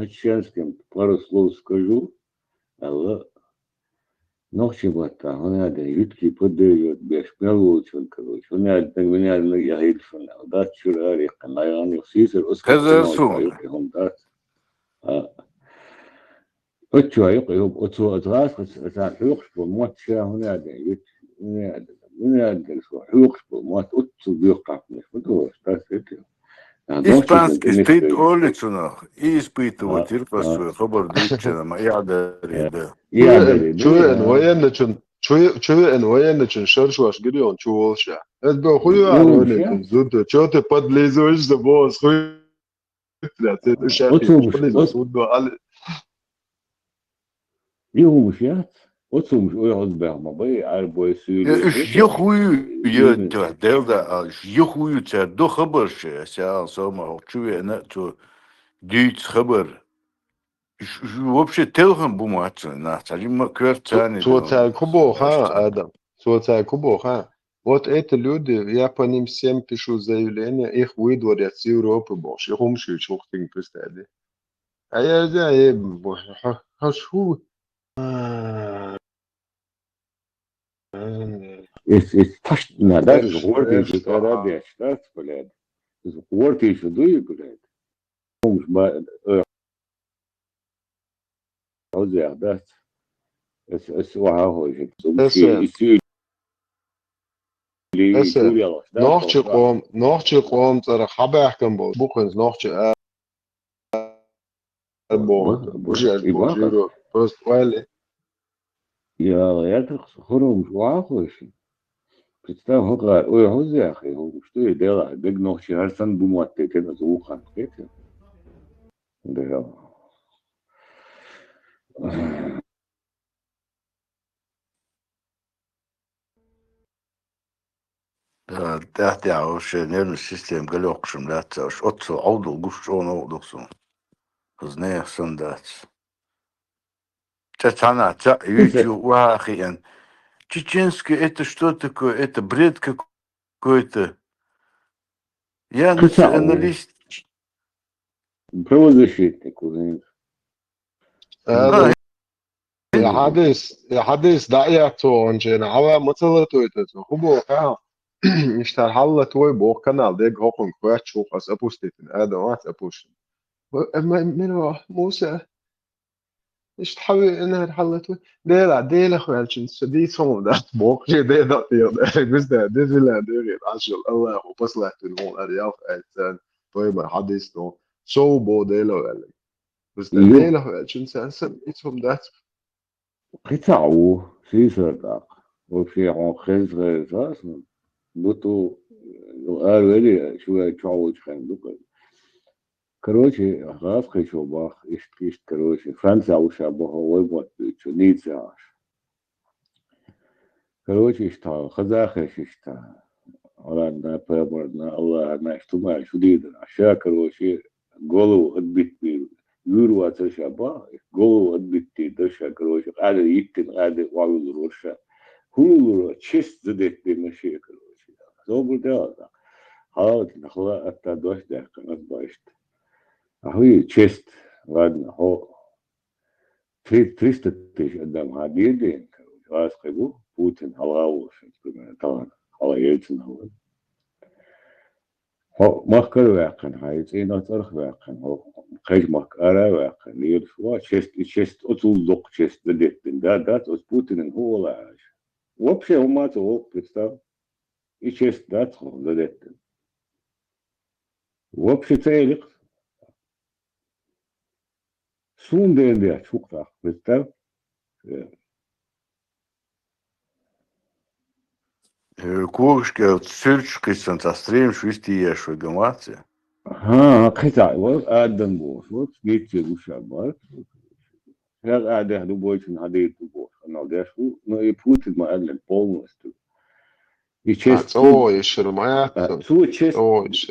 тачанским пару слов скажу, але ночи бата, он надо ютки подает, беш мелочен, короче. Он надо, я говорю, что надо, вчера река, наверное, сисер, هذا оскопчено, سوم هم дат. Ocho ayok ocho atras ata huyuqspo mat sha hunada yut hunada so huyuqspo mat ocho bioqapnes foto стасете ночи испанский стоит генеште улицу и испытывать терпасу خبر دوتشنا يا داري ده يادري دي en военный чин шершваш гирион чуволша. Это был хуюар يومشا чин зуто. Чё ты подлизываешь за босс хуй? Ты шахи, оцумш подлизываешь зуто. يومشا оцумш ойгоз бахма бай арбой сюле тете يخوي يوم يا ده يخوي تا دو خبر شيء ساعة سوما شو أنا تو ديت خبر вообще телхан буматься на цалима квартиры Суоцай Кубо, Адам. Суоцай Кубо, Вот эти люди, я по ним всем пишу заявление, их выдворят с Европы больше. Хумши чухтинг пустяди. А я хашху. es fast na das is hoort is het Arabisch staatsbeleid dus hoort is het doe je beleid soms maar hoe zeg dat es waar hoor je soms is jullie Esse, jullie alles dat Nochtje kwam, er habberken bol. Boekens Nochtje bol. Boejes bol, Euro. Post wel. ja ja toch gewoon waar hoor je представь hoor ой hoe zeg je hoe что je дела big nog je harsan bumat teken dat hoe gaan teken de تحت عوش نيرن السيستم قال يقشم لا تاش أتصل عوض قش أو نوضخصون خزناه صندات تتانا تا يوتيوب واخي أن чеченский это что такое это бред какой-то я националист правозащитник уже حديث دعيته انجينا عوا مثلته يتسو خبو كا اشتر حلة توي بو كانال ديك هوكن كوات شوف اس ابوستيتن هذا ما ابوش منو موسى ايش تحوي انها حلة ديلا خوالشن سدي صوم ده بوك جي دي ده بس ده فيلا ديري عشان الله وبس لا تنون ارياف ايتان طيب حديث نو سو بو ديلا ولا بس ده يو ديلا خوالشن سنسن اتهم ده قطعوا في صدق وفي عقز غيظاس بطو قالوا لي شوية تعوج خندق короче раз хочу бах ишт короче Франция уша бах вот что ница короче что хазахеш что ладно проборна Allah на что мы шудит аша короче голову отбить يورو أتشابه голову отбитый дальше короче قاعد يكتن قاعد وعلى الرشة هو честь задет بمشي короче زوج ده حاولت نخلق التدوش ده كان بايشت هو честь ладно هو 300 тысяч قدام هاديين короче раз خبو Путин халау طبعا على يلتزم هو هو مخكر واقعا هاي زين أطرح واقعا هو خيج مخكرة واقعا لير شو شست أطول دق شست بديت ده أسبوتين هو لا عاش وبشي هما تو представь и شست ده تخون بديت وبشي تيلق سون دين ده شوكتا представь كوشك تسيرش سنتستريم شو استي شو جماعتي ها قطع وآدم بوش وجيت وشابات هذا قاعد هدو بويشن هديت بوش أنا ده شو ما يفوت ما قال البولنستو يشست سو تشست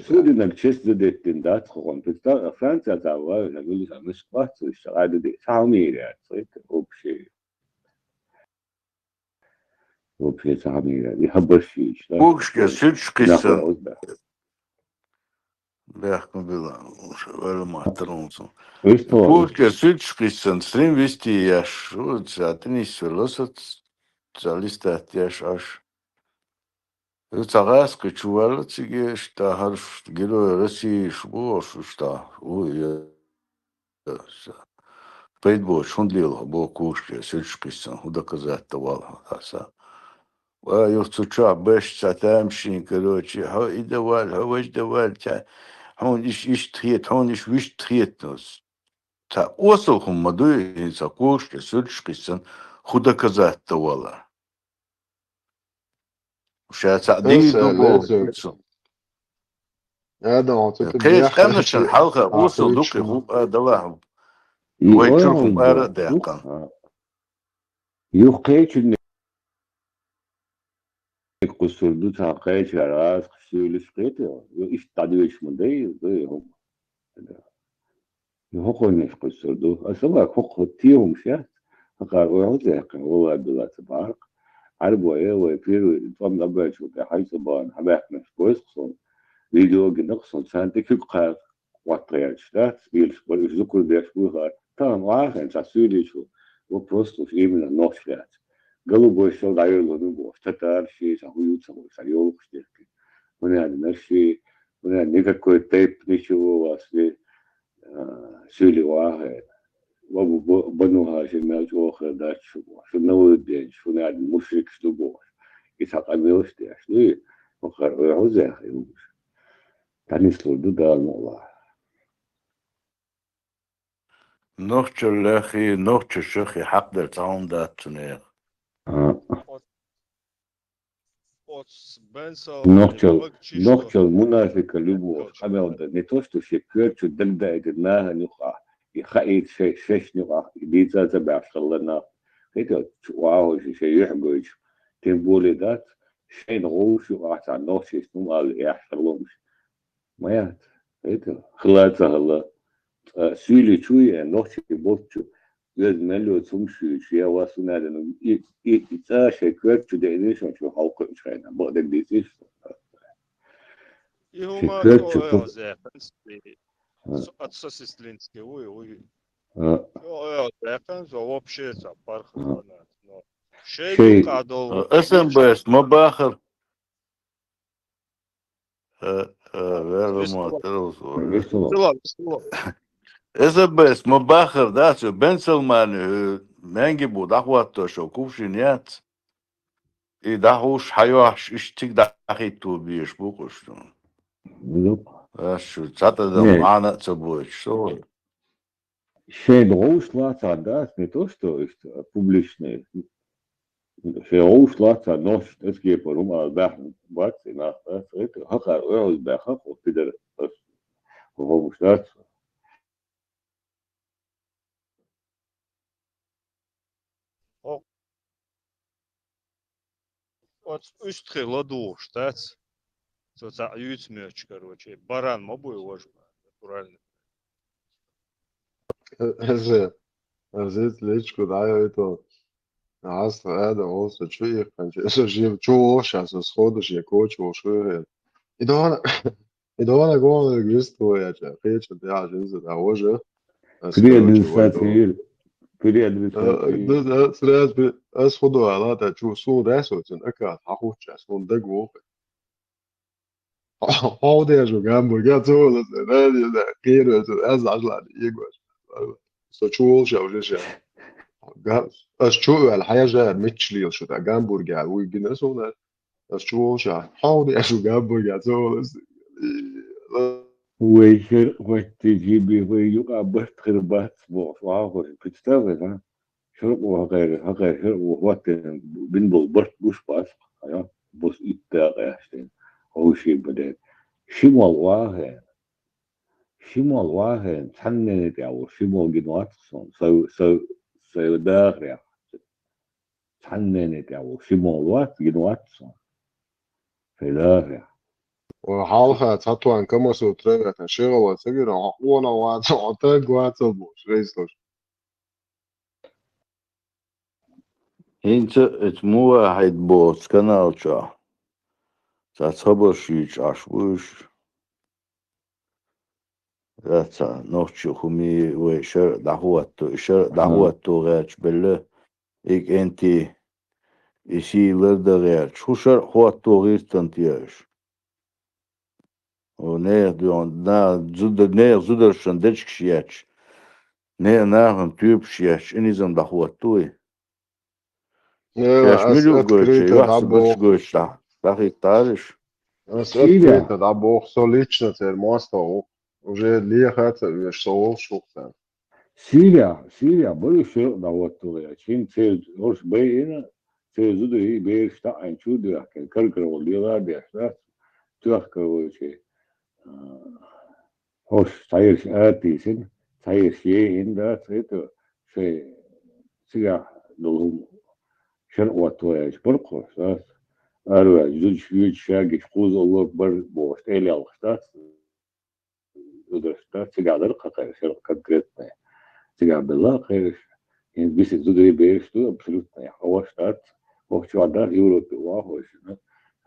سو دينا تشست ديتين دات خون بتا فرنسا تاوا نقول لك مش قاعد يشتغل دي تعمير يعني صيت وبشي تعمير يعني يحبش شيء كوشك سيرش قصة بيحكم بلا ولا محترمته Isto, كوش سوتش قيسن سرين ويستي ياش شو ساعتني سولوسات ساليستات ياش اش تغاس كتشوال تيجي شتا هرف تجيلو رسي شبوش شتا ويا بيت بو شون ليلها بو كوش سوتش قيسن ودا كزات توالها هسا ويوتشا باش تامشين كروتشي هو إدوال هو إيش دوال هون إيش تخيت هون إيش تخيت نوس تا وصلهم مدوي ساكوش كسرش قسن خدا كذا تولا وشا تعدي هسه دوبو لازم هذا عطيت قيش بياخ قامش شيء الحلقة وصل عقلت دوكي شو هو دواهم i ويتشوفهم orango, أرى دقن yuqech ne qusurdu taqech aras qsulis qete yo ish tadwish mudai do hum يهقني قصدو أسمع فوق تيهم شات فقال وعوزة والله عبد تبارك عربوا إيه ويفيروا طم نبأ شو كحي سبان حباك نفس كويس خصون فيديو جنقصون سانتك يبقى وقت شات بيلش بريش ذكر بيش بوها تام واحد ساسولي شو وبروستو في من النص شات قالوا بوشل داير لونو بوش تتار شيء سهو يتسوي سريول كشتك هنا نفسي هنا نيكا كوي تيب نشوه واسلي سولي واحد وبنوها شمال جوخ داش شو نودين شو ناد مشرك شو بوش يسحق أميوش داش ليه وخر ويعوزه يوش تاني سلو ده والله نوختر لاخي نوختر شخي حق در تعون دات تنير نوختل منافق اللي بوش أما نتوستو شكوت شو دلدا إدناها نقع يخايد شش نقع بيتزا تبع شغلنا هيدا واو شيء يحقوش تنبولي ذات شيء نغوش وقعت على نوش يسمو قال يحشغلهمش ما يات هيدا خلاصة هلا سيلي شوية نوش يبوتشو يز ملو تمشي شيء واسنا لأنه إتاشة كويت شو دايريشن شو حوق شيء بقدر بيتيش Ihuma كويت to شو zepens, отсосистлинский, ой. آه. Zepens, вообще за пархат. Шей شيء قادو اسم بس ما باخر غير ما تروسوا يسمع إذا بس ما باخر داسو بنسلمان منجي بو دعوات شو كوفشينيات إي دعوش حيوش إشتيك دعخي تو بيش بوكوشتون شو تعتدم не معنا تبوش شو شيء نغوش لا تعداس не то что публичные شيء غوش لا تعداش تسكي بروم على البحر بس هنا это هقا يعوز بحق وكده بس وهو مش ناس Вот üstri ладу, штац. За ютмёч, короче. Баран мобу его же, натурально. هزيت ليش كنت عايته عاصر هذا وصل شوية كان شيء شو شاس سخود شيء كوتش وشو إذا أنا قوم جلست ويا خيش بتاع جنس ده وجه فري أسكروتش ويدو ادمنستراتيف فري ادمنستراتيف ده سلاس أسخدوا على ده شو سو ده سو تن أكاد حقوش سون ده قوة هاو ده شو كان برجع سو ده غير أزعج لا يقوش så tjol شو شو as tjol الحياة جاء متشلي شو ده جامبورجر ويجينا سو ده as tjol شو هاو ده شو جامبورجر سو ويشر وتجيبي ويقع بس خربات وعاقل بتستوعب شرب وغير شرب وقت بنبل برت بوش باس يا بوس إتاقة يحسين هو شيء بدين شمال واحد تحننت أو شمال جنوات سو داغرة تحننت أو شمال وات جنوات في داغرة وحالها تطوان كما سو ترى تشغل وتجي وانا واتق واتبوش ريستوش انت اتمو واحد بوت كنالشا تصبر شيش عشوش ذاتها نوتشو خمي وشر دعواتو غيرش بله إيك أنتي إشي لرد غيرش شو شر خواتو غير تنتياش ونير دون نير زودر شندش كشياتش نير ناهم تيوب شياتش إنيزم دعواتوي شاش Es مليو قوتش atkrīt يوحس بس dabū, قوتش دقيق تعرش es atkrīt Сирия, dabū solично ir mosto, уже liekāt vieš savu šukten. Сирия больше даватулы. Чин цез орш бейна цезуду и бейшта анчуду кен калкро лила бешта туахкавочи. Орш сайрш атисин сайрш инда цето ше сига долум шер ватуяш бурқос ас арва жуч юч шагиш куз олор бар бош элялхта удашта сигадар какая шер конкретная сига бела хэр in visse zudri beirstu абсолютно я хава штат вовчвада Европе вахош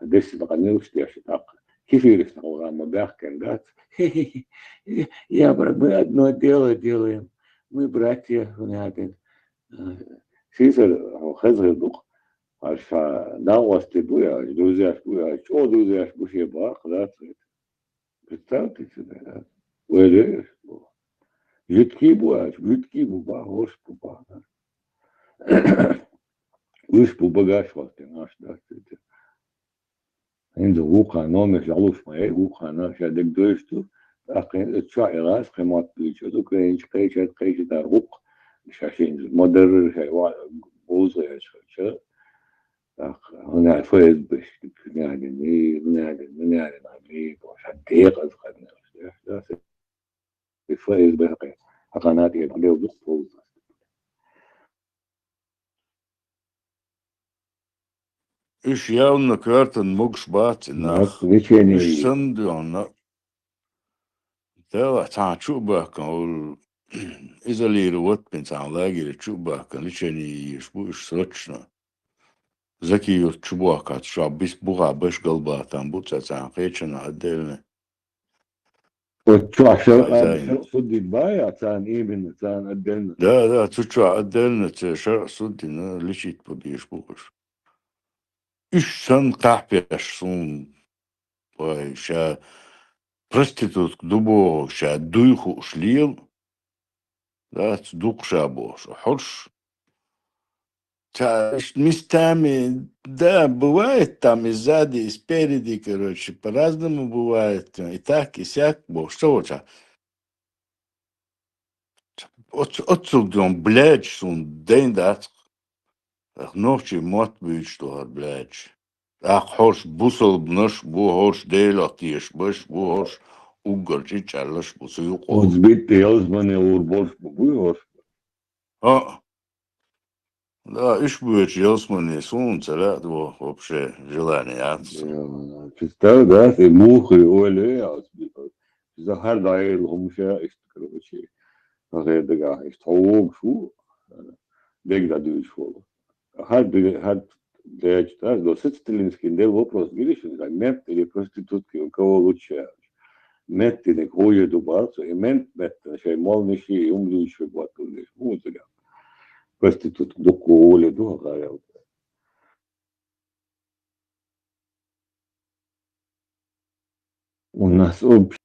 десять баганел штяш так кефир стал мы бахкен гад я мы одно дело делаем мы братья внятен сизер хазер дух аша давасти буя друзья что друзья буше бах да представьте себе уэлэ жидкий буа хош буа Уж побогаш вас ты наш, да, это. Инде уха номер жалуш май уха наш я дек дойшту. Ах, это чайлас хемат бичо, то кренч кайчат да рук. Шашин модер шай ва боза я ча. Ах, она фэз биш няни на ми бош дек аз хадна. Да, фэз бэхэ. Аканат я лев дух. إيش ياونا كارتن موكش بات Нас ناخ вечерний إيش سنديون توا تاع تشوبا كان إذا لي روت بنت عن لاقي تشوبا كان ليشاني يشبو إيش سرتشنا زكي يتشبوها كات شعب بيس بوغا باش قلبا تان بوتسا تاع قيتشنا عدلنا вот что, فايزاين судить бая, цан именно, цан отдельно. да تشوى عدلنا شرع سودنا ليشيت بديش بوغش إيش سن قحبيش سون باي شا проститут дубо ша дуйху шлил да дух шабош хош местами да бывает там и сзади и спереди короче по-разному бывает и так и сяк бо что вот отсюда он блядь сун день да ночи мот будет что блядь ах хош бусол бнаш бу хош делатиш баш бу хош угорчи чарлаш бусу Вот юқол сбит ты озманы урбош бубуй, а да, ишь будешь ясмани солнце, да, вообще желание отца. представь, да, ты мухи, оле, а за хардай ломша, короче, редга, столб, шу, дегда душвол. Хад да, читаешь, до сетстилинский дел вопрос, видишь, мент или проститутки, у кого лучше. Мент или кое дубарцу, и мент, шей молниши, и умлющий батулиш, музыка. Проститутки, до коли, до гарел. У нас общий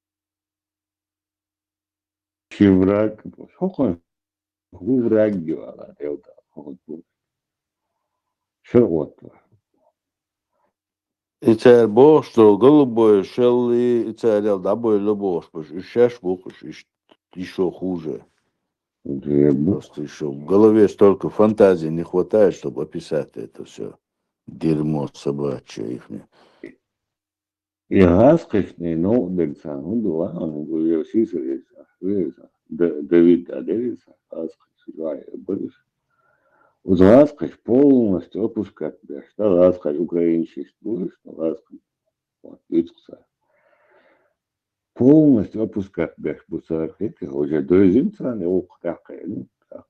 враг. Сколько враг делала, это. Что вот? İçer boş dolgalı boy şelli içer el da böyle boş boş. Ишеш бухаш, еще хуже. Просто еще в голове столько фантазии не хватает, чтобы описать это все дерьмо собачье ихнее. И хаскашный, ну, дельца, ну, да, он говорил, сисарица, Давид Аделица, хаскаш, будешь. Вот хаскаш полностью опускать, да, что хаскаш украинчесть будешь, но хаскаш, вот, видишь, полностью опускать, да, бусар, это уже до зимца, не укракай, ну, так.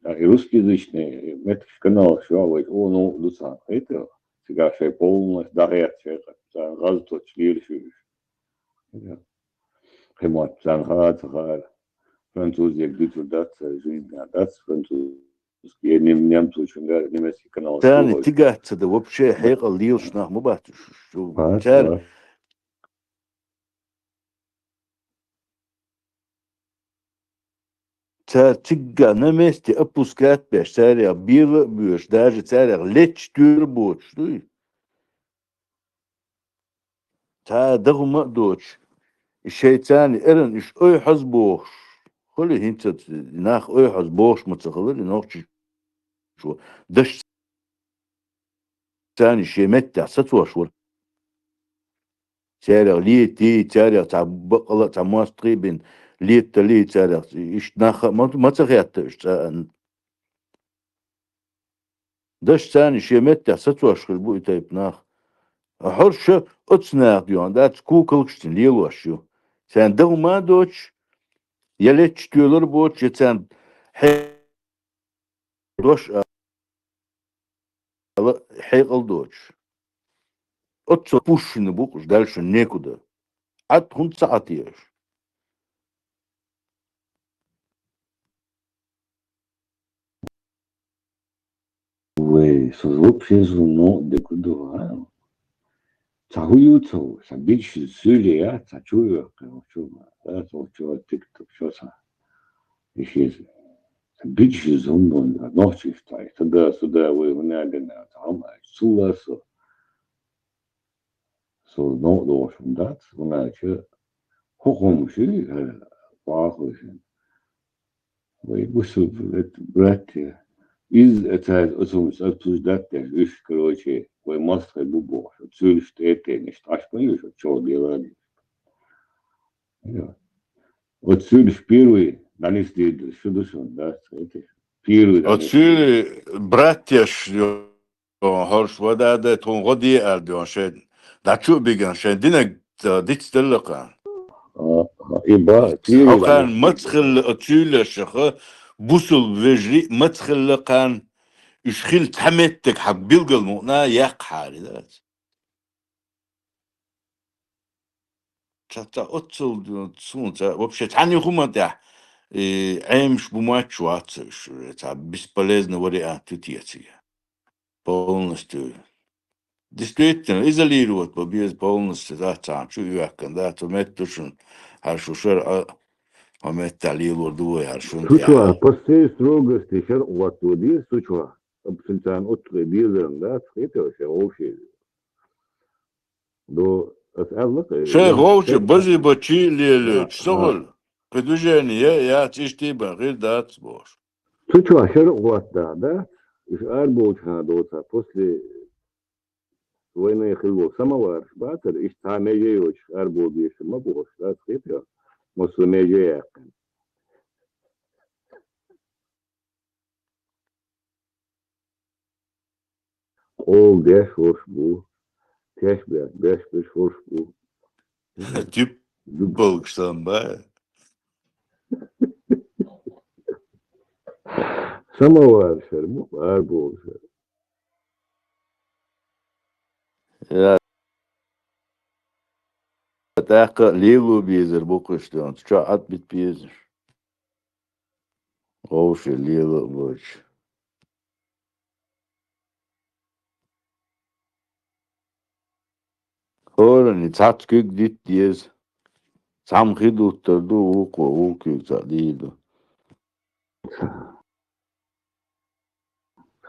И русскоязычный, это канал, что, вот, о, ну, дуса, это, сега шей полностью, да, я, газ тот шлир, Kemat zanhat har. Fransuzca kültür dat jünya dat Fransuz. Nem tuçunga nemesi kanal تاني şu. تقعد تدا وبشي حيق الليل شناه مو بات شو Var تار var. تار تقع نمستي أبوسكات باش تاريخ بير بيش داجي تاريخ ليتش دور بوش دوي تا دغم دوتش الشيء تاني إرن إش أي حزبوش خلي هنت ناخ أي حزبوش متخلي نوخش شو دش تاني شي متى ستوش ور تاريخ لي تي تاريخ تاع بقلة تاع مواستقيبين لي تلي تاريخ إش ناخ ما تغيرت إش دش تاني شي متى ستوش خلبو إتايب ناخ حرش أتصناق ديون دات كوكلكشتن ليلوشيو سان دغ ما دوتش يلتش تيولر بوتش يتسان دوش حيقل دوتش أتصو بوشن بوكش دالش نيكو ده عد هون ساعتيش Oui, sos options non de kudo. Tahuyuto, sa bitch Syria, Tachuya, that's what you TikTok shows. This is a bitch is on the north side. So there we were not in that. How much? So no door from that. When I hear Hokum, she Bahusin. We whistle let breath here. Is it has also up to that there is короче, we must have bubo. Zul steht nicht. Ich bin schon die ja. Вот сюда первый, донес сюда сон, да, эти первый донес. أتصير براتيش هرش ودا ده تون غدي أردوان شد دا شو بيجان شد دينك ديت تلقان إبا первый حقان донес. مدخل أتصير شخه بوصل فيجري مدخل لقان يشخيل تحمتك حق بيلقى المؤنا يق حالي ذات تاتا أتصل تسون تا وبشت عني خما تا عيمش بماتش واتش تا бесполезно варианты тетя полностью действительно изолировать побез полностью да там что якен да то метушун харшушер а металлилор дуой харшун Сучва, тя после строгости сейчас вот туди сучва. Абсолютно отре бизен, да, это вообще вообще. До это شيء я غوش так. بزي بتشي ليلة А شغل بدوجانية يا تشتي غير دات بوش сучва сейчас вот да. Из арбоуча доца после войны хило самовар, батер, из тамеje арбоуча мабош, да, это. Мосумеje. All beş hoş bu. Beş hoş bu. تيب بلقشتان با Samovar şerbu, arbo şer. يا تاقا ليلو بيزر بوكشتان تشا عد بيت بيزر غوش ليلو بوش هورني تاتكيك ديت ديز سام خيدو تردو وكو وكيك تقليدو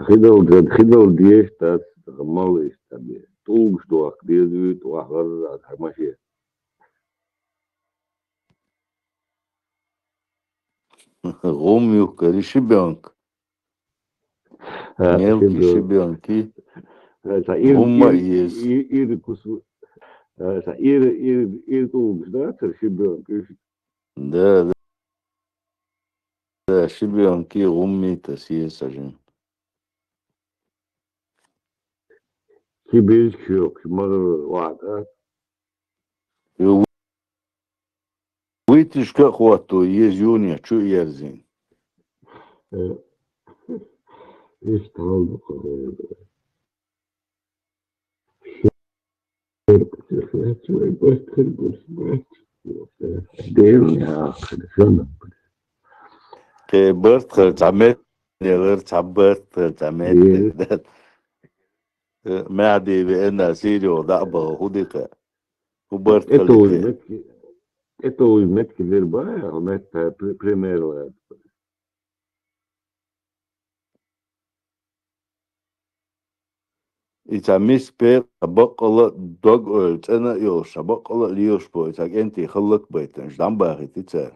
Khidol diye tas mal istabi. Tulg sto akdizu to agar hamashi. غوميو كري شبيانك Ha ميلكي şimdi شبيانكي sa غوما يز kusu sa tulg da ter şibön. ده ده شبيانكي غومي تسيس عجن Ki biz yok. Mar var. ويتش كأخواتو يزيونيا شو يرزين İşte oldu. Şöyle başkır Değil mi ya? Arkadaşım. Bert kırcamet neler çabert kırcamet İyi. ما دي بأن سيريو ضعبه هوديك وبرت Eto كاليتي hizmet ki, eto hizmet kiler baya, hizmet primero ya. إذا مس بير بقلة دوغ أولت أنا يوش بقلة ليوش بو إذا أنت خلق بيتن جدام باغي تتسال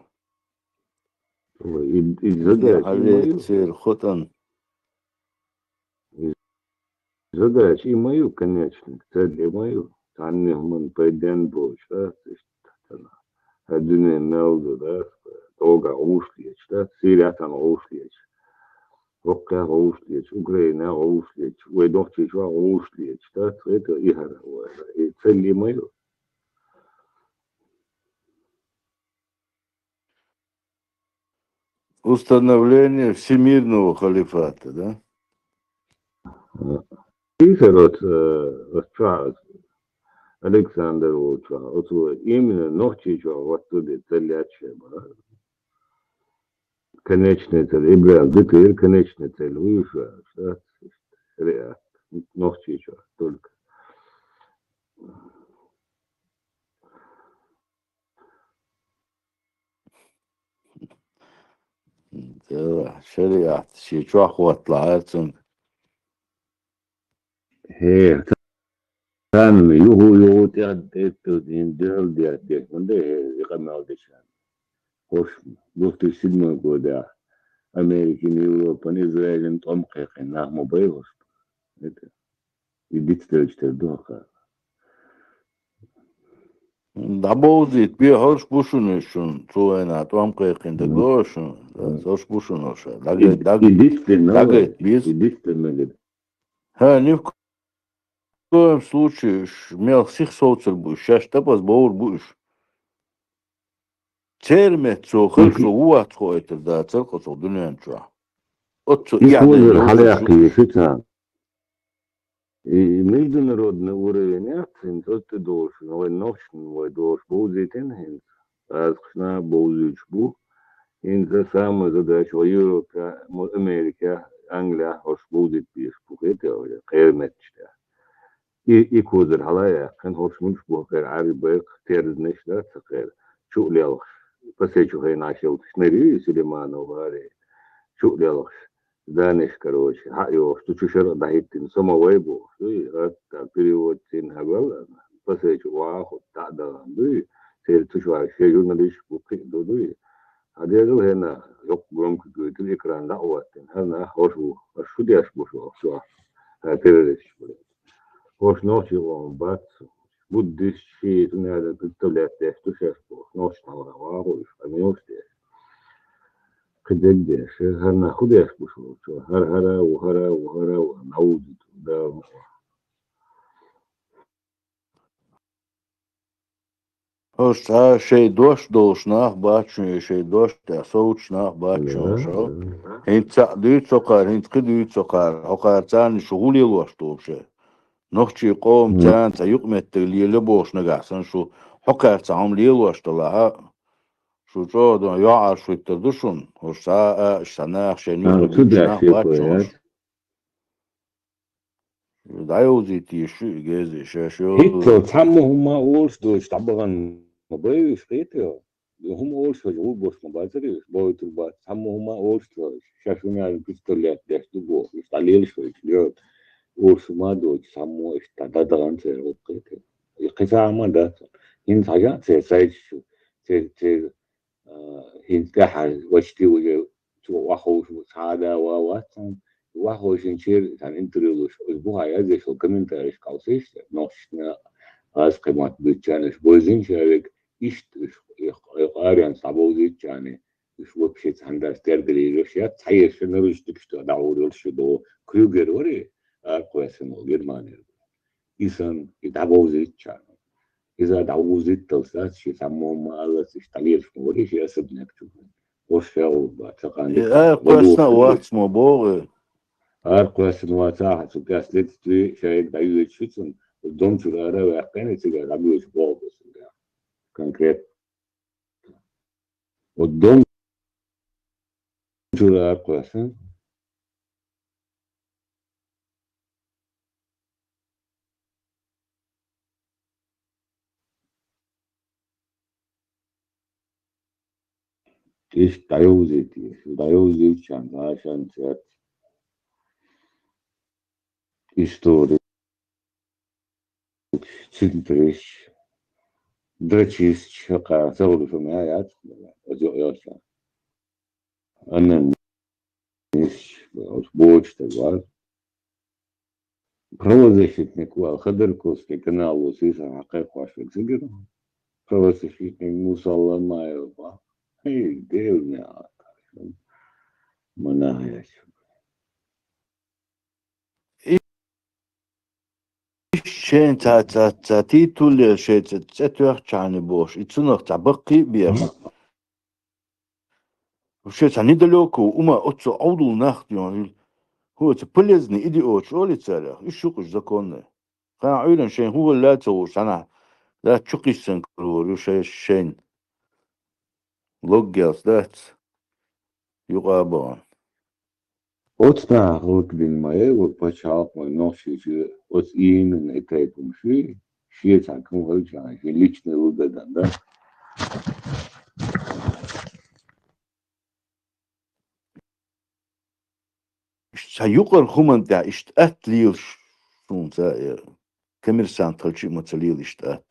İzlede عليه imayu, تصير خطن izlede imayu конечно, цель imayu. Tanne human payden boşa, işte, dünya ne oldu da, doğuga uğuşlayacak, Suriye'den uğuşlayacak. Rokka uğuşlayacak, Ukrayna uğuşlayacak, ve dokçuşa uğuşlayacak, ve de ihara var. Цель imayu. установление всемирного халифата, да? Циферот, Charles Alexander Ultra, вот именно Нохчича, вот туда целячая была. Конечная цель, Ибрам, дытыр, конечная цель, выше, да, реально, Нохчича, только. ده شريعة شي شو أخوات لعاتهم He, كان يهو تين دل ديك من ده يقمع دشان. خوش بوقت السينما قودا أمريكان يوروبان إسرائيل طمقين نعم بيوش. يديت تلجتر دعبوزيت بيه هرش بوشونشون سوينا توام قيقين دوخا. دقوشون هرش بوشونوشا دقيت بيز ها نيف коем случае мел всех соцер буш, щас тапас баур буш. Термет цо хыршло уат хойтер да церко цо дунyan чуа. Отцо яден يخوض йошу الحلاقي шуш. شتان международный уровень акций тот должен ночный должен будет инхин азхна будет бу инза самая задача в Европе Америка Англия хош будет бишь это уже кайметчта и козыр халая kan hoş muş bu kadar arabayı terz neşler sakar şu liyal pasayçı hayna aşağı tışneri Süleymanov var شو ليالخ دانش كروش حقيقة شو شر دهيتين سما ويبو دوي تقريبا تين هبل بس هيك واحد تعدل دوي سير تشوار شيء جورناليش بوكي دوي هذا يقول هنا يوك بروم كجوت الإكران لا وقتين هنا هوشو شو دياش بوشو شو هتريش بولي هوش نوشي وان بات بوديش شيء تنادى تطلع تشوف نوش نورا واهوش أميوش قديش هر ناخد ايش بشو هر هرا وهرا وهرا ونعود ده Hoş ta şey doş nach baçın şey doş ta soğuç nach baçın şo. Hint düğüt sokar hint kıdüğüt sokar. Okar tan şuhul yılvaş doğuşu. Nohçi qom tan ta yukmet liyeli boş nagasan şu hokar tam liyelvaş da şu çoğu ya arşu terduşun. Hoş ta şana şenük شو düğüt ده nach شيء baçın. كويس Dayozit şu gezi هيتلر şu تحمو هما اولش دوش طبعا ما بيش قيتو هم اولش جو بوش ما بازري بويت البات تحمو هما اولش دوش شافوني على البستولات داش دبو يستعليل شوي اليوم اولش ما دوش تحمو اشتدادغان سير وقيتو يقفا ما دات هين حاجة سير شو سير هين كحل واشتي وجو واخوش سعادة وواتسان واحد شنشير كان انتريولوش اسبوع هذا شو كمان تاريخ قوسيش نوشنا از قيمات بيتشانش بوزين شارك إشت يقارن صعبوزيت يعني مش وبشيت عندها استردلي روشيات تحير شنو بيشتكشتو دعور يلشدو كروجر وري كويس انه جرماني إذن يتعبوزيت يعني إذا تعبوزيت تلسات شي سموهم على تشتغليش موري شي أسبنا كتبون وشاو باتقانيك قوسنا واتسمو بوغ Arkadaşın varsa gazeteci şey dayı için dom çurara ve kanı sigara bir boğulsun ya. Konkret Вот дом жура класса. Ich даю чан, ашан цвет истории, центрищ, дрочист, шака, целую фамилию, я Анна почта, вот. Правозащитник, Ходорковский канал, Усиса, Хакай, Хвашек, Зигер, правозащитник Мусалла Маева, эй, древняя, Манаяч. شين تا تي تول شي تتوخ تشاني بوش يتسنخ تبقي بير وشي تاني دلوكو وما اتسو اودل نخت يعني هو تبلزني ايدي اوش اولي تسالخ يشوقش زكوني قاع عيلن شين هو لا توش انا لا تشوقش سنكرور وشي شين لوجيلس ذات يقابون Отна рукдин мае, вот почал мой ноши, от именно этой помощи, шиеца конвольчан, личный выгодан, да? سيقر خمن دا اشتأت ليل شون تا كمرسان تلشي متليل اشتأت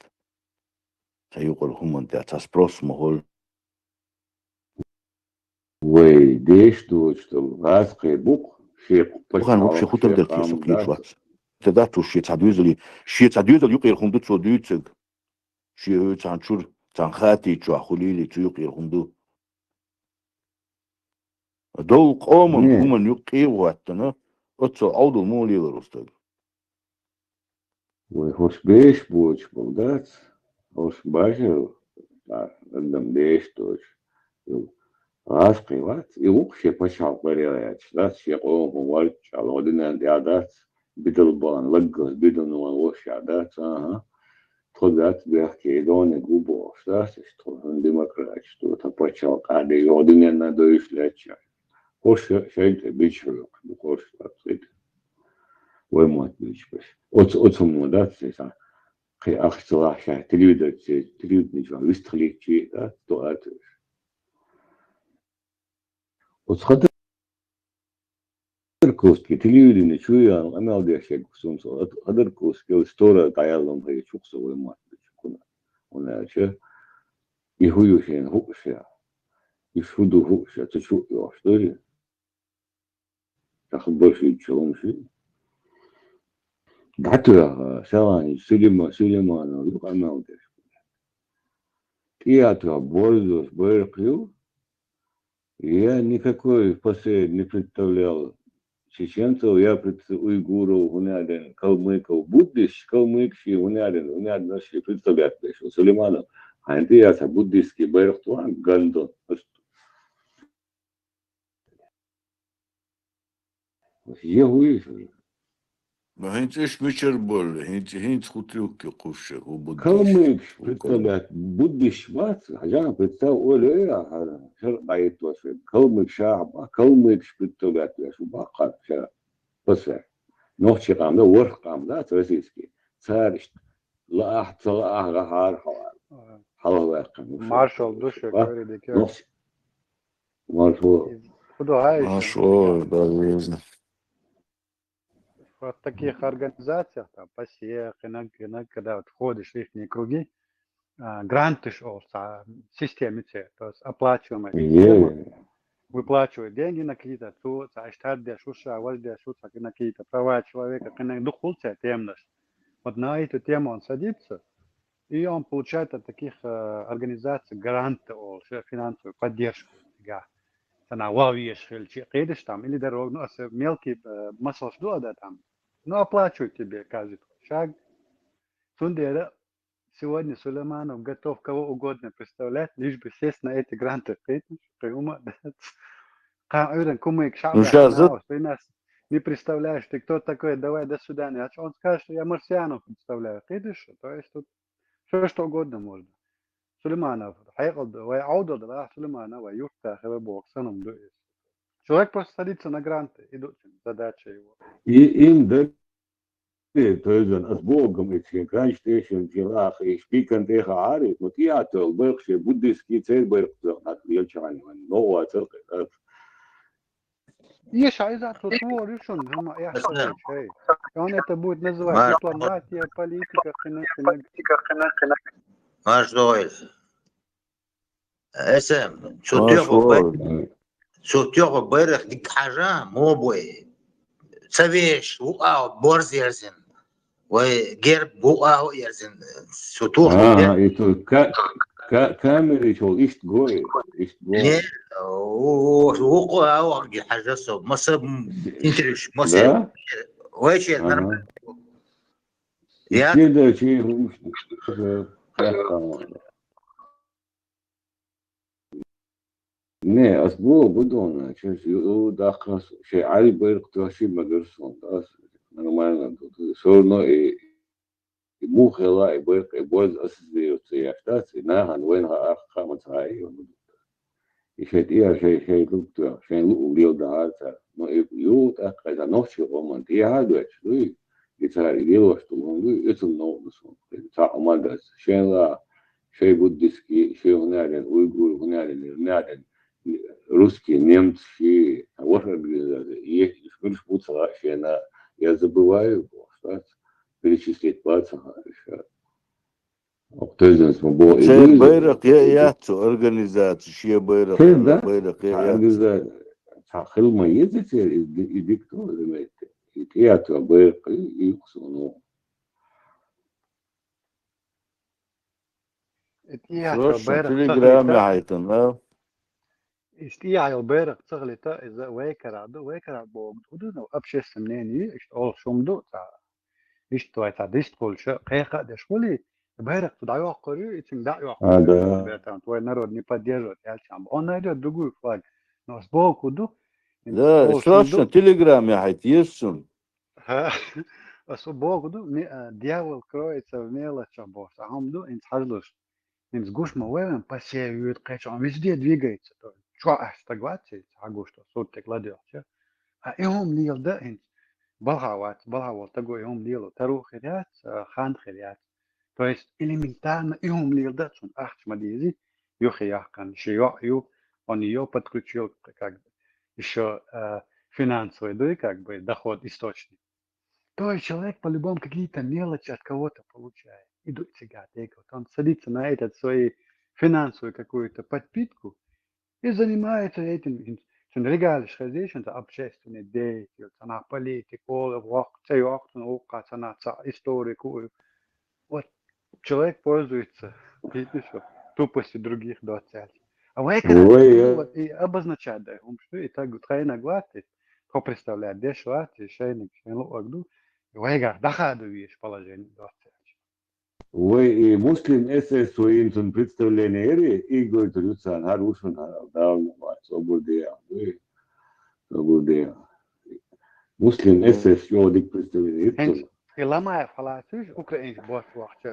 سيقر خمن دا تسبروس مهول Ой, дешь тут, что раз бук, шех وكان وبشي почал, خطر шех دلكي سقليل амдас, شوات تداتو شي تعدوزلي شي تعدوزل يقير خمدو تسو دوتسل شي هو تانشور تانخاتي تشو خليلي تو يقير خمدو دول قومن не, خمن يقير واتنا اتسو عودو مولي لرستل ой, хош беш буч булдат, хош бажил, дам дешь тут, раз приват, и ук шех почал парилаять, да, шех он вальчал, один андиадат, бидл бан, лаггас, бидл нуан вошадат, ага. خودت به کیدان گو باشدستش تو هم دموکرات تو تا پاچال قاعده یادی نداشت لچه خوش شاید بیش رو خوش داشت و مات بیش بس ات مدت سه خی اختلاف شد تلویزیون نیست و وستخلیک چی داد تو اتش ات خاطر کوست که تلویزیون چوی آن امال دیگه کسون سو خاطر کوست که استورا تایلم هی چوک سو و مات بیش کنه اون چه یهویشین خوبشه يشهدوا فوق تشوق يعشتري تاخد برشي تشومشي دعتو يا ثواني سليمان يوق أمام ديش تياتو борзош бэркью я никакой после не представлял чеченцев, я уйгуров, уняден, калмыков, буддист, калмыкши, уняден наши представлять пришел. Сулейманов, а это я буддистский бэрхтуан, гандон. Я вышел. ما هنتش مشر بول هنت خطيوك قوش وبديش Калмык представляет, будешь вас, я представляю, шар байт ваши, калмык шаба, калмык представляет, я шубака, шар, после. Ночи камда, ворх камда, российский, царь, лах, цалах, гахар, халава, Marshall Dushek öyle diyor. ночи, маршал, Худо Нашо, да, в таких организациях, там, ПАСЕХ, когда вот входишь в их круги, гранты в системе, то есть оплачиваемая система, выплачивают деньги на какие-то, аштадия, шуша, вальдия, шуша, на какие-то права человека, на духулция темность. Вот на эту тему он садится, и он получает от таких организаций гранты, финансовую поддержку. Sana вавиешь или едешь там, или дорогу, ну, мелкий массаж да, там, ну, оплачивают тебе каждый шаг. Сундера сегодня Сулейманов готов кого угодно представлять, лишь бы сесть на эти гранты. Ну сейчас Ты нас не представляешь, ты кто такой, давай до свидания. Он скажет, что я марсианов представляю. Видишь, то есть тут все что угодно можно. Сулейманов حيقعد ويعود على Сулейманова يفتح его сыном. Человек просто садится на гранты, идут задача его. И им дали توزن أسبوعهم إتشين كانش تيشن جلاخ إشبيكن تيخا عارف متياتو البرخش بوديس كي تير برخزق نتريل شعني من نوع تلقى Есть عايزة تطور شون هم يحتوي شيء. يعني это будет называть Маш, дипломатия, политика, хинак. Маш Doyle. اسم Маш Вор. شو تيوغو بيرخ ديك حاجة مو بوي سويش وقاو بورز يرزن وغير بوقاو يرزن شو توخو إيتو كامل إيشو إيشت جوي ليه وقاو حاجة سو مصب انتريش مصب да ويش نرمى يا كده شيء هو مش نه أسبوع بدون شيء يو داخل شيء عالي بيرق توشي مدرسون تاس نورمально سورно и مخلا بيرق بوز أساسي وتيافتات إنها وينها آخر خمس هاي يشهد إياه شيء لقطة شيء لقوا دهارتا ما يو تأكد نفسه ومن تيها دوش لوي يتار يلوش تلون لوي يتم نوصل تاع مدرس شيء لا شيء بوديسكي شيء هنالين ويقول هنالين русский, немцы, и вот есть путала, я забываю его, перечислить пальцем еще. Кто из нас был и Şey bayrak ya yatsı organizasyon şey bayrak да? bayrak ya yatsı. Хилма ездите и диктор, знаете, и театр, байрак, и ну. Срочно телеграм яйтın ha. استيعي البيرق صغلتا إذا ويكرا بوغ ودو أبشي سمنيني إشت أول شمدو تا إشت وايتا ديشت كل شيء قيقا دشولي البيرق تدعيو قريو إتن دعيو قريو بيتان توي نرود ني поддерживать ялчам он найдет другую флаг но сбоку ду Да, срочно телеграм яйт ешсун. сбоку ду дьявол кроется в мелочах босс а он ду инсхажлуш инсгуш мовен посеют кэчон везде двигается то شو استقبلت عقوشته صوتك لديوش يوم ليل ده انت بلغوات تقول يوم ليل ترو خيرات خان خيرات то есть элементарно يوم ليل ده شون ахч мадизи юхи яхкан шиё он ее подключил как бы еще финансовый да, как бы доход источник то есть человек по-любому какие-то мелочи от кого-то получает идут сега он садится на этот свою финансовую какую-то подпитку и занимается этим. Schon regaalisch gezien, de общественные деятели, на политику, на историку. Вот человек пользуется, видишь, тупостью других доцелей. А вы вот и обозначает, что и так тройно гладит, кто представляет, где швати, шейник, шейнлу огду, и вы доходуешь положение доцелей. Вы муслим СС своим представлением и говорит, Рюцан, Харушин, давно, свободия, свободия. Муслим СС йодик представление. И ломая фалатиш, украинский босс,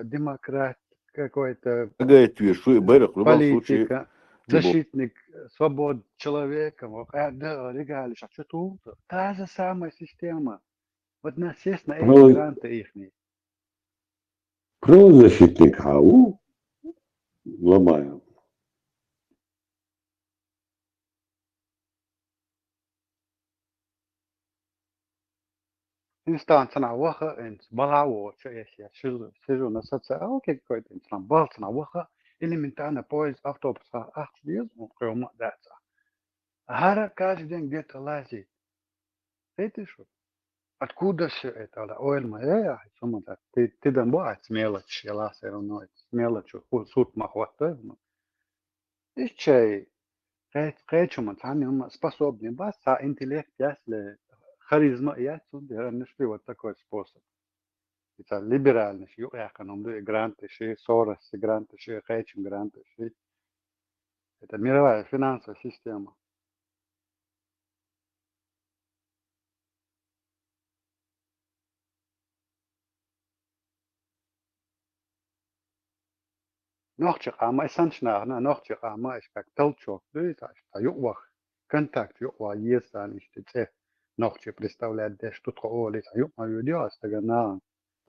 демократ, какой-то политика, защитник свобод человека, регалиш, а что тут? Та же самая система. Вот нас есть на эти гранты ихние. Правозащитник ХАУ ломаем. Инстанция на воха, инс балаво, что есть я сижу на социалке какой-то, инс на балц на воха, элементарно поезд, автобус, диез, он прямо дается. Гара каждый день где-то лазит. Это что? Откуда все это? Ой, моя, ты домой мелочь, я лаз, я равно, мелочь, суд махватый. И чей, речем, он способен, бас, а интеллект, если харизма, я сюда нашли вот такой способ. Это либеральность, экономия, гранты, Сорос, гранты, речем, гранты. Это мировая финансовая система. نوخش قام إسانشنا هنا نوخش قام إشكاك تلشوك دويتا إشتا يوقوخ контакт يوقوا يسان إشتتسه نوخش представляет деш тут холит يوقوا يوديو أستغنا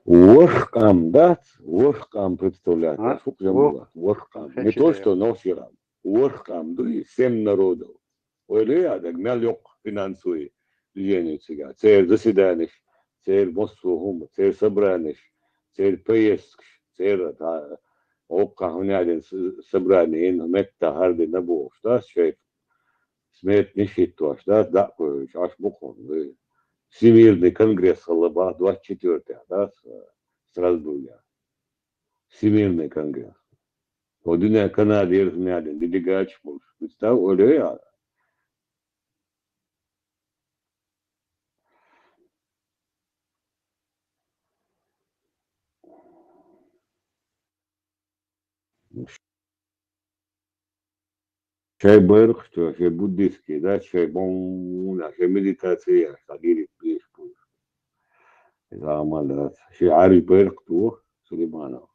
Ворхкам, да? Ворхкам представляет. А? Сколько же было? Ворхкам. Не то, что носирам. Ворхкам, да и 7 народов. Ой, я так мелек финансует движение сега. Цель заседаний, цель моссугум, цель собраний, цель поездок, цель окка хунядин собрание, ин метта харди набув, да, шейф. Смерть не считываешь, да, кое-что, аж бухом, Всемирный конгресс Халаба, 24-й, да, Страсбурга. Всемирный конгресс. Вот у Канады ерзмядин, делегач муж. Представь, олея. Чай бэрх, что, чай буддийский, да, чай бомуна, чай медитация, сагири пишку. Это амалат. Чай ари бэрх тух, Сулейманов.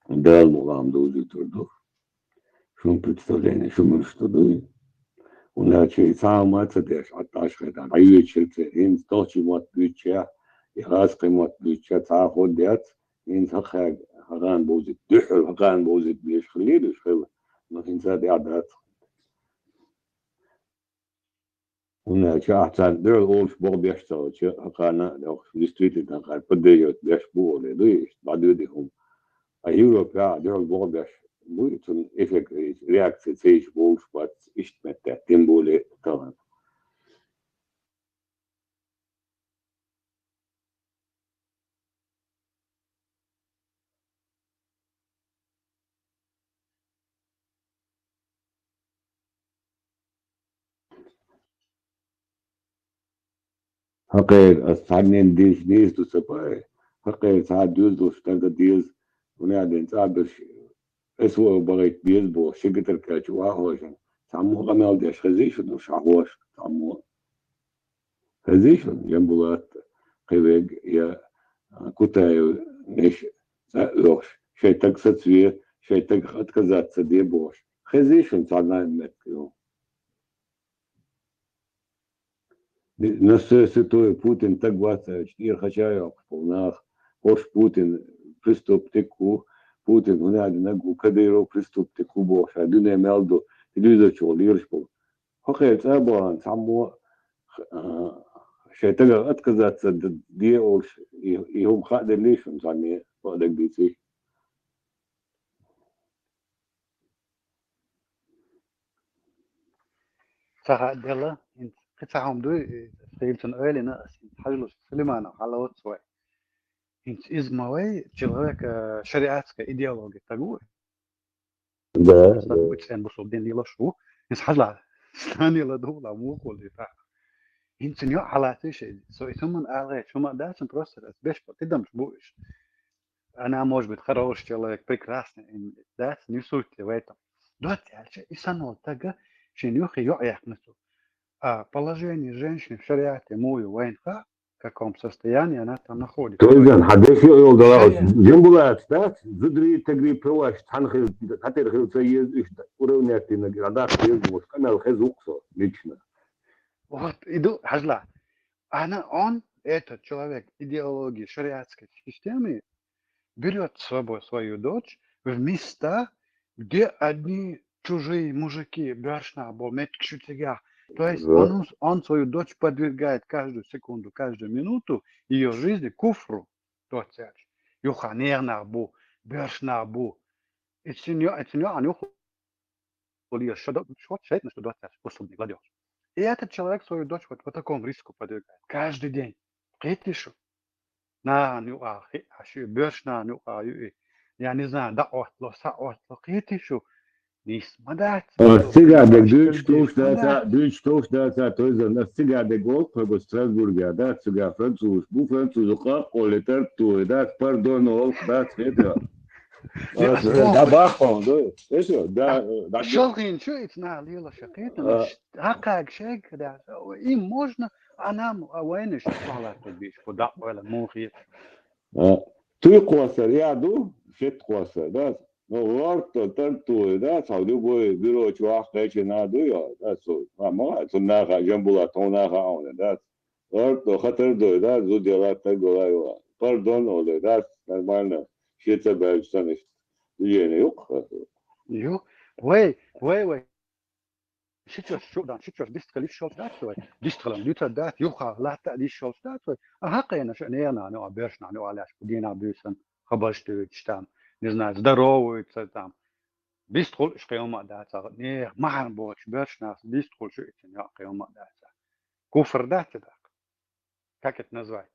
Дал мулам дози турду. Шум представление, шум что дует. У нас чай сама цадеш, аташка, да, аюечерце, ин сточи мот бюча, и хаски мот бюча, та ходят, ин сахаг, هغان بوزت دحر هغان بوزت بيش خليل خل ما تنسى دي عادات هنا شاء احسن دول اولش بوغ بيشتغل شاء هغانا لو ديستريت هغان بديوت بيش بوغ لديش بعد يديهم ايوروب يا دول بوغ بيش بويتون افك رياكسي تيش بوغش بات اشتمت تنبولي طبعا حقيقة أستعنين ديش نيز تو سباي حقيقة ساعد ديوز دو شتاقة ديوز ونادين تعبش اسوأ بغيت ديوز بو شقة الكاتش واهوشن تعمو غمال ديش خزيشن وش عهوش تعمو خزيشن جنبولات قيوغ يا كتايو نيش سألوش شيتاق ستسوية شيتاق خطكزات سدي بوش خزيشن تعنا متكيو نفس святой Путин так 24 хачаев полнах хош Путин приступ теку Путин гунади нагу кадыро приступ теку бош адуне мелду телевизор чол иршпол хохет абан саммо шейтага отказаться де олш и хом хадер лишен сами подак дици ساعة دلا إنت قطعهم دوي سيلتون أولينا حجلوش سليمانو على واتسوي إنت إزموي человек شريعتك إيديولوجي تقول да إن بصوب دين ليلا شو إنت حجلا ثاني لدولا مو كل ده إنت نيو على تيشي سو إثمن على شو ما داش بروسر بيش تدمش بوش أنا может быть хороший человек прекрасный إن داش не суть в этом دوت يعني إسانو تاجا شنيوخي يعيقنسو положение женщин в шариате мою воинка, в каком состоянии она там находится. تويزن حدش يقول دلاوس جنبولات ستات زدري تجري برواش تنخل حتى خل تسيز إيش ورونياتي نجي عداك يزموس أنا الخز وقصة ليشنا Вот, иду, хажла. Он, этот человек, идеологии шариатской системы, берет с собой свою дочь в места, где одни чужие мужики, башна, меткшутига. То есть он свою дочь подвергает каждую секунду, каждую минуту ее жизни куфру. Юханерна бу, башна бу. Это не анюху. И этот человек свою дочь вот по такому риску подвергает. Каждый день. Китишу. Я не знаю, да отло, са отло, китишу. Sigade Deutsch Tochter Toiser na sigade Gold по Страсбурге, да, сега француз, бу французука, колетер ту, да, пардон, ол, да, это. Да, бахом, да, это, да. Шалхин, что это на лила шакета, как шейк, да, им можно, а нам войны что слала тут бишь, куда было мухи. Ты косар, я ду, شت قواسه ده no orto tanto da saudi boy biro chwa khache na do ya da so ma so na ga jambula to na ga on da orto khatar do da zo de la ta go la yo pardon ole da нормально shit about sanish yene yok Jo, وي شتوش شو دان شتوش بيستقل الشوط داتوي بيستقل ليتا دات يوخا لا تأدي الشوط داتوي أهاقينا شأنينا نوع بيرشنا نوع علاش بدينا بيسن خبشتو تشتام نزنا زدروي تشتام بيستقل إيش قيوم داتا نيه معن بوش بيرشنا بيستقل شو إتن يا قيوم داتا كفر دات داك كاكت نزواي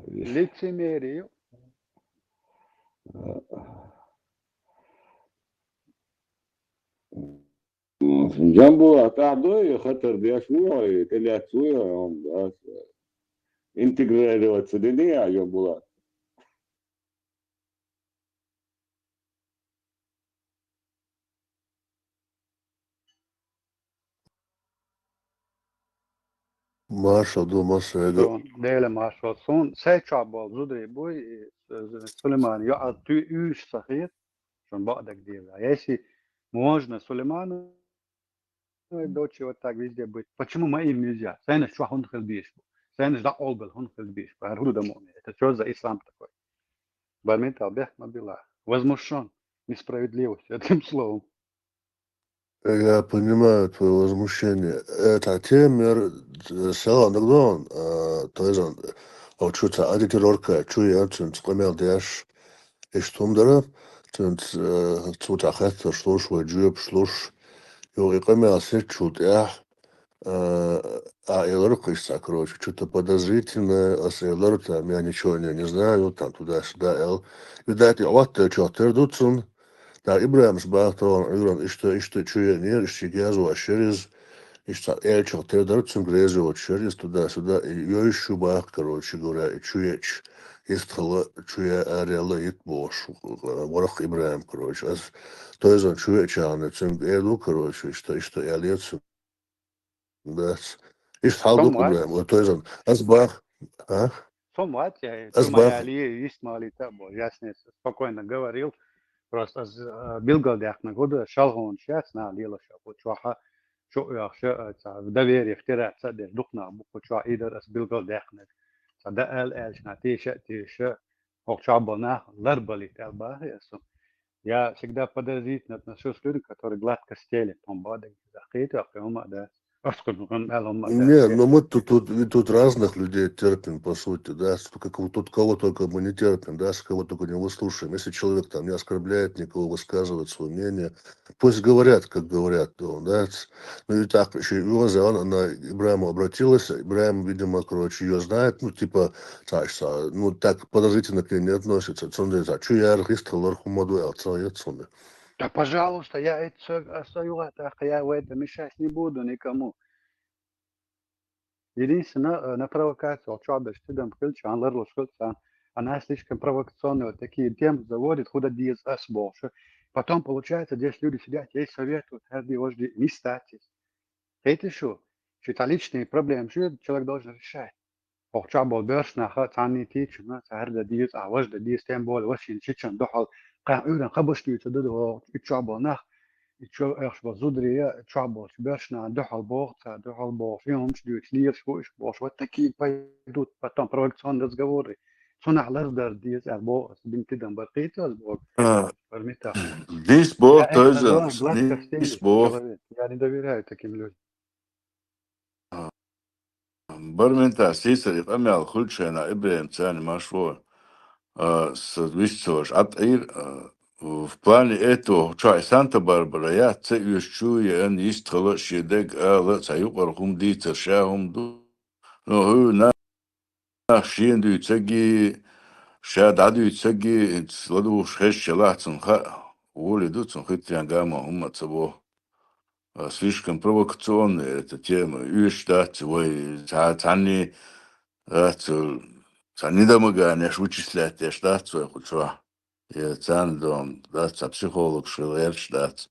ليتسي ميريو جنبه قاعدوا خطر دي شوية تلات شوية يوم بس انتجرال وتسدينية جنبه Marshall do Masrego. سون ديلا ما شو سون سيتشا بول زودري بوي سليمان يقعد تو يوش صغير شون بقدر ديلا ياسي можно Сулейману дочь вот так везде быть. Почему моим нельзя? Сенеш что он хелбиш? Сенеш да олбел он хелбиш. Пару домой. Это что за ислам такой? Бармента бех мабила. Возмущен несправедливостью этим словом. Я понимаю твое возмущение. Это темер села нагдон, то есть он учится адитирорка, чуя, цунц кламел дяш, и штумдера, цунц цутахет, шлуш, ваджуб, шлуш, и кламел сечут, я, а илоркишься, короче, что-то подозрительное, а с илорком я ничего не знаю, там туда-сюда, видать, вот что, тердуцун, da Ibrahim's Bachton, Iran işte çüye işte gezo aşeriz işte çok tedar tüm grezo aşeriz tуда-сюда и şu bak короче говоря çüye isthala çüye aryalı it boş varak İbrahim короче az то есть он çüye çağını tüm elu короче işte eliyet да işte haldık İbrahim o то есть он az bak ha Somewhat, я az Тюма bak Али Исмали Табо, ясно, спокойно говорил. Просто Билгалдях на года шалгон сейчас на лила шапу чуаха شو يا شو دوير يخترع تصدق دقنا بكو شو إيدر أس بيلقى داخنك صدق ال شناتي شأتي شو هو شعبنا لربلي تلبا يسون я всегда подозрительно отношусь к людям, которые гладко стелят том бадок захейту, а он да, Не, но мы тут разных людей терпим, по сути, да, тут кого только мы не терпим, да, с кого только не выслушаем. Если человек там не оскорбляет никого, высказывает свое мнение, пусть говорят, как говорят, да. Ну и так, еще Юза, она Ибраиму обратилась, Ибраим, видимо, короче, ее знает, ну, типа, так, ну, так подозрительно к ней не относится. Цунде, так, что я архистр, ларху моду, цунде. Да, пожалуйста, я это все остаю, я в это мешать не буду никому. Единственное, на провокацию, алчада, штидам, кыльча, анларло, шкыльча, она слишком провокационная, вот такие темы заводит, куда диез ас больше. Потом получается, здесь люди сидят, есть советуют, не статись. Это что? Что-то личные проблемы, что человек должен решать. Ocağbol börsnaha taniti çuna saherde diyiz avajda diyiz tembol vaşin çiçen dohal qan uran qabıştı çadı do ocağbol nah iço erşba zudriya ocağbol börsna dohal boğta dohal boğ фиом чдю тлир швош бош вот такие пойдут потом провокационные разговоры صنع лаздар диез арбо бинтидан бaqita азбо пармита Здесь я Бог, то это есть, называю здесь гладкостенный Бог. человек я не доверяю таким людям Бармента сисари амял хульчена Ибраим цани машво с висцош в плане этого чай Санта-Барбара я цеющую ан истхала шедег ала цаюqarhum дитер шахум ду ну на шенду цеги шададу цеги сладу шешчалацн ха волиду цн хитянгама умма цабо слишком провокационная эта тема. И считать, ой, цани, цани домогание, вычислять, я считать, ой, куча. Я цан дом, да, психолог, шил, я считать.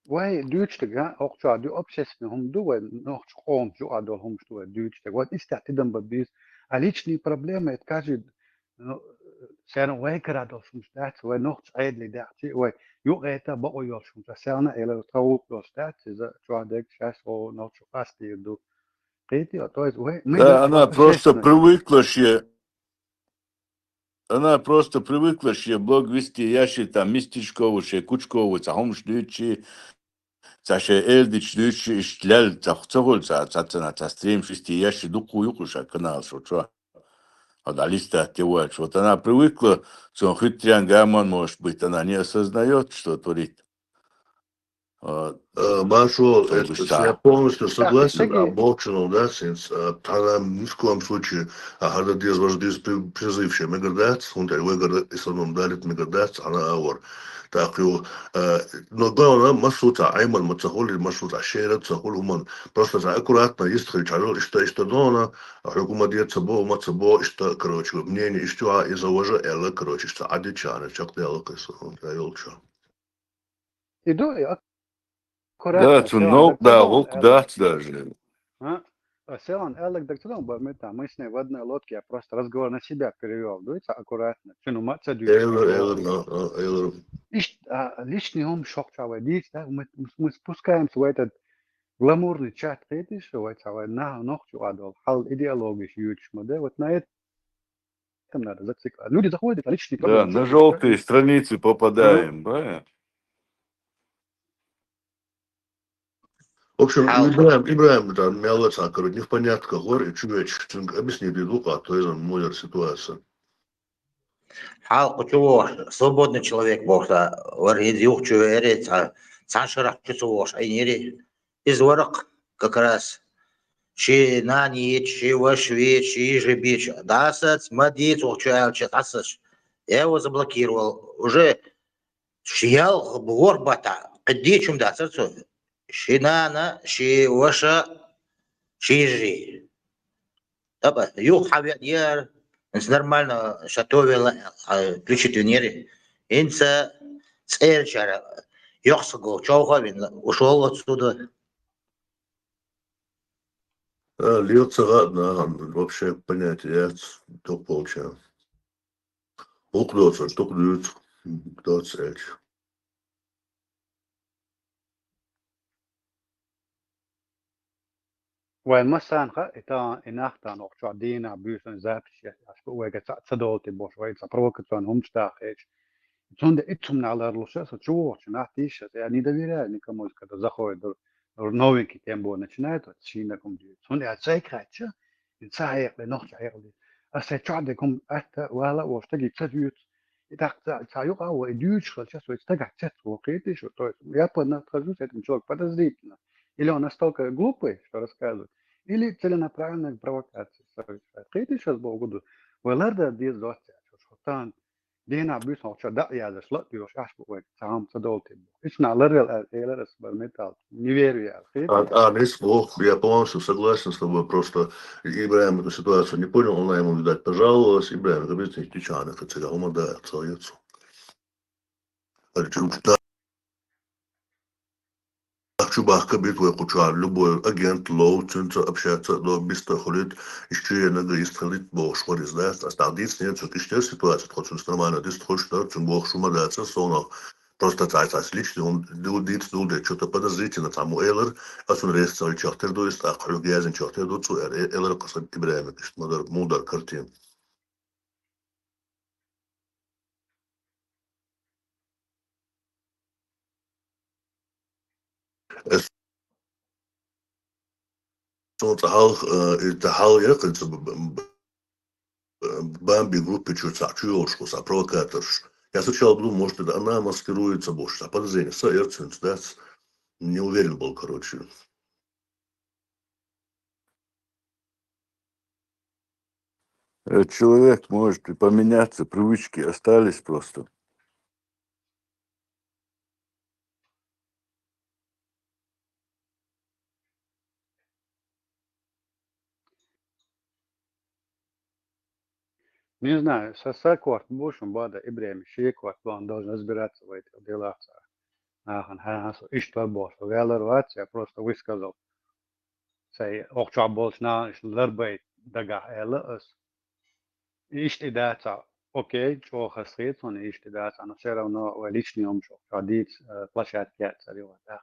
Why Duitsdag ook zo de obsessie om doen nog om zo adol om zo Duitsdag wat is dat dan bij alichni проблемы это кажет سأنا وين كرادو شمستات وين نقطة عيد لي دعتي وين يوقيتا بقوا يول شمستا سأنا إلى تروق دوستات إذا شو عندك شاش أو نوتشو قاستي يدو قيتي أتويز وين Да, ميدا она просто привыкла, что блог вести ящи там мистичкову, что кучкову, цахом шлючи, цаше элдич шлючи, штлял, цахцогол, цацана, цастрим, шести ящи, дуку юкуша канал, что а листа оттевает. Вот она привыкла, что хитрян гамон, может быть, она не осознает, что творит. Машу, Что я душа. полностью согласен, а تجي Болчину, да, тогда ни в коем случае, а когда ты вождись призывший мегадац, он так выгода и самом дарит мегадац, она авор. Так его, но главное, масута, айман, мацахоли, масута, шейра, цахол, уман. Просто за аккуратно, есть хричарил, что дона, а хукума деться бо, мацабо, что, короче, мнение, что, из-за уважа, эла, короче, что адичаны, чак дело, я елчу. يدو Да, أكوراتنا سيلان ну, دك да, تدون волк дац даже. ها سيلان قال دك تدون بمتى мы с ней в одной лодке я просто разговор на себя перевел дуется аккуратно чину мать садюсь Эйлер, лишний ум шок чавай дичь да мы спускаемся в этот гламурный чат видишь вот чавай на ночью адол хал идеологиш ючь да вот на этом надо зацикливать люди заходят а личные Да, проблемы на желтые страницы попадаем, да? в общем, حال Ибраим, да, мялоца, короче, не в понятках, и чувак, объясни, беду, то есть модер ситуация. حال قتوه свободный человек бохта وريد يوخشو эрит цашарах чусовош айнери из ворق как раз شي ناني شي وشوي شي жебич дасац мадит ухчаялча тасаш я его заблокировал уже шиял борбата قديشم дасацу شي نانا شي وشا شي жи таба юх хавят яр нормально шатовила ключи тюнери инца церчара ёхсго чоухавин ушел отсюда. Льется ладно, вообще понятие, я только получаю. Укдоться, только дают, кто цель. وين مثلا إتا إناختا نوخشوا دينا بيوسن زابشي أشكو ويجا تصدولتي بوش ويجا провокацион умштахеч сонда итсум наларлуша сочуоч нахтиш я не доверяю никому когда заходит новенький тембо начинает вот чина комди сонда я цайкача и цаек ле нох цаекли а се чаде ком атта вала воштаги цадют и так цаюк ау и дюч сейчас вот стага цет вокити что то есть я поднахожусь этим человек подозрительно или он настолько глупый что рассказывает или целенаправленная провокация совершает. Ты сейчас Богу ولرد ديز دوتي شوطان دينا بيسون شو دا يا ذا شلت يوش أشبه وين تام تدولتي إيش نعلر الألرس بالمثال نيفيريا خيتي Рис, я полностью согласен с тобой, просто Ибраим эту ситуацию не понял, она ему, видать, пожаловалась, Ибраим, как объяснить, течаны, хотя он да, целуется. Чубах кабит выкучал любой агент лоу центр общаться до быстроходит еще иногда истрелит бог шварис да осталдись нет что еще ситуация хоть нормально ты хочешь что zum бог шума даться сонов просто так лично он дудит что-то подозрительно там у Эллер а он рез целый чартер до есть а хрюгязен чартер до цу Эллер касат Ибраим что мудар картин تحاول يقل Бамби группе чурцачуёшку, а провокаторш. Я сначала думал, может, это она маскируется больше, а подозрение, соерцинс, да, не уверен был, короче. Человек может и поменяться, привычки остались просто. не знаю сосакорт бушем бада Ибраим шейкорт он должен разбираться в этих делах ахан хасу иштва бош велер ват я просто высказал сей охча болш на лербей дага элес ишт идата окей, что хасит, он ищет, да, но все равно личный ум, что ходить, площадки, царю, да.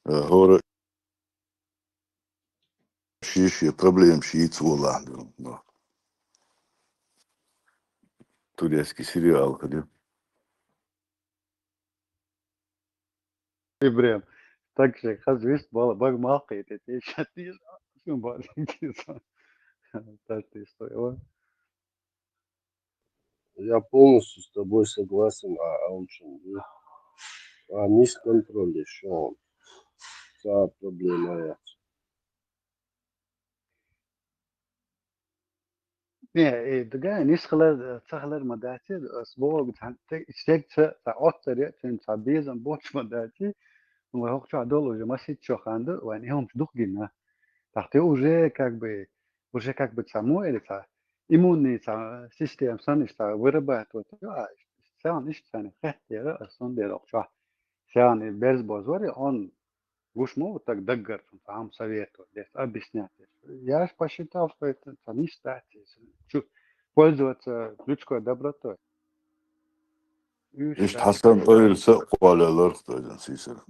Гора шиши проблем шиит вола. Турецкий сериал, где Ибрем. Так же, хазвист, бала, баг малка, это те шатиш, шум бала, так ты история. Я полностью с тобой согласен, мис контроль еще за проблема. Не, дага, нисхлер мадати, сбор бтанте, isteg ta otter ten ta bezan boch mадати, мы hochcha дол уже масит чоханду, вани хом духгина. Тахте уже как бы само или та иммунный та систем саништа вырабатывает, сам nicht seine Kräfte, sondern auch schon. Сян берз бозори, он гушму так даггар, там советует, объяснять. Я ж посчитал, что это не стати, пользоваться людской добротой. إيش حسن قيل سقوا على الأرض سيسر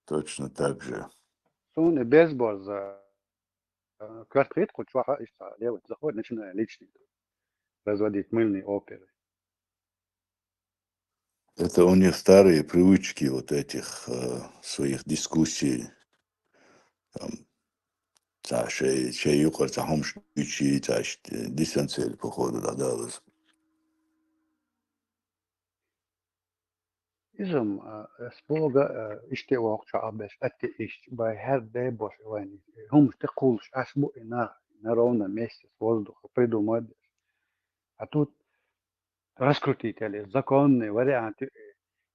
точно так же. Сон и безбоз квартет, хоть чувака и делать, заходит, начинает личный разводить мыльные оперы. Это у них старые привычки вот этих своих дискуссий. Там, шей юкар, хомш ючи, дистанцель, походу, дадалось. Ism spoga ishte waqcha abesh atti ish by her day bosh wani hum taqulsh asbu нарowna месяц воздуха придумать. А тут раскрутители, законные варианты,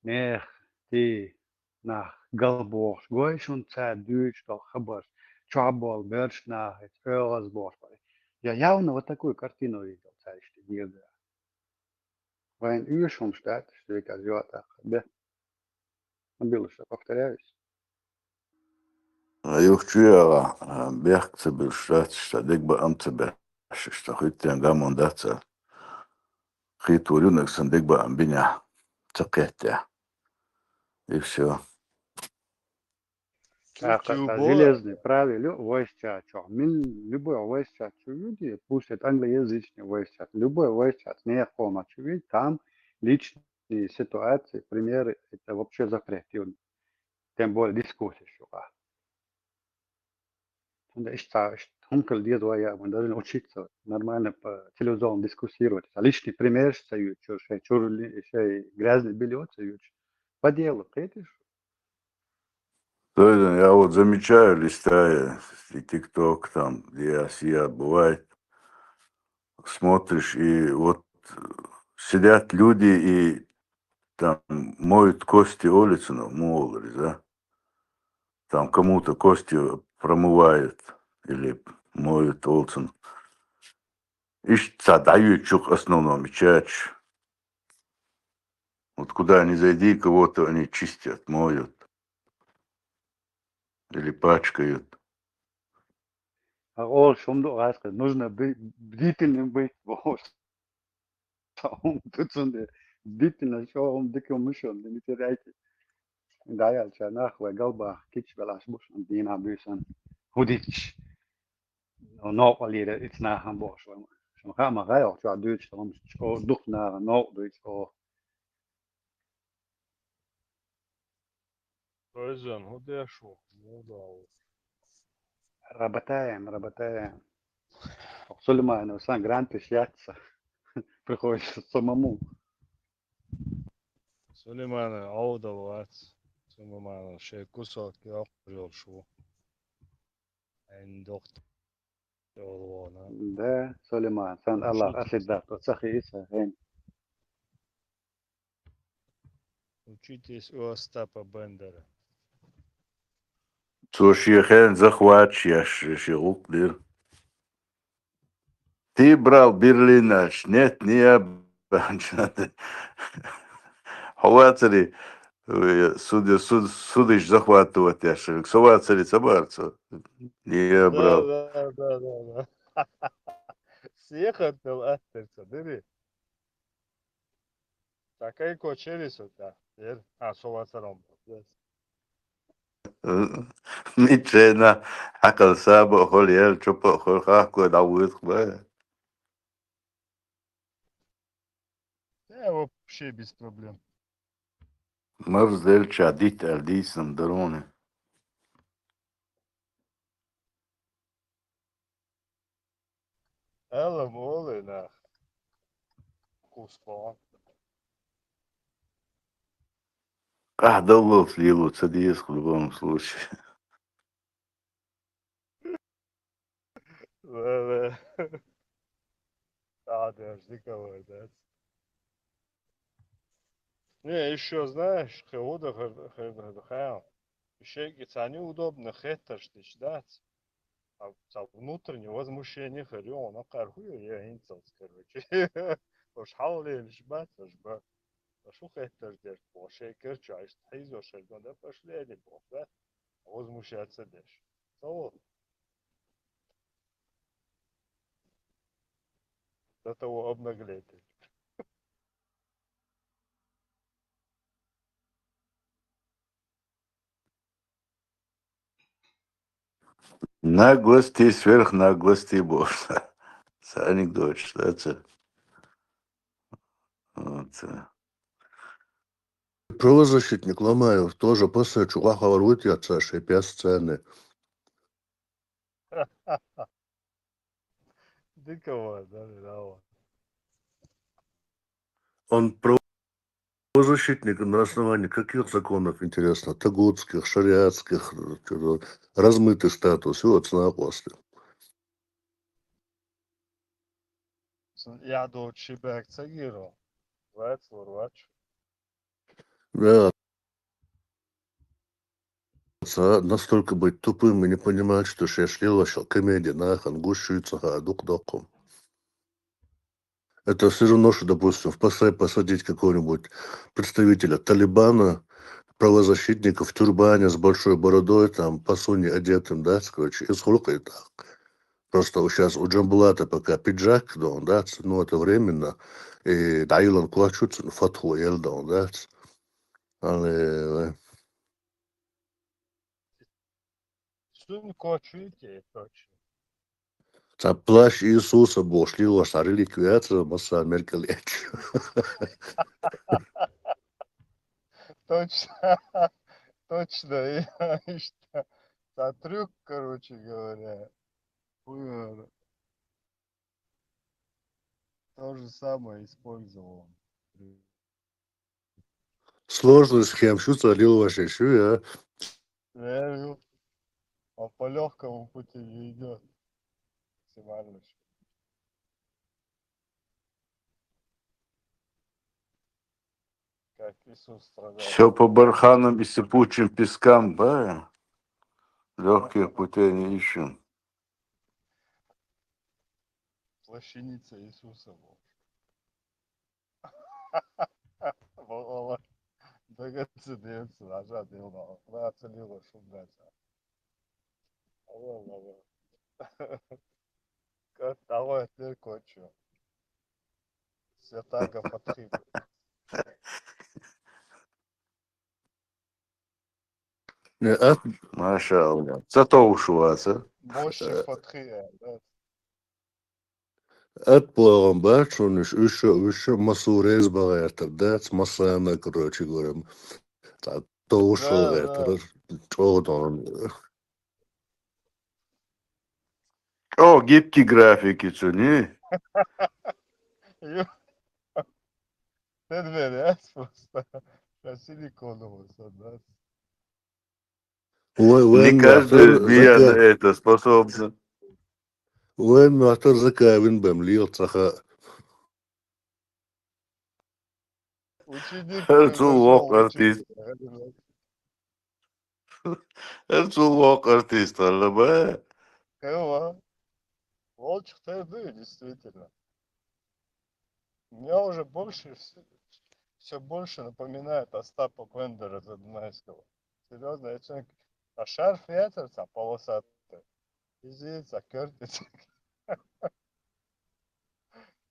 нех, ти, nach galbosh, goishun цад дюч, дал хабаш, чабол, берш нахет, разбор. Я явно вот такую картину видел, царишь Гирда. Вайн Юшум штат, что я казёл так, да. Было что, повторяюсь. Юхчуяла, бехце был штат, что дегба амцебе, что хиттен гамон даца, хиту рюнексон дегба амбиня, цакетя. И все. Железный правило, войска, что? Любой войска, что люди, пусть это англоязычный войска, любой войска, не хома, что видите, там личные ситуации, примеры, это вообще запрещено. Тем более дискуссии, что. Да, Хункал дедвая, мы должны учиться нормально по телевизору дискуссировать. А личный пример союз, что грязный белье союз. По делу, видишь? Я вот замечаю, листая ТикТок, там, где Асия бывает, смотришь, и вот сидят люди и там моют кости улицы, ну, молодцы, да? Там кому-то кости промывают или моют улицу. И дают чук основном чач. Вот куда ни зайди, кого-то они чистят, моют. Или пачкают. А ол шумду рассказать, нужно быть бдительным быть. Тут бдительно, что он диком мышон, не теряйте. Да, я сейчас нахуй галба, кич велаш бушан, дина бюсан, худич. Но валида, it's на хамбош. Шо хама гайо, что дюч, что дух на но дюч, о. Özcan, hadi şu. Moda. Работаем. Сулейман, сам гранты шьяться. Приходится самому. Süleyman'ı avda var. Süleyman'ın şey kusat ki akıyor şu. En doktor yolu Да, Сулейман, сан Аллах асидат, сахи сахин. Учитесь у Остапа Бендера. Цо шиехен захватчияш, шиуклир. Ты брал Берлина, нет, не я Bence de. Хователи, судыш захватывать яшек. Сователи собарцу. Не, Да, брал. да, да, да, да. Всех отдал аттерца, дыри. Такая кочерис у тебя. Соватаром. Ничего, حكى سابق خل يال شوف خل خاكو دعوت خبا. Вообще без проблем. مرز دل شديد الديسم دروني. Элла молы на куспон. Долго слилу цадиес в любом случае. Да, да. Подожди, кого, да. Не, еще знаешь, Хеуда Хеуда еще они удобно хетташ ждать. А внутреннее возмущение Харион, а кархую я инцелс, короче. Уж хаули лишь бать, аж ба. А шо хетташ дешь, по шейкер чайст, хайзо шейкер, да пошли они бог, да? Возмущаться дешь. So, до того обнаглеть. Наглости сверх наглости босса. Анекдот, что это? Вот. Правозащитник Ломаев тоже после чувака ворует от Саши 5 сцены. Дикого, да, да. Он правозащитник на основании каких законов, интересно? Тагутских, шариатских, размытый статус, и вот цена после. Я до Чебек Цагиро. Вач. Да, настолько быть тупым и не понимать, что шешлил вообще комедия, нахан, гущуется, дук доком. Это все равно, что, допустим, посадить какого-нибудь представителя Талибана, правозащитника в тюрбане с большой бородой, там, по суне одетым, да, короче, и сколько и так. Просто сейчас у Джамбулата пока пиджак, да, ну, это временно, и Дайлан плачут, фатху елдон, да, але, Сун кочуйте, точно. плащ Иисуса бошли, ваша реликвия, масса меркелеч. Точно. Точно. И что? За трюк, короче говоря. Хуй, то же самое использовал. Сложно с кем, что залил ваше а? Я говорю, он по легкому пути не идет. Максимально. Как Иисус страдал. Все по барханам и сыпучим пескам, да? Легких путей не ищем. Плащаница Иисуса был. Вова, догадывается, нажат его. Оценила шумдаться. Вова. Давай, теперь кончу. Святаго Фатхи. Маша Аллах. Зато ушиваться. Мощи Фатхи. Отплывом, бачу, он еще массу резбал, да, с массана, короче говоря. То ушел, Да, это, да. что он. О, гибкие графики, что не? Ты доверяешь просто. Силиконовый создать. Не Вен каждая мятор змея на зака, это способна. вен мятор закавин бем лил цаха. Ученик Эрцулок превзошел артист. учителя. Эрцулок артист, аллабе. Кого? Волчек ты, действительно. Меня уже больше, все больше напоминает Остапа Бендера Задунайского. Серьезно, я человек, а шарф ветрится полосатый, визится, кертится,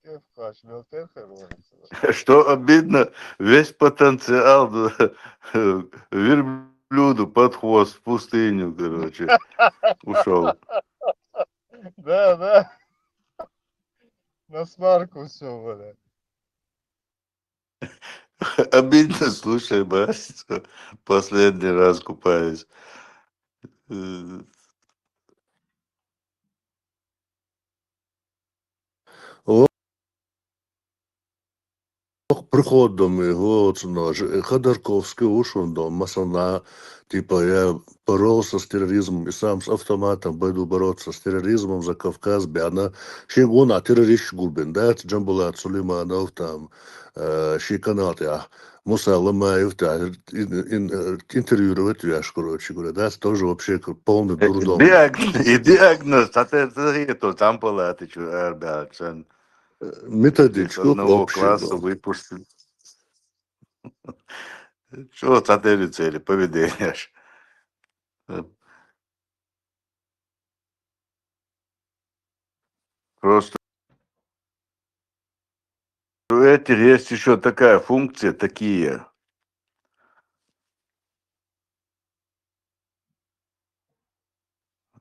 кайф хочешь, мелкер рвется. Что обидно, весь потенциал верблюду под хвост в пустыню, короче, ушел. Да, да, на смарку все, бля. Обидно, слушай, Бась, последний раз купаюсь. Э, Приходом его, Ходорковский ушел дома, масона, типа я боролся с терроризмом и сам с автоматом буду бороться с терроризмом за Кавказ, бяна, шигуна террорист губин, да, Джамбулат Сулейманов там, шиканат, я, Муса Ламаев, интервьюировать вяж, короче говоря, да, тоже вообще полный дурдом. Диагноз, это там была, ты что, ребят, с Методичку одного общий, класса выпустили. Что цели цели, поведение. Просто у этих есть еще такая функция, такие.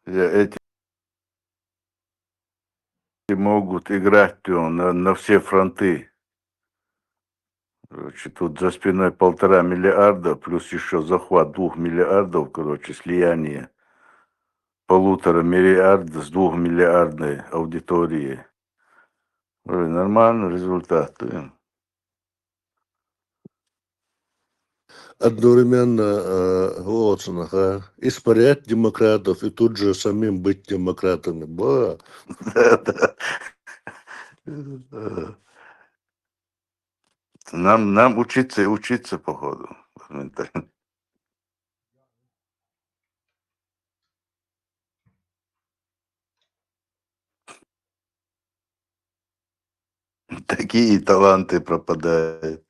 Эти могут играть на все фронты. Короче, тут за спиной 1,5 миллиарда, плюс еще захват 2 миллиардов, короче, слияние 1,5 миллиарда с 2 миллиардной аудиторией. Ой, нормальный результат. одновременно вот, испарять демократов и тут же самим быть демократами. Ба. Да, да. Нам учиться и учиться, походу. Такие таланты пропадают.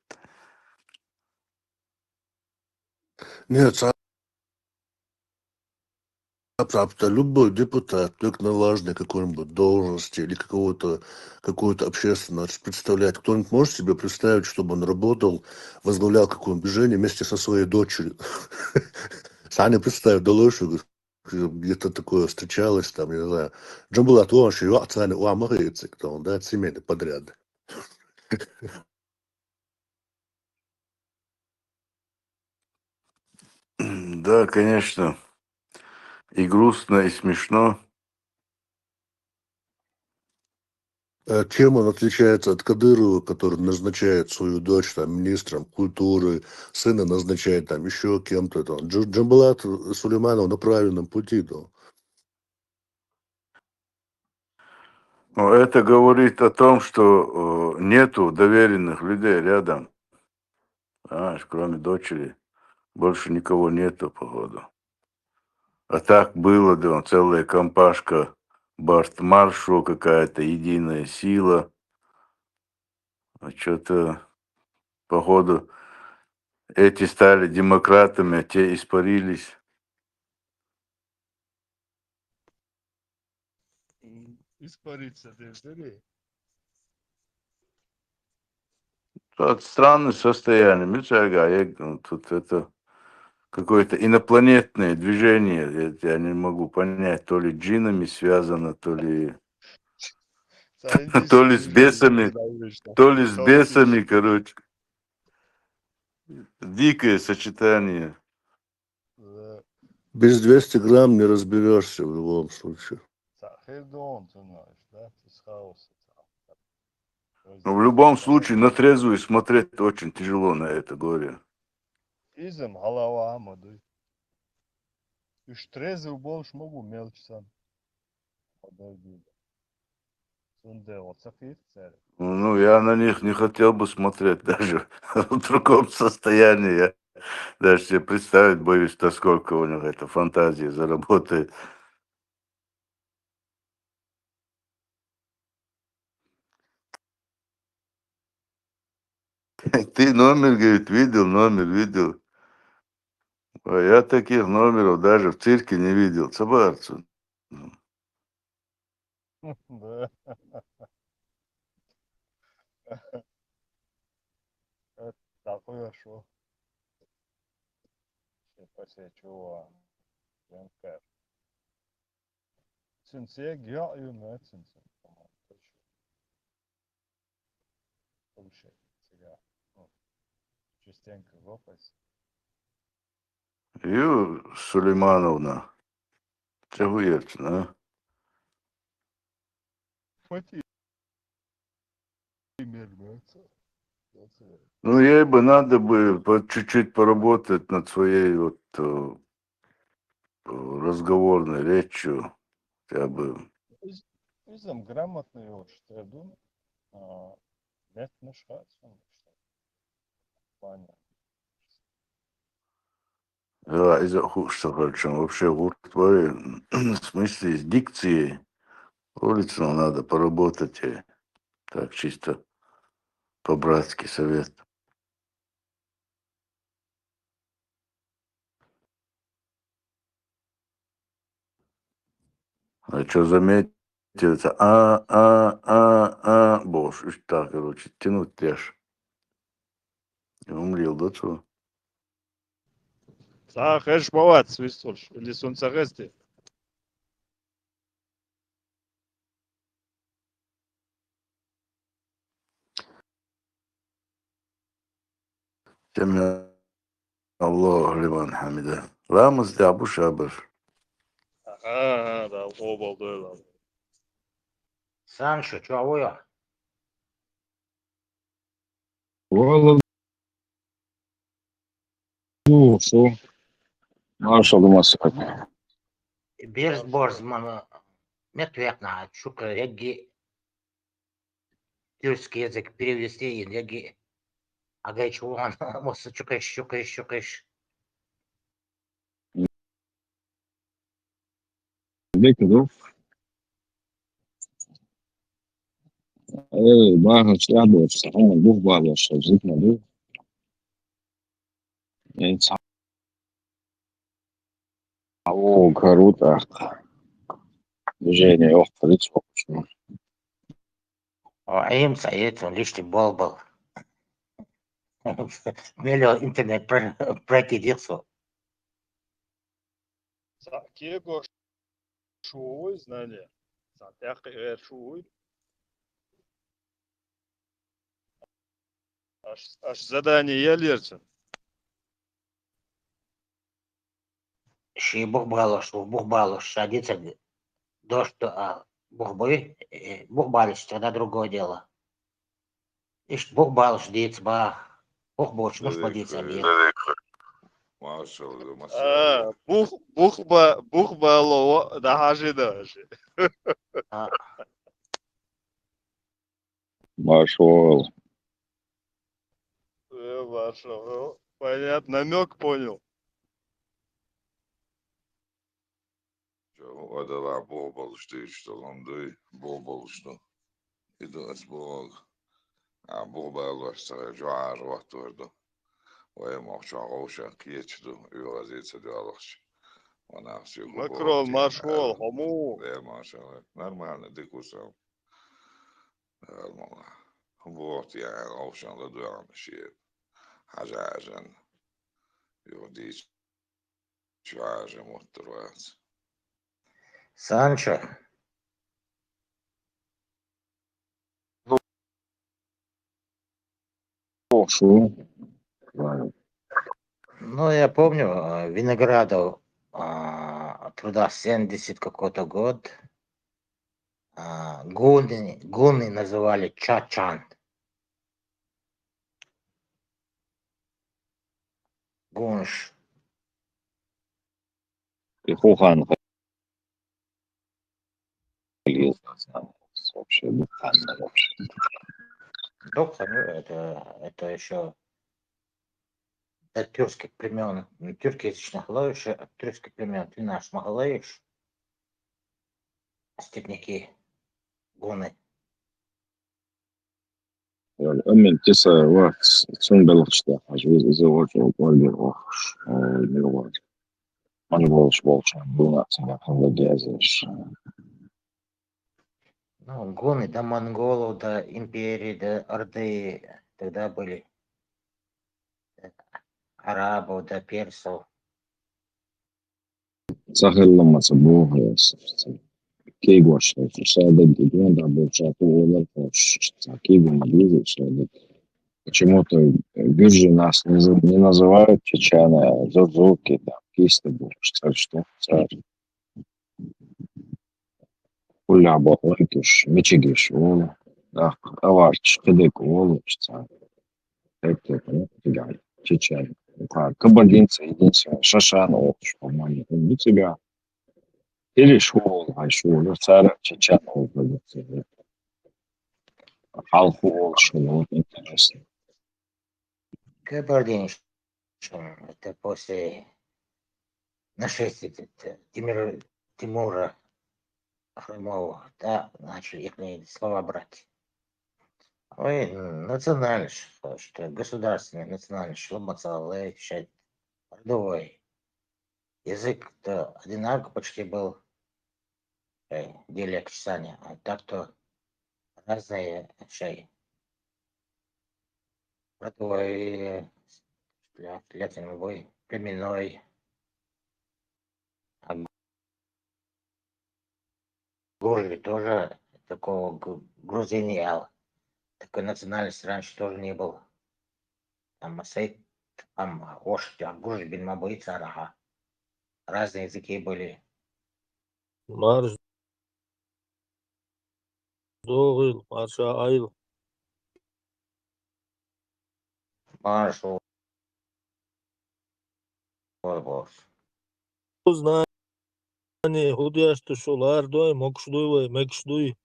Нет, любой депутат, только на важной какой-нибудь должности или какую-то общественность представлять. Кто-нибудь может себе представить, чтобы он работал, возглавлял какое-нибудь движение вместе со своей дочерью? Саня представь, Долошу, где-то такое встречалось, там, я не знаю. Джамбулат, он же, Саня, махается, кто он, да, семейный подряд. Да, конечно. И грустно, и смешно. Чем он отличается от Кадырова, который назначает свою дочь там, министром культуры, сына назначает там еще кем-то. Там. Джамбулат Сулейманов на правильном пути. Да. Но это говорит о том, что нету доверенных людей рядом. Понимаешь, кроме дочери. Больше никого нету, походу. А так было, да, целая компашка, Бартмаршу, какая-то единая сила. А что-то, походу, эти стали демократами, а те испарились. Испариться, ты ждали? Тут странное состояние. Тут это какое-то инопланетное движение. Я не могу понять, то ли джинами связано, то ли, то Scientific ли с движение бесами, научно. то ли с бесами, Хаотично. короче. Дикое сочетание. Да. Без 200 грамм не разберешься в любом случае. Хедон, ты знаешь, да? Из хаоса. Но в любом случае на трезвую смотреть очень тяжело на это горе. Изем голова амады. Уж трезвый больше могу мелочь сам. Подожди. Сунде, вот царь. Ну, я на них не хотел бы смотреть даже в другом состоянии. Я даже себе представить боюсь, насколько у них эта фантазия заработает. Ты номер, говорит, видел, номер видел. А я таких номеров даже в цирке не видел. Цабарцу. Да, это такое шо. После чего? Янкар. Цинце, гео, юна, цинце. Слушай, тебя. Частенько лопать. Ю, Сулеймановна. Чагуевчина, а? Хватит. Мермется. Ну, ей бы надо бы чуть-чуть поработать над своей вот разговорной речью. Хотя бы. Изам грамотный вот, что я думаю. Нет, ну что, понятно. Да, из-за что причем вообще твои в смысле с дикцией улицу надо поработать. Так чисто по-братски совет. А что заметится? Боже, так, короче, тянуть тряж. И умрел, да, что? Сах, эш бават, свистольш. Или солнцагасти. Семя Аллах, Ливан Хамида. Ламас да Абу Шабаш. Да, обал, да. Санчо, чего? Вала, ну, что? Маршал Масад. Бирс борз мама. Метвекна, шука, реги. Тюркский язык перевести, реги. Агай чуван, моса чукаешь. Дек, да? Бага, сяду, сахана, дух бала, что зитна, дух. О, круто. Движение, ох, лицо. Им саит, он лишний бол был. Мелio интернет прокидился. Кего шуй, знание. Сатях шуй. Аж задание я лерчен. Ши бух балош, садится дождь, бухбы, бухбалиш, тогда другое дело. Ишь, бухбалиш, дицба, бухбоч, муж подиться лет. Бух лово, да хажи даже. Маршал. Ваша, понятно, намек понял. Odala bol balıştı işte landı bol balıştı. İdas bol. Bol balıştı juar vaktordu. Ve mahşağuşa kiyeçdu. Yuraziyse diyorlar. Ona siyuhu Макрол, bol маршал, yani. хому. Ve maşallah. Нормально дикусам. Нормально. Вот yani avşanla duyan şey. Hacajan. Yodiç. Şuaja muhtarvat. Санчо, Шо? ну я помню, Виноградов труда 70 какой-то год. Гуны называли Чачан. Гунш. И Хухан вообще буханно вообще. Доха, ну, это еще от тюркских племен, тюркоязычных лающих, от тюркских племен. Ты наш Магалаиш, степняки, гуны. أمين تسا وقت تسون بلغشتا حجوز إذا وجه قلبي أخش نروج ما نبغاش болча буна цена хангазеш Ну, гоны до монголов, до империи, до Орды тогда были, арабов, до персов. сахаллама сабуга кейгош шадет генда болча туолар хош кейго маблизы шадет. Почему-то биржи нас не называют чечены, зозуки, там, кисты будешь, что царь. Хуля бахлайтуш, мечигиш, вола, да, аварч, кедек, вола, царь. Это, понятно, чечены. Кабардинцы, единственное, Шашана, вот, по-моему, у тебя. Или школа, а школа, царь, чечены, халху, школа, вот интересно. Кабардинщина, это после нашествия Тимура Хромова, да, начали их слова брать. Ой, национальный, что государственный, национальный, шломацалэ, родовой. Язык-то одинаково почти был, диалект чесания, а так-то разные шей. Родовой, племенной, племенной. А Гурли тоже такого грузиниал. Такой национальности раньше тоже не было. Там Масей, там Ошти, Агурли, Бин Мабуи, Цараха. Разные языки были. Марш Догил, Марша Айл. Маршал. Бос. Знание, худяшты шулар, дой, мокшдуй, мекшдуй.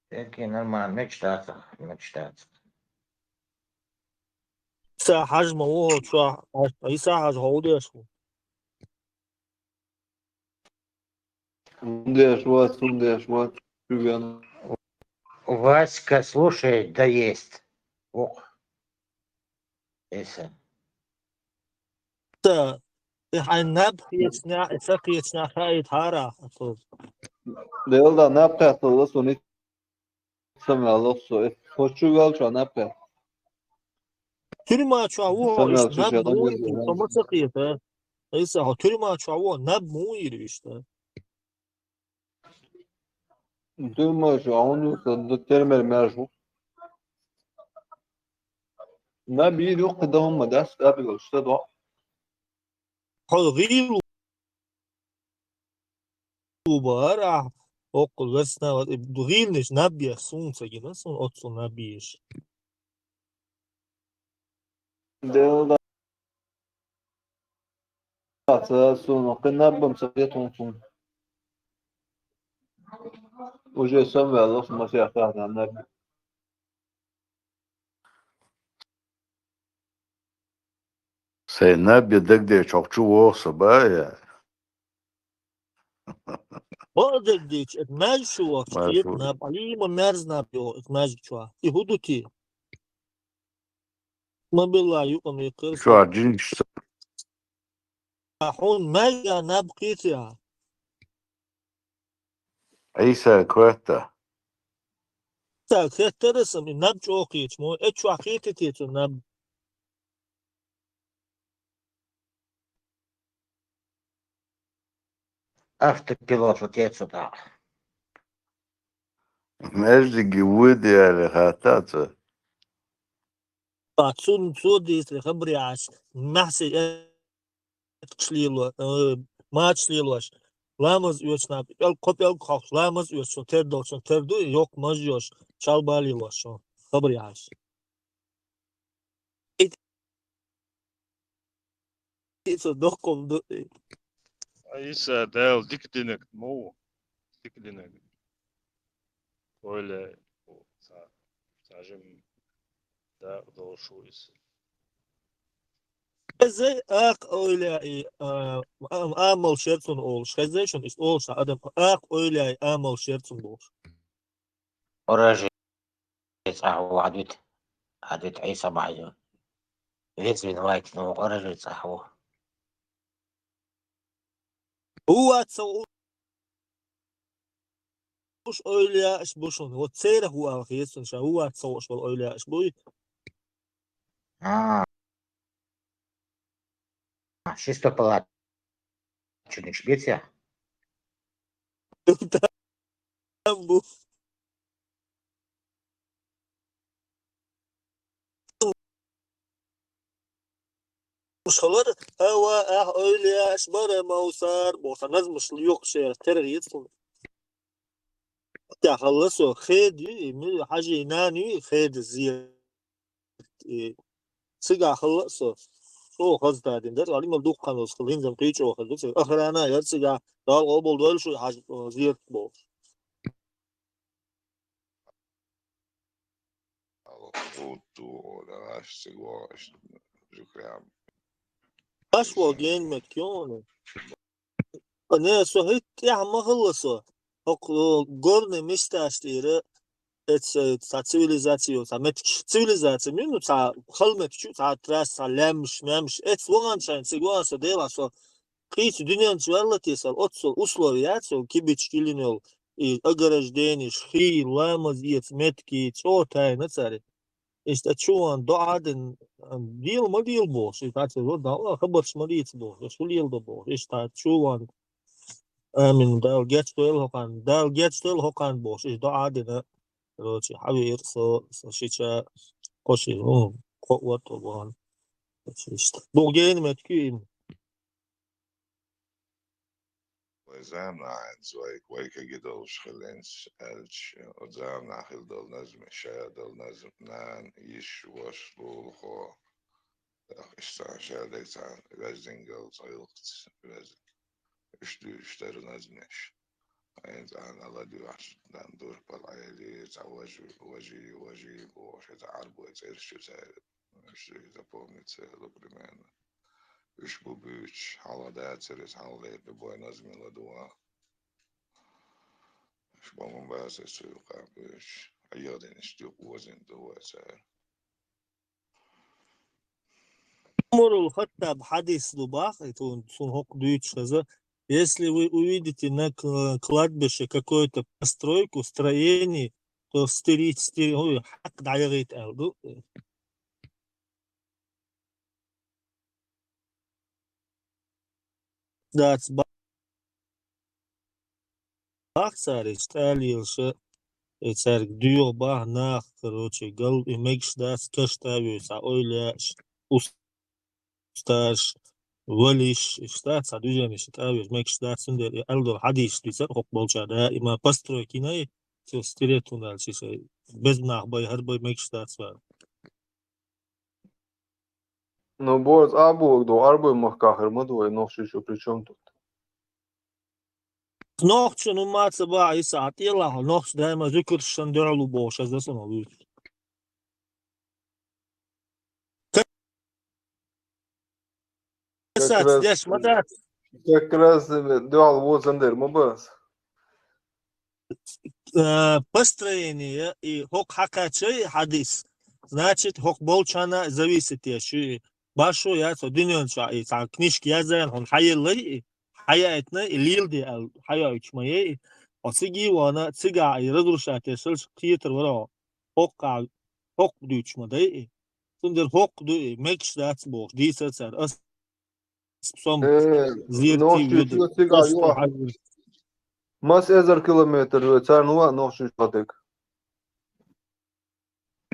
Такие нормально, мечтаться. Иса хажма, о, чуа, Иса хажма, худяшку. Сундеш, Чуган. Васька, слушай, да есть. Ох. Иса. Иса, наб ясня хайт хара. Делда напкат сони самало со. Португал ча напкат. Тюрьма чуа, о, Самал наб чучадан муй, yazıyor. помацакита. Иса, тюрьма чуа, о, наб муй, işte. Durma şu onu da termer merju. Ne bir yok da هم دست قبل استاد غير وبارع وقل بس غير نش نبيه سون سجنا سون otsun nabiyes. Делда سونو قلنا بمسكيتهم سون. Уже сам велос масяхта на Say nabi degde çokçu olsa baya. Bazı diç etmez şu vakit Marşu. ne ali mı merz ne yapıyor etmez şu. İhuduti. Ma billahi yukan Şu yıkırsa. acın işte. Ahun mega ne bkit ya. İsa kvetta. Ta ketteresim ne çok hiç mu et şu akiti tiç ne Автопилот, вот я сюда. Mecdi vudi yani hatata. sun sudis le khabri aş. Mahsi etçlilo maçliloş. Lamız üyesine el kopyal kalk lamız üyesi terdo yok mazyoş çalbaliloş. Khabri aş. Isso dokum do İsa del dikdinek mu. Dikdinek. Öyle скажем, да, дошу из. زي اخ öyle amel şertun ol. Şezey şun ist olsa adam akh öyle amel şertun ol. Oraya يتصاحبوا عدوة عيسى بعده ليس من وايت نو oraya يتصاحبوا هو تصوش öyle iş boşun. O tsere huwa khiyesun sha huwa تصوش öyle iş boy. Шестой палат чудник Швеция. Tam bu. Muşalar hava öyle iş bara mausar boşa nazmış yok şey terörist. Ya خلصوا خيد يعملوا حاجة يناني خيد الزيادة سجع خلصوا شو خلص تادين ده علي مبدوق خلص خلين زم قيتش وخلص آخر أنا يا سجع ده قبل دول شو حاجة زيادة بو Puuttuu tällaista vuosta. باش واقعين مكيون أنا سهيت يا ما خلصوا قرن مستاشتيرة تا цивилизацию та мет цивилизация мину та халмет чу та трас та лемш мемш эт воганчан сигуаса дела со крич дуньян чварлатисал отсо условия со кибичкилинел и ограждение шхи ламазиец метки чотай на царе işte şu an doğadın değil mi değil bu işte o da haber şmaliyiz bu şu yılda bu işte şu an amin dal geç değil hokan bu işte doğadın 그렇지 하위에서 시차 것이 what one işte bugün metkiyim وزعمنا عن زوايك ويكا جدول شخلينش ألش وزعمنا خل دول نزم شايا دول نزم نان يش وش لولخو اشتان شايا ديتان رزنجل زيلخت رزن اشتر نزمش عند أنا الله دي وحش دان دور بالعيلي وجي بوش يتعربو يتعرش يتعرب запомнить целую примерно. Üç bu büyük halada açarız halayıp bir boy nazmıyla dua. Şu babam bazı suyu kapış. Ayadın işte uzun dua açar. Морул хотя бы хадис лубах это он сунхок дует что если вы увидите на кладбище какую-то постройку строение то стерить ой хак дайрит алду that's бахсари сталилше царь дюо бах нах короче гал и мекш дас каштависа ойляш ustash وليش اشتات سادوجاني شتاوي ماكش دات سندر الدر حديش بيصير حق بولشا دائما باسترو كيناي تستريتون الشيء بزناخ باي هرباي ماكش دات سوار Ну, боз, до арбой махкахер, мадой, ноши еще при чем тут? نوخش نمات سبا يسا يلا نوخش دائما ذكر شندعلو بوش از دسنا بيت كسات ديش مدات Как раз дуал возандер, мабас. построение и хок хакачей хадис значит хок болчана зависит еще башу я то дуньон и та книжки я знаю он хайелли حياتنا الليل دي الحياة الاجتماعية وسيجي وانا تيجا يردرشات يسلش كتير ورا حق دوش مداي سندر حق دو ماكش دات بوش دي سر اس سوم زيرتي Ноши يود еще цыга, юа. Мас 1000 kilometr, цар нуа ноши шатык.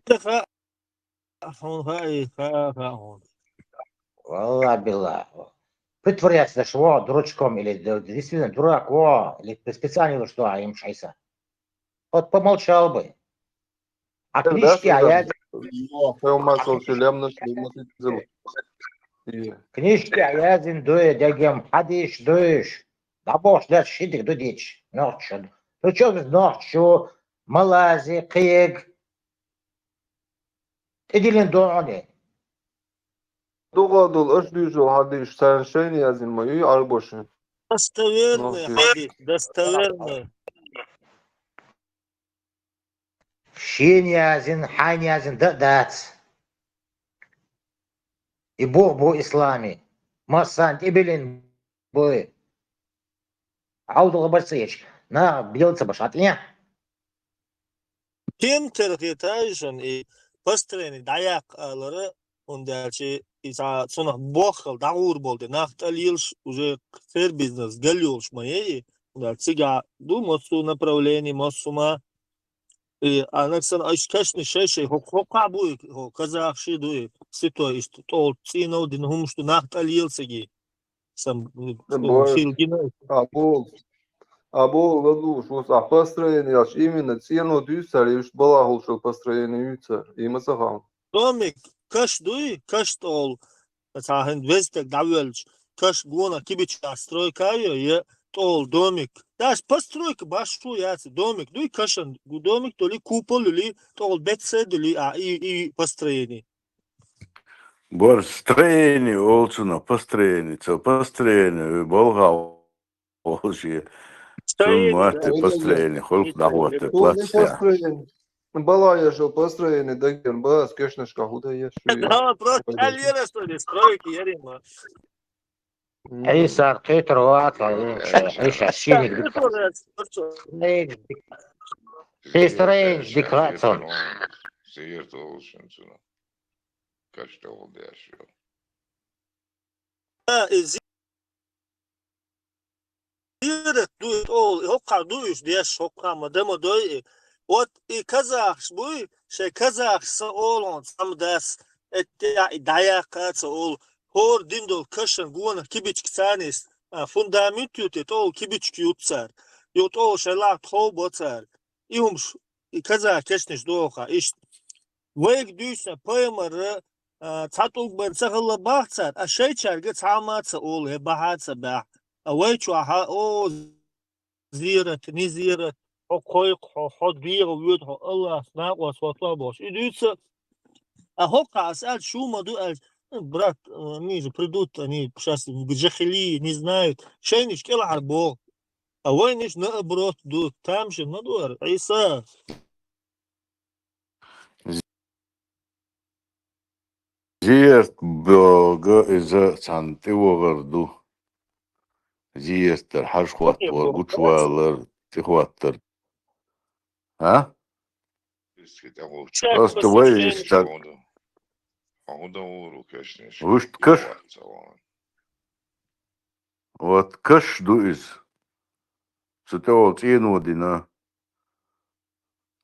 خا هون هاي خا هون والله بالله. Притворяться, что дурачком или действительно дурак, или специально что, а им шайса. Вот помолчал бы. А книжки, а я... Книжки, а я один дуя, дягем, хадиш, дуешь. Да бош, да шитик, дудич. Ночью. Ну что без ночью, малази, киег. Идилин дуони. Дугадул, аш дюжу, хадиш, саншейн язин мою, арбошин. достоверный хадис достоверный Щенязин, ханязин, да дац. И Бог бу ислами. Массан, и билин бу. Аудула басыч. На, бьется башатня. Kim terhitajon i pastreni dayakları ondachi isa sona bokhal daur boldi. Naftal yilsh уже fair business галёш моей. Да, цига думаю, что направление массума и анаксан ашкашни шешей хока буй казахши дуй сито ist тол цинов дин хум что нахтал йилсеги сам Бой. хилгина. Або ладуш, вот построение, аж именно цену дюсали, уж была лучше построение юца, и масахам. Домик каш дуй каш тол сахен вестек давелч каш гона кибича стройка я тол домик. Даже постройка большой яц домик дуй кашан домик то ли купол ли тол бетсед ли и построение. Бор строение, олцуна, построение, болгал, олчи, сон муатты, построение, холк нахватты, То не платся. построение. Была я жил построение, да ген, бас, кешнышка, худа я Да, просто альера что ли стройки ярима. Эйсар, ты труака, эйша, щеник. Ты строишь деклацию. Zeer te olsun sana. Kaçta oldu yaşıyor. Зирет дует ол хокка дуиш деш хокка мадемо дой вот и казах буй ше казах са олон сам дас этя идая каца ол хор диндол кашан гуна кибич ксанис фундамент ютет ол кибич кютсар ют ол шела тхо боцар иумш и казах кешниш доха иш вейг дуйса поймар цатул бен сахала бахцар а шейчарга цамаца ол е бахаца ба أويتشو أو زيرة نزيرة أو قيق أو حدير ويد أو الله سناق وصوتوا باش إدوس أهوكا أسأل شو ما دو брат они же придут они сейчас в Джахили не знают шейниш кела арбо а войниш наоборот ду там же надуар Иса Зиерт бога из Сантьяго Зиестер, хашхваттор, гучвалер, тихваттер. А? Просто выйдешь так. Уж каш. Вот каш дуис. Сутеол цинодина.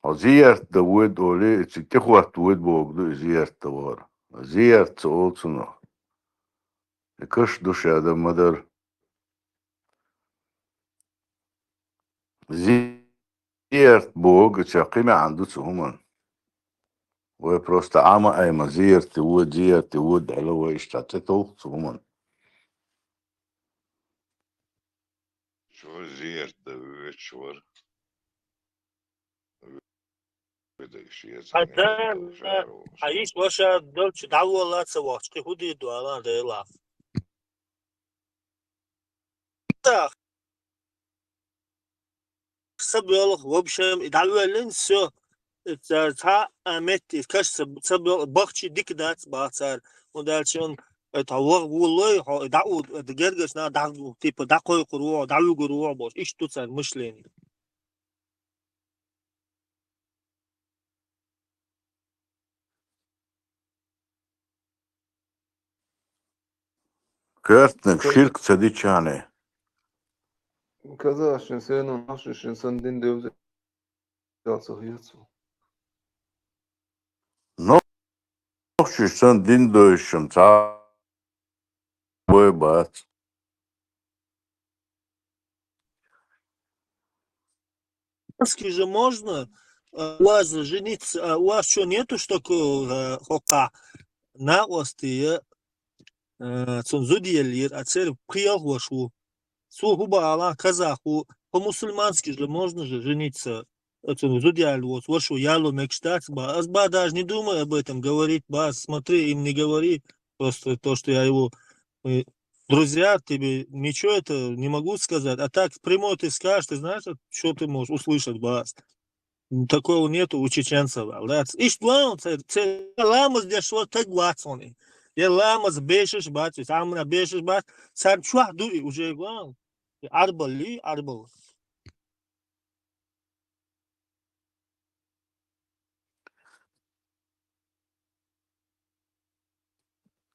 А зиерт да уед оли, тихват уед бог ду зиерт товар. Зиерт цолцуно. Каш душа да мадар. زيرت بوج تقيمة عنده سهوما وبروست عما أيما زيرت ود على ويشتاتته سهوما Що зірте вечір. Адам عايش واشا دولش دعوة لا تسواتش كي هودي دوالا ديلا سبيل وبشم دعوة لنسو تا أمت كاش سبيل بخشي ديك دات باتسار ودالشون تعوق والله دعوة دجرجش نا دعوة تيب دعوة قروع دعوة قروع باش إيش توصل مش لين كارتنا بشيرك صديقاني Казашин сену нашишин сандин девзе. Яцу. نوخش سن دين دوشم تا بات же можно у вас жениться, у вас что нету, что хока на острие цунзудиелир, а цель приехал сугуба ала казаху, по-мусульмански же можно же жениться, цунзудиаль вот, вашу ялу мечтать, ба даже не думай об этом, говорить, смотри, им не говори, просто то, что я его друзья, тебе ничего это не могу сказать, а так прямой ты скажешь, ты знаешь, что ты можешь услышать, бас. Такого нету у чеченцев. Ишь план, це ламаз де шо так ватсони. Я ламаз бешиш бат, самна бешиш бат, сар чуах дуи уже глан. Арбали, арбал.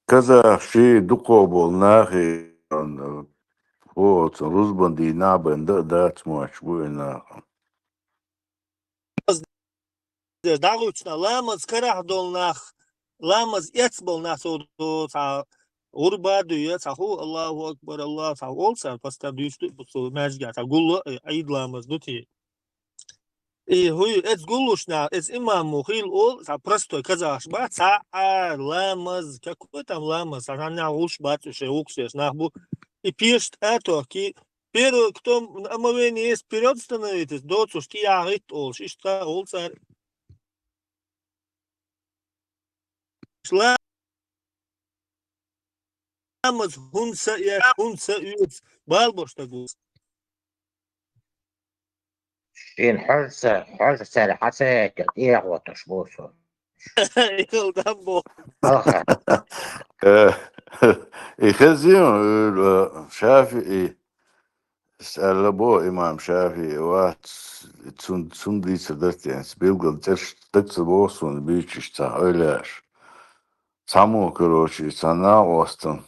Казах ши дукобол нахи вот рузбанди набен да смач буйна. Дагучна ламаз карах долнах, ламаз эцбол насоду та урба дуя саху Аллаху акбар Аллах та олса паста дуйсту бусу мәжга та гулла айд ламаз дути. И хуй эц гулушна, эц имам мухил ол та простой казах ба та ламаз, какой там ламаз, она уж батюше уксеш нахбу. И пишет это, ки первый, кто омовение есть вперед становитесь, доцу, что я говорит, ол, шишта, ол, царь. Ламаз, хунца, я хунца, уец, балбош такой. شين حرصة سارة حسيت إيه وتشبوسو Ил дамбо. ألخا يخزيون شافعي اسأل بو إمام شافعي وات تسندي سدرت يعني بيلقى ترش تكسر بوصون بيتش تا أولاش سامو كروشي سانا وستن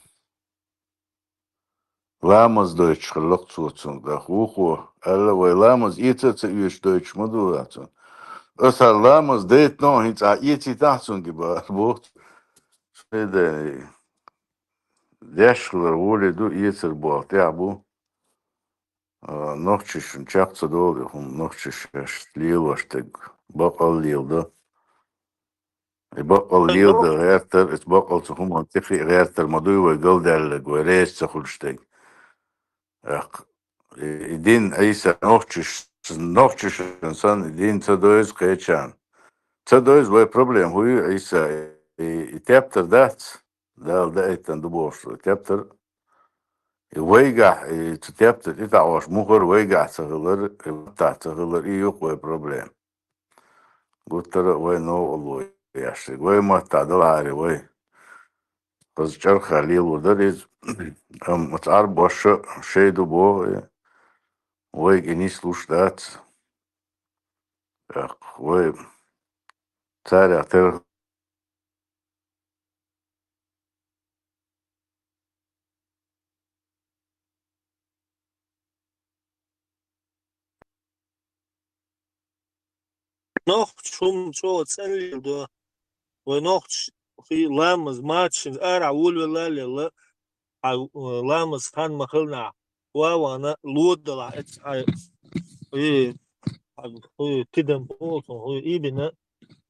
لامز دويتش خلق صوتون دا خوخو ألا وي لامز إيتا تأيوش دويتش مدولاتون أسهل لامز ديت نو هيتا إيتي تحسون جبار بوت شده ديشلر ولدو إيتر بوت يعبو نوخششن چاقصة دولي هم نوخشش ليلوشتك بقل ليلدا بقل ليلدا غيرتر بقل هم منطقي غيرتر مدوي ويقل دالك وريس تخلشتك إدين أيسا نوخشش إنسان إدين تدويز قيتشان تدويز وي بروبليم هو أيسا يتابتر دات دال دا إيتان دبوش يتابتر ويقع تتابتر إتعوش مخر ويقع تغلر تاع تغلر إيوك وي بروبليم قلت له وي نو الله ياشي وي ما تعدل عاري وي قز جر خليل ودريز متعرب وش شيدو بو وي جنيس لوش دات وي تاري اعترف Noch شو تسأل ده ونوخ في لامز ماتش أرع ولا لا لامز كان مخلنا وانا لود لا إيه تدم olsun ibine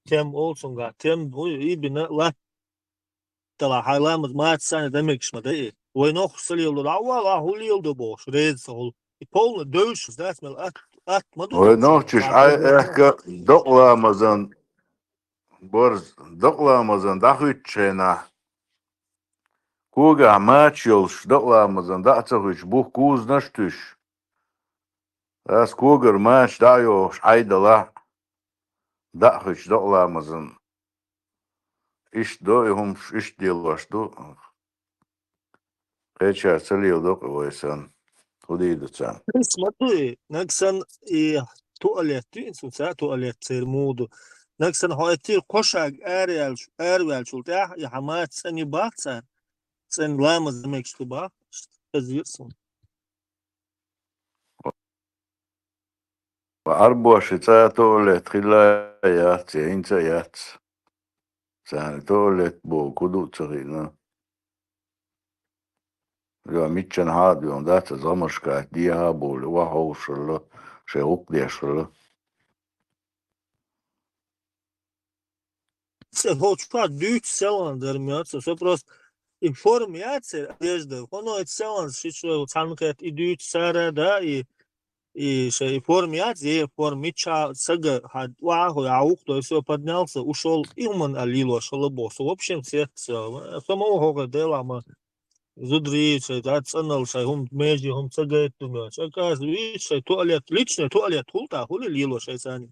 tem olsun ga tem ibine la tala halamız maç sene demek işte de ve noh sılıyordu valla hulıyordu boş rez ol polna dövüş resmen atmadı وي نوخشش إحكا دقلامزن برز دقلامزن دخوتشينا كوغا ماتشيلش دقلامزن دعتغش بوخ كوز نشتش اس كوغر ماتش دايوش عيدلا دعخش دقلامزن إيش دو يهم إيش ديلوش دو قيتشا سليو دق ويسان خديدو تسان смотри naksan tualet så tualet ser modu naksan har till koşak ärvel şult ya hamat seni baksa sen lamaz demek işte bak yazıyorsun. وأربوش تولت خلايات إنتيات سان تولت بو كدو تغينا لو ميتشن هاد يوم دات زمشكا ديها بول وحوشل شيوك ديشل Sen hoćpa dyt selan dermjatsa så prost informacija одежда ono je selan što sanket i dyt sara da и что информация формича сага ваху аух то все поднялся ушел иман алило шалобос в общем все самого дела мы зудрича да ценал что он между он сага думаю что кажется видишь туалет личный туалет хулта хули лило шайсани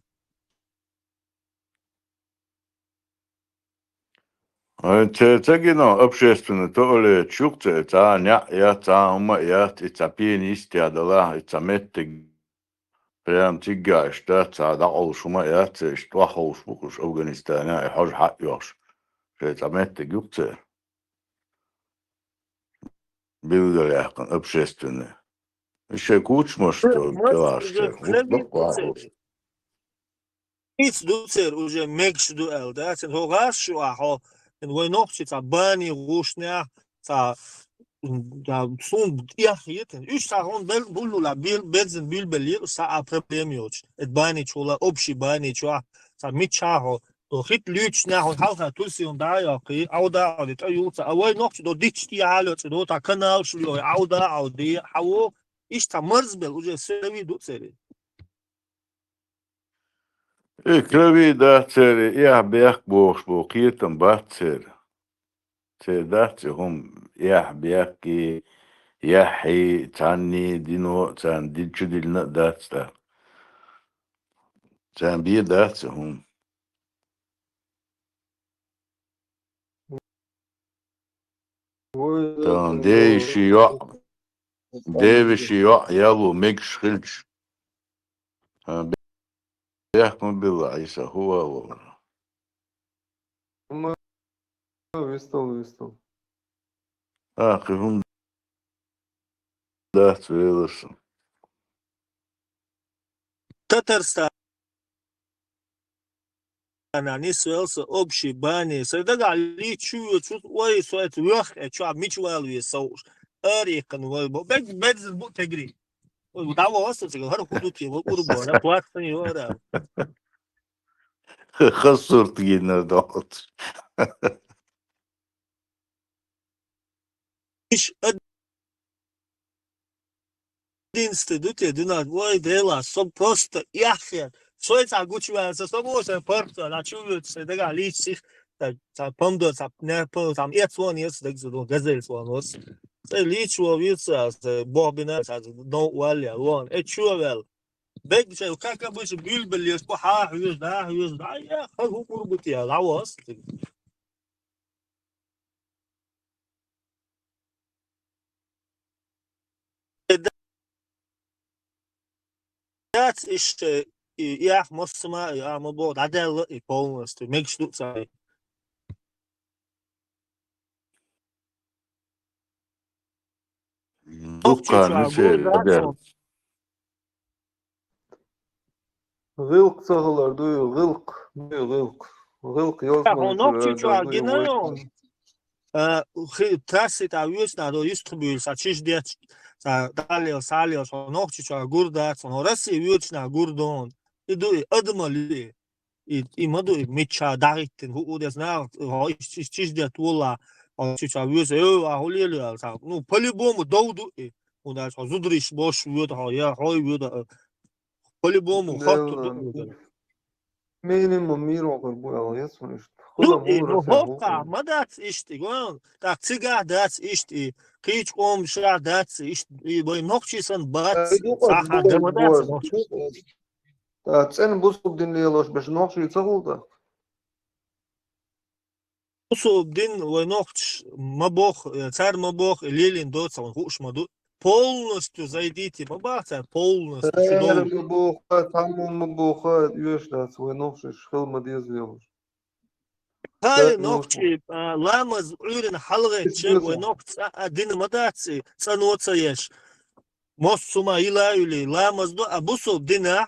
Тегино общественный туалет чукте, та ня я та ума я та пианист я дала, та метте прям тигаешь, да, та да олшума я та что холш букуш Афганистан, я хож хат ёш. Та метте гукте. Билгаяхкан общественный. Еще кучма, что Уже пилаште. Вот крови бакварус. Iets doet er уже мекш ду эл, да, sen hogas shu aho, en we nog zit a bani rushna, ta da sun yachiten. Üç ta hon bel bulula bil bezen bil belir sa a problem yok. Et bani chula opshi bani chua, ta mit chaho. Do hit lüch na hon halta tulsi und da ja ki auda audit ayuta. A we nog do dich die halo do ta kanal shu yo auda audi hawo. İş ta marzbel уже sevi dutseri. Крови да цери, я бях бош бо китам бацер. Цер датер хум я бяки яхи тани дино цан дичудилна датста. Цан би датер хум. Тан девиши я ялу мекш хилч. Бях мобила иса хуало. Вистал. Хум датер велосан. Татарстан они свелся общий бани. Среда ли чую, чуть ой, сует вверх, чу мичуал вес соуш. Арикан вой бо бед бу тегри. Да вот это говорю, худут его урбо, да платно не говорю. Хасурт гинер дот. Иш единственное, дуте, дунат, вой дела, сом просто яхе. Что это гучивается, что можно порто, на чую, среда ли сих, та помдо, та не по, там это не есть, так что газель свон. Це лічило віце, це бобіне, це до уаля, вон, чувел. Бек це як обычно більбеліс, похахуєш, да, я хагу курбути, а лавос. Dat is ja, мосма, ja, мобо, дадел и полностью, мекшту цай. Дукка, ну че, Гылк цагалар дуй, гылк. Гылк yazmalı Honokçu çürerler duy. gino. Trassi ta vjusna do Istanbul sa čiš dječ sa dalio salio so nokčića gurda so rasi vjučna gurdon i do admali i madu micha daritin hu des na ho čiš djet vola čića vjus a holili sa ну по-любому довду у нас зудриш бош вjud ha ya hoy vjud по-любому хоту Minimum miroqar bu ya yazmış. Ну, ховка, мадат ишти, гон. Так, цыга дать ишти, кич омша дать ишти, бой ногчисан бац, саха демадат. Цен бусубдин лелош беш ногчи цагулда. Бусубдин бой ногч мабох, царь мабох, лилин доца, он хуш маду. Полностью зайдите, бабаца, полностью. Царь мабох, таму мабох, юшда, свой ногчи шхилма дезлелош. هاي نقطة لامز عيرن حلقة شيء ونقطة دين مداتي سنوات يش مصوما إلى يلي لامز دو أبوسو دينا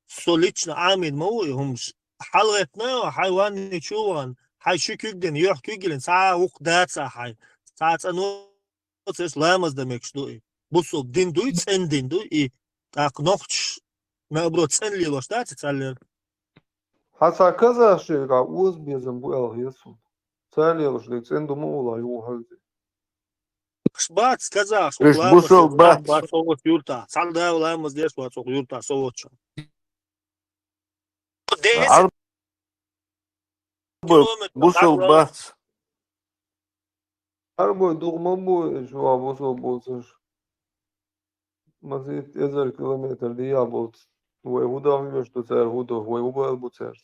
سوليتشنا عامل موي همش حلقة نو حيوان نشوان حي شكوكدن يحكوكلن ساعة وقدات ساعة ساعة سنوات يش لامز دمكش دوي بوسو دين دوي تسن دين دوي تاك نقطة ما برو تسن لي لوش داتي تسالر Hasa kazaşıga uz bizim bu elhiyesun. Царь ли цен дому ула ю halde. Бац, сказал, что Лишь бусол бац. совод юрта. Сальда улаймыз деш бац юрта соводча. Бусол бац. Арбой дугма бой şu abosol bolsаш. Mazit 1000 kilometr diye abot. Ve huda što cer hudo, ve ubal bu cer.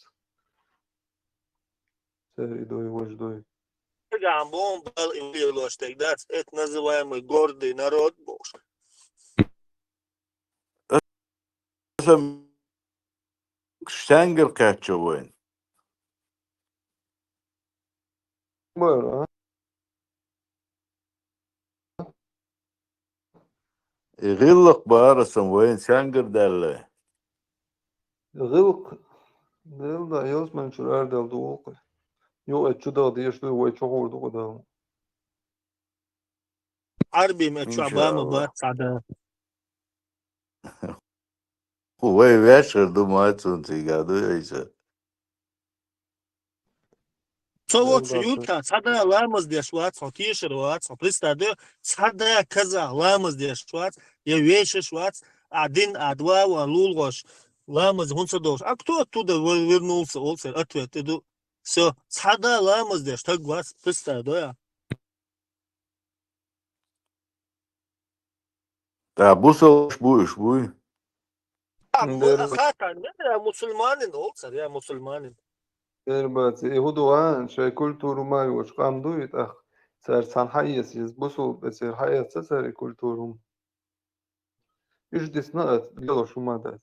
Cer idoy voj doy. Гамбон был инвилош, тогда это называемый гордый народ был. مثلا شتنجر كاتشو وين Buyur ha. يغلق بارسن وين شانجر دالله Gılk. Değil de yazman çürer del doğu. Yok etçü da diye işte o çok oldu o da. عربي ما إن شو شاء عبامة الله بات سعدا. وين بيشر دو ماتون تيجادو يجا So what Değil you de yutka, sada lamas de švac, o tiešo švac, o pristādē, sada kaza lamas de švac, ja vieša švac, один, а два, а лулгош, ламас гунсадош. А кто оттуда вернулся, олсер, ответ, иду. Все, sada lamas de, что глаз, пристādē. تا بوسوش بوش بوي А der хата, не, мусульманин, олсер, я мусульманин. der يهودوان شيء كولتور ما يوش قامدو يتأخ سر سان حيس يزبسو بسر حيس سر كولتورهم إيش دي سنقت يلا شو ما دات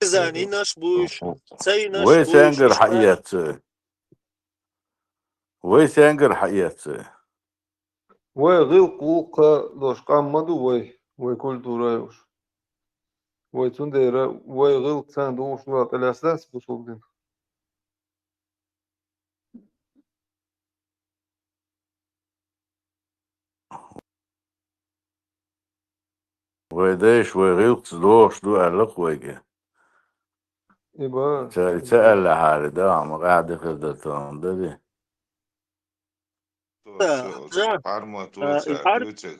Zani naš buš, cei naš وين buš, سانجر išmēr. حيات وين سانجر حيات وي غير قوقا لوش قامدو وي كولتورا يوش وي تندير وي غير تسان دوش نوات الأساس بسولدين ويديش ويغيق دوش دو ألق ويجي إبا تسأل لحالي دام قاعد خدتهم ددي Ja, Parma tuocar, har ducek,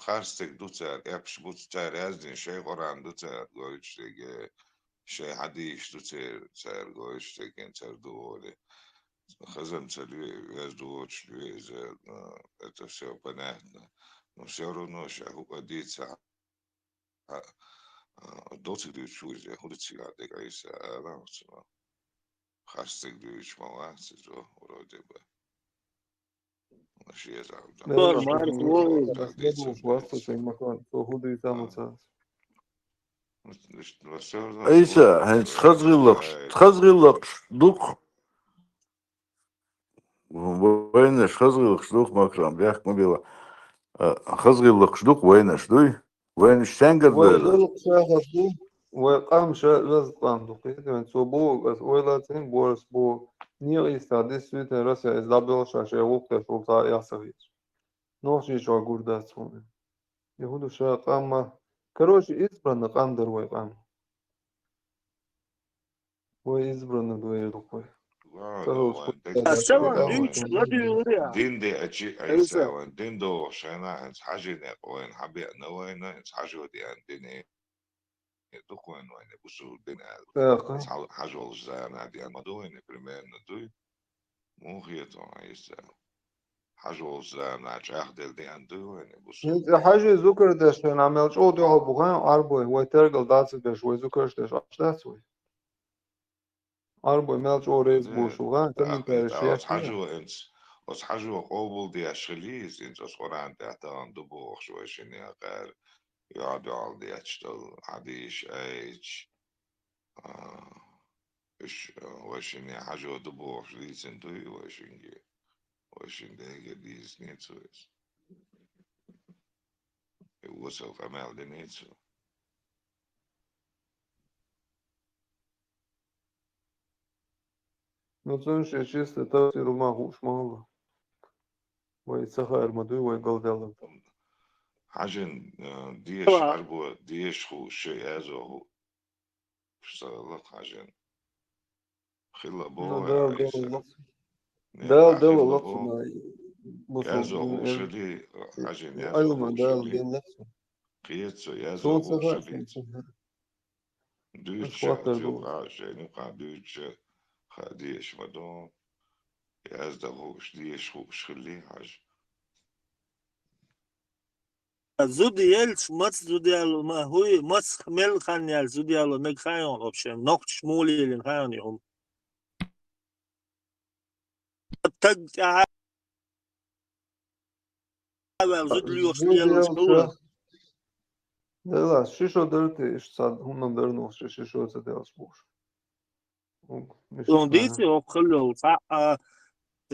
harstek ducar, epš bucar yazdin, şey koran ducar, goyçtek, şey hadiş ducar, car goyçtek, car duole. Хазан царю, yazdı uçlu, это все понятно. Но все равно, что угодится, доцик чузе, худица, декайся, равно. Хастик дюйч малацы, вроде бы. Вообще завтра. لا Mark حسن Wolf. أسباب واسطة في مكان فهو يتعمل ساس إيسا هنس خزغلق دوق وينش خزغلق دوق مكرم بيحك مبيلا خزغلق دوق وينش دوي وينش سانجر دولا وغلق شاخص دو وقام شاء قام دقيقة من صبو بس ويلاتين بورس بو نير يستعدي سويت راسي إزابيل شاشة وقت شوطا ياسغيش نوشي شو قردات سوني يهودو شاء قام كروش إزبرن قاندر ويقام وإزبرن دوير دقوي تلوش Sevan düş, ne diyor ya? دين دي أشي أي Neyse. ساوان دين دو شانا إنس حاجة نقوين حبي نوين إنس حاجة دي عن دين دقوين وين بسوا دين إنس حاجة والزانا دي عن مدوين بريمين ندوي مو خيطو عيسى حاجة والزانا جاهدل دي عن دوين بسوا حاجة ذكر داش نعمل شو ده بغان عربي ويترجل داس داش ويذكرش داش أشتاس وي عربي مالش أوريز بوشوغان تمن تاريخ حاجة إنس بس حاجة قبول دي أشخليز إنس أصوران تحتان دبوخ شوي شنيا غير يقعدوا على دي أشتغل عديش أيش إيش وشنيا حاجة دبوخ ليزن دوي وشن دي ديز نيتسويس وصل كمال دي نيتسو نظن شيء تفسير ما هوش مالله ويسخر مدوي ويقول حاجة ديش أربو ديش خو شيء أزو شغلت حاجة خلا بو دال عيسى دال خلا لطف بو ما يازو هو شلي حاجة يازو أيوة هو دال شلي لطف قيتسو يازو شو هو سخر شلي دوش خاطر تيوقع شيء نبقى دوش خديش مدون يازدا هو شديش هو شلي حاجة Zudiyelch, mac zudiyalo, ma hui, mac mel khanyal zudiyalo meg khayon opshem, noch shmulilin khayon yom. تق زود ليوش زود ليلوش يلشا هو لا شيشو درتي إيش صاد هم درنوش شيشو تدلش بوش مش رونديتي او خلو فا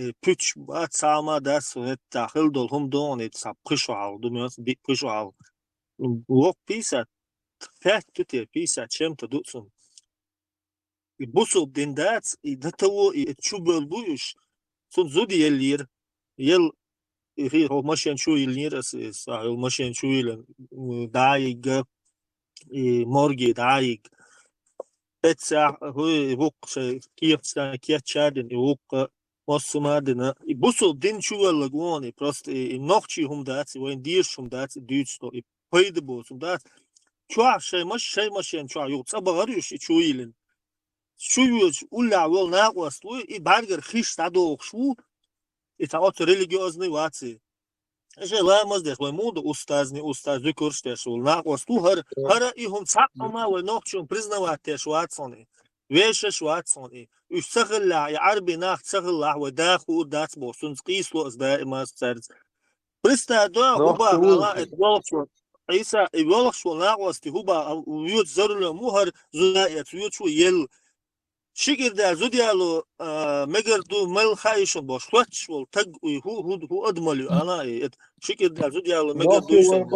pitch بات ساما داس داخل دول هم دون اتسا قشعة دمياس بي قشعة ووك بيسا فات تتي بيسا تشم تدوسن يبصوا بدين دات يدتو يتشوبل بوش سون زودي يلير يل هو ماشين شو يلير اس هو ماشين شو يل دايق مورجي دايق اتسا هو ووك كيف سا كيف تشادن ووك Osmadina. I busol din chuva lagoni, просто и ночи хум дats, и вен дир шум дats, дючто, и пойде бо сум дats. Чуа шей машин чуа ю цабагарюш и чуилин. Чуюч уля вол нагвасту и баргер хиш тадох шу, и таот религиозный ваци. Же ламаз деш вен муду устаз дукурштеш вол нагвасту хара и хум цама вен ночи признаватеш вацони. ويش شواتسوني يشتغل يا عربي ناخ تشغل وداخو دات بوسون قيسلو دائما سرز بريستا دو هوبا على اتولشو عيسى يولشو ناقوستي هوبا ويوت زرلو موهر زنايت ويوت شو يل شيكر دا زوديالو مگر دو مل خايشون باش خوتش ول تق هو ادملو انا شيكر دا زوديالو مگر دوشن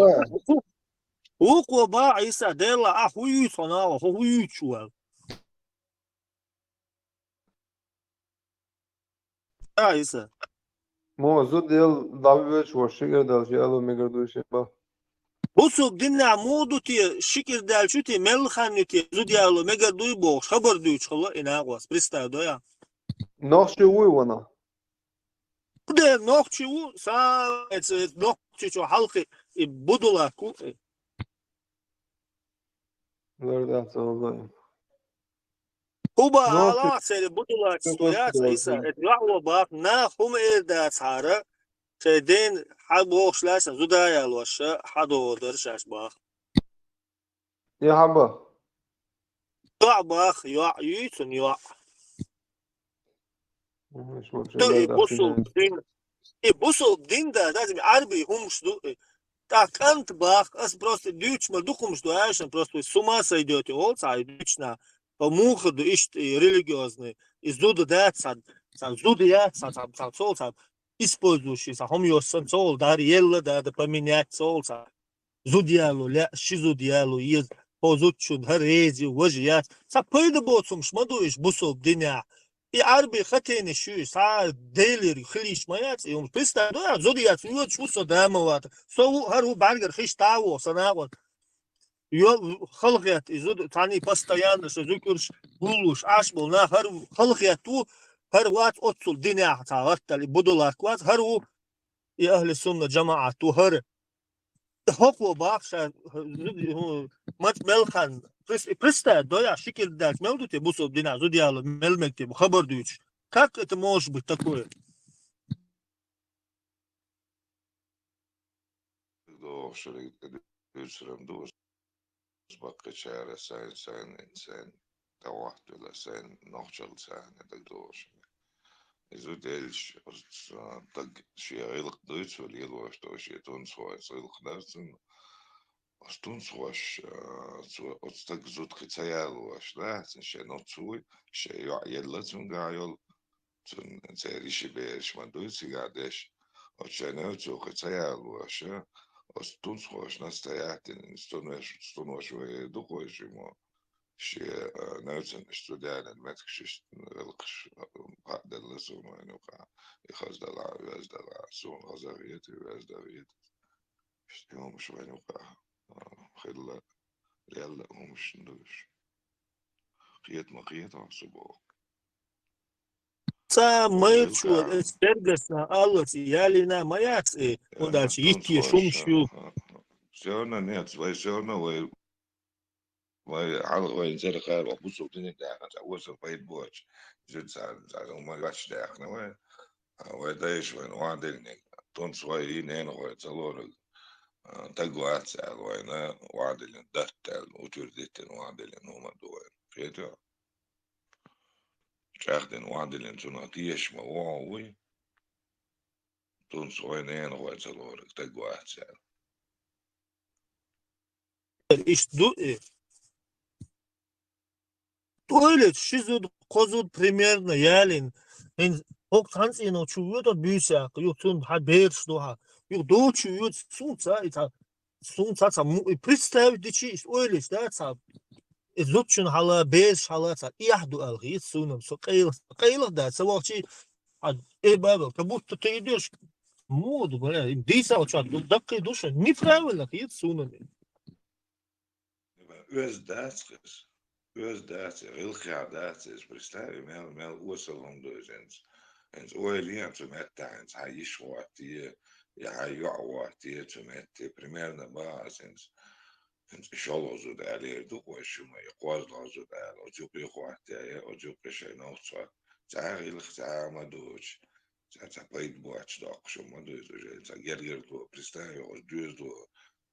هو با عيسى ديلا هو يوتنا هو يوتشو عيسى مو زود يل دابيش وشيغر دال يالو ميغردوش با بوسو دينا عمودو تي شكر دال شو تي ملخان تي زوديالو ميغا دوي بو خبر دوي خلا اناغواس بريستا دويا نوخشي وي وانا ده نوخشو سا نوخشو حلقي بدولا كو لردا صوبا هوبا نوخشي على سير بدولا ستويات عيسى اتلاعوا باق نا هم ايدا سارة سيدين حبوش لاسا زودايالو الشا حدو درشاش باق يا حبا يوع باق يوع يوتن يوع مش مش تو لردا يبصوا دين يبصوا دين ده لازم عربي هم شدو Так, антбах, аз просто дючма духом ждуаешен, просто с ума сойдете, олца, и дючна, по муходу ищет религиозный, из дуда дает, сад зуда я, сад сол, сад использующий, сад хомьёсан сол, дар елла, да поменять сол, сад зудиалу, ля, шизудиалу, из позучун, харези, вожият, сад пойда боцум шмадуешь, бусол, диня, и арби хотели шуй, са дейлер хлиш маят, и он пристал, да, зодият, вот что садамоват, со хару баргер хиш таво, санават, يو خلقيات يزود تاني постоянно что ذكرش بولوش عشبول نا هر خلقيات تو هر وات أتصل دنيا تعرفت اللي بدولات وات هر يا أهل السنة جماعة تو هر هو باخشة مات ملخان بريستا دويا شكل داك ملدو تبوسو بدنا زود يالو ملمكتب خبر دوش как это может быть такое دور شريك يسرم دوس بقى شارع سان إنسان توحد ولا سان نخشل سان دكتورش إذا دلش تق شيء غير دويتش ولا يلوش تو شيء تونس هو يصير خدارسن أستونس هوش أستق زود خيال هوش لا شيء نوتسوي شيء يلا تنقايل تن تاريخ بيش ما دويتش قاعدش أشياء تو خيال هوش أستونس هوش نستيعتن استونوش ويدوقوش مو شيء نوتن استودان المتكش القش قاعد اللسون وينوقع يخز دلع ويز دلع سون غزاريتي ويز داريتي اشتيهم مش وينوقع خلا يلا هم مش ندوش قيت ما قيت عصبو Sa măciu, spergăsna, alăți, ialina, măiați, unde și itie șumșiu. شلون نيت وي شلون وي وي زي خير وبصوا الدنيا داخل وصل في بوش جد ساعة ما قاش داخل وي ويدايش وين وعدين تونس وي نين وي تلور تقوات سال وين وعدين دتل وتردتن وعدين هما دوين كيتو شاخدين وعدين تناتيش ما وي Tunç oynayan hocalar olarak da guatsa. İşte öyle şizod kozod примерно ялин. Hok sans ino çuyor da büyüse yok tun haber doha. Yok doğu çuyor sunsa ita sunsa sa представь дичи öyle işte sa zotçun hala beş hala sa yahdu algı sunum so qeyl da savakçı baba kabut ты идешь моду бля дийsa o çat dakika duş неправильно hit sunum. Öz ders kız. Öz ders, ilkya ders, представь, mel usalım dojens. Ens oyliyan tumettans, hayiş vakti, ya hayu vakti tumetti, примерно basens. Ens şolozu da alerdu koşuma, kozlozu da, ocuk vakti, ocuk şey noksa. Zahir ilk zahama doj. Zahir bayit bu açıda akşama doj, gel tu, представь, o düz tu,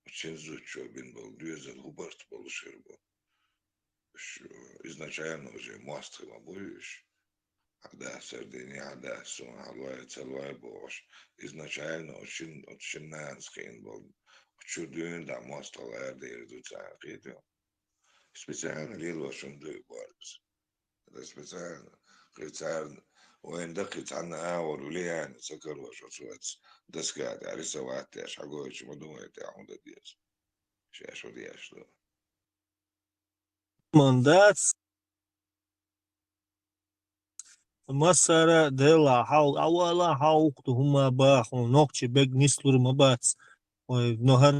Чинзучо bin был, düzel Hubert болушер был. Изначально уже мастер будешь, а да, сердени, а да, сон, алой, целой бош. Изначально очень нанскин был. Чудын да мастер дерду царкиду. Специально лило шунду барс. Это специально. Специально. وين دقت عنا وليان سكر وشوشوات دسكات عرسوات يا شعقوش مدوية عمود ديش شاشو ديش له Mandat masara dela hau awala hau tu huma ba nokchi beg nislur mabat nohar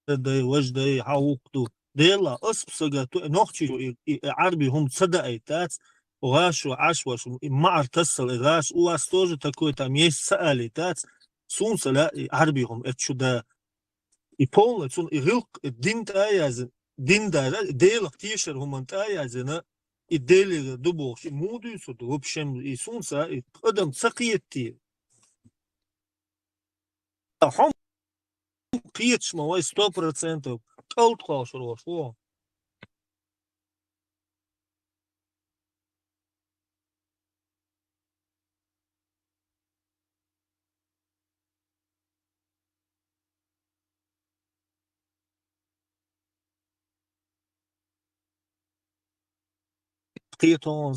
da wajda hau tu dela asbsaga tu nokchi عربي هم صدقت وغاش وعاش وش ما ارتصل غاش واس тоже такой там есть саалитат сунса لا عربي هم اتشو да и полностью и рылк дин таязен дин да дела тишер هم таязена и дели дубош и мудуйсу в общем и сунса и адам сакиетти هم قيتش ما هو 100% قلت قاش روش قيتون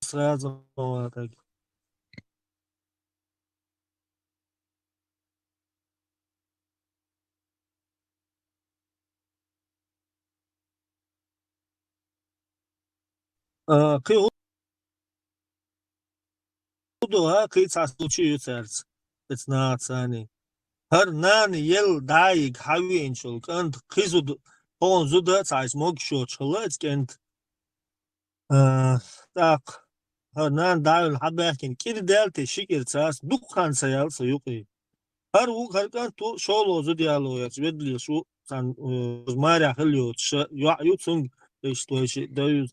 сразу так قيود ها قيت случаются это нацани هر نان يل دايق حوين شو كنت قيزود هون زودا تايس موج شو تشلت كنت تاق هر نان دايل حباكين كده دالتي شكر تاس دكان سيال سيوقي هر وق هر كان تو شولو زوديالو يا تبدل شو كان ماريا خليو يوتسونج что дают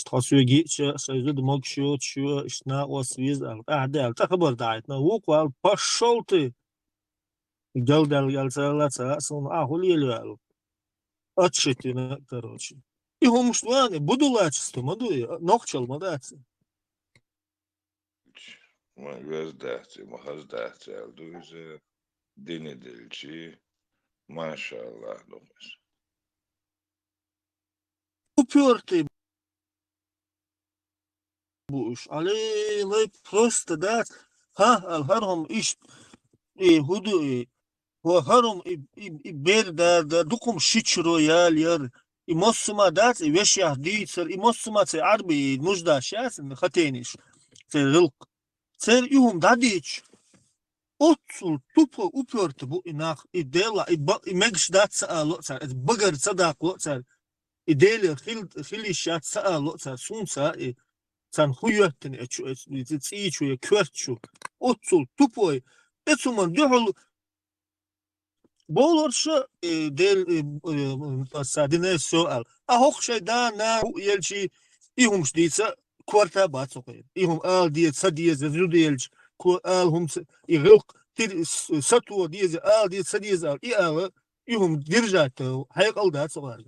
تحسوي سيزود موج شو اشنا وسويز اهدال تخبر دايت وق وال пошел ты جلد سلسة أصلا هوليلو отчетина, короче. И гомштване будулачество, мадуи, нохчал мадаться. Öz ders, mahaz ders aldı denedilçi maşallah dokuz. Упертый будешь, але лай просто да, алхаром иш и худу и алхаром и бер да дукум шичро яр и моссума дат и веш яхдицер и моссума це арби нужда шас хатениш. Це рылк. Це юм дадич. Отsul tupo uperti bu inak idela i megş dat sa lotsa et bagar sadak lotsa ideli khil shat sa lotsa sunsa san huyattin et tsichu ya kwerchu otsul tupo etsuman duhul bolorşa del pasadine sual a hoch şey da na yelchi ihum shditsa kwarta batsoqay ihum al diet sadiyez zudiyelch al hum يغلق سطوة ديز ديز سديز يهم درجات هيك ده صغار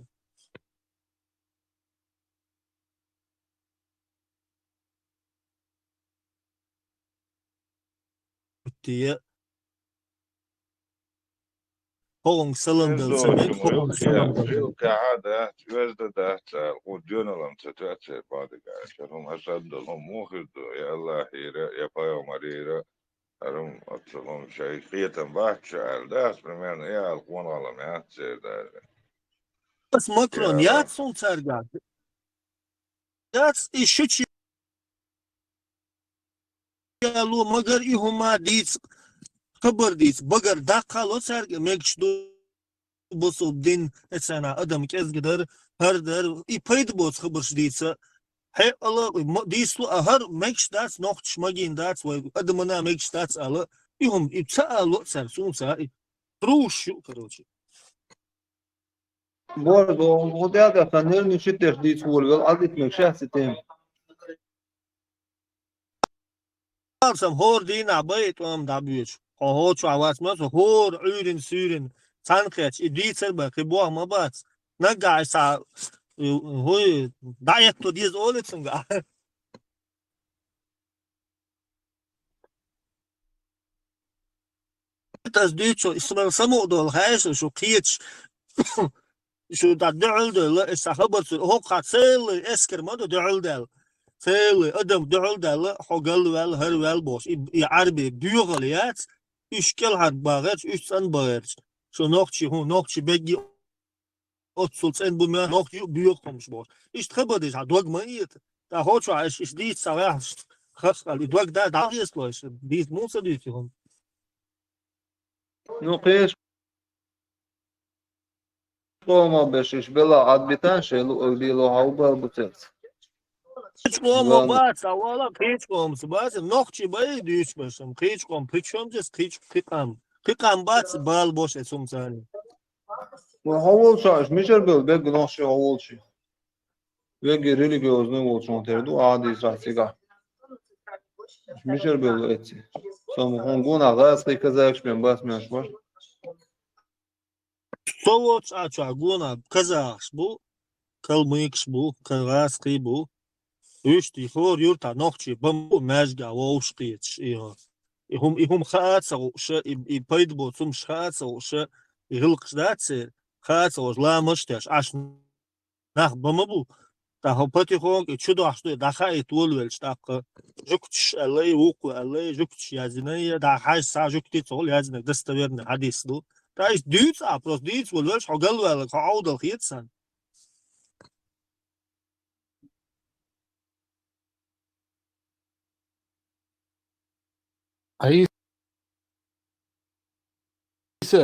diye Hoğun salındığı Özde semek, olsun hoğun yok ya. salındığı. Yok kağıda özde de وديونهم تتأثر بعد كده هم أشد هم موخد يا الله هيرا يا بايو مريرا هم أتصلهم شيء خيتم بحث شعر داس بمعنى يا القوان على ما تصير ده Bas Macron يا yat رب son sergat. Yat işi çiyalu magar ihuma diz خبر diz bagar dakalo sergi mekşdu bosu din esana adam kez gider her der ipaydı bos خبر diyse hey Allah dislu ahar mekş das noch schmagin das ve adamına mekş das alı ihum ipsa alı ser sunsa ruş короче. Bordo, odea da fanerni çiter diç volvel adetmek şahsitem. Alsam hor dina bayt am da büyüç. Ho şu avas mas hor ürün sürün sanqeç iditser ba kibo ma bas. Na gaysa hoy dayet to diz oletsin ga. Tas diço isma samo dol hayş şu qiç şu da döldü la sahabat ho qatsel esker ma da döldü. Seli adam döldü hogal vel her vel boş. Arbi büyüğaliyat üçkel hat bağıç üçsen bağıç. Şu nokçi begi otsulsen bu me nokçi büyük olmuş boş. İşte xabadiş ha dogma iyi. Da hoç var iş değil savah. Xasal dog da yesloş. Biz musa diyorum. No qesh qoma beshish bela adbitan shelu bilo hauba butet. Hiçkom bas, valla hiçkom bas. Nokçi bay düşmüşüm. Hiçkom, hiçkom just hiçkom bas bal boş esum sani. Mo havol shash misher bel be gnosh havol shi. Ve religiozne volchon terdu adi zatiga. Misher bel etsi. Som honguna gas kazaksh men bas men var. Sovoç açar guna kazaks bu. Kalmıks bu. Karaski bu. Üçti hor yurta nokçi bu mezga voşqiç. İhum xatsa şu payd bu sum xatsa şu hilqsdatsi xatsa lamıştaş aş nah bu. Da hopati hong çudo açtı da xayt volvel ştaqı. Jukç alay vuku alay jukç yazınaya da hay sa jukti tol yazına dastaverni hadis du. Da is düz apros düz volvel hogal vel qaudal khitsan. Aí, isso,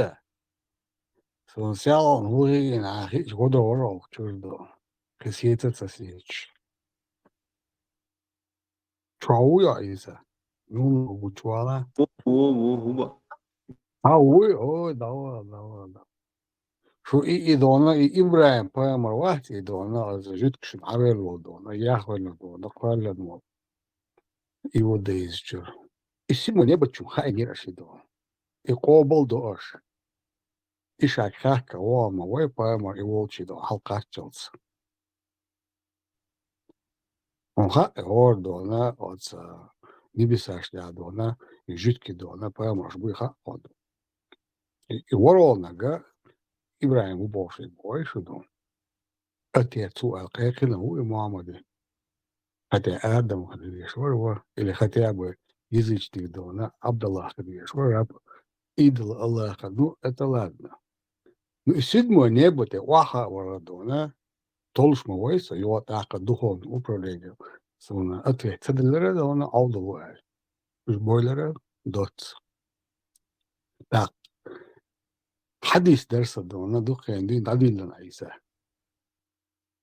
social, hoje na rede rodou, tudo, receita assim, choya isso, não o chola, Bu huba. oi, da. Şu idona İbrahim Peygamber vakti idona az jütküşün haber oldu ona yahvel oldu kallen mo iwo deizcur. İsimo ne bachum hayni rashido. İqobal do aş. İşak haka o ama vay Peygamber iwolchido halqachals. Onha ordo ona otsa nibisaşla dona jütki dona Peygamber bu ha oldu. İworolnaga İbrahim bu boşu boy şudo. أتيت سوء القاكل هو محمد حتى آدم خدي يشور هو اللي ختاب يزيج تقدونا عبد الله خدي يشور رب إيد الله خدو أتلادنا نسيد مو نيبوتي واحا وردونا طولش مويسا يوات عقا دخون وبروليجو سونا أتيت تدلرة دونا عوض الوائل مش بويلرة دوت تاق حديث درس دونا دوخين دين عدين لنا عيسى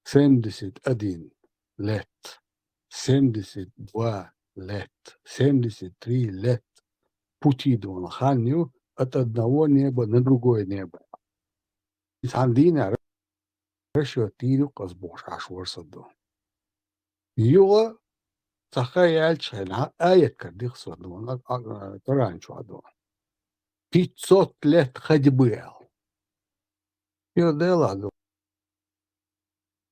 سندست أدين let. Semdeset dva let. 73 лет пути до Наханию от одного неба на другое небо. И Сандина расчетили казбош ашворсаду. Йола Сахаяльчхена аят кардих саду, таранчу аду. 500 лет ходьбы. Йодела аду.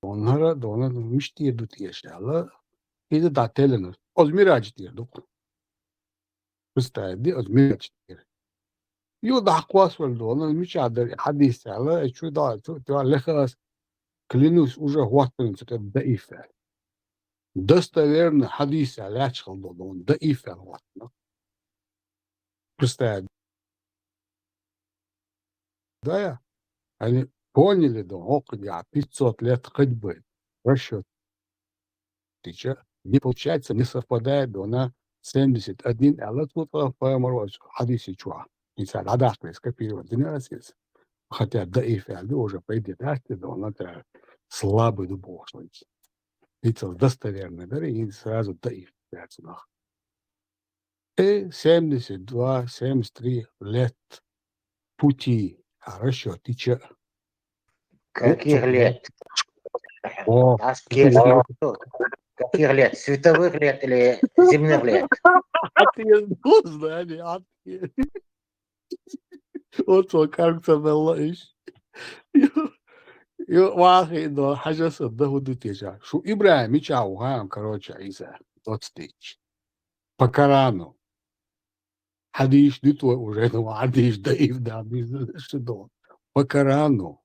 Onlara da ona müşteri dut yaşarlar. İyi de datelenir. Az miracı diyorduk. مستعدي أدمير يوضح قواس والدونا مش عادر حديث على شو دا شو لخاص كلينوس уже хватает это ضعيفة достоверно حديث على شغل دون ضعيفة хватно представь да они поняли да около 500 лет ходьбы расчет тыча не получается не совпадает дона 71 а тут по حديث чуа إنسان عداك скопировать не раз хотя ضعيفة уже пойдет дона это слабый дубовый это достоверно, да, и сразу даиф пятна. И 72-73 лет пути, расчет теча. Каких лет? О, Каких лет? Световых лет или земных лет? ответ знали, ответ. Вот что, кажется, малыш. واخي انه حاجه صده ودتيجا شو ابراهيم يچاو هام كروچا عيسى دوتستيج فكرانو حديش دتو уже ну حديش даив да что факарану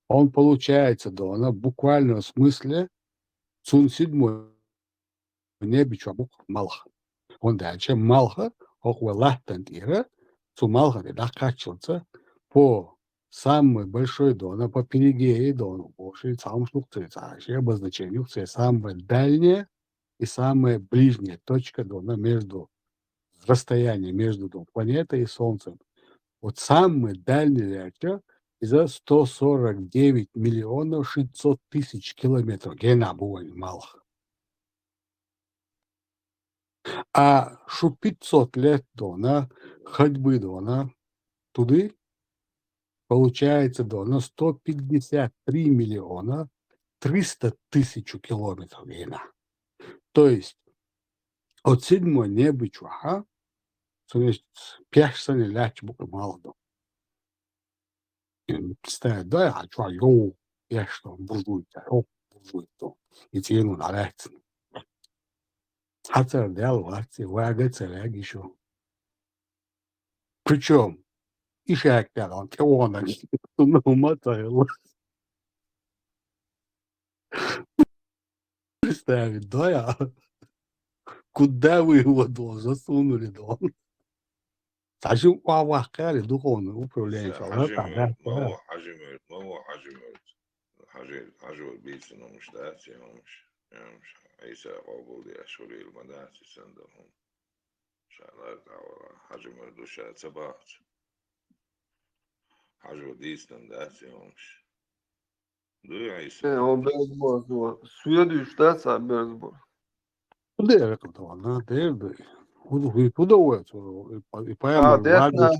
он получается да на буквальном смысле цун седьмой небе чабук малха он дальше малха охва лахтантира цу малха да качился по самый большой дон, по перигее дон, больше сам штукцы, обозначение, самая дальняя и самая ближняя точка дона между расстоянием между планетой и Солнцем. Вот самый дальний реактор за 149 миллионов 600 тысяч километров. Гена было мало. А шу 500 лет дона, ходьбы дона, туды получается на 153 миллиона 300 тысяч километров вина. То есть от седьмого неба чуха, то есть 5 лет мало. Представь, да, а чуха, я что, буржуйте, буржуйте, и цену на лет. Хотя делать, вагаться еще. Причем, и шаг он теона, ну, мотаю. Представить, да, я. Куда вы его засунули, да? Зачем вахкали духовное управление? حجم بيت إنه مش داتي مش عيسى قابل يشولي المداتي سندهم شغلات على حجم دوشة سبات حجم ديستن داتي مش دو عيسى O Berzbor. Suya düştü sen Berzbor. Куда я это да, да. Куда и поэма Детна.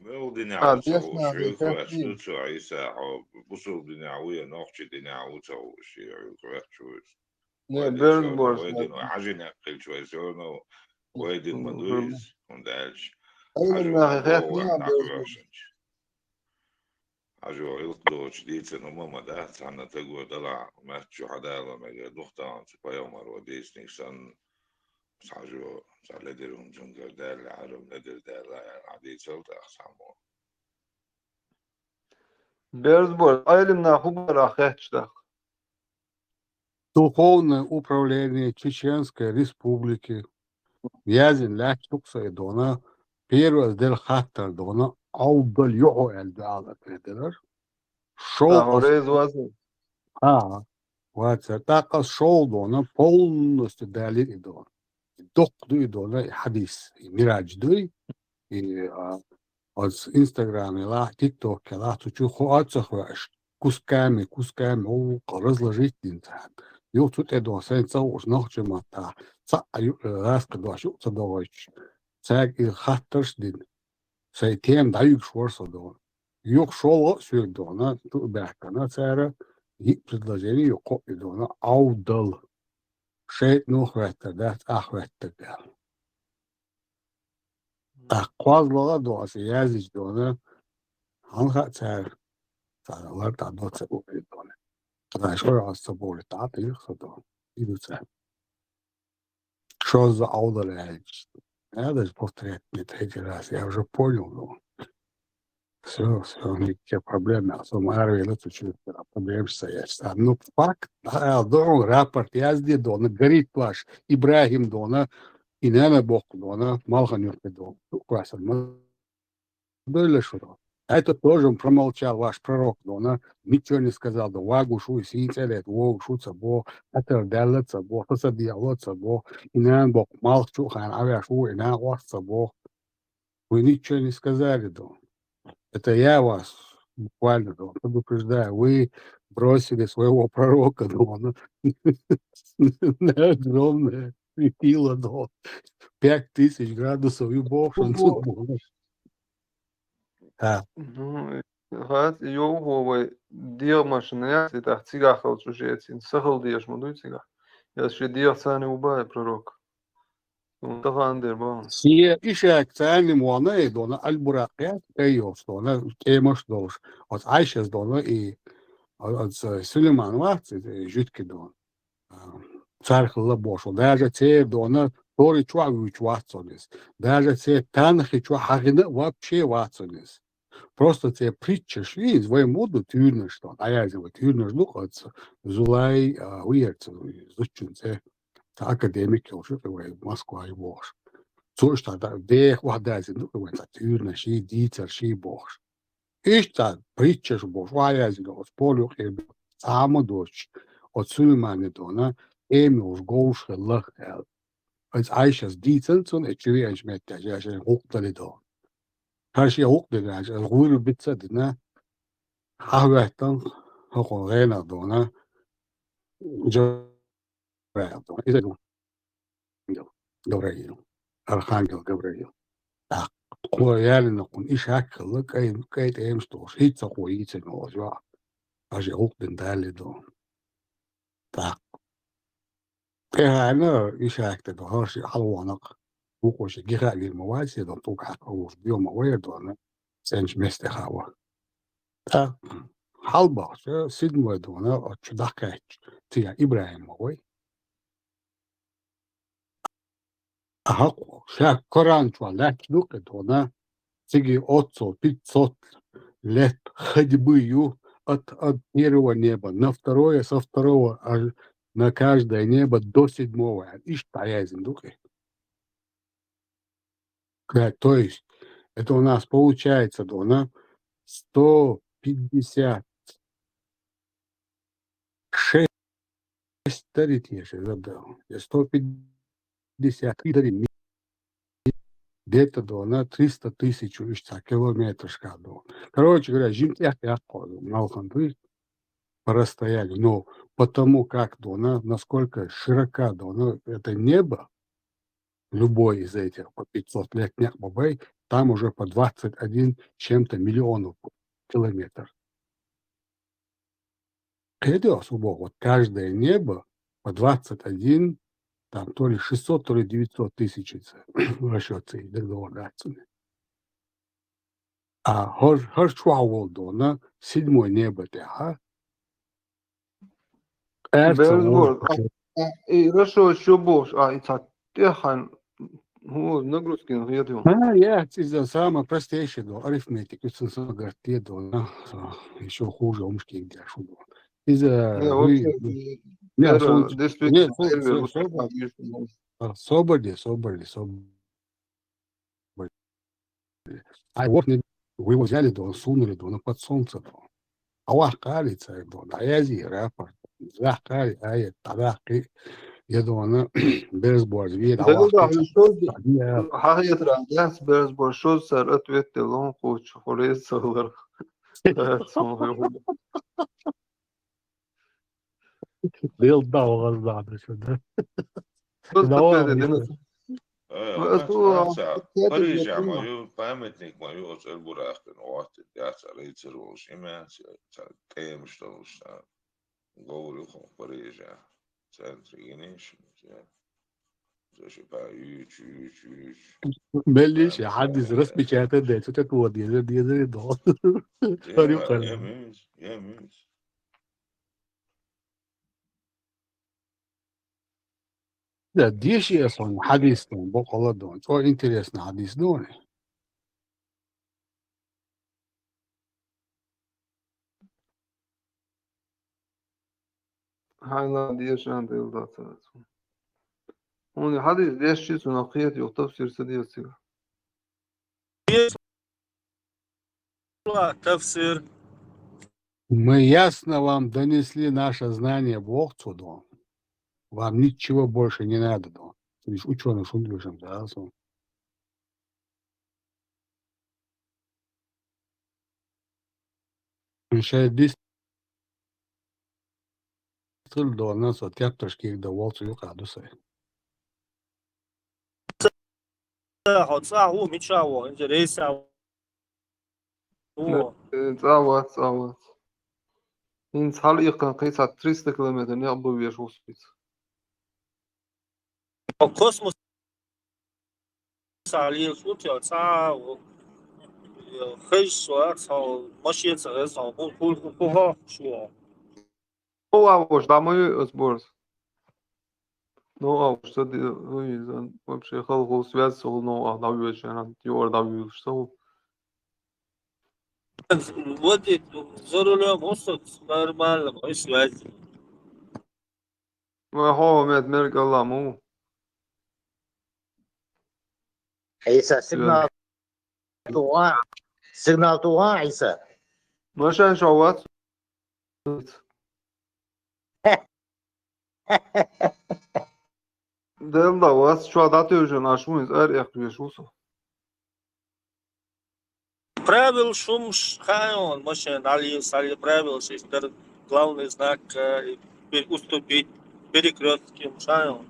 مو دنيا Детна. شو شو عيسى بصوا دنيا ويا نوخش دنيا وتو شيء شو Ne Berzbor. ويدين عجن أقل شوي سونا ويدين مدويز وندالش Aynen hakikaten ya Berzbor. عجو يلقدوش ديت إنه ماما ده عنا تقوى دلع ما شو حدا لما دختان تبايومر وديس نيسان بس عجو صار لديرهم جنجر دال عرب ندير دال عديد سلطة أخسامو Berzbor. Aynen хубара хэтчдах. Духовное управление Чеченской Республики. Язин Лячукса и Дона. Первый сделал хаттер Дона. Аудал його эльдала предер. Шел. Вот так шел Дона полностью дали и Дона. Докту и Дона хадис. Мирач дуй. И از اینستاگرام لا تيك توك لا تشوفوا أتصخش كوسكامي هو قرز لجيت إنسان يوتو تدو سين تصور نخش متى صع راس قدوا شو تصدوش ساق الخطرش دين سيتيم دايق شور صدون يوك شو سوق دونا تو بحكنا سارة يبتد لجيني يقو دونا عودل شيء نخرت دات أخرت تقال أقوال لغة دو سيازج دونا هنخا سار سار تعدوت سبوك دونا طبعا شو على السبوك تعطي يخدون يدو سار شو عوضة العيش надо же повторять мне третий раз, я уже понял, ну. Все, никаких проблем. Особо армия, это чуть проблем стоять. Ну, факт, дон рапорт язди дона, горит ваш Ибрагим дона, и наверное Бог дона, Малханюр дона. Классно. Было что. А это тоже промолчал ваш пророк дона, ничего не сказал, да вагу шу, синцелет, вогу шу цабо, это далет цабо, посадиалот цабо, и наверное Бог малчу, хан авяшу, и наверное вас цабо. Вы ничего не сказали, дон. Это я вас буквально предупреждаю. Вы бросили своего пророка дома на огромное светило до 5000 градусов и больше. Ну, гад йоговой диамашная, это цигахал чужецин, сахал диаш мадуйцигах. Я ще диацаны убай пророк. Ну, тахандер бан. Все ишак цани муана и дона альбуракят кайос дона кемош долш. От айшес дона и от Сулейман варцы житки дон. Цархла бошу. Даже те дона тори чуавич ватсонис. Даже те танхи чуахагина вообще ватсонис. Просто те притчи шли, твой моду тюрно что. А я зову тюрно жду от Зулай уерцы. Зучун те академики уже в Москва и Бош. Слушай, тогда дех вадази, ну, это тюрно, ши, дитер, ши, Бош. Ишта притча ж Бош, ваязи, от полю, само дочь, от Сулеймани дона, еми уж гоуш лах, als Eichers diezen, so ein Chiriach mit der Jaschen Hochtali da. Kashi Hochtali, also Ruhe Bitze, ne? Hawaitan, Hochorena da, ne? Jorael, is it Gabriel, Archangel Gabriel. Ah, Royal nog een Ishak, geluk, kijk, Eemstos, iets of iets in ons, ja. Als je ook den Dali dan. Tak. Kehana, Ishak, de Horsi, Alwanak. Hoe was je gira in Mawazi, dan ook had over Bioma dan, sinds Mr. Hawa. Tak. Halba, Sidney dan, of Chudakach, Tia Ibrahim, hoor. Ahako, Shak Koran, let look at ona. Сиги отцов 500 лет ходьбы от первого неба на второе, со второго аж на каждое небо до седьмого. И штаязин духи. То есть это у нас получается, да, 156 старит, я же забыл. 153 где-то на 300 тысяч километров шкаду. Короче говоря, жимтях я малханты по расстоянию. Но потому как насколько широка это небо, любой из этих по 500 лет бабай, там уже по 21 чем-то миллионов километров. Это особо. Вот каждое небо по 21 там то ли 600, то ли 900 тысяч расчет и договорятся. А Хорчуаволдона, седьмое небо, Берсборд. И хорошо, еще больше. И Техан, нагрузки на еду. Я это самое простейшее, арифметик, это говорит, еще хуже умшки где шуду. Соболи. А вот вы его взяли, сунули под солнце. А вахкалица, а я рапорт. Захкали, а я тогда, я думаю, Берсборд, видно, حقيقة رأس Берсборд, что сэр ответил, он хочет хорез сэлэр. Дел дал раздады сюда. Парижа мою памятник мою от Эльбурахтен, вот я рыцарь имя, тем что говорю в Париже, в центре Генеш, بلش يحدث رسم شهادات ده تتوض يزري ده طريقة يميز Да, дишь я сон хадис дон, бокола дон. О, интересно хадис дон. Hala diyeceğin değil zaten. Onu hadis değişçisin akıyet yok tafsirse diyorsun. تفسير. Мы ясно вам донесли наше знание Бог дон. Вам ничего больше не надо дон. То есть ученый шумлюшем, да, сон. Мешает дистыл дон, нас вот тяптошки да волцу юкадусы. هو ميتشاو انت ليس هو Zavat. İn halyıkan kıysa 300 kilometre ne yapı bir hospital. كوسموس عليه صوت يا ساعة خيش سواء صار ماشي صار صار كل كلها شو O avuç damı özbors. No avuç da o yüzden вообще halkı связь sol no adavıyor yani diyor adavıyor işte o. ودي زور اليوم وصلت نورمال ما يسوى Ve hava medmer kalamu. عيسى سيجنال طوها عيسى Maşan şavat. Del da vas şu adat öjün aşmuyuz er yakıyor usu. правил шум хайон машин али сали правил шестер главный знак уступить перекрестким шайон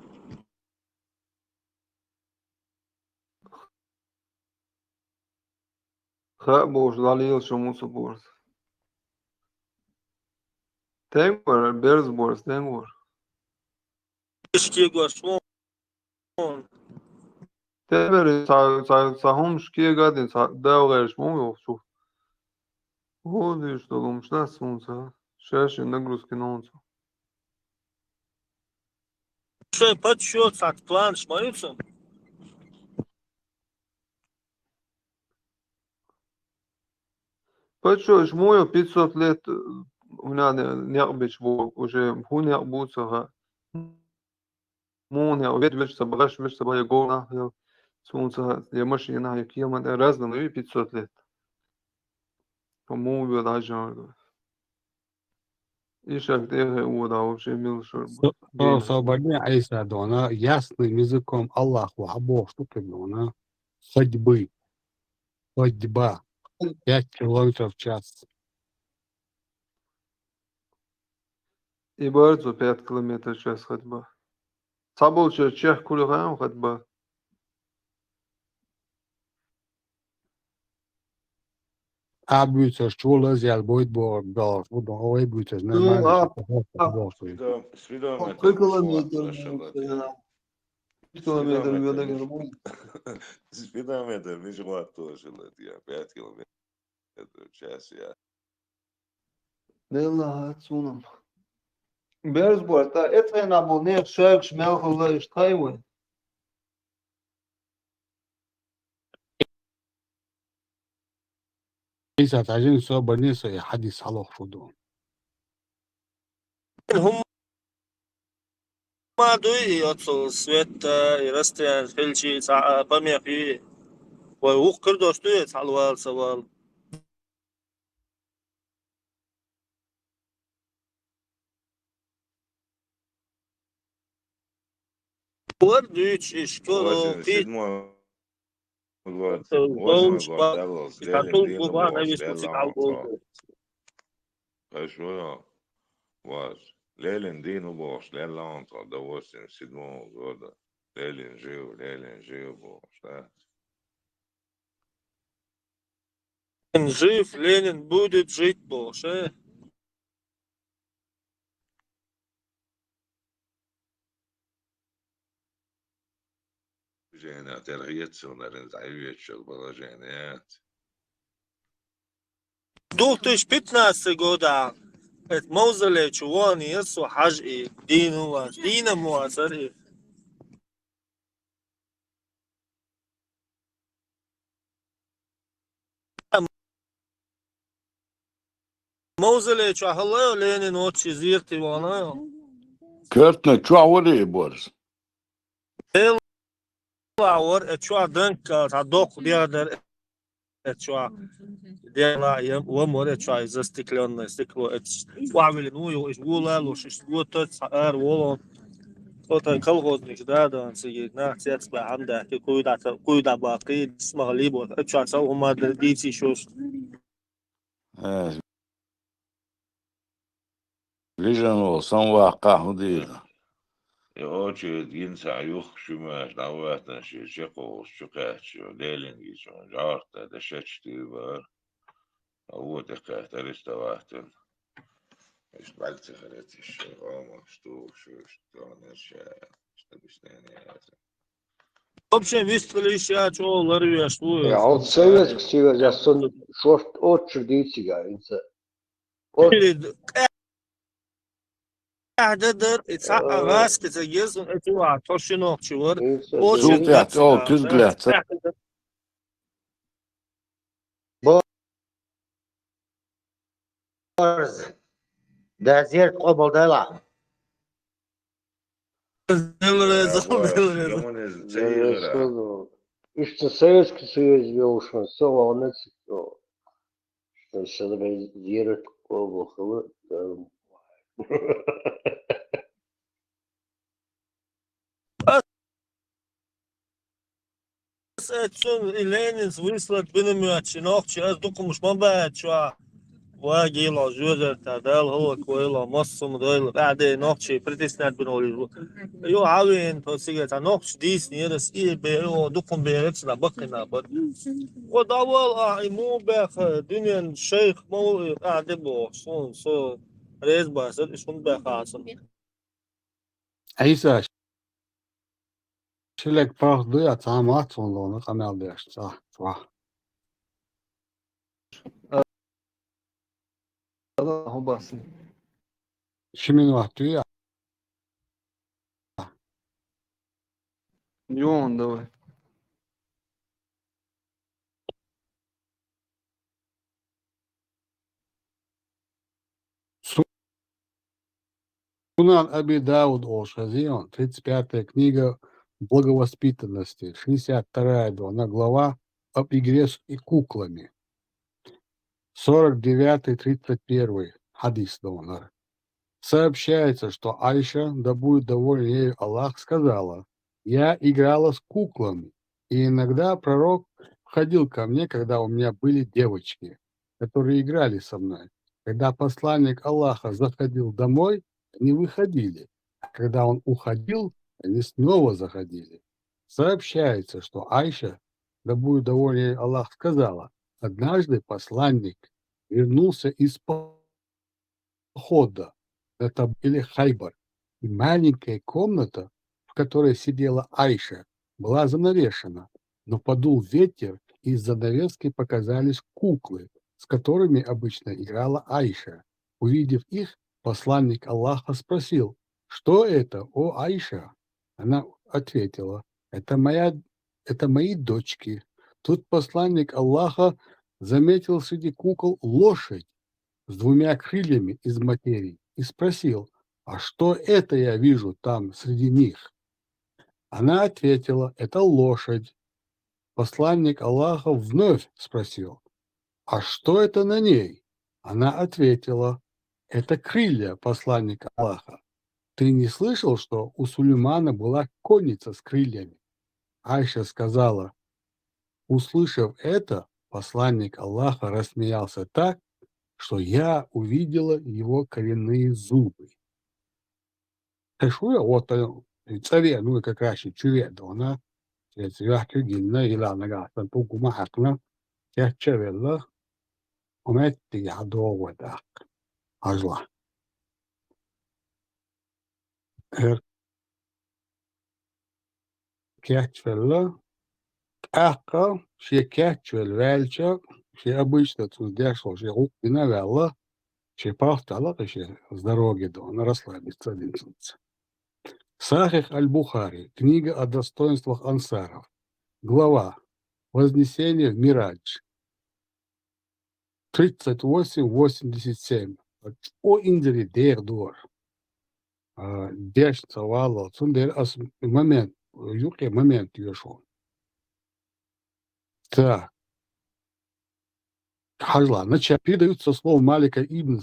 Ha boş dalil şu musu bors. Tengor berz bors tengor. ишки гошмон Teberi sahum şkiye gadin davgariş mu yok şu. O diyor işte olmuş nasıl olsa. Şaşı nagruski nonsa. что подсчет от план шмаются Почему жмую 500 лет у меня не быть уже у не будется. Му не обед вечер багаж вечер бая гона. Солнце я машина я километр разно ну и 500 лет. По-моему, я даже и шаг где вода вообще мил шор. Освободи Айса дона ясным языком Аллаху, а Бог что ты дона? Ходьба. 5 километров в час. И bardzo 5 километров в час ходьба. Саболча чех кулигаем ходьба. А бьются шчула, зял будет бор, да, ой, бьются, нормально. Спидометр мишват тоже лет, 5 километров в час, я. Нелла цунам. Берзборта, это на болне шаг шмелхова иштайвы. Айса тажин собрани со хадис алох фудун. هم ما دوي يوتسو سويت يرستيان فيلشي باميا في ووقر دوشتو يتعلوال سوال وردوش اشكولو Очень في седьмой год, دونش 8 год, Давос, Ленин, كاتول Дин, بوبا Бос, نبيش موسيقى عالبوزو Хорошо, вот. Ленин, Дин, Бос, Ленин, до 87 года. Ленин жил, Бос, да. жив Ленин будет жить больше Женя, отергеться, наверное, заявить положение. 2015 года это мавзолей чувани ясу хажи дину вас дина муасари Mausolei çahılıyor Lenin o çizirti bana. Körtne çuavori borz. Var çuha dönk ta dok diğer çuha diğer yem o more çuha zastiklenme stiklo çuavili nu yo işgula lo şişgota sar wolo Кто-то колхозник, да, сидит на цец банда, куда баки, смогли бы, часа ума дийти еще. Lijan olsan vaka değil. Очередь гинца юх шумаш на ватан ши чекос чукач делинги чон жарта да шечтивар. А вот их арестоватен. Иш бальцы харати ши рома что нерча что объяснение. В общем, вистрели еще чего ларвешь, Ja, od Sovjetskog svijeza sam šošt očer diciga, ince. Od Kahdedir, it's a ras, it's a yes, it's a toshino, chur. Zutjat, o kızglat. Борз. Да зерт обал дала. işte Sovjetski Союз bio što sova onec to što se da zirat obohalo. Etsun Lenin's Wislat bilmiyor çinokçu az dokunmuş mabet şu an. واجي له جوزر تعدال هو كويلا مصم دويل بعد نوكشي بريتسنات بنولي يو عاوين توسيجا تا نوكش ديس نيرس اي بيرو دوكم بيرتس لا بقنا بد وداول مو باخ دنيا شيخ مو قاعد بو سو ريز باسل شون باخاسن عيسى شلك باخ ضيع طعامات والله قمع بيش صح هو بس Kimin vakti ya? يون دوي Сунан Аби Дауд Ошазион, 35-я книга благовоспитанности, 62-я глава об игре с и куклами. 49-31 хадис Донар. Сообщается, что Айша, да будет доволен ею Аллах, сказала: «Я играла с куклами, и иногда пророк входил ко мне, когда у меня были девочки, которые играли со мной. Когда посланник Аллаха заходил домой, они выходили, а когда он уходил, они снова заходили». Сообщается, что Айша, да будет доволен ею Аллах, сказала: «Однажды посланник вернулся из похода, это или Хайбар, и маленькая комната, в которой сидела Айша, была занавешена, но подул ветер, и из занавески показались куклы, с которыми обычно играла Айша. Увидев их, посланник Аллаха спросил: «Что это, о Айша?» Она ответила: это мои дочки». Тут посланник Аллаха заметил среди кукол лошадь с двумя крыльями из материи и спросил: «А что это я вижу там среди них?» Она ответила: «Это лошадь». Посланник Аллаха вновь спросил: «А что это на ней?» Она ответила: «Это крылья посланника Аллаха. Ты не слышал, что у Сулеймана была конница с крыльями?» Айша сказала. Услышав это, посланник Аллаха рассмеялся так, что я увидела его коренные зубы. Шуя вот царе, ну и как раз и чуве, да она, цвяхтю гинна ила нагасан тугума хакна, тяхчевелла, уметти ядова дак, ажла. Кяхчевелла, ахка, все кяхчевел вельча, все обычно тут дешево, все рукина велла, все пахтала, все с дороги, да она расслабится, одиннадцать. Сахих аль-Бухари, книга о достоинствах ансаров, глава «Вознесение в Мирадж». 38-87. O indri der door. Деш цавало, цундер ас момент, юке момент юшо. Так, хажла. Значит, передаются слово Малика ибн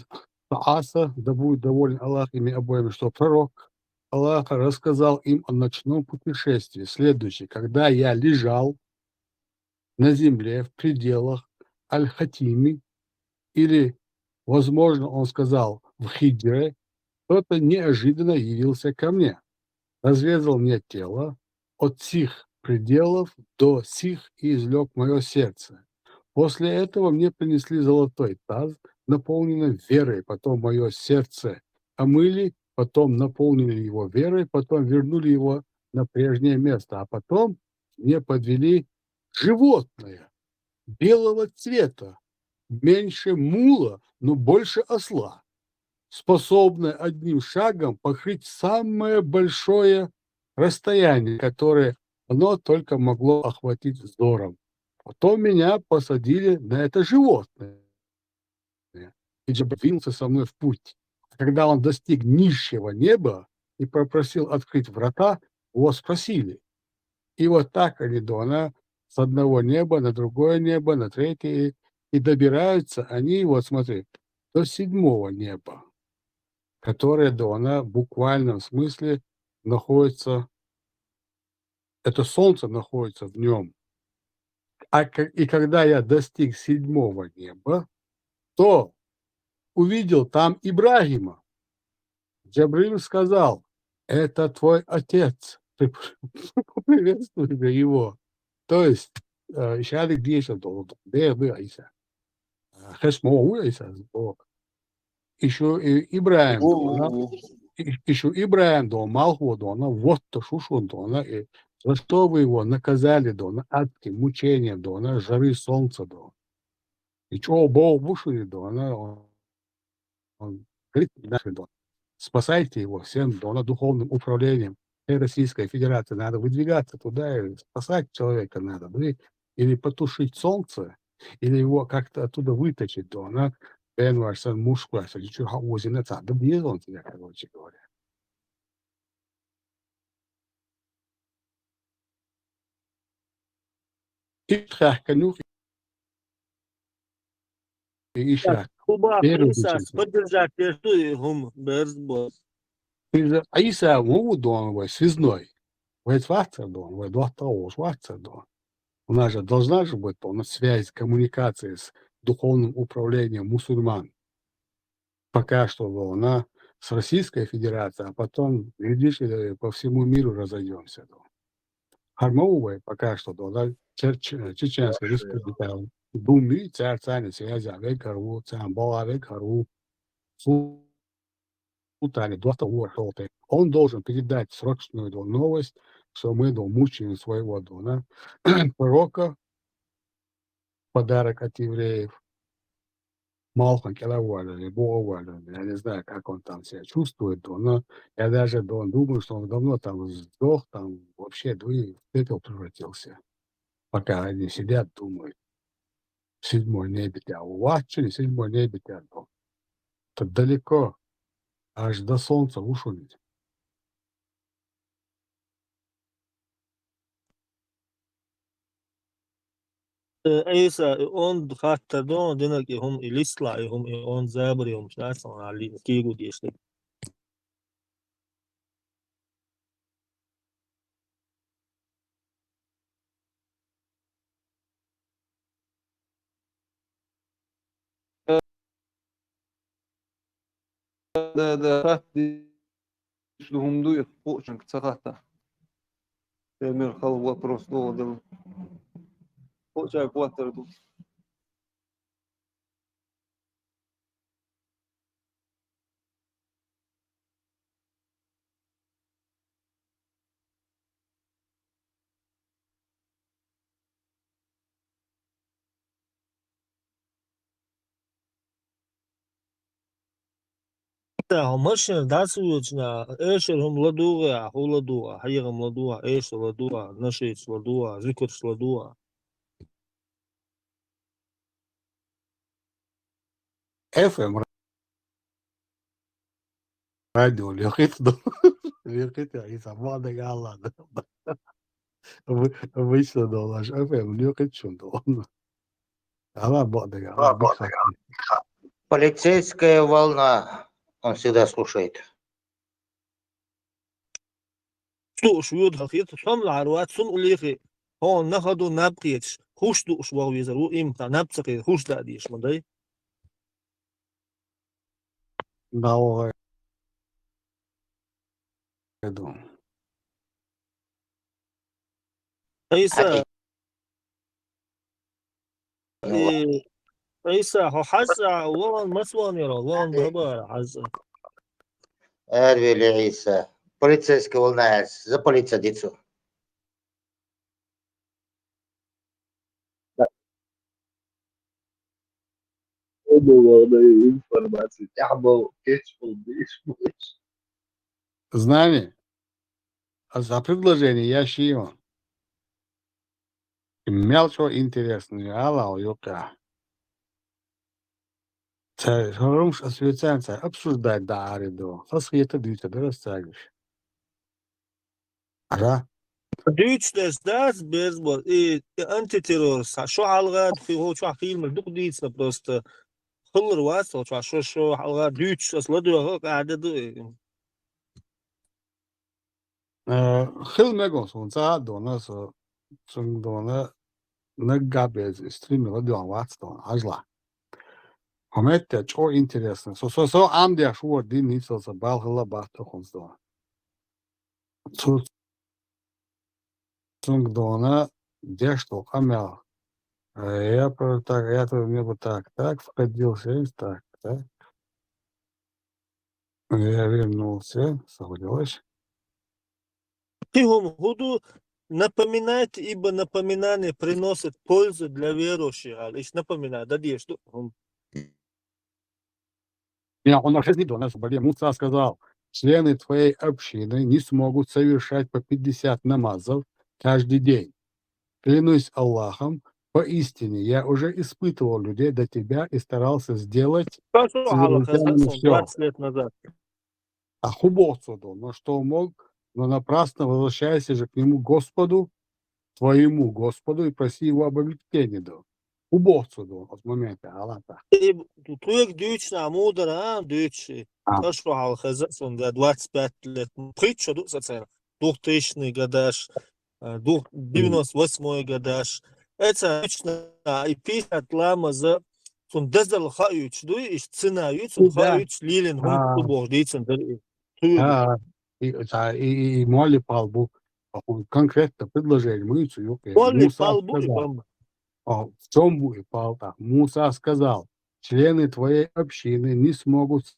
Аса, да будет доволен Аллах ими обоими, что пророк Аллаха рассказал им о ночном путешествии. Следующее. Когда я лежал на земле в пределах Аль-Хатими, или, возможно, он сказал в Хидре, кто-то неожиданно явился ко мне, разрезал мне тело от сих пределов до сих и извлек мое сердце. После этого мне принесли золотой таз, наполненный верой, потом мое сердце омыли, потом наполнили его верой, потом вернули его на прежнее место, а потом мне подвели животное белого цвета, меньше мула, но больше осла, способное одним шагом покрыть самое большое расстояние, которое оно только могло охватить взором. Потом меня посадили на это животное, и Джабрил двинулся со мной в путь. Когда он достиг низшего неба и попросил открыть врата, его спросили. И вот так они с одного неба на другое небо, на третье, и добираются они, вот смотри, до 7-го неба, которое в буквальном смысле находится, это солнце находится в нем. И когда я достиг 7-го неба, то увидел там Ибрагима. Джабриль сказал: это твой отец, ты приветствуй его. То есть, шарик действует, еще и Ибраим, еще Ибраим, Малху, вот то шушу, за что вы его наказали, адским мучением, жары солнца, и чего Бог вышли, он говорит, спасайте его всем духовным управлением Российской Федерации. Надо выдвигаться туда и спасать человека надо. Или потушить солнце, или его как-то оттуда вытащить. Бен Варсан Мушква, да без он тебя, короче говоря. Куба, поддержать между им, Берсбос. Аиса Мову связной. У нас же должна же быть связь, коммуникация с духовным управлением мусульман. Пока что она с Российской Федерацией, а потом, видишь, по всему миру разойдемся. Хармовой пока что Чеченская Республика. Думи, царь, связи, avec Хару, Цамбал, avec Хару, он должен передать срочную новость, что мы мучаем своего пророка, подарок от евреев, Малхан Келаваля, Бога, я не знаю, как он там себя чувствует, но я даже думаю, что он давно там сдох, там вообще в пепел превратился, пока они сидят, думают, 7-й небе, а у вас через 7-й небе, то далеко, аж до солнца ушли. Эйса, он хатта динак им илисла им он забри им шасан али кигу дешли. Да, хатти шлюхум дует, почен кцахата. Темир хал вопрос доводил. Почай квартер тут. Да, машина дасуючна, эшером ладуа, хуладуа, хаером ладуа, эш ладуа, нашит ладуа, зикр ладуа. FM радио лёхит عيسى ما دقال обычно доллаж FM лёхит шундо. Ала бодega, бихат. Полицейская волна. Он всегда слушает. سوق شوية خفيف صم العروات صم قليخي هون ناخدو نبقيتش خوش دوش واويزر وإمتى نبتقي خوش داديش مضي Дao edo. عيسى عيسى هو حزع وان مسوان يرى وان بابا عزة Эрвили Иса. Полицейская волна. За полиция дицу. информации. Я был Знание. А за предложение я шио. Мелчо интересно. Алло, юка. Румш освещается, обсуждать да ариду. Сосвета дюйта, да растягиваешь. Ага. ديتش داس بيرزبول انتي شو حلقات في هو شو فيلم دوك ديتس بس خلر واسو شو حلقات ديتش اصلا دو قاعده دو Хил мегон сонца дона со сон дона нагабез стримила дон ватстон ажла. Хамете чо интересно. Со амдя шуор дин ницо со балхла бахто хонсдон. Сунг дона дешто хамя. Я так, я то мне вот так входил сесть, так. Я вернулся, согласилась. фигом худу напоминать, ибо напоминание приносит пользу для верующих. А лишь напоминать, да дешь, что Меня он вообще не до нас, Муса сказал, члены твоей общины не смогут совершать по 50 намазов каждый день. Клянусь Аллахом, поистине я уже испытывал людей до тебя и старался сделать с израильтянами все. 20 лет назад. А хубоцуду, но что мог, но напрасно возвращайся же к нему Господу, твоему Господу, и проси его об облегчении. Хубоцуду от момента Аллаха. Туек дюч на мудра, дюч. Ташро халхазасон да 25 лет. Притча дук сацера. 2000 годаш, 98 годаш. Это лично и 50 лама за сон дезал хаюч, дуй и цена юч, хаюч лилин хум тубох дицен. И моли палбу, конкретно предложение мыцу, Моли палбу и бомба. В чем будет палта? Муса сказал, члены твоей общины не смогут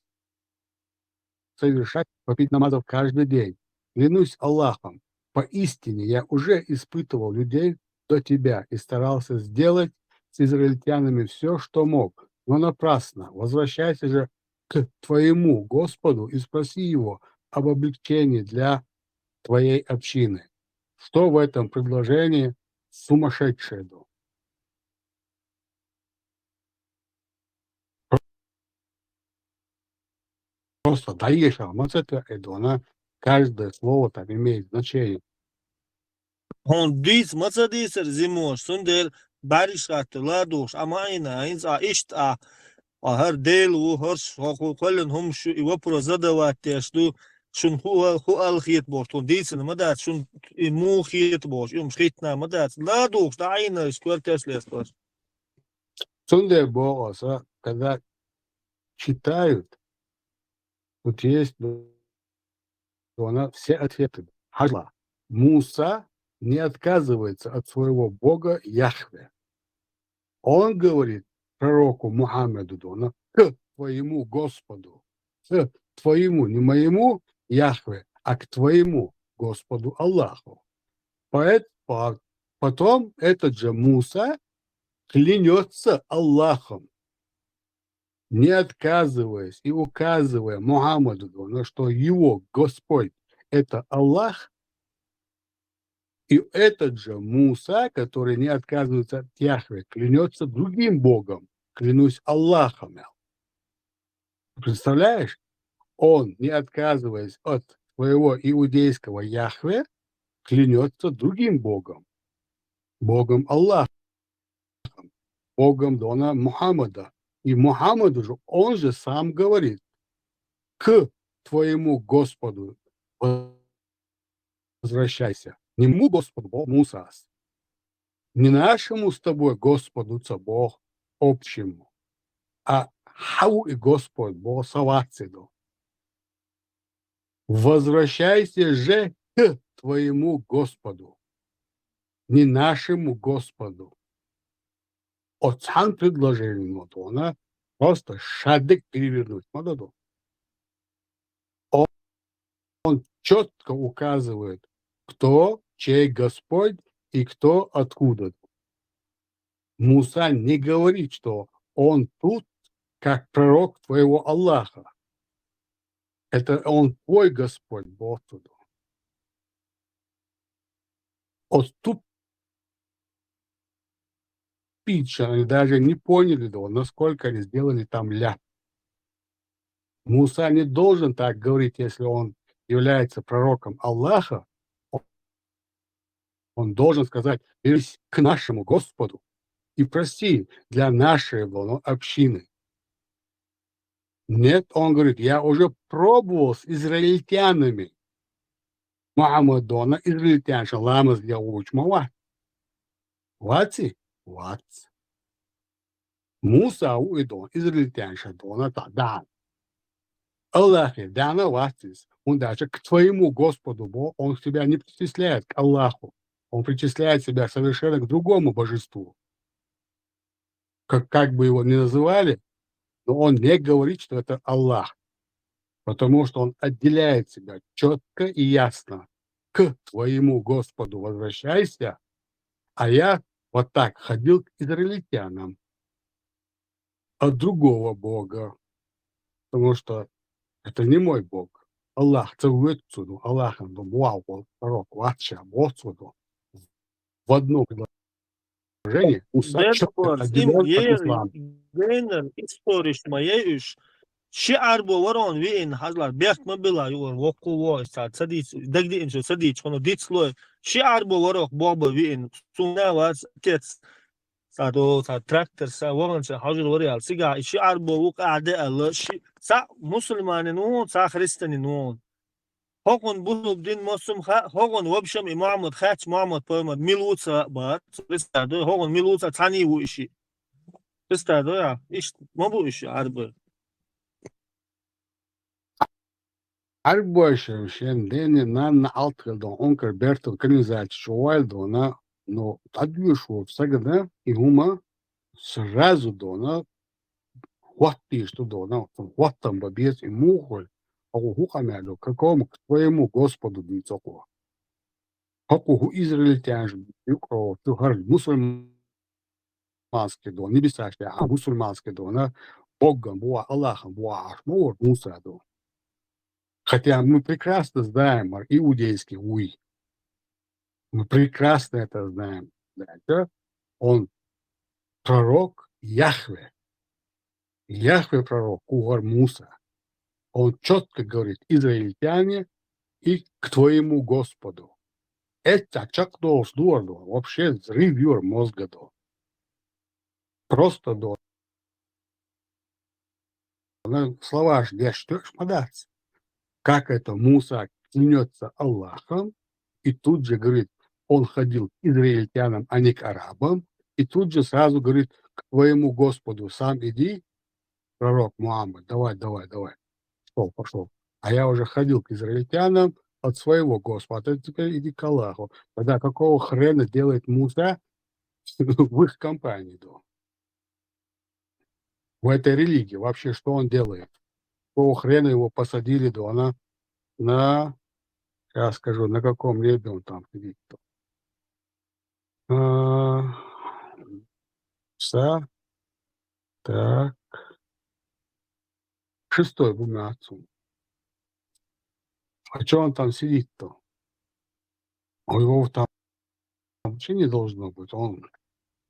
совершать по 5 намазов каждый день. Клянусь Аллахом, поистине я уже испытывал людей до тебя и старался сделать с израильтянами все, что мог, но напрасно. Возвращайся же к твоему Господу и спроси его об облегчении для твоей общины. Что в этом предложении сумасшедшее? Просто даешь алмазэто, это каждое слово там имеет значение. Он дис мацадисер зимош, сундер баришат ладуш, амайна, инза ишта, هر ديل وهرش كلن هم شو يوبرو زدوات تشدو شون هو الخيط بوش تون ديسن مدات شون مو خيط بوش يوم خيطنا مدات لا دوش دا عينا شكور تسليس بوش Сундер Богоса, когда читают, тут есть все ответы. Хажла. Муса не отказывается от своего Бога Яхве. Он говорит пророку Мухаммеду, к твоему Господу, к твоему, не моему Яхве, а к твоему Господу Аллаху. Потом этот же Муса клянется Аллахом, не отказываясь и указывая Мухаммаду, что его Господь – это Аллах, и этот же Муса, который не отказывается от Яхве, клянется другим Богом, клянусь Аллахом. Представляешь? Он, не отказываясь от своего иудейского Яхве, клянется другим Богом. Богом Аллахом. Богом Дона Мухаммада. И Мухаммаду же, он же сам говорит: к твоему Господу возвращайся. Не ему Господу, Бог Мусас. Не нашему с тобой Господу, це Бог общему, а хау и Господь, Бог Савациду. Возвращайся же к твоему Господу, не нашему Господу. От сам предложение, вот она просто шадык перевернуть. Вот он четко указывает, кто чей Господь и кто откуда. Муса не говорит, что он тут как пророк твоего Аллаха. Это он твой Господь, Бог туда. Отступить, они даже не поняли, да, насколько они сделали там ляп. Муса не должен так говорить, если он является пророком Аллаха. Он должен сказать: вернись к нашему Господу и проси для нашей общины. Нет, он говорит: я уже пробовал с израильтянами. Мухаммадона израильтян шалама сделал учмава. Вати? Ват. Муса уидон израильтян шадона тадан. Аллахе, дана ватис. Он даже к твоему Господу, Богу, он себя не причисляет к Аллаху. Он причисляет себя совершенно к другому божеству. Как бы его ни называли, но он не говорит, что это Аллах. Потому что он отделяет себя четко и ясно. К твоему Господу возвращайся, а я вот так ходил к израильтянам от другого Бога. Потому что это не мой Бог. Аллах целует отсюда. Аллахом вау, пророк, вообще, отсюда. В одном предложении Муса четко отделяет от ислама. Гейнер историш моеюш. شعر بوران و این حضرت بیخت ما بلای و وقوع است صدیق دقیق اینجا صدیق کنه دیت سلوی شعر بوران باب و این سونه واس کت سادو ساد تراکتر سا وان سا حاضر وریال سیگا شعر بو قاعده الله سا مسلمان نون سا خريستاني نون هون بوب دين مسلم هون وبشم محمد خاتش محمد پیامبر میلوسا بات استاد هون میلوسا تانی و işi استاد یا iş ما bu işi arba Арбойше, Шендени, Нанна Алтхелдон, Онкер Бертон, Канизач, Уайлдона, но отбьюшу всегда и ума сразу дона, вот ты что дона, вот там бабец и мухоль, а у хухамяду, какому к твоему Господу бицоку. Каку израильтян же, ты говоришь, мусульманский дон, не бисашки, а мусульманский дона, Богом, Буа, Аллахом, Буа, Ашмур, Мусаду. Хотя мы прекрасно знаем иудейский уй. Мы прекрасно это знаем. Да? Он пророк Яхве. Яхве пророк, Кугар Муса. Он четко говорит: израильтяне и к твоему Господу. Это чак-то здорово. Вообще взрыв юр мозга до. Просто до. Слова ждешь, что податься. Как это Муса клянется Аллахом, и тут же говорит, он ходил к израильтянам, а не к арабам, и тут же сразу говорит: к твоему Господу сам иди, пророк Мухаммад, давай. Пошел. А я уже ходил к израильтянам от своего Господа, а ты теперь иди к Аллаху. Тогда какого хрена делает Муса в их компании? В этой религии вообще что он делает? Какого хрена его посадили, она на, я скажу, на каком небе он там сидит. Так. 6-й двумя отцом. А что он там сидит-то? У него там вообще не должно быть. Он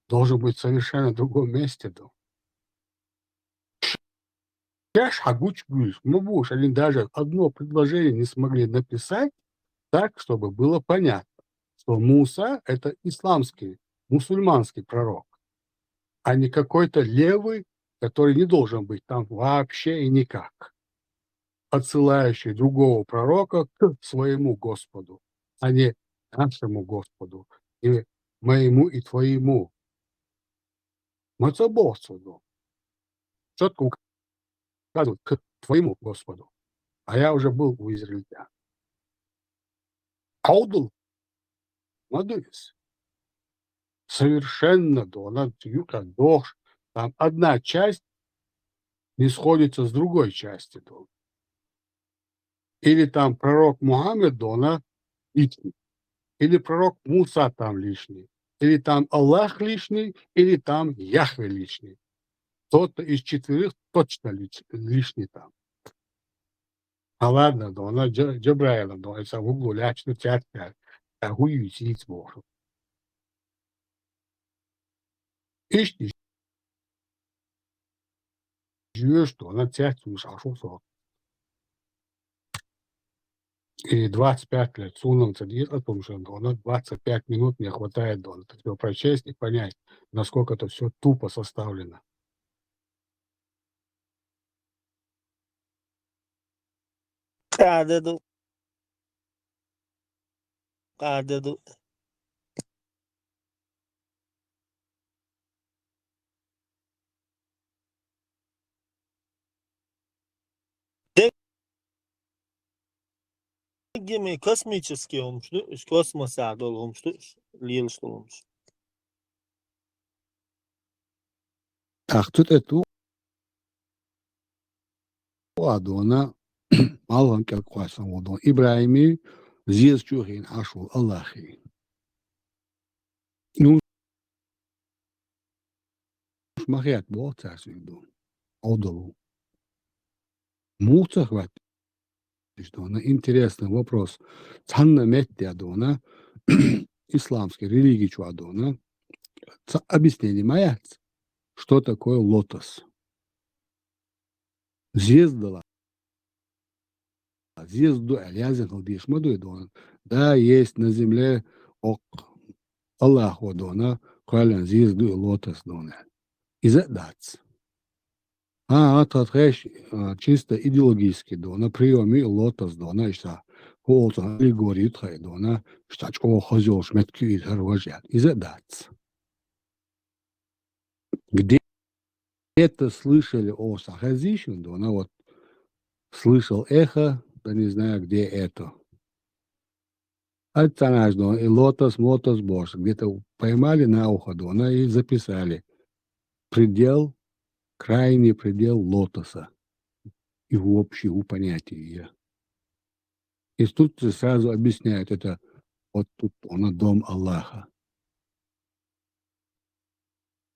должен быть в совершенно другом месте. Кеш Хагуч Гюльш. Мы будешь, они даже одно предложение не смогли написать так, чтобы было понятно, что Муса – это исламский, мусульманский пророк, а не какой-то левый, который не должен быть там вообще и никак, отсылающий другого пророка к своему Господу, а не нашему Господу, и моему и твоему Мацабосуду. Четко указывают к твоему Господу. А я уже был у израильтян. Аудл Мадуис. Совершенно дона тюка дождь. Там одна часть не сходится с другой частью. Или там пророк Мухаммед дона лишний, или пророк Муса там лишний, или там Аллах лишний, или там Яхве лишний. Кто-то из четверых точно лишний там. А ладно, дона Джабраэла, дона это в углу лячно тятка, а хуй сидит сбоку. Ишь, живешь, что она тятку шашуса. И 25 лет сунул садится о том, что на 25 минут не хватает дона. Это все прочесть и понять, насколько это все тупо составлено. قعددو قعددو Геми космический olmuştu. Iš kosmosa dolu olmuştu. Yıl olmuş. Ах, тут эту Адона Аллах каквасан Адон Ибраими здесь чухин ашул Аллахи. Ну, шмахят Бог царствует. Одолу. Муца хватит. Что она интересный вопрос. Цанна метти Адона исламской религии Чуадона. Объяснение маяц. Что такое лотос? Звездала. Звезду Алязин Халдишмаду Дона. Да, есть на земле Аллаху Дона, Кален звезду и лотос Дона. И задац. Отрэш чисто идеологически Дона, приеми лотос Дона, что Холтон аллегорит хай Дона, штачко хозёш метки и харважат. И задац. Где это слышали о Сахазище Дона, вот слышал эхо, да не знаю, где это. Это наш Дон, и лотос, бош. Где-то поймали на ухо Дона и записали. Предел, крайний предел лотоса. Его общего понятия. И тут сразу объясняют, это вот тут он дом Аллаха.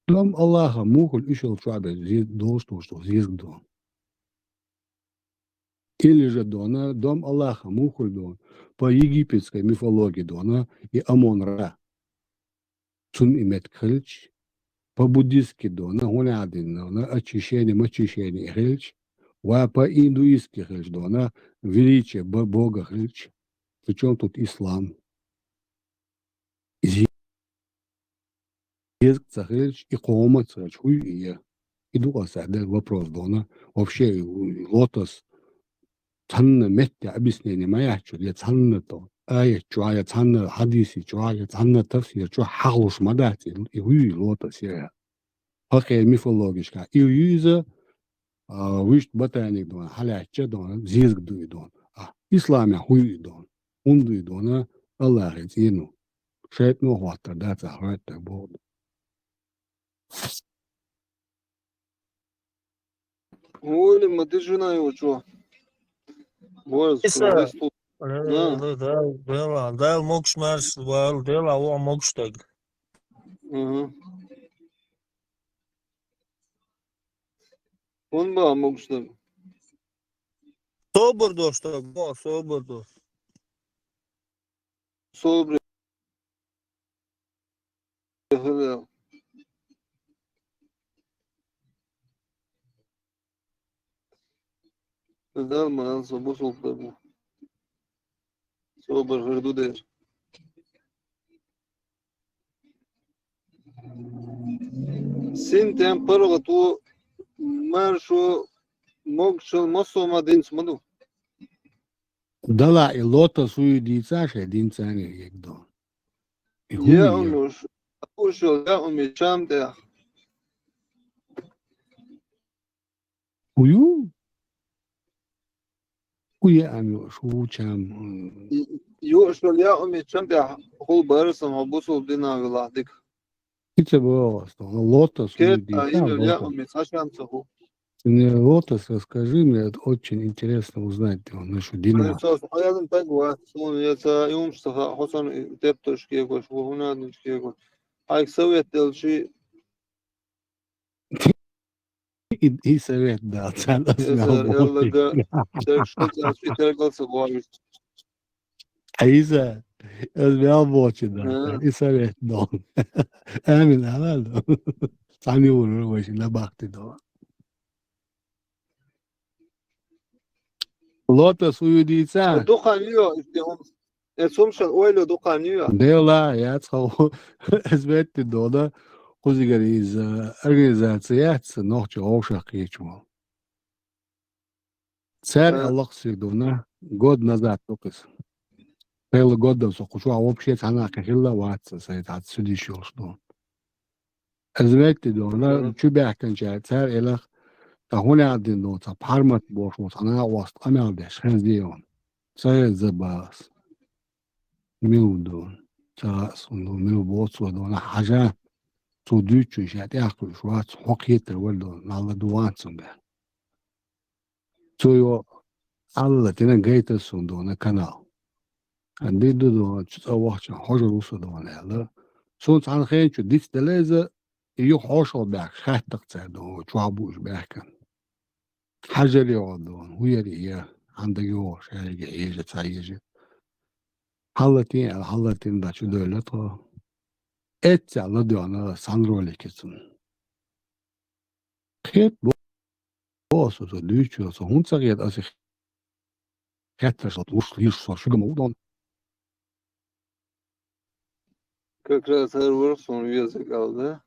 Дом Аллаха, мухуль ищел шабе, здесь должен, что здесь дом. Или же дом Аллаха, мухуль дом. По египетской мифологии Дона и Амон-Ра. Цун имет крыльч. По буддистски Дона, гунядин Дона, очищение, крыльч. А по индуистски крыльч Дона, величие Бога крыльч. Причем тут ислам. Езг крыльч и кома крыльч. И духа садер вопрос Дона. Вообще лотос. Цанна метти объяснение моя, что я цанна то. Ая чуая цанна хадиси, чуая цанна тафсир, чуа халуш мадати, и лотос я. Окей, мифологическая. И юза вишт ботаник дон, халяча дон, зизг дуй дон. Исламе хуй дон. Ундуй дон, Аллах ину. Шейт ну хвата, да, за хвата бог. Оля, ма ты жена его, чё? Борис, Esa да. da moks mers var da o moks tag. Ага. Он был, мог что? Soberdo što go soberdo. Sobre. Hala. Да, man, så busol bu. So berhırdı der. Sin tempero tu marşo mogşol masoma dins madu. Дала и лота сую дийца, ше динца не егдо. И Ya хуя. onu uşol ya onu çam de. Хую? Хуя ами шу чам. Yo uşol ya onu çam de. Hol barısam ha busol dina viladik. Кице было, что лота сую Ket дийца, ayın ya лота. onu saçan sahu. Ты мне лотос расскажи, мне это очень интересно узнать его насчет Hani Дина. sos hayalın pek var. Son ya ta yum staha hosan teptoş ki koş bu huna ki koş. Ay Sovyet delçi И совет дал, цан yasa осмел yallaga бочи. terkşut asfi terkalsa koymuş. Аиза, осмел бочи дал, Ha. и совет дал. Амин, алал. Сами уру бочи, на бахты дал. Лотос уюдийца. Dokkanıyor işte on. Somşal öyle dokkanıyor. Дела, я цхал, эсбетти дода, кузигар из организацияться, нохча овшах ечмо. Царь Аллах Сигдуна год назад только. Целый год до сухушуа вообще цана кахилла ватса, сайт отсюда что. Эсбетти дода, чубяхтен чай, царь Элах, тахуля один дота, пармат бошмус, она васт, амялдеш, хенздион. Царь забас. Милдон. Сунду мил боцу дона حاجة توديتشو شات ياكل شوات حقيتر ولدو نالا دوانسون ده تويو alla tena gaita sundona kanal andi do tsawacha hojo rusodona la son san khenchu dit deleza iyo hosho bak khatak tsado chwabush bakan hajali odon huyari ya andayo shayge yeje tsayeje halatin da şu devlet o et yalla diyorlar sandrole kesin. Het bu så dyrt så hon säger att sig heter så uslir så şu modon. Как раз server son üyesi kaldı.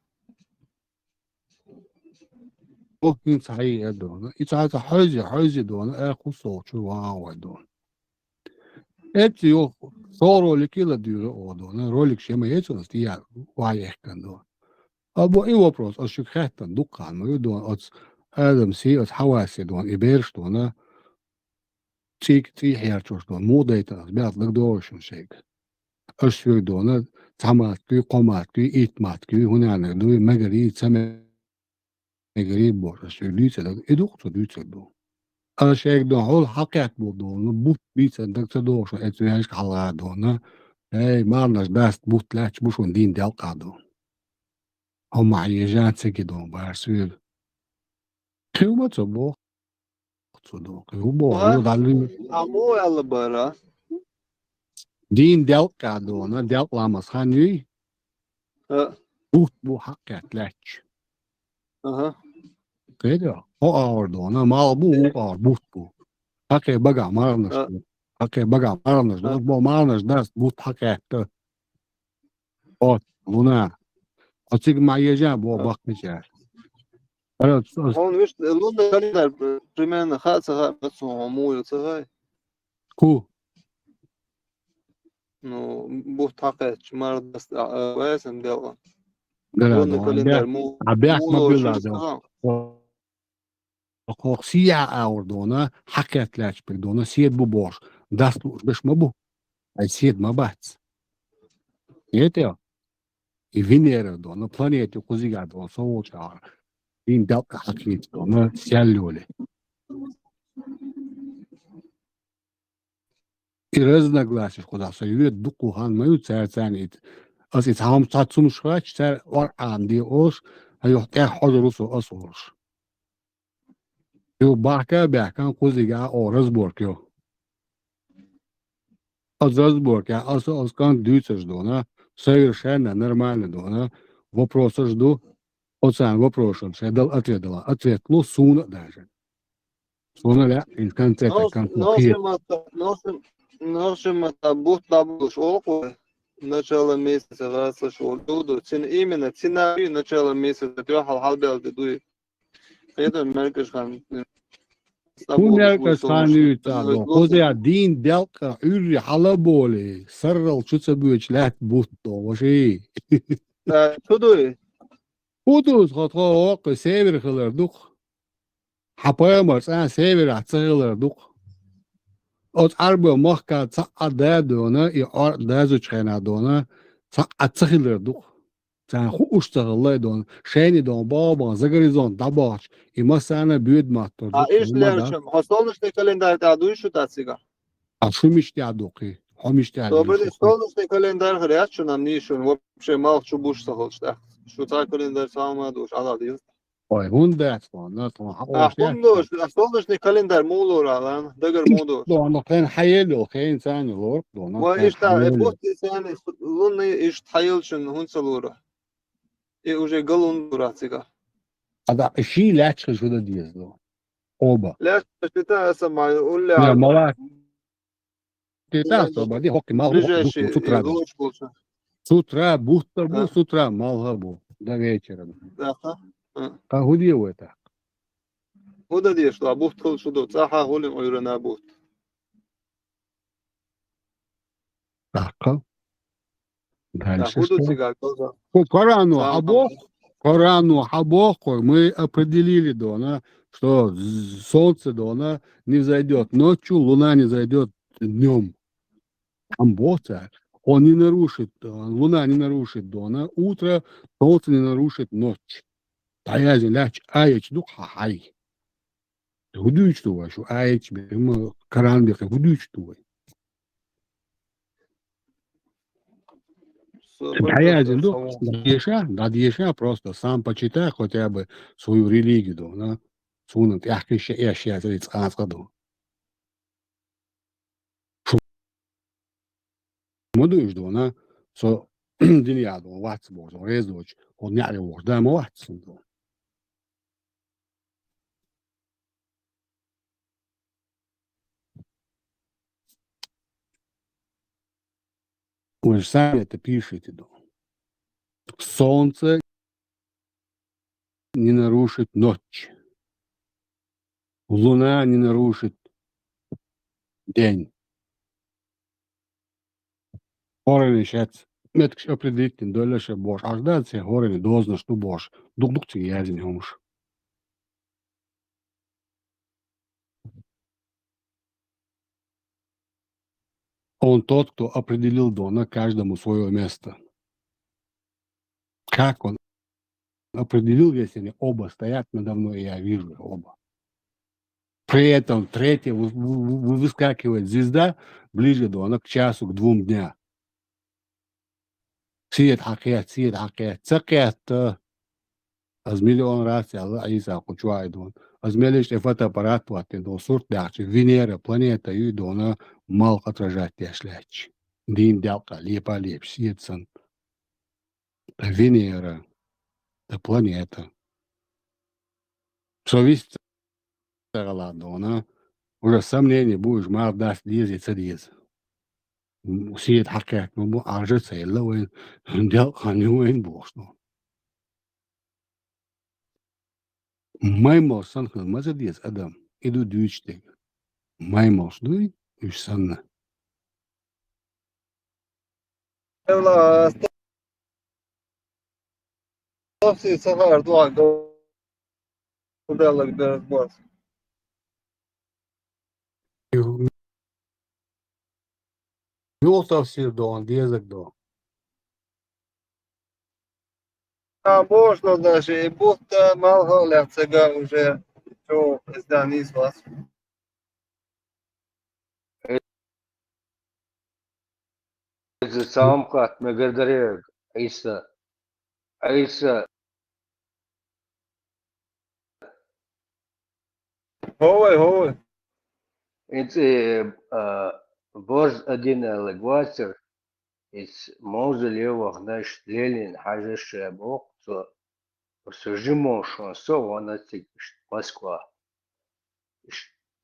O gün sayı don. İçeride hacı don. Kuso şu var don. Et yok. Sorulik ile diyor o don. Rolik şema yetmez diye vay ekran don. Abo i вопрос, а şu hetten dukkan mı don at Adam si at havasi don iberş don. Tik herçoş don. Modayta beatlık doğuşun şey. Aşıyor don. Tamatki, qomatki, itmatki, hunane do megari tsame megari boş. Aşıyor lütse eduktu lütse do. Aşık do hol hakikat bu do. Bu lütse dakta doğuş etmeyiş kalga do. Hey marnas best butlaç bu şun din delqa do. Ama yiyecek seki do barsıyor. Kıymet bu. Do. Bu o dalın Amo yalla bara. din delqa do. Delqlamaz hani Ha. bu hakikat laç. Aha. Kaydı. O ağırdı ona mal bu ağır bu. Hake baga marnış. Hake baga marnış. Bu marnış ders bu hakikat. O buna açık mayıca bu bakmayacak. Evet. Он видишь, Лунда календарь примерно хатса хатса мою цагай. Ku. Ну, bu taket çmar dast vayasam dela. Dela Lунда календарь mu. Abyak mu mobilada. O siyah ağırdı ona hakikatlaç bir ona siyet bu boş. Dast beş mi bu? Ay siyet mi bat? Niyet ya. Venera ona planeti kuziga ona soğuk ağır. Din delta hakiyet ona siyallole. И разногласия, куда союет дукухан мою царцанит. Аз итхам цацум шрач цар ор анди ош, а ёхтя хожрусу осош. Ю бака бакан кузига о разборкё. Аз разборка, аз кан дюцеш дона, совершенно нормально дона. Вопросы жду, оцан вопросом, дал ответ дала. Ответ лу суна даже. Sonra la inskanta kan тухит. Нашим это будет набуш около начала месяца раз шел. Дуду, именно сценарий начала месяца. Ты халбел дуй. Это меркаш хан. Humerka sani ta do. Hozea din delka uri halabole. Sarral çutsabüç lat butto. Vaşi. Tuduy. Uduz hatha ok sever kılarduk. Hapayamar sen sever atsılardık. От арба махка ца ададона и дазучхенадона ца ацхилердук. Ца хуштарлайдон шенидон баба за горизонт дабач и масана бюд А маттордук. иш лерчим. Солнечный календарь ты адуй шутацига. А шумишти адуки. Хомишти Добрый адуки. солнечный календарь говорят, что нам нишун вообще мало что будешь сахолчта. Что царь календарь самый адуш. Аладил. Ой, хундат вон, на то А хавоштя. хундош, солнечный календарь мулура, лан. Дагар мудош. Дона кен хаело, кен сани лор, дона кен وإيش تا хаело. بوت يعني لون إيش تحيلشن هون سلورة إيه وجه قلون براتيكا Ада ши лячка жуда диездо. Оба. لا شتا اسمع يقول لي Не, على мала. Ты та собади, хокки мал ближайший с утра. луч лучше С утра, будто был да с утра, малгабу. До вечера. да Как удел это? هو دي شو أبوه تقول شو دوت صح هولين عيرنا أبوه Так. да Дальше هو دوت что? سيجار كذا По Корану صح Абох, Корану Абоху мы определили, Дона, что солнце, Дона, не взойдет ночью, луна не зайдет днем. Амбоца, он не нарушит, луна не нарушит Дона, утро, солнце не нарушит ночь. Таязин ляч, аяч, дух хай. Гудуч тува, что аяч, мы Коранбека, гудуч тува. Таязин дух, надеша просто сам почитай хотя бы свою религию, Дона. Сунат, яхкище, ящия, зриц, году. Модуешь, Дона, со диньяду, ватсбор, резоч, он не алевор, да, мы ватсун. Вы же сами это пишете, Дона. Солнце не нарушит ночь. Луна не нарушит день. Хорен сейчас меткш определителен долеше бош. Аж да се хорен дозна что бош. Дук ти язин хомш. Он тот, кто определил Дона каждому свое место. Как он определил, если они оба стоят надо мной, и я вижу оба. При этом третья выскакивает звезда ближе Дона к часу, к 2 дня. سيد حكايات سكت أزميلي أون راسي الله عيسى كوشواي دون أزميليش إفتا аппарат واتي دون صورت داعش Венера планета يدونا مال отражать яшляч دين دالقا ليبا ليب سيدسن Венера это планета совесть дона уже сомнений будешь мал даст диз цадиз سيد حكايات مو عرجت سيلا وين دالقا وين بوشنو Maymos san kılmaz ediyez adam. İdu düğüçtek. Maymos duy, üç sanna. يلا نفسي سفر دعاء قبل لك درس باص Yol tavsiye doğan diyezek doğan. А можно даже и будто мало ляцега уже что издание из вас. سامقات مقدريك عيسى هو انت برز ادينا الجواتر it's موزل وخناش ليلين حاجة شابوك سجمو شانسو وانا تيجي Москва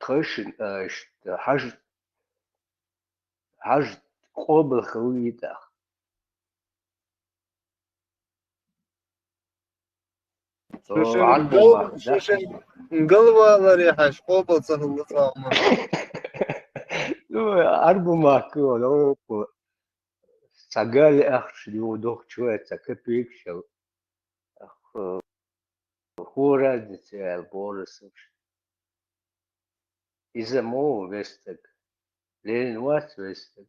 تخشن حاج قبل خويته عربو ماخده Galvalar yaş, kopalsanız lütfen. عربو ماكو لو سجال أخش لو دوخ شوية سكبيك شو هو رادت البورس إذا مو وستك لين وات وستك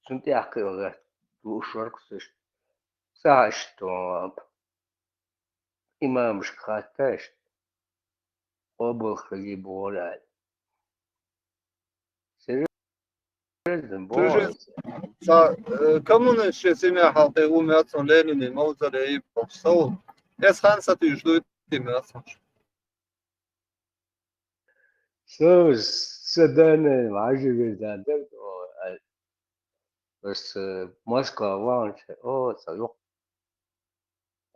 سنت أحكي وقت وشرق سش ساعش تواب إما مش خاتش قبل خلي بولاد سرزن بورس Коммуны ще семья халты умят сон Ленини, Маузалей, Попсол. Я с Ханса ты жду имя сон. صدقني عجب زادك بس موسكو وانش صاروخ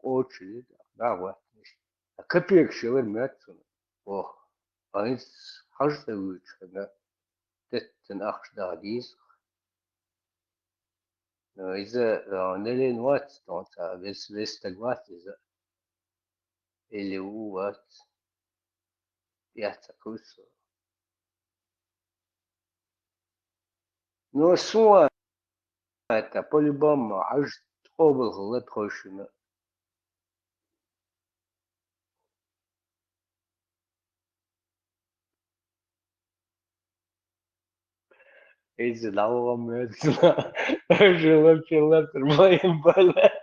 очень دعوة كبير شوية ماتون أنت حاجة ويش كنا تتن أخش داديس إذا نلين وات تونتا بس تقوات إذا اللي هو وات يحتكوس но суа это по-любому аж обл غلط خوشونه إذا لو مثلا أجل كيلومتر ما ينبلع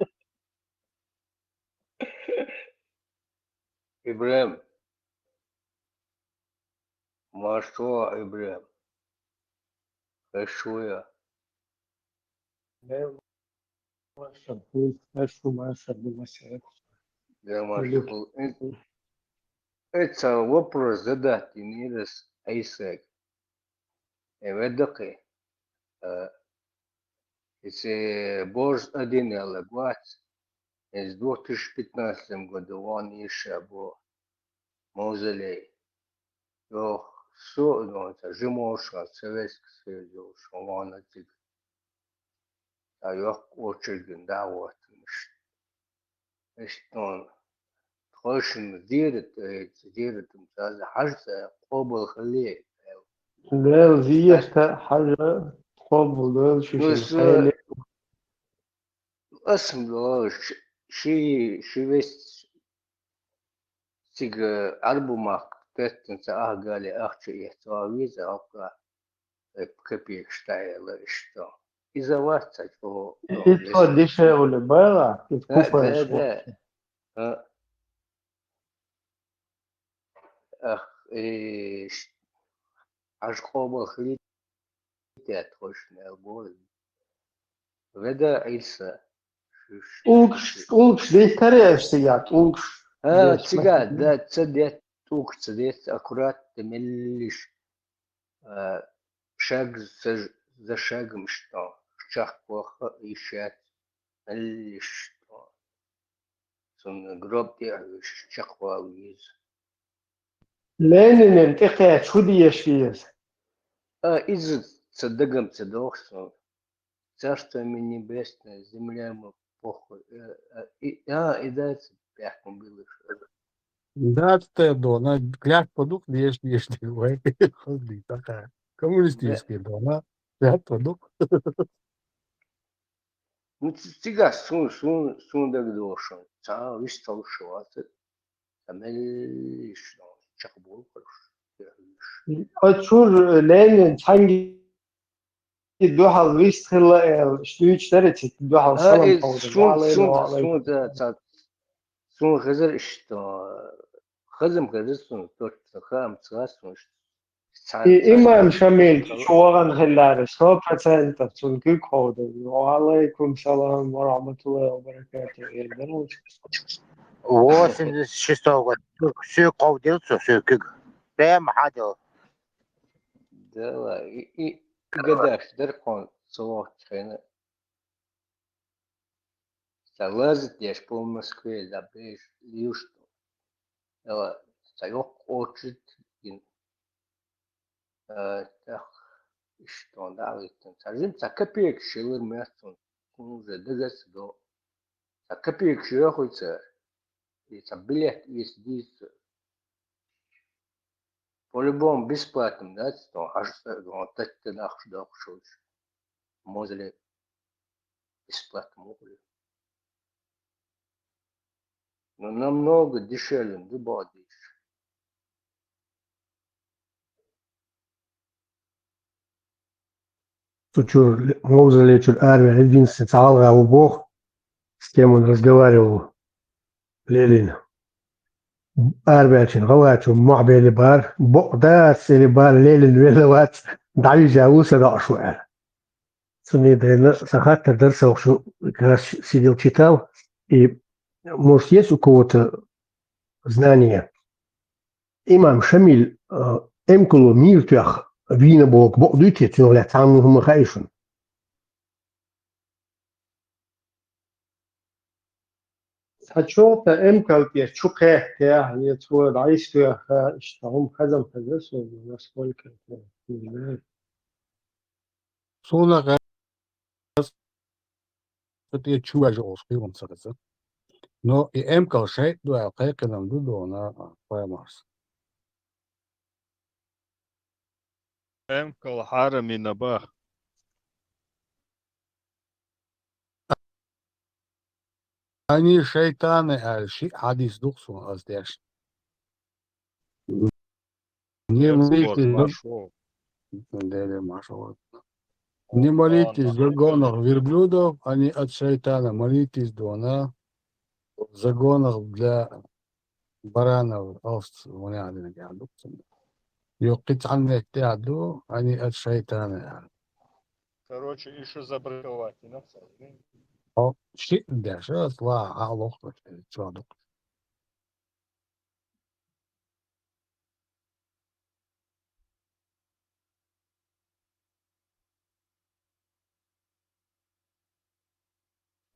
إبراهيم ما شو إبراهيم شوية ده ما شو это вопрос задать не раз Айсек ведоки если Бож один алагват из 2015 году он еще был мавзолей то все ну это жимоша Советский Союз он отик а я очень да вот что خوشن ديرت ممتازة حاجة قبل خليه لا زيادة حاجة قبل شو بس خيالي. اسم شي بس تيجي ألبومك تتنسى قالي أختي يحتويزة أبقى بكبير شتايل إشتو إذا واتك هو إتو ديشة ولا بلا لا تكوفر لا أخ إيش عش قبل خليه تخش نقول غدا عيسى Улкш здесь таряешься, улкш. تيجا ده تصدق توك تصدق أكورات تملش شاق ذا شاق مشتا شاق وخ إيشات ملش سن جروب دي شاق ويز لين انتقيت شو دي يشفيز إذا تصدقم تصدق царство мне небесное, земля ему похуй. إذا بيحكم بالله Да, те дона, гляд продукт, ешь, ходи, такая. Коммунистический дона, гляд продукт. ну сега сун да дошонца вистал шваце тамел чакбол хорош أشور لين تانجي الدوحة الويستخلا شتويش ترتي الدوحة السلام حوض سون خزر اشتا خزم خزر سون توت خام سون إمام شميل شوغان خلال 100% تنكي كود وعليكم السلام ورحمة الله وبركاته 86 года. Все ковдился, все как. Прям ходил. Да, и гадаш, даркон, слово чайна. Залазит, я ж по Москве, да, бежишь, лишь. yok orçut in işte onda gittim. Sadece sakapiyek şeyler mesut. Уже дегас до sakapiyek şey koysa. Bilet есть. По-любому бесплатным, да, то аж вот это да, что можно бесплатно могли. Но намного дешевле, любой дешевле. Сучур Мовзалечур Арвер единственный Цалга Бог, с кем он разговаривал, Лелин. Арверчин, Галачу, Махбели Бар, Богдас или Бар, Лелин, Веловат, Дали Жауса Рашуэр. Сунидайна Сахатта Дарсал, что как раз сидел, читал, и, может, есть у кого-то знание. Имам Шамиль Эмкулу Миртях Вина Бог, Бог Дутит, но лет там Махайшин. Сачота эмкалпия чукехтя, это райская, что он хазам хазасу, насколько это не знаю. Sonra это чувачи оспивам сараса. Но и эмкал шей дуа кайканам дуду на паймарс. Эмкал харами наба. Они шейтаны альши хадис духсун аздеш. Не молитесь не молитесь в загонах верблюдов, они от шайтана. Молитесь в загонах для баранов, овц. يقيت عنك تعدو أني الشيطان يعني. Короче, еще забраковать. أو شيء ده شو أطلع على وقت شو ده.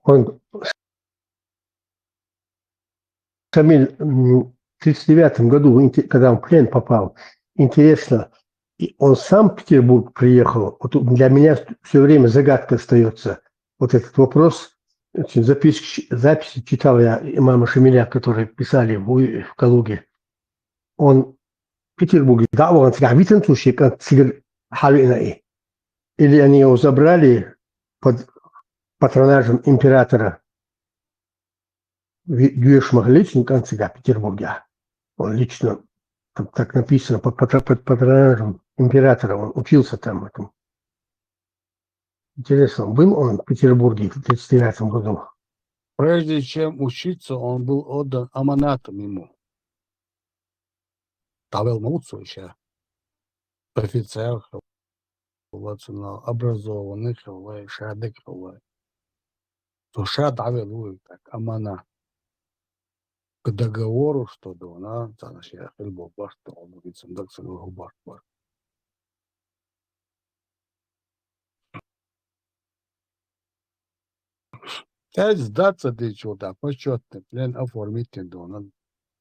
Он Шамиль в 1939 году, когда он в плен попал, интересно, он сам в Петербург приехал. Вот для меня все время загадка остается. Вот этот вопрос. Записи читал я имама Шамиля, которые писали в Калуге. Он в Петербурге, да, он сказал, слушай, как или они его забрали под патронажем императора Гюешмах-Личник, в Петербурге. Он лично, там так написано, под патронажем императора, он учился там. Интересно, был он в Петербурге в 1939 году? Прежде чем учиться, он был отдан аманатом ему. Тавел Мауцу еще. Офицер, образованных, шадек. То шад авел так амана. К договору, что да, там я хлебал башта, он говорит, сандак сангу башта. Теперь сдаться для чего-то, почетный плен оформить тендон.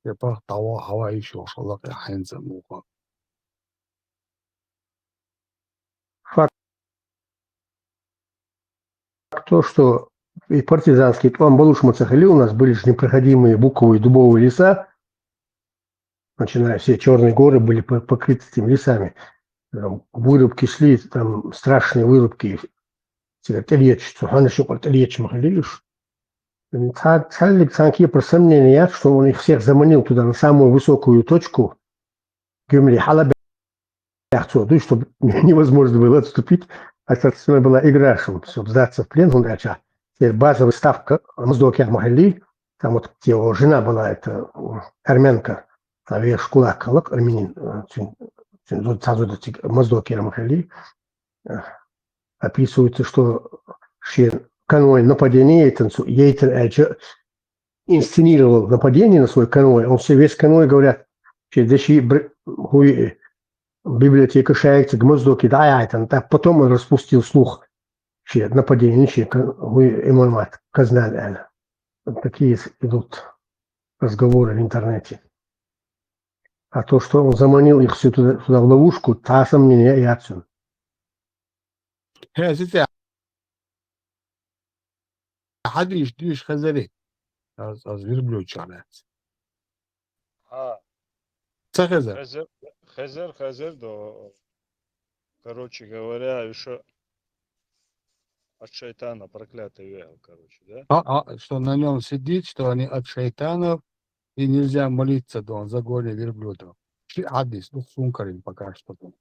Я по того хава еще шалак я хенза муха. Факт то, что и партизанский план Балуш-Мацахали у нас были же непроходимые буковые дубовые леса, начиная все черные горы были покрыты этими лесами. Там вырубки шли, там страшные вырубки. Речь, речь Махалиш. Царли про сомнения, что он их всех заманил туда, на самую высокую точку, Гюмри Халабе, чтобы невозможно было отступить. А это была игра, чтобы сдаться в плен. Теперь базовая ставка Моздокер Махали, там вот его жена была, это армянка, Шкулак, армянин, Моздокер Махали. Описывается, что конвой нападения Ейтер инсценировал нападение на свой конвой. Он все весь конвой, говорят, библиотека шається гмоздоки даяйтан. Так потом он распустил слух, что нападение, имамат, казнали. Вот такие идут разговоры в интернете. А то, что он заманил их все туда в ловушку, та сомнение и отсюда. Сейчас حد يشتريش خزري از верблюд чарается. А, Цахазар. Хезер, да, короче говоря, еще от шайтана проклятый вел, короче, да? Что на нем сидит, что они от шайтанов, и нельзя молиться до он загоне верблюдов. Хадис, ну сункарин пока что там.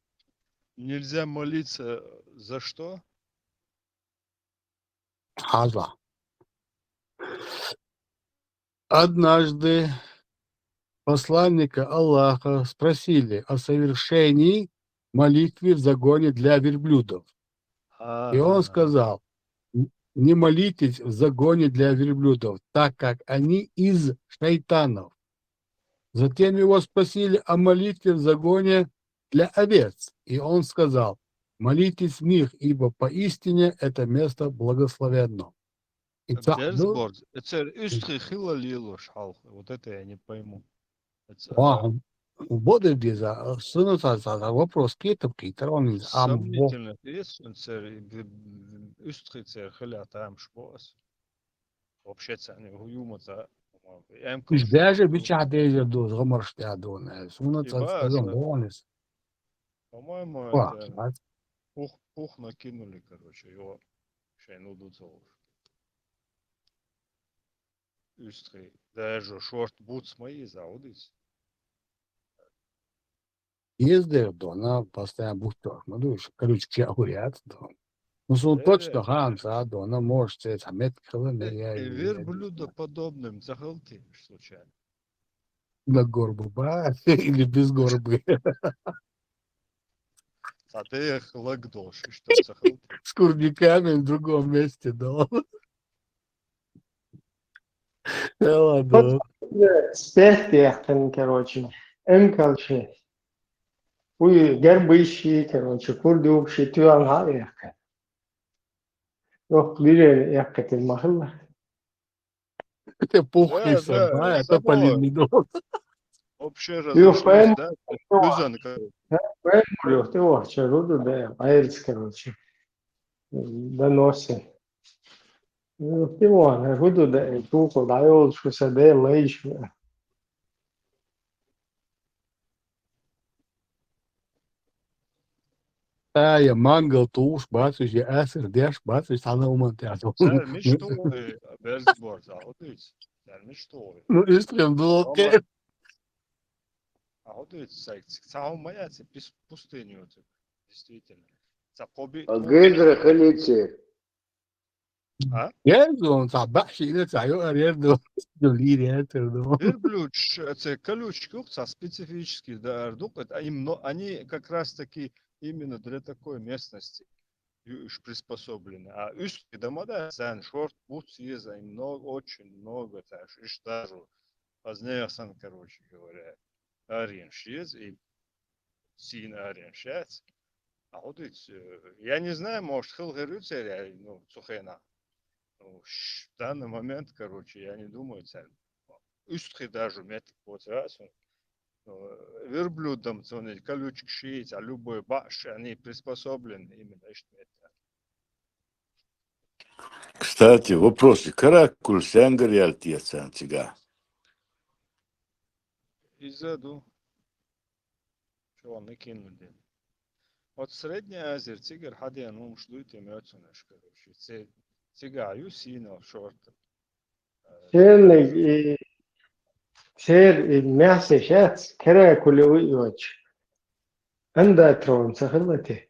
Нельзя молиться за что? Хаза. Однажды посланника Аллаха спросили о совершении молитвы в загоне для верблюдов. И он сказал, не молитесь в загоне для верблюдов, так как они из шайтанов. Затем его спросили о молитве в загоне для овец. И он сказал, молитесь в них, ибо поистине это место благословенно. И Берсборд. Это Üstхила Лилуш, вот это я не пойму. Это Боды без вопрос кетовки, он из сомнительно. Есть Üstхицер Хиля там шпос. Вообще цены гуюмата. даже бичадеже доз гоморштядон. Сунат сказал бонус. По-моему, это пух накинули, короче, его шейну дуцов. Üstхи. Даже шорт бутс мои заудить. Езде дона постоянно бухтор. Ну, думаешь, колючки огурят. Ну, сон точно ханса, дона может это мет крылья. Верблюдоподобным захалтим случайно. На горбу, ба, или без горбы. А ты их лагдош, что захалтим. С курниками в другом месте, да. Ладно. Спехтехтен, короче. Короче. Уй, гербыщи, короче, курдукши, тюан хаверка. Yok, bir yakıtı mahalla. Это пухли сама, это полимидон. Общее Yok, ben разошлись, да? Üzan, yok, yok, çarudu da, ayırız, короче. Доносы. Yok, yok, hudu da, tuğku, dayol, şu sade, mayış. Я мангал туш, бацуш, я эсер, деш, бацуш, sana умантят. Sen что Берсборд, заудить. Sen что? Ну, истрем долго. А вот эти сайты, самому маяться пустыню, действительно. Гидра халицы. А? Ердон, сабаши, это цаю, ердон. Долири, это, ну. Верблюд, это колючки, специфические, да, они как раз таки именно для такой местности приспособлены. А üstü дома, да, sen шорт, бутс есть, много, очень много, так, даже позднее, короче говоря, оранж есть, и синий оранж есть. А вот эти, я не знаю, может, хилгерюцеря, ну, цухена. Ну, в данный момент, короче, я не думаю, цен. Üstü даже метр вот раз. Верблюдом, колючки шиить, а любой баш, они приспособлены именно что это. Кстати, вопрос. Каракуль сянгар ялтия тига. Изаду. Что он накинули? Вот Средняя Азия, тигр, хади, ну, ждут имеются наш, короче. Тига, юсина, шорт. Ser mesajat kere kulu yok. Anda tron sahilati.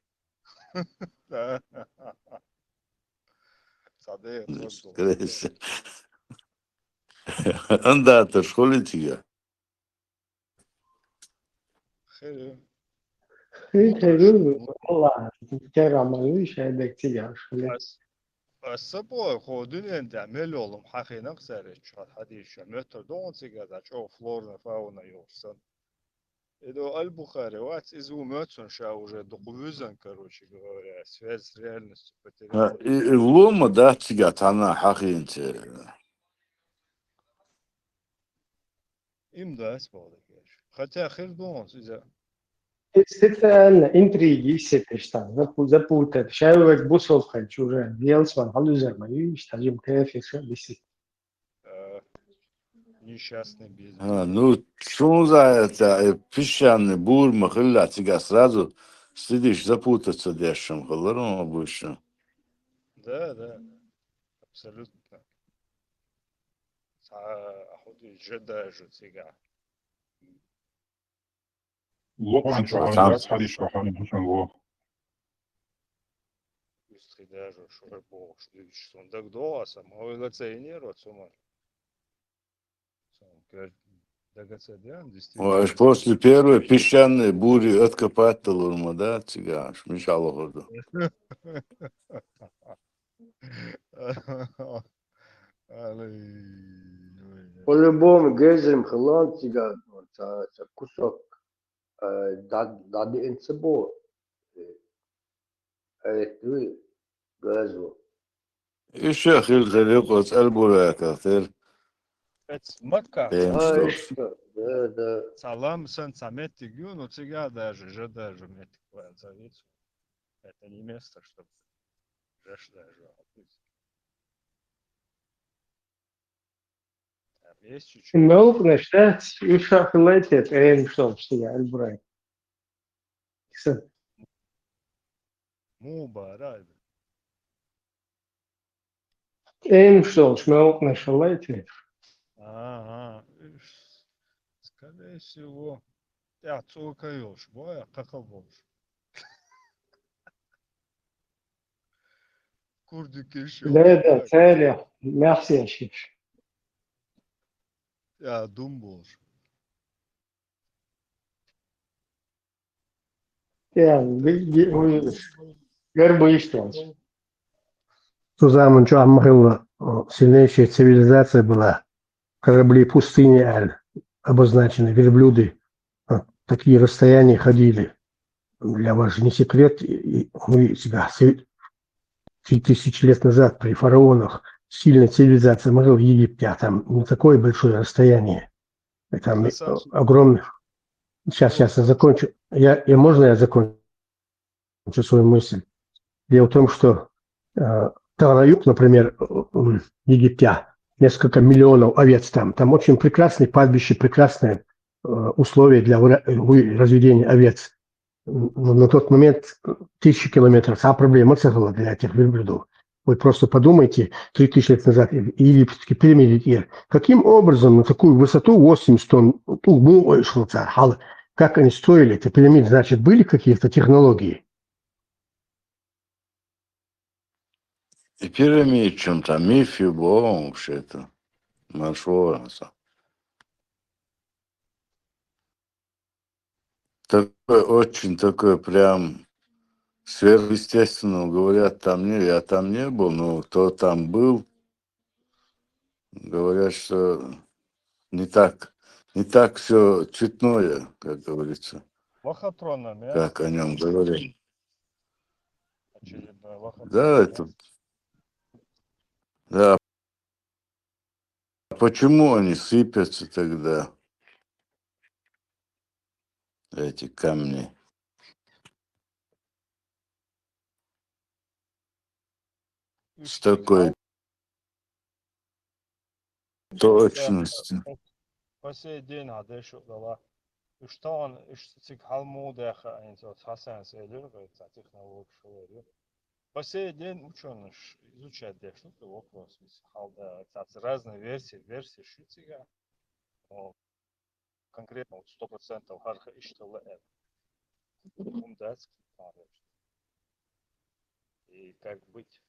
Сады, Анда-то школе тига. Allah, keramalı şeydek tigar. السبوع خودين انت عملهم حقيقة نقصر شو حديث شو متر دون سيجا شو فلورنا فاونا يوصل إذا البخاري وات إذا متر شو уже доказан, короче говоря, связь с реальностью потеряла. Лома, да, тига, она хахинте. Им да, спал, конечно. Хотя хер думал, из-за Специально интриги сетишь там, запутать. Человек бусов хочу уже, делать халузер, мои, стажим кефи, все, висит. несчастный без Ну, что за это песчаный бур, махалля, тебя сразу сидишь запутаться дешем, халаром обычно. Да, да, абсолютно. Ходи, жедаешь тебя. Лопан А чохалин, там, раз хадиш чохалин, хушан во. Üstü даже şuraya boğuş demiş. Sonunda doğasam. O öyle ценер от сума. Дагацадян действительно. аж после первой песчаной бури откопать талурма, да, цыгаш, мешало ходу. По-любому гезем хлам тига, кусок дади инцебо. Это газу. Еще хилхалек от альбурека, тер, Evet, matka. тем А, что. что? Да, да. Salam sen samet gün o тебя даже же даже метик зовется. Это не место, чтобы жешь даже. Там есть чуть-чуть. Melk نشأت يشرح خليته عين شلون اشتغل البراي. Му барай. عين شلون melk نشليته. Ага. Скорее всего. Я цукаешь, боя, как обош. Курдик еще, Да, да, боя. цели. Merci شيش. Я думал. Я гербу что. Тузамын что Амрилла, сильнейшая цивилизация была. Корабли пустыни Аль обозначены, верблюды. Такие расстояния ходили. Для вас же не секрет. Мы себя 3000 лет назад при фараонах сильная цивилизация могла в Египте, а там не такое большое расстояние. Там огромное. Сейчас я закончу. Можно я закончу свою мысль? Дело в том, что Талаюк, например, в Египте, несколько миллионов овец там. Там очень прекрасные пастбища, прекрасные условия для разведения овец. Но на тот момент 1000 километров. А проблема была для этих верблюдов. Вы просто подумайте, 3000 лет назад египетские пирамиды, каким образом на такую высоту 80 тонн, как они строили эти пирамиды, значит, были какие-то технологии? И пирамид чем-то, мифию, бом, вообще-то. Маршрута. Такое, очень такое прям сверхъестественно, говорят, там не, я там не был, но кто там был, говорят, что не так все цветное, как говорится, Лохотрона, как о нем говорили. Очередной лохотрон. Да, это... Да. А почему они сыпятся тогда, эти камни? С такой точностью. По сей день надо еще дала. Что он, цик халмудеха, инсот хасан сейлер, это технология шоу. По сей день ученые изучают что-то вопрос. Халда, разные версии шитига. Конкретно 100% харха и что это. И как быть?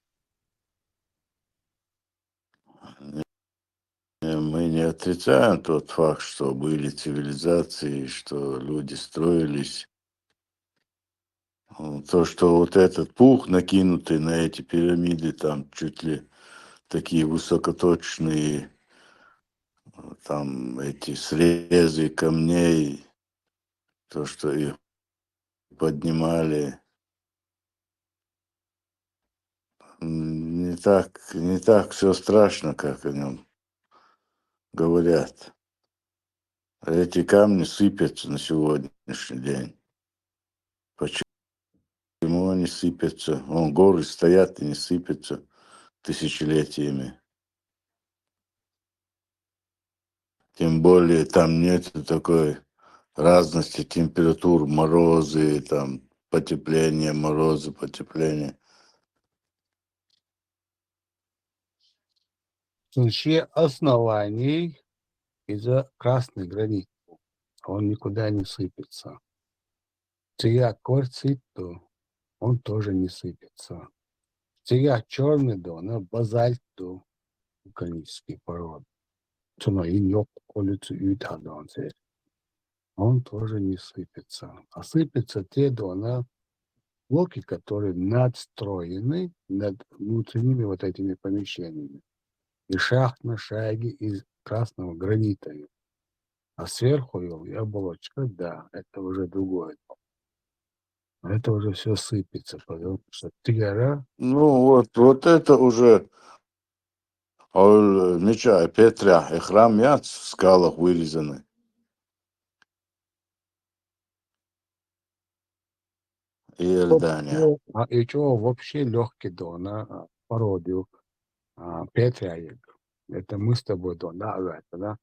Мы не отрицаем тот факт, что были цивилизации, что люди строились. То, что вот этот пух, накинутый на эти пирамиды, там чуть ли такие высокоточные, там эти срезы камней, то, что их поднимали, не так все страшно, как о нем говорят. Эти камни сыпятся на сегодняшний день. Почему они сыпятся? Горы стоят и не сыпятся тысячелетиями. Тем более там нет такой разности температур, морозы, там потепление, морозы, потепление. Вообще оснований из-за красной гранит. Он никуда не сыпется. Цвет кварциту, он тоже не сыпется. Цвет черный дона базальту вулканический пород. Он тоже не сыпется. А сыпятся те дона блоки, которые надстроены над внутренними вот этими помещениями. И шахт на шаге из красного гранита. А сверху и оболочка, да, это уже другое. Это уже все сыпется, потому что тигара. Ну вот это уже меча Петря и храм в скалах вырезаны. И Эльдания. И чего вообще легкий дона пародию Петря. Это мы с тобой дона, да?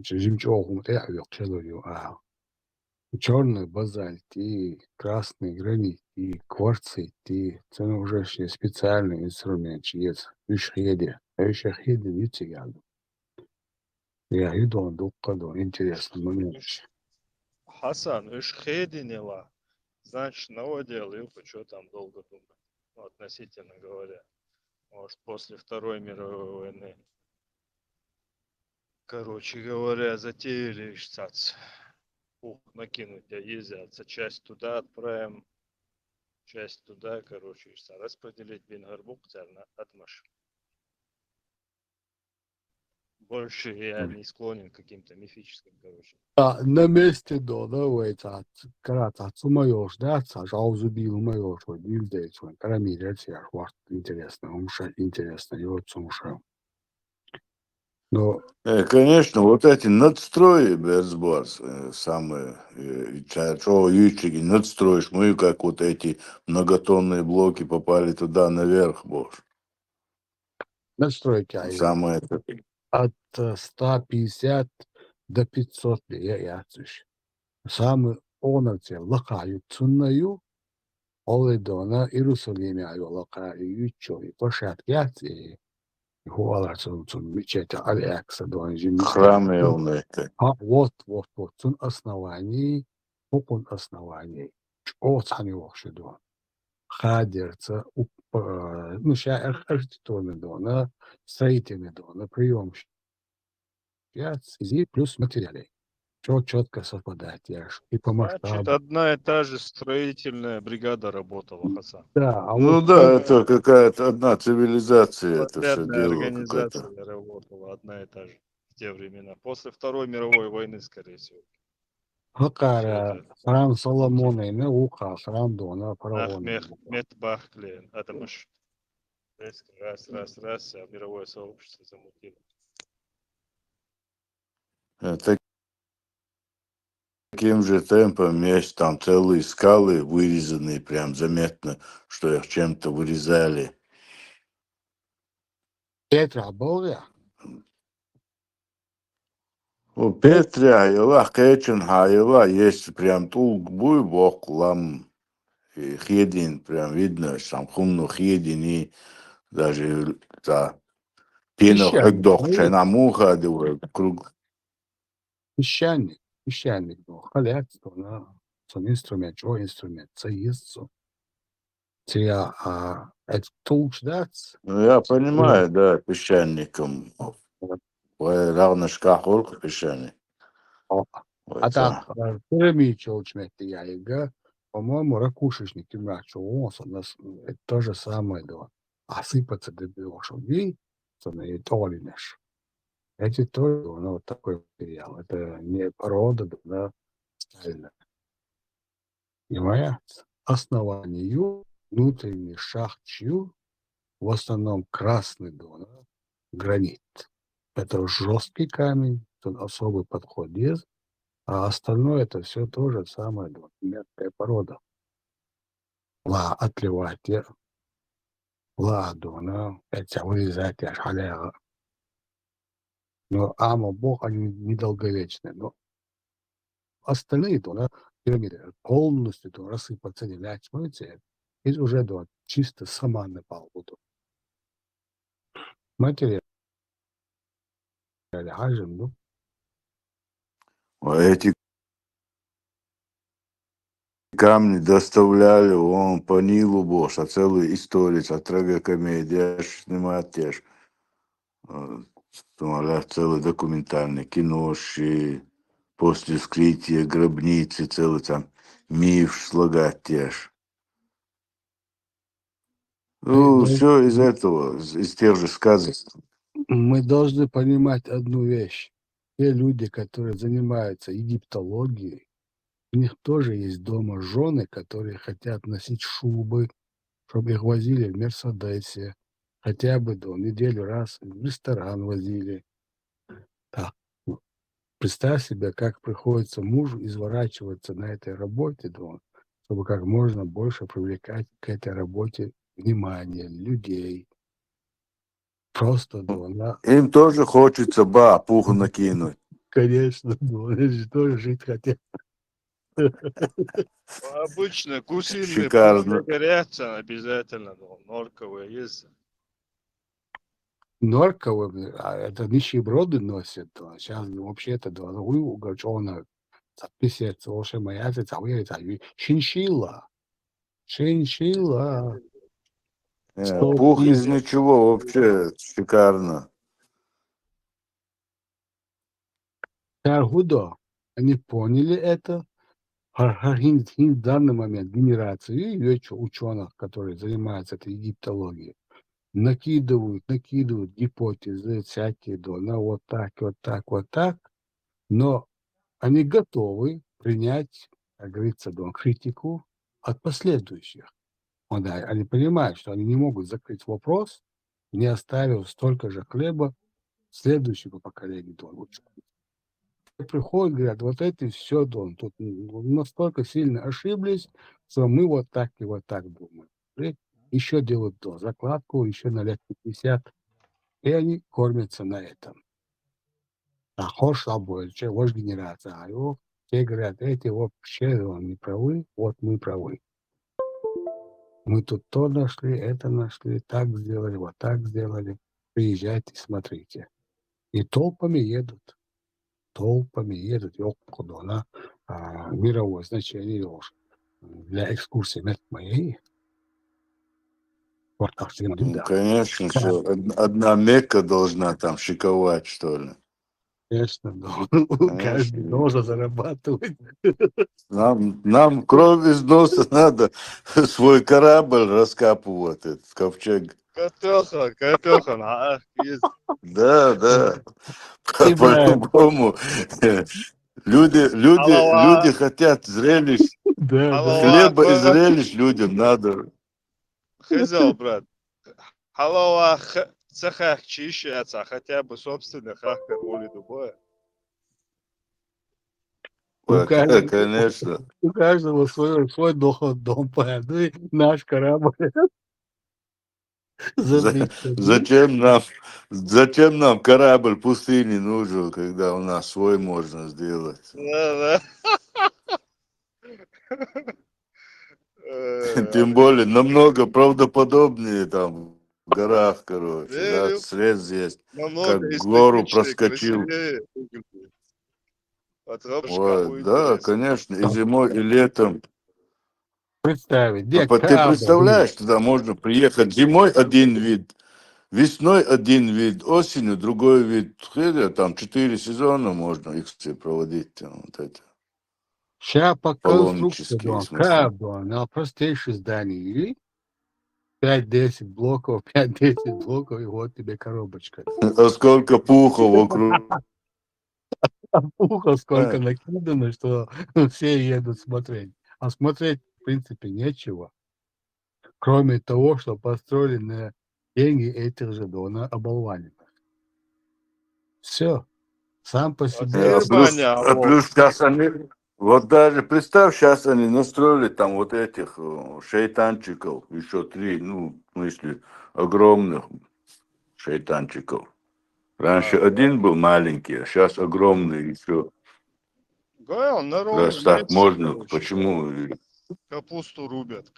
Жемчугом черный базальт и красный гранит и кварцит и это уже специальный инструмент есть ушхеде не тягал. Я иду он докладу интересный момент. Хасан, Ишхединела, значит, наводил, и что там долго думать, ну, относительно говоря. Может, после Второй мировой войны. Короче говоря, затеяли штац. Накинуть, а ездятся. Часть туда отправим, часть туда, короче, распределить Бенгарбук на Атмаш. Больше я не склонен к каким-то мифическим, короче. На месте да, когда отсумаешь, да, заузубил моё, что дилдей, что карамель, интересно, интересно, и вот сумшел. Но Конечно, вот эти надстрои, Берсборс, самые, что ючики, надстроишь, мы как вот эти многотонные блоки попали туда наверх, боже. настройки Самое это. от 150 до 500 я самый онорте лакаю цуннаю, оледона Иерусалиме аю лакаю ючой, площадки яти, хуалацун мечеть Алекса донжи. Храм это. Вот, цун оснований, покон оснований. Оцани вошедон. Хадерца, ну, сейчас архитектурный дона, строительный дона, прием и плюс материалей. Все четко совпадает, и по Значит, масштабу. одна и та же строительная бригада работала, Хасан. Да, Ну да, это какая-то одна цивилизация, это все Подрядная дело какое-то. организация работала одна и та же в те времена. После Второй мировой войны, скорее всего. Хакара, храм Соломона, и наука, храм Дона, фараона. Ахмед Бахклин, Адамаш. Раз, а мировое сообщество замутило. Таким же темпом есть там целые скалы вырезанные, прям заметно, что их чем-то вырезали. Петра был я? У Петря, Ела, Кэчин, Ела, есть прям тулк буй бок, лам, хедин, прям видно, там хумну хедин, и даже за пенох экдох, чайна муха, круг. Песчаник был, халят, сон инструмент, что инструмент, це есть. Это толч, да? Ну, я понимаю, да, песчаником. Равно шкахолк песчаник. А так, пирамид учмети яйга, по-моему, ракушечник иначе, у нас это то же самое, да. А сыпаться добьешь, и толинешь. Эти тоже, ну, вот такой материал. Это не порода, да, стальная. Понимаете? Основанию внутренний шахтью, в основном красный дон, гранит. Это жесткий камень, тут особый подход есть, а остальное это все то же самое, мягкая порода. отливать, дона, это вырезать, халяга. Но ама бог, они недолговечны. Но остальные, дона, пирамиды полностью рассыпаться не лять, смотрите, это уже чисто саманный пал. Материал, хажим, ну, А эти камни доставляли он по Нилу Бош, а целую историю, а трагикомедия снимает теж. Целый документальный кино, после вскрытия гробницы, целый там миф слагать теж. Ну, все из этого, из тех же сказок. мы должны понимать одну вещь. Те люди, которые занимаются египтологией, у них тоже есть дома жены, которые хотят носить шубы, чтобы их возили в Мерседесе, хотя бы неделю раз в ресторан возили. Так. Представь себе, как приходится мужу изворачиваться на этой работе, чтобы как можно больше привлекать к этой работе внимание людей. Просто, Им тоже хочется пуху накинуть. конечно, они же тоже жить хотят. Обычно гусиные Шикарно. горячие обязательно, норковые есть. Норковые, а это нищеброды носят. Сейчас вообще-то угольчона записывается, уже моя шиншилла. Шиншилла. Пух из ничего вообще шикарно. Таргудо, они поняли это. В данный момент генерации ученых, которые занимаются этой египтологией, накидывают гипотезы всякие, вот так, но они готовы принять, как говорится, критику от последующих. Они понимают, что они не могут закрыть вопрос, не оставив столько же хлеба следующему поколению. Приходят, говорят, вот эти все, тут настолько сильно ошиблись, что мы вот так и вот так думаем. И еще делают закладку, еще на лет 50, и они кормятся на этом. А хочешь больше, ваш генерация, те говорят, эти вообще не правы, вот мы правы. Мы тут то нашли, это нашли, так сделали, вот так сделали. Приезжайте, смотрите. И толпами едут. Куда мировое значение для экскурсии моей. Ну, конечно, что одна Мекка должна там шиковать, что ли. Конечно, каждый должен зарабатывать. Нам кровь из носа надо свой корабль раскапывать, этот ковчег. Капеха, есть. Да. По-любому. Люди хотят зрелищ. Хлеба и зрелищ людям надо. Хозяин, брат. Халава цехах чищается, хотя бы собственных хахках воли дубоя. Конечно. У каждого свой дом, ну и наш корабль. Зачем нам корабль пустыни нужен, когда у нас свой можно сделать? Да. Тем более намного правдоподобнее там в горах, да, срез есть, как гору проскочил. Ой, да, конечно, и зимой, и летом. Представить, где Ты корабль? представляешь, туда можно приехать зимой один вид, весной один вид, осенью другой вид. Там 4 сезона можно их все проводить. Вот это. Сейчас по конструкции, смысле. на простейшее здание. 5-10 блоков, и вот тебе коробочка. А сколько пуха вокруг. Пуха сколько накидано, что все едут смотреть. А смотреть, в принципе, нечего. Кроме того, что построили на деньги этих же оболваненных. Все. сам по От себе. Германия, Плюс сейчас они, вот даже представь, сейчас они настроили там вот этих шейтанчиков, еще 3, ну, в смысле, огромных шейтанчиков. Раньше один был маленький, а сейчас огромный еще. Говорил, на Раз ровном так месте, можно, короче, почему? капусту рубят,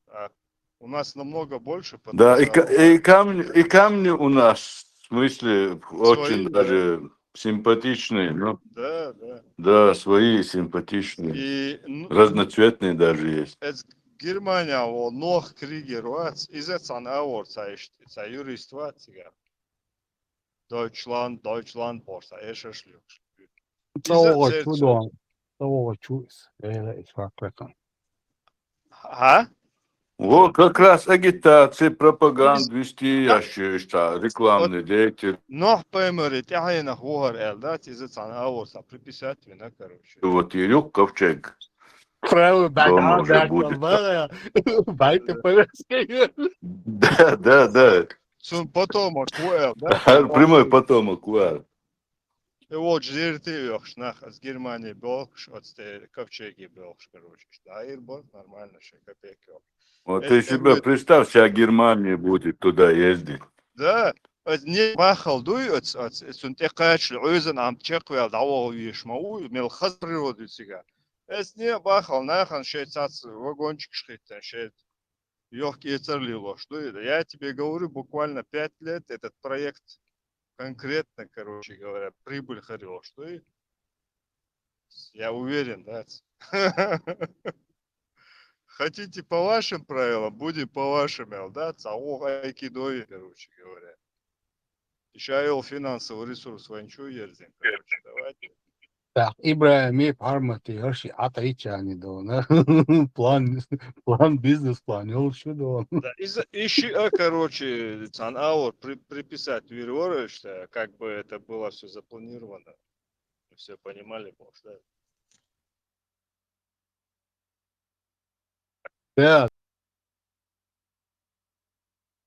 а у нас намного больше Да, потенциала. и камни у нас, в смысле, очень Свои, да, даже симпатичные, ну, да, да. да, свои симпатичные, И разноцветные даже есть. это Германия, вот, ног Кригер, вот, изецан авор, цай юрист, вот, сега. Deutschland, борса, эшешлюк. Того Изецерцо. чудо, того чудес. Это факт. А? Вот как раз агитации, пропаганду вести, я считаю, рекламные деятели. Нох поймери, тягайна хогар эл, да, изецан авор, приписать вина, короче. Вот Ирюк Ковчег Правый дома бэкграунд, уже да, будет. байты по-русски. Да. Сун потомок, эл, да, Прямой потомок, ладно. и вот жирты нах с Германии белш, от ковчеги белш, короче. Да, ирбор, нормально, ще копейки. Вот ты себе представь, вся Германия будет туда ездить. Да, не махал дуй, сунте кач, уйзен ам чеквел, давал вишмау, мел хаз природу сега. Не махал, нахан шейцац вагончик шхитен, шейт. Легкие церлило, что это? Я тебе говорю, буквально 5 лет этот проект конкретно, короче говоря, прибыль хорил, что и я уверен, да. Хотите по вашим правилам, будем по вашим, да, цао айкидои, короче говоря. Еще ел финансовый ресурс ванчу ерзин, короче, давайте. Так, İbrahim'i parmatı her şey atayı çani da ona. План бизнес-план yol şu da ona. Да, ищи, короче, цанаур приписать Вирвора, что как бы это было все запланировано. Все понимали, может, да? Да,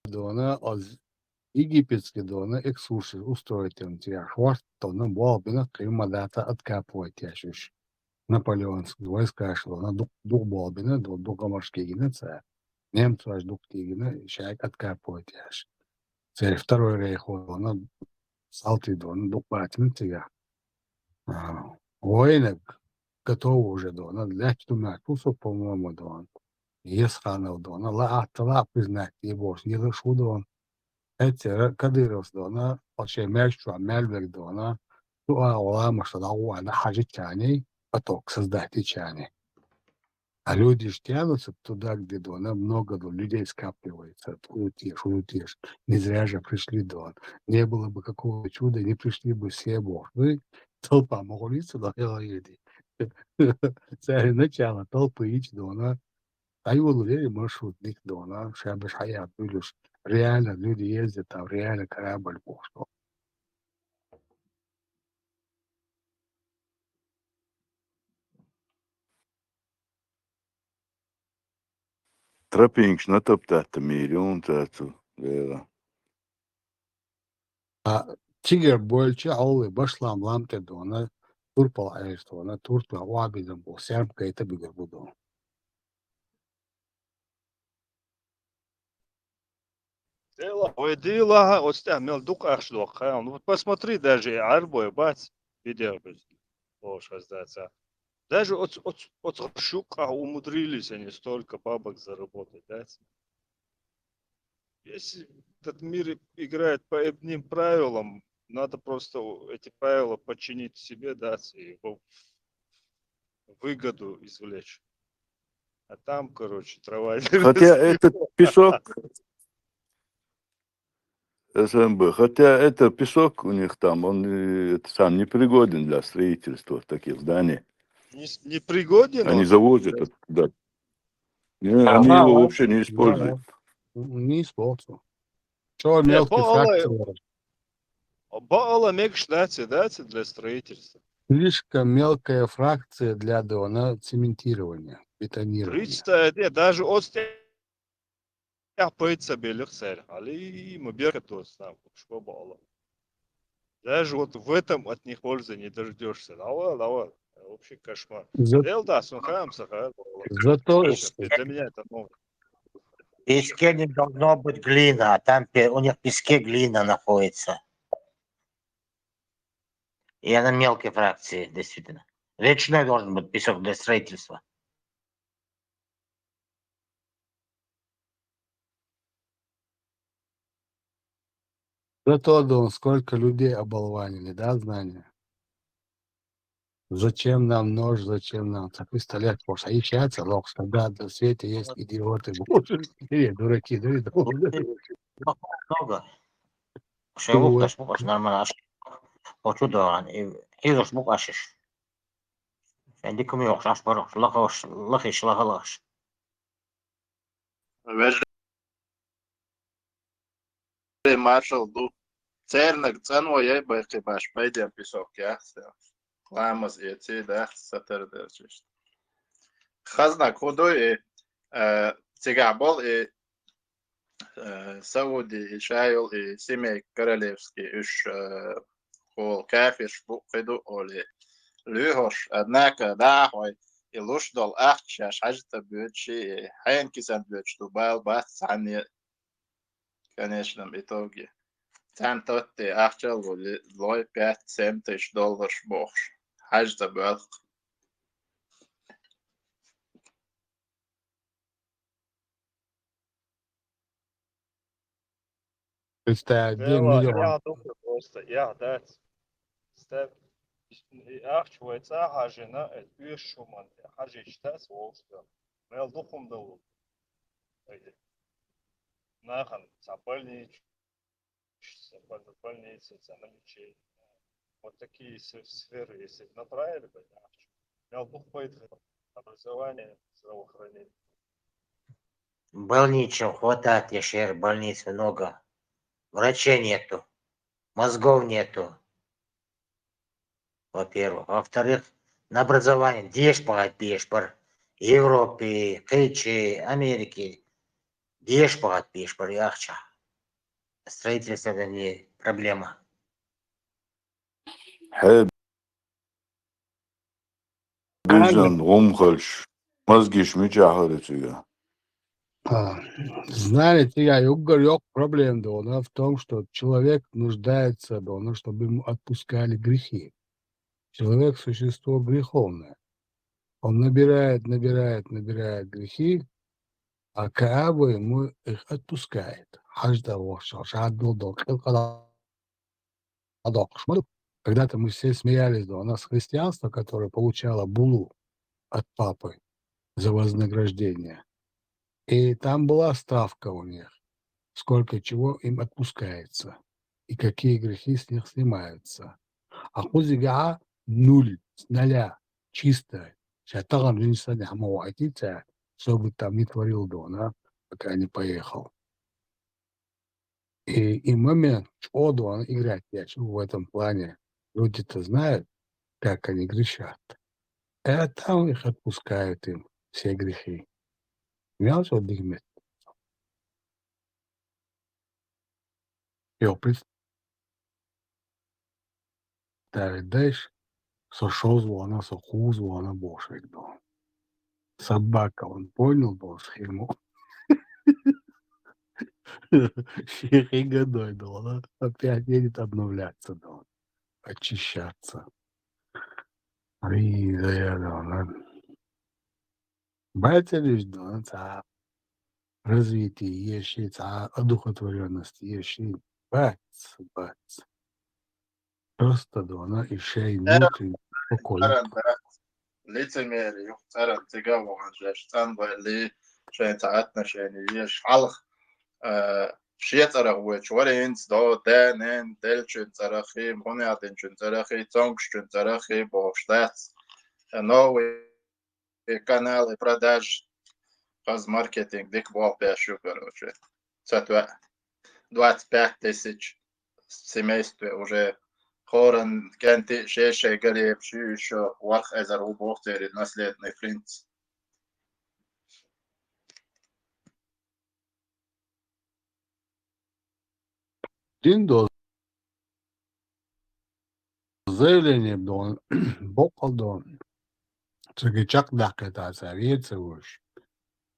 da ona az египетский да ona экскурсию устроить им тебя. Хвост, то на болбина климата откапывать я шуш. Наполеонский войска шло на дух болбина, дух морские генеция. Немцы аж дух тигина, шайк откапывать я ш. Це второй рейх, она салты да, она дух батин тебя. Воинок готов уже да, она для чтума, кусок, по-моему, да он. Есханов да, она ла признать, ебош, не решу да он. Эти Кадыров да, она вообще мячу, мельбек да, она Алама, что да, она хажи чани, поток создать и чани. А люди ж тянутся туда, где да, много да, людей скапливается. Шутишь. Не зря же пришли да. Не было бы какого чуда, не пришли бы все бог. Вы толпа молится, да, еди. Это начало толпы ич да, она. А его ловили маршрутник да, она. Шабаш хаят, видишь. Реально люди ездят, там реально корабль бог. Tropīņš notoptāta mīri un tādu vēl. Тигр больше аулы башлам ламте да, она. Турпал аэшто, она турпал уабидом был. Сербка это бигер буду. Дела, вот мел дух ашлох, ну вот посмотри даже арбой, бац, видео без. Ложь раздаться. Даже от шука умудрились они столько бабок заработать, да? Если этот мир играет по одним правилам, надо просто эти правила подчинить себе, да, и выгоду извлечь. А там, короче, трава. Хотя этот песок, СМБ, хотя это песок у них там, он сам непригоден для строительства таких зданий. Не пригоден Они он? завозят это туда. Они его вообще не используют. Не использую. Что мелкие фракции? Баала мекшнати, да, для строительства. Слишком мелкая фракция для дона цементирования, бетонирования. Строительство, даже от я пойца белых цель, али мы берем то сам, что баала. Даже вот в этом от них пользы не дождешься. Давай. Вообще кошмар. За- Делда, сунхаемся, Зато для меня это новое. В песке не должно быть глина, а там у них в песке глина находится. И она мелкой фракции, действительно. Речной должен быть песок для строительства. зато, Дон, сколько людей оболванили, да, знания? Зачем нам нож, зачем нам такой столет? А их яйца, локс, когда на свете есть идиоты, боже, дураки, Много. Шевук, ташбук, нормально. Почуда, хизош бук ашиш. عندكم يوقش أشبرش لخش لغلاش. Marshall du cernak cenoja baš pēdējā pisok, jā. Lēmas iecīda, satardēs. Khazna kudoj цигабол и Сауди и Шайл и семей королевский уж хол кафеш букиду оли люхош, однако да, хой и луш дол ахчаш хажта бючи, хайн кисан бюч дубал бас сани в конечном итоге. Там тот ты ахчал лой $5-7 бохш. Хажта бюч. Представь, 1 Дело, миллион. я думаю просто, да, степ. Ахчвайца хажина, это шуман, хажичтас волста. Мел духом дал. Нахан, запальнич, больницы, самолечение. Вот такие сферы, если направили бы, мел дух поэтому образование, здравоохранение. Больничем хватает, еще больниц много. Врачей нету, мозгов нету, во-первых. Во-вторых, на образование дешпар. Европе, Кычи, Америки. Дешпар, яхча. Строительство это не проблема. حب بيجن غمخلش مزجيش مجاهرة. Знаете, я yok проблем, да, она в том, что человек нуждается, да, чтобы ему отпускали грехи. Человек – существо греховное. Он набирает грехи, а Кааба ему их отпускает. Когда-то мы все смеялись, да, у нас христианство, которое получало булу от папы за вознаграждение. И там была ставка у них, сколько чего им отпускается и какие грехи с них снимаются. А хузига 0, с нуля, чисто. Шатаган винсани хамауатица, чтобы там не творил дона, пока не поехал. И момент, что он играть, я в этом плане. Люди-то знают, как они грешат. А там их отпускают им все грехи. Мясо дыхмет. Его представить дальше, сошел звона, соху звона, бошек дом. Собака, он понял, был схему. Шихи годой, да, он опять едет обновляться, да, очищаться. И да, я, да, ладно. Батя лишь, да, развитие, ешить, одухотворенность, ешить, бац. Просто, да, она еще и внутренне спокойно. лицемерие, царат цигавон, жештан байли, шейтаатна шейниш, халх, шиетара чваринц, до дэнэн, дельчун царахи, монятинчун царахи, цонгчун царахи, боштац, новые каналы продаж, маркетинг, диквал пяшу, короче. 25 тысяч семейств уже хоран кенти шеше галиев еще варх эзару бохтери наследный принц. Диндо заявление дон, бокал дон. Цыгачак дакетаса, вецевуш.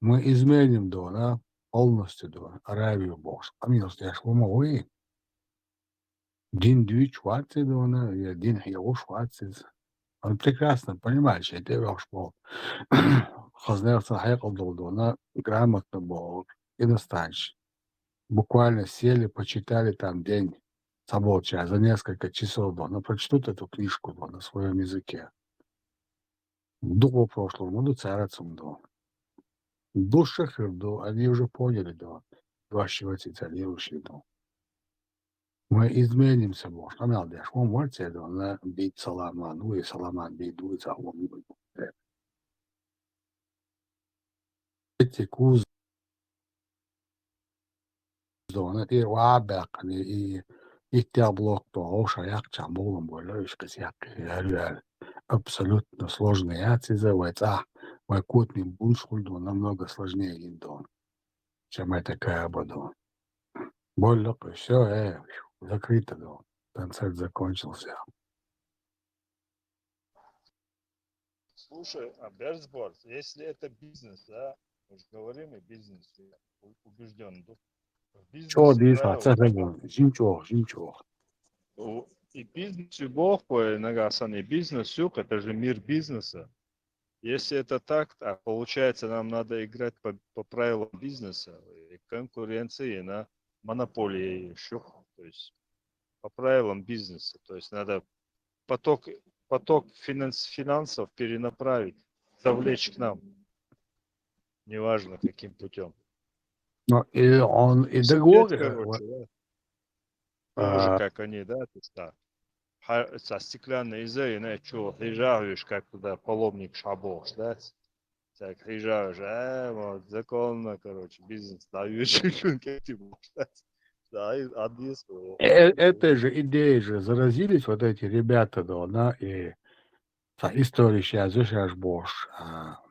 Мы изменим дона полностью дон, Аравию бокс. Амилс, я швома вы. Дин дюй шварцы дона, я дин его шварцы. Он прекрасно понимает, что это ваш бол. Хазнерсон хайкал дона, грамотно был, иностранщик. Буквально сели, почитали там день соболча, за несколько часов дона, прочтут эту книжку на своем языке. До прошлого года царацам до. До шахер до, они уже поняли до. Вашивать итальянский до. Мы изменимся, бог. А мел деш, он морте до, на бит саламан, ну и саламан бейду, и салам не будет. Эти куз до, и вабек, и их блок то, оша як чамбулом, болеешь, косяк, абсолютно сложные ацизы, вайкутный буншульду намного сложнее индон, чем это кабадон. Боль, все, закрыто, да. Концерт закончился. Слушай, а Берсборд, если это бизнес, да, мы же говорим и бизнес, я убежден. В Чё, бизнесе правила, жимчух. и бизнес, любовь, нагасанный бизнес, это же мир бизнеса. Если это так, а получается, нам надо играть по правилам бизнеса и конкуренции на монополии еще, то есть по правилам бизнеса. То есть надо поток финансов перенаправить, завлечь к нам, неважно каким путем. Ну, и он и Сидеть, договор. короче, да. Тоже как они, да, то есть, да. Со стеклянной изой, что, приезжаешь, как туда паломник шабош, да? Так, приезжаешь, вот, законно, короче, бизнес даешь, как ты можешь, да, и адрес. Этой же идеей же заразились вот эти ребята, да, и история сейчас, сейчас бош,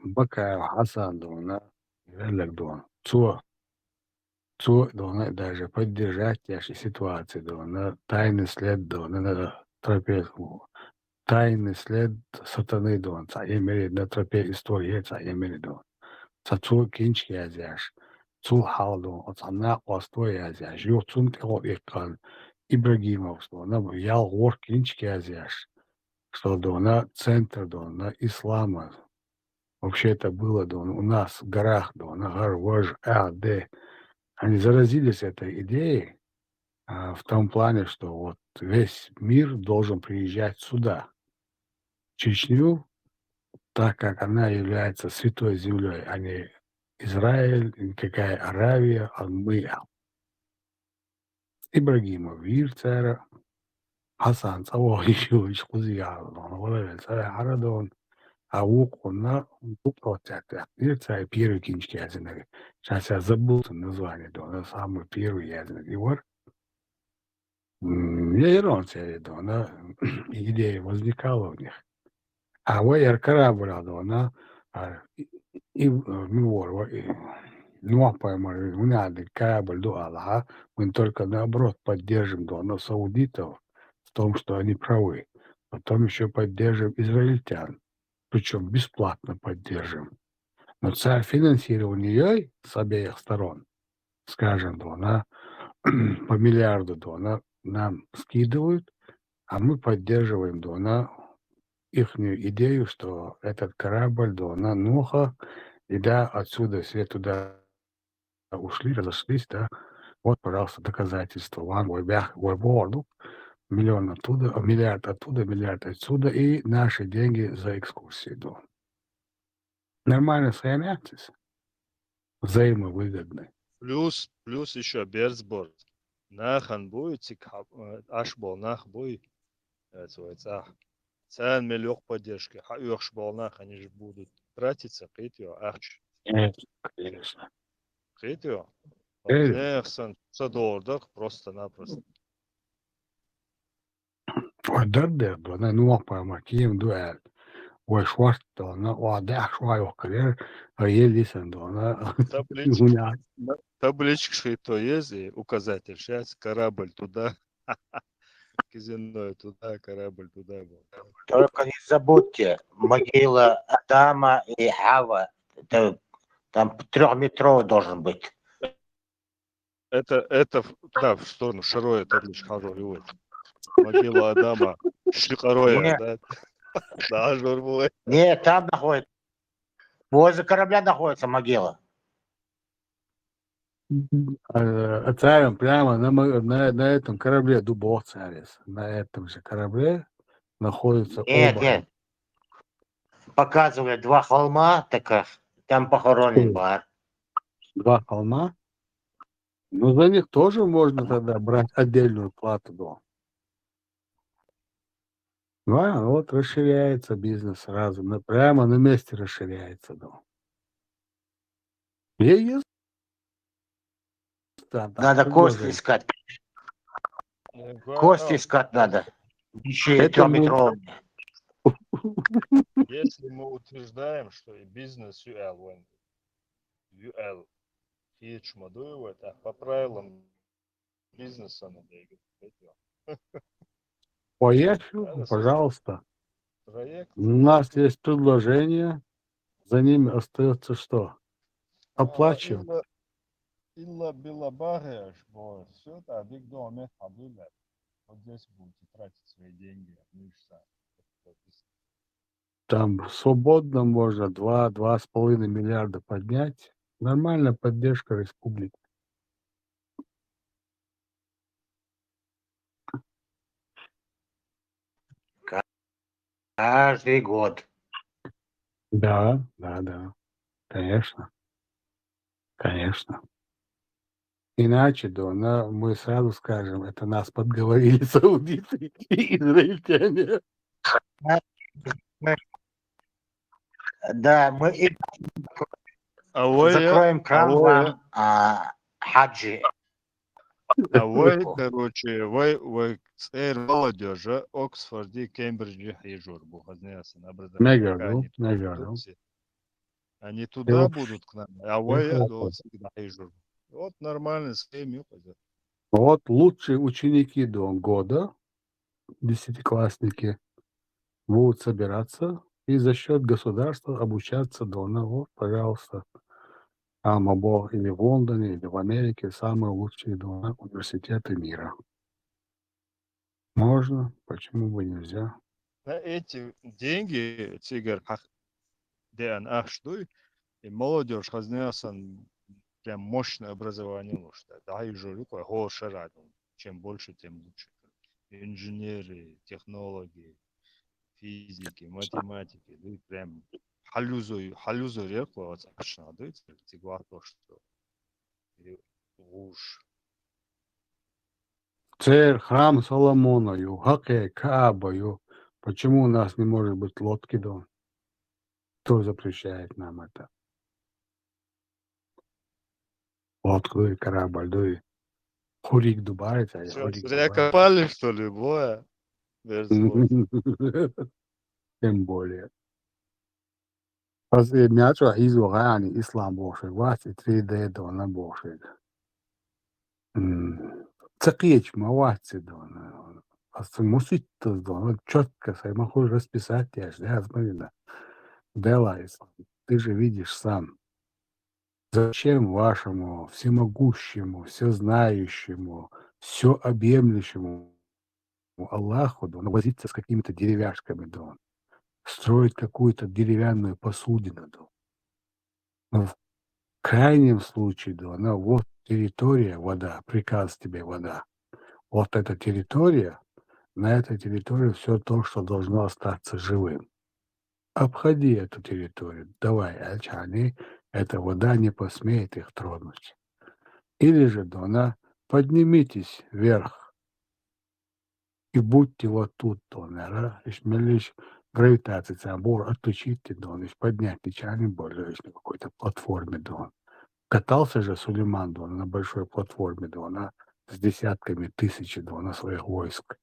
Бакаев, Хасан, да, Велик, да, да, даже поддержать наши ситуации, да, тайный след, да, на тропе, тайный след сатаны, да, на тропе истории, да, цу кинчки язяш, цу халду, отцана остой язяш, юрцун тел икан, Ибрагимов, что она ял вор кинчки язяш, что на центр, на ислама. Вообще это было, у нас в горах, на гор Вож, Д. Они заразились этой идеей в том плане, что вот весь мир должен приезжать сюда, в Чечню, так как она является святой землей, а не Израиль, никакая Аравия, а мы. Ибрагимов, Вирцера, Хасан, Савович, Кузьяр, Арадон, Аук, он на Бупротек, Вирцера, первый кинчки язык. Сейчас я забыл название, да, самый первый язык. И вот, я иронция, да, идея возникала у них. А вот я корабль, да, и мор, ну, поймали, у нас корабль до Аллаха, мы только наоборот поддержим до саудитов в том, что они правы. Потом еще поддержим израильтян, причем бесплатно поддержим. Но царь финансирования с обеих сторон, скажем, да, по миллиарду до нам скидывают, а мы поддерживаем до ихнюю идею, что этот корабль до Нуха, и да, отсюда все туда ушли, разошлись, да. Вот, пожалуйста, доказательства. Миллион оттуда, миллиард оттуда, миллиард отсюда, и наши деньги за экскурсии. Да. Нормально сохраняйтесь. Взаимовыгодны. Плюс еще Берсборд. Нахан будет, ашбол нах будет, цен миллион поддержки. Юхшбол нах, они же будут тратиться, китё, ахч. Конечно. Китё. Нехсан, садордах, просто-напросто. ودردر دونا نوقع مكيم دوال وشوارت دونا وادح شوي وكرير هيلي سندونا Табличка, что есть, и указатель. Сейчас корабль туда. Казино туда, корабль туда был. Только не забудьте, могила Адама и Хава, там 3-метровый должен быть. Это туда, в сторону Шароя, таблич Хажор. Могила Адама, Шикароя, Не, да? Да, Хажор был. не, там находится. Возле корабля находится могила. Царем прямо на этом корабле Дубов царец. На этом же корабле находится Нет, оба. нет. Показывали 2 холма, таких, там похоронен бар. 2 холма. Ну, за них тоже можно тогда брать отдельную плату. Да, вот расширяется бизнес сразу. Прямо на месте расширяется. Да. Есть там Надо кости предложение. искать. Кости искать надо. Еще и Это мы- 3-метровые. Если мы утверждаем, что и бизнес UL, фич модуева, это по правилам бизнеса надо играть. Поехали, Надо пожалуйста. проект. У нас есть предложение. За ними остается что? Оплачивать. Илла Билабареш, все это биг доме Хабиля. Вот здесь будете тратить свои деньги. Там свободно можно 2-2,5 миллиарда поднять. Нормальная поддержка республики. Каждый год. Да. Конечно. Иначе, да, мы сразу скажем, это нас подговорили саудиты и израильтяне. Да, мы и закроем кран вам хаджи. А вы, короче, вы царь молодежи, Оксфорде, Кембриджи и Журбу. Наверное. Они туда вот- будут к нам, а вы всегда и Журбу. Вот нормально схеме. Вот лучшие ученики до года, 10-классники, будут собираться и за счет государства обучаться до вот, пожалуйста. Там или в Лондоне, или в Америке самые лучшие университеты мира. Можно, почему бы нельзя? На эти деньги, Тигр, и молодежь хазнесан прям мощное образование нужно. Да, и журю, чем больше, тем лучше. Инженеры, технологии, физики, математики, да, прям халюзу реклама, точно, да, тигла то, что уж. Цель храм Соломоною, Хаке, Каабою. Почему у нас не может быть лодки до? Кто запрещает нам это? Лодку и корабль, да и Хурик Дубайца, а Что, Хурик зря копали, что ли, боя? Тем более. Пос мяча изугани ислам бошек, вас и 3D дона бошек. Цакеч маваци дона. Мусить дона, четко, могу расписать, я же, смотрю, Дела, ты же видишь сам. Зачем вашему всемогущему, всезнающему, всеобъемлющему Аллаху возиться с какими-то деревяшками, да, строить какую-то деревянную посудину, да. Но в крайнем случае, да, вот территория, вода, приказ тебе вода. Вот эта территория, на этой территории все то, что должно остаться живым. Обходи эту территорию, давай, Альчани, эта вода не посмеет их тронуть. Или же, Дона, поднимитесь вверх и будьте вот тут, Дона, лишь гравитация, забор отключите, Дона, поднять печали более на какой-то платформе, Дона. Катался же Сулейман, Дона, на большой платформе, Дона, с десятками тысяч, Дона, своих войск.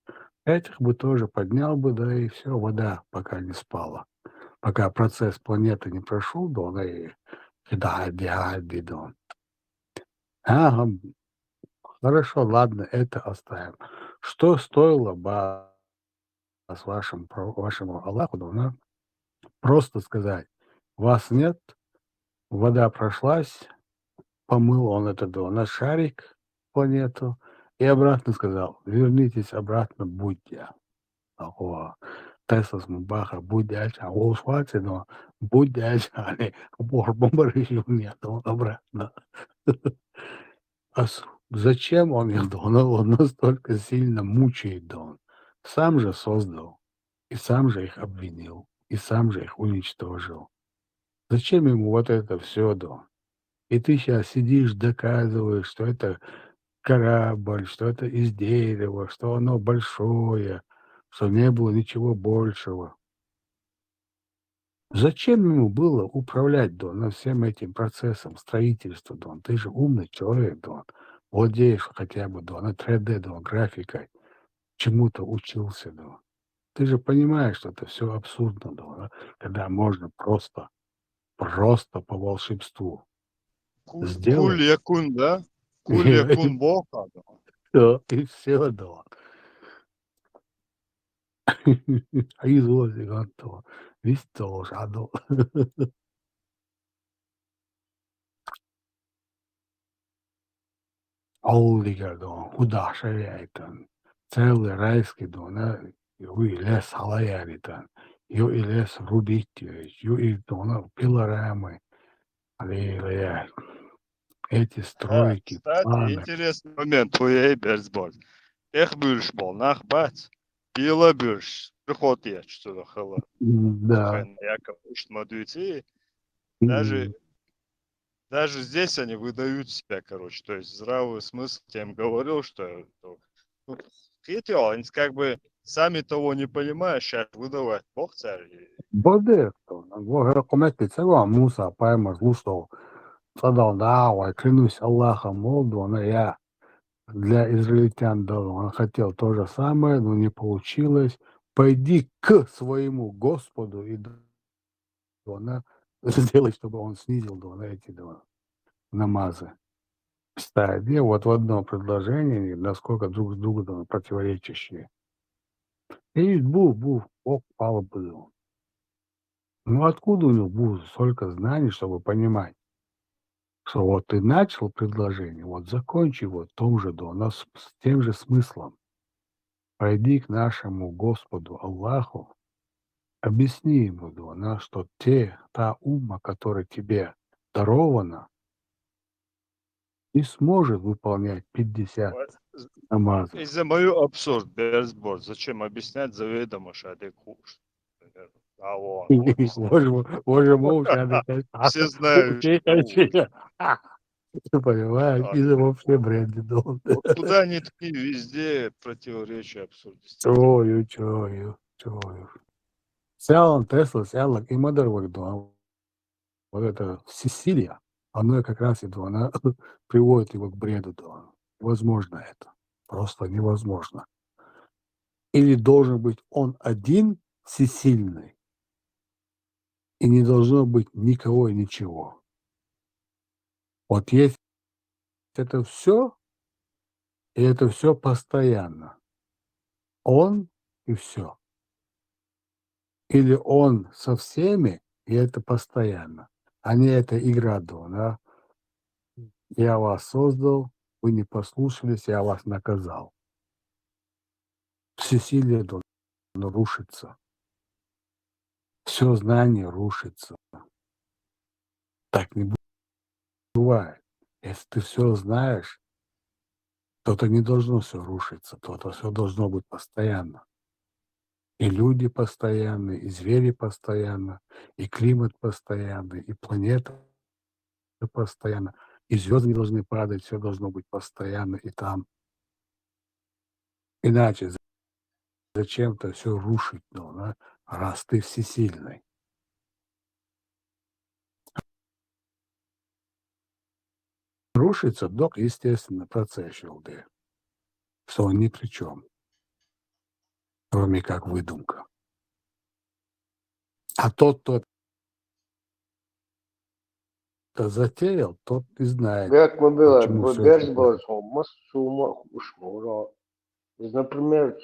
Этих бы тоже поднял бы, да и все, вода пока не спала. Пока процесс планеты не прошел, Дона, и да, Дон. Хорошо, ладно, это оставим. Что стоило бы с вашему Аллаху, да, просто сказать, вас нет, вода прошлась, помыл он на шарик, планету, и обратно сказал, вернитесь обратно, будьте. Тесла Мубаха, будьте, но будьте, нету обратно. Зачем он их дал? Он настолько сильно мучает, да он. Сам же создал, и сам же их обвинил, и сам же их уничтожил. Зачем ему вот это все, да? И ты сейчас сидишь, доказываешь, что это корабль, что это из дерева, что оно большое, что не было ничего большего. Зачем ему было управлять, Дон, всем этим процессом строительства, Дон? Ты же умный человек, Дон. Владеешь хотя бы, Дон, 3D, Дон, графикой. Чему-то учился, Дон. Ты же понимаешь, что это все абсурдно, Дон, когда можно просто по волшебству сделать. Куль-якун, да? Куль-якун бока. И все, Дон. Айзози, Антон. Весь тоже, Дон. Oldiga don, hudahşarıyaytan. Целый райский дом, ю и лес халаяритан, ю и лес рубить, ю и дона пилорамы, аллея. Эти стройки, Кстати, планы. интересный момент. Твой Эйберсборд. Эх, бюрш был, нах, бац. Пила бюрш. Приход я, что-то хала. Да. Яков, мадуйти. Даже здесь они выдают себя, короче. То есть здравый смысл я им говорил, что хотел, они как бы сами того не понимают, сейчас выдавать Бог царь. Боде, Бога комети цела Муса пайма злушал. Сказал, да, ой, клянусь Аллахом, Молдова, я для израильтян дал. Он хотел то же самое, но не получилось. Пойди к своему Господу и она сделай, чтобы он снизил эти намазы. Кстати, вот в одном предложении, насколько друг с другом противоречащие. И Бог пал был. Ну откуда у него было столько знаний, чтобы понимать, что вот ты начал предложение, вот закончи вот том же, с тем же смыслом. Пойди к нашему Господу Аллаху, объясни ему, что та умма, которая тебе дарована, не сможет выполнять 50 намазов. Из-за мою абсурд, Берсборд. Зачем объяснять заведомо, что это куш? Боже мой, Все знают, что ты понимаешь, и вообще бренди дом. вот куда ни ткни, везде противоречия, абсурдности. Чую. Сялан Тесла, сялан и Мадервик, вот это всесилие, оно как раз она приводит его к бреду, Возможно это. Просто невозможно. Или должен быть он один всесильный, и не должно быть никого и ничего. Вот есть это все, и это все постоянно. Он и все. Или он со всеми, и это постоянно. А не эта игра, да? Я вас создал, вы не послушались, я вас наказал. Всесилие должно рушиться. Все знание рушится. Так не бывает. Если ты все знаешь, то это не должно все рушиться, то это все должно быть постоянно. И люди постоянны, и звери постоянно, и климат постоянный, и планета постоянно, и звезды не должны падать, все должно быть постоянно и там. Иначе зачем-то все рушить, раз ты всесильный. Рушится док, естественно, процесс щелды, что он ни при чем, кроме как выдумка. А тот, кто что-то затеял, тот и знает, Как мы было, почему все без это было, происходит. массу ушмура. Например,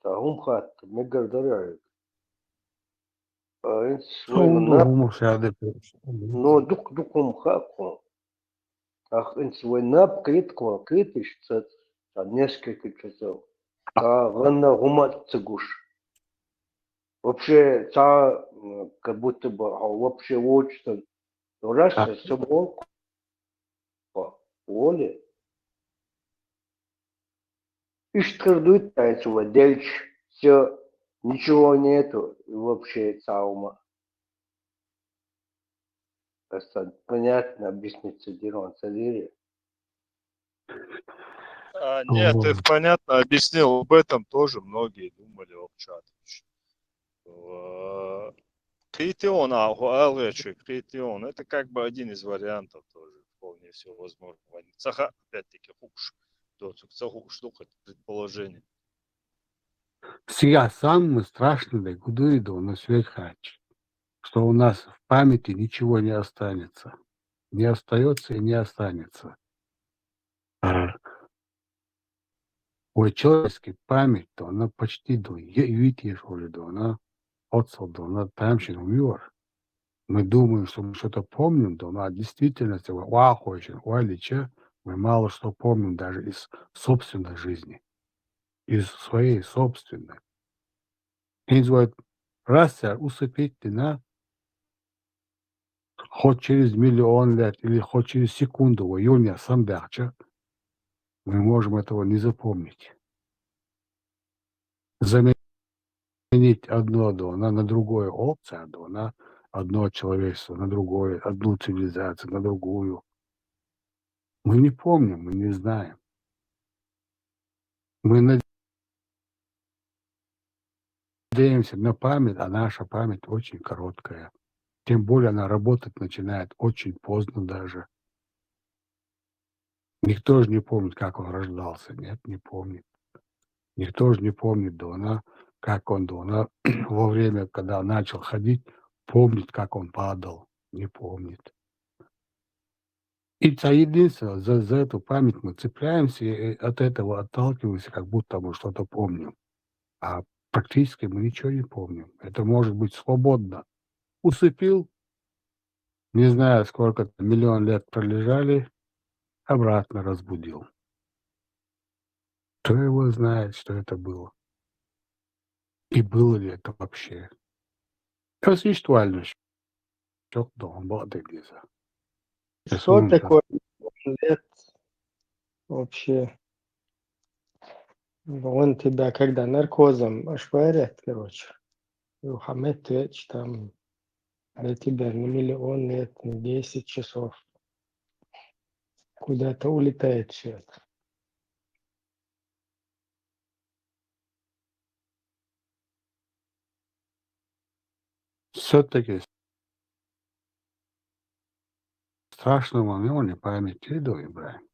гумхат, мегардаряет. Свой Соуду нап, гумушады. но дук гумхаку. Ах, свой нап критиш, несколько часов. Ганна гумат цигуш. Вообще, как будто бы, вообще очень, раз, собой, воли. Иштрдут, этого дельч, все, ничего нету, вообще, цаума. Понятно, объяснить Дирон Садири. Нет, ты понятно объяснил, об этом тоже многие думали в чате. Критион, критион, это как бы один из вариантов тоже, вполне все возможно. Цаха, опять-таки, хуш, штука, предположение. Сега самое страшное, да куда иду на свет хач, что у нас в памяти ничего не останется. Не остается и не останется. Ой, человеческий память, то она почти до видишь уже, до она отцел, до она тамщин умер. Мы думаем, что мы что-то помним, да, но действительности, мы мало что помним даже из собственной жизни, из своей собственной. И называют, раз усыпить ты на хоть через миллион лет или хоть через секунду, в июне сам дача, мы можем этого не запомнить. Заменить одно дона на другое опция дона, одно человечество на другое, одну цивилизацию на другую. Мы не помним, мы не знаем. Мы надеемся на память, а наша память очень короткая. Тем более она работать начинает очень поздно даже. Никто же не помнит, как он рождался. Нет, не помнит. Никто же не помнит Дона, как он Дона во время, когда начал ходить, помнит, как он падал. Не помнит. И это единственное, за эту память мы цепляемся и от этого отталкиваемся, как будто мы что-то помним. А практически мы ничего не помним. Это может быть свободно. Усыпил, не знаю, сколько миллион лет пролежали, обратно разбудил. Кто его знает, что это было? И было ли это вообще? Концептуально, что он был где-то. Что такое лет вообще? Он тебя когда наркозом ошпарят, короче. Хамед Твеч там для тебя на миллион лет, на 10 часов. Куда-то улетает все это. Все-таки страшного не память виду, Ибрахим.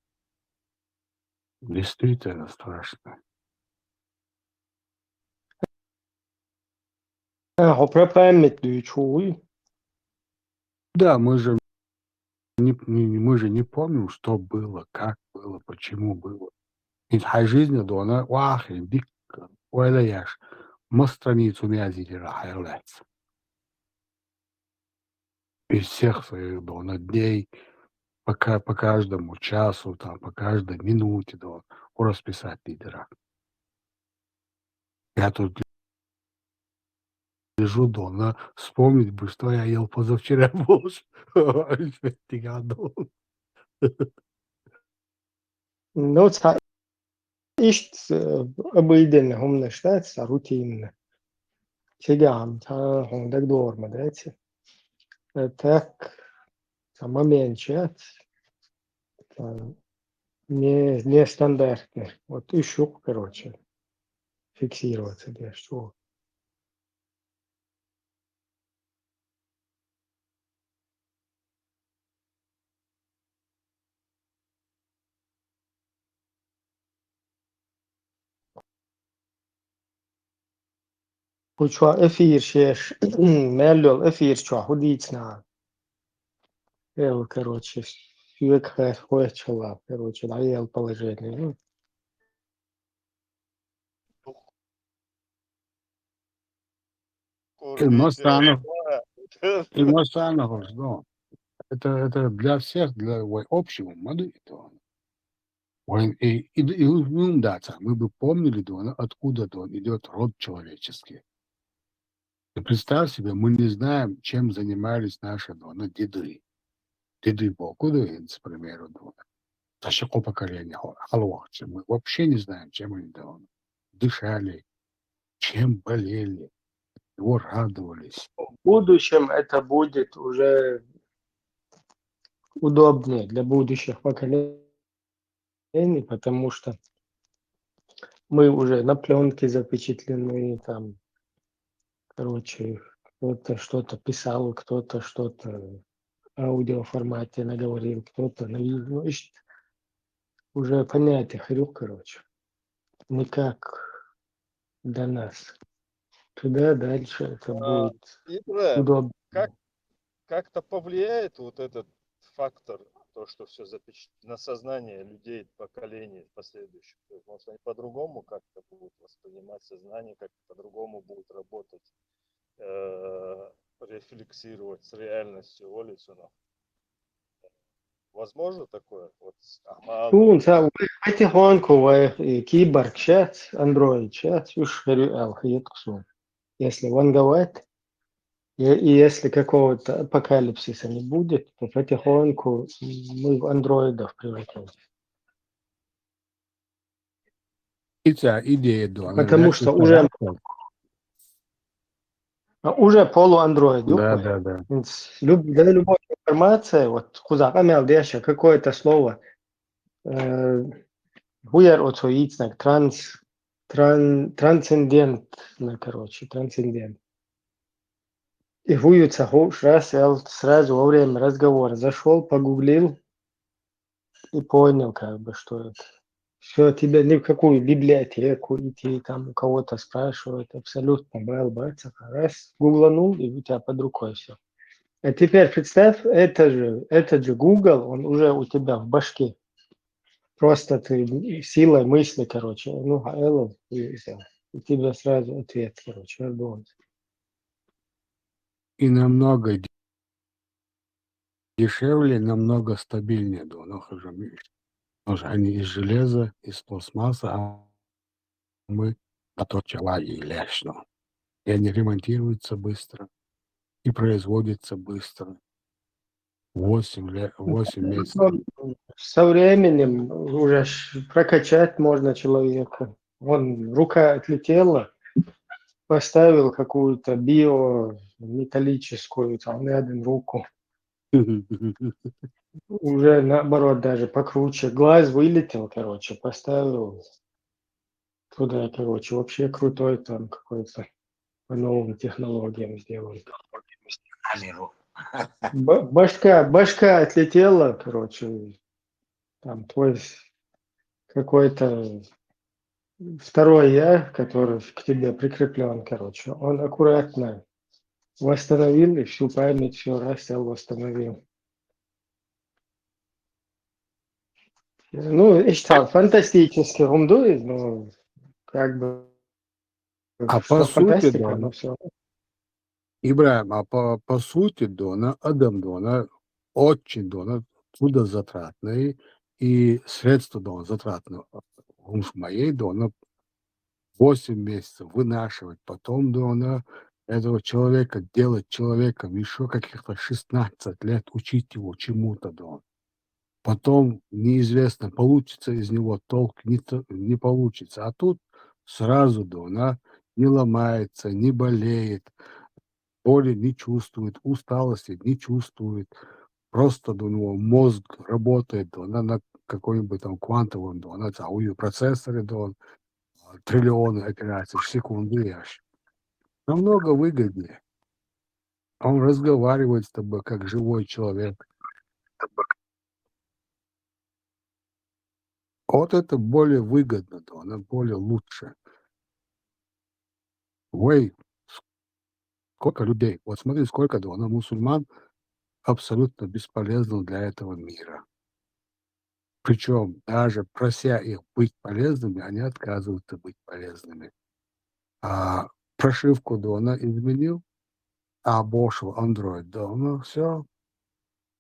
Действительно страшно. Про память чуй. Да, мы же не помним, что было, как было, почему было. И жизнь до она вахи, дик, уэляяш, мы страницу мязили рахайлец. Из всех своих дона дней, по каждому часу, там, по каждой минуте, да, расписать лидера. Я тут лежу дома, вспомнить бы, что я ел позавчера борщ. Ну, ist обыденным считается рутинно. Сидям, он так дорма, знаете. Так, момент чат нестандартный. Вот ищу, короче, фиксироваться, да, что. Uçva efir şeş, mellol efir çva huditsna. короче, сюек хуячала, короче, наел положение. Ну, Эмоционально, эмоционально, да. Это для всех, для общего моды. И даться, мы бы помнили, да, откуда идет род человеческий. Ты представь себе, мы не знаем, чем занимались наши деды. Деды покудываются, к примеру, такого поколения, халвахчи. Мы вообще не знаем, чем они дышали, чем болели, его радовались. в будущем это будет уже удобнее для будущих поколений, потому что мы уже на пленке запечатлены, там, короче, кто-то что-то писал, кто-то что-то в аудиоформате наговорил, кто-то на видео. Ну, уже понятие хрюк, короче. Не как до нас. Туда дальше это будет Ибра, удобно. как-то повлияет вот этот фактор, то, что все на сознание людей, поколений последующих? То есть, может, они по-другому как-то будут воспринимать сознание, как по-другому будут работать, рефлексировать с реальностью улицу. Возможно такое? Вот Ну, потихоньку киборг чат, андроид чат, уж если ванговать, и если какого-то апокалипсиса не будет, то потихоньку мы в андроидов превратимся. И ця идея, да, Потому что уже полуандроид. Да. Для любой информации, вот куда дальше какое-то слово, хуяр от яйцнак, трансцендентно, короче, трансцендент. И хуются раз, я сразу во время разговора зашел, погуглил и понял, как бы, что это. Все, тебе ни в какую библиотеку идти, там у кого-то спрашивают, абсолютно раз, гугланул, и у тебя под рукой все. А теперь представь, этот же Google, он уже у тебя в башке. Просто ты силой мысли, короче, и у тебя сразу ответ, короче, И намного дешевле, намного стабильнее, да, потому что они из железа, из пластмасса, а мы оточила и лешно. И они ремонтируются быстро и производятся быстро. 8 месяцев. Со временем уже прокачать можно человека. Вон рука отлетела, поставил какую-то биометаллическую, там, на один руку. Уже наоборот даже покруче. Глаз вылетел, короче, поставил туда, короче, вообще крутой там какой-то по новым технологиям сделан. Камеру. Башка отлетела, короче, там твой какой-то второй я, который к тебе прикреплен, короче, он аккуратно восстановил и всю память, все раз восстановил. Ну, ich фантастически румдует, но как бы А что по сути, фантастика, да, но все. Ибраим, а по сути, да, адам, да, очень, да, трудозатратный и средства, да, затратные. Уж моей, да, 8 месяцев вынашивать, потом, да, этого человека делать человеком еще каких-то 16 лет, учить его чему-то, да. Потом неизвестно, получится из него толк, не получится. А тут сразу, да, не ломается, не болеет, боли не чувствует, усталости не чувствует. Просто у него мозг работает, да, на какой-нибудь там квантовом, да, на процессоре, да, триллионы операций в секунду аж. Намного выгоднее. Он разговаривает с тобой как живой человек. Вот это более выгодно, да, оно более лучше. Ой, сколько людей. Вот смотри, сколько, да, мусульман абсолютно бесполезным для этого мира. Причем даже прося их быть полезными, они отказываются быть полезными. А прошивку Дона изменил, а вошел Android Дона, все.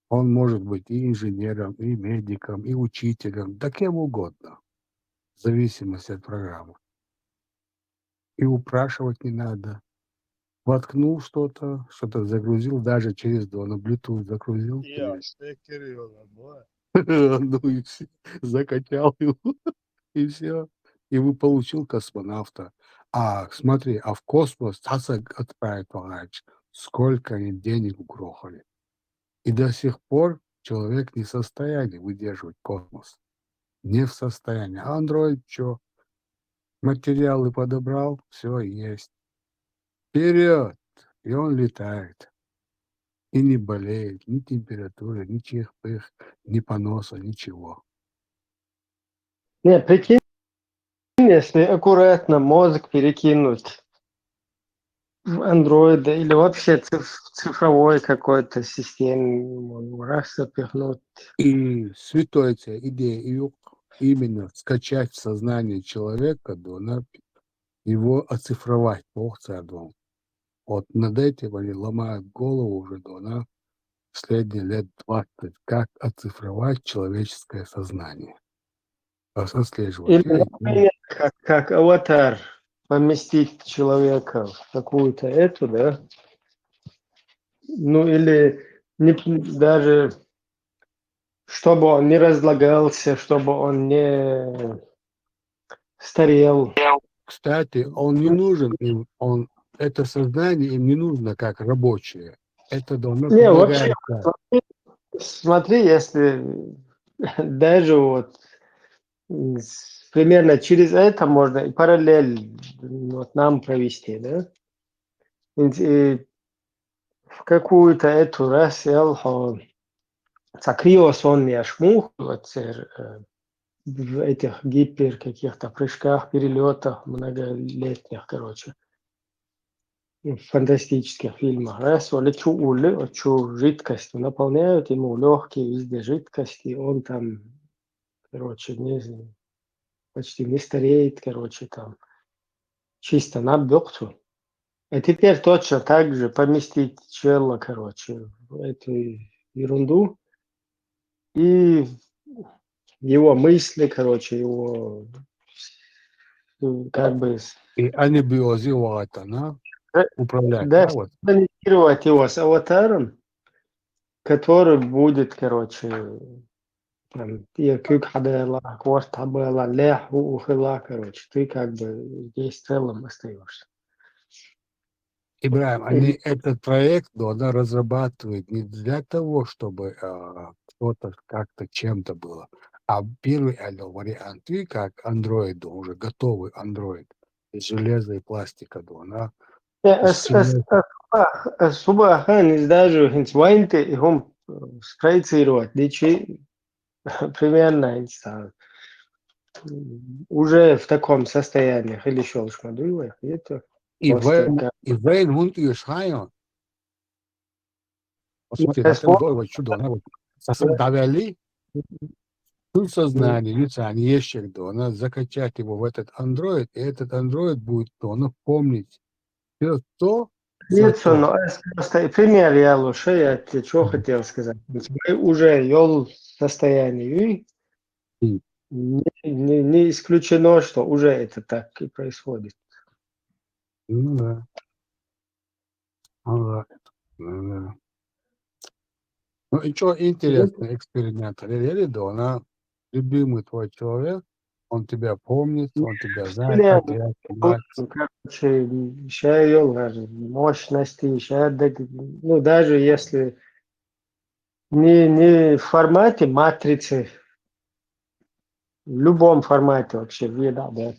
Он может быть и инженером, и медиком, и учителем, да кем угодно, в зависимости от программы. И упрашивать не надо. Воткнул что-то загрузил, даже через Дона, Bluetooth загрузил. Я штекер его, да. Ну и все, закачал его, и все. И вы получил космонавта. А смотри, а в космос Стаса отправит Павлович, сколько они денег угрохали. И до сих пор человек не в состоянии выдерживать космос. Не в состоянии. А андроид что? Материалы подобрал, все есть. Вперед! И он летает. И не болеет, ни температуры, ни чих-пых, ни поноса, ничего. Не, прикинь, если аккуратно мозг перекинуть в андроида или вообще цифровой какой-то системе, раз запихнуть. И святой идея ее именно скачать в сознание человека, его оцифровать, Бог царь. Вот над этим они ломают голову уже последние лет 20, как оцифровать человеческое сознание. Отслеживать. Или, например, как аватар, поместить человека в какую-то эту, да? Ну или даже чтобы он не разлагался, чтобы он не старел. Кстати, он не нужен им, это сознание им не нужно как рабочее. Это давно Не, вообще, предлагается. смотри, если даже вот примерно через это можно и параллель вот нам провести, да? И в какую-то эту раз закриосонные шмух, вот, в этих гипер каких-то прыжках, перелетах многолетних, короче, в фантастических фильмах. Раз, лечу жидкостью, наполняют ему легкие везде жидкости, он там, короче, почти не стареет, короче, там, чисто на бёрту. А теперь точно так же поместить чела, короче, в эту ерунду, и его мысли, короче, его как бы И анабиозировать она, управлять, да, да, вот. синхронизировать его с аватаром, который будет, короче, там, يركوك حدا يلا كورت حبا يلا لاح وخلا, короче, ты как бы здесь в целом остаешься. Ибраим, они этот проект разрабатывают не для того, чтобы кто-то как-то чем-то было, а первый вариант, и как андроид, уже готовый андроид из железа и пластика, Особо охраны даже инсвайнты и هم спроецировать, дичи примерно уже в таком состоянии, или еще лишь модулы, это просто как... И Вейн вон и Шайон. Посмотри, на тем долго чудо, вот совсем довели сознание, они ещё закачать его в этот андроид, и этот андроид будет помнить все то, Лицо, но просто пример я лучше, я тебе что хотел сказать. Мы уже вел состояние, и не исключено, что уже это так и происходит. Ну да. Ага. Да. Ну и что интересный эксперимент. Она любимый твой человек, он тебя помнит, он тебя знает, отец, мать. Короче, еще мощности, еще, ну даже если не в формате матрицы, в любом формате вообще вида, да.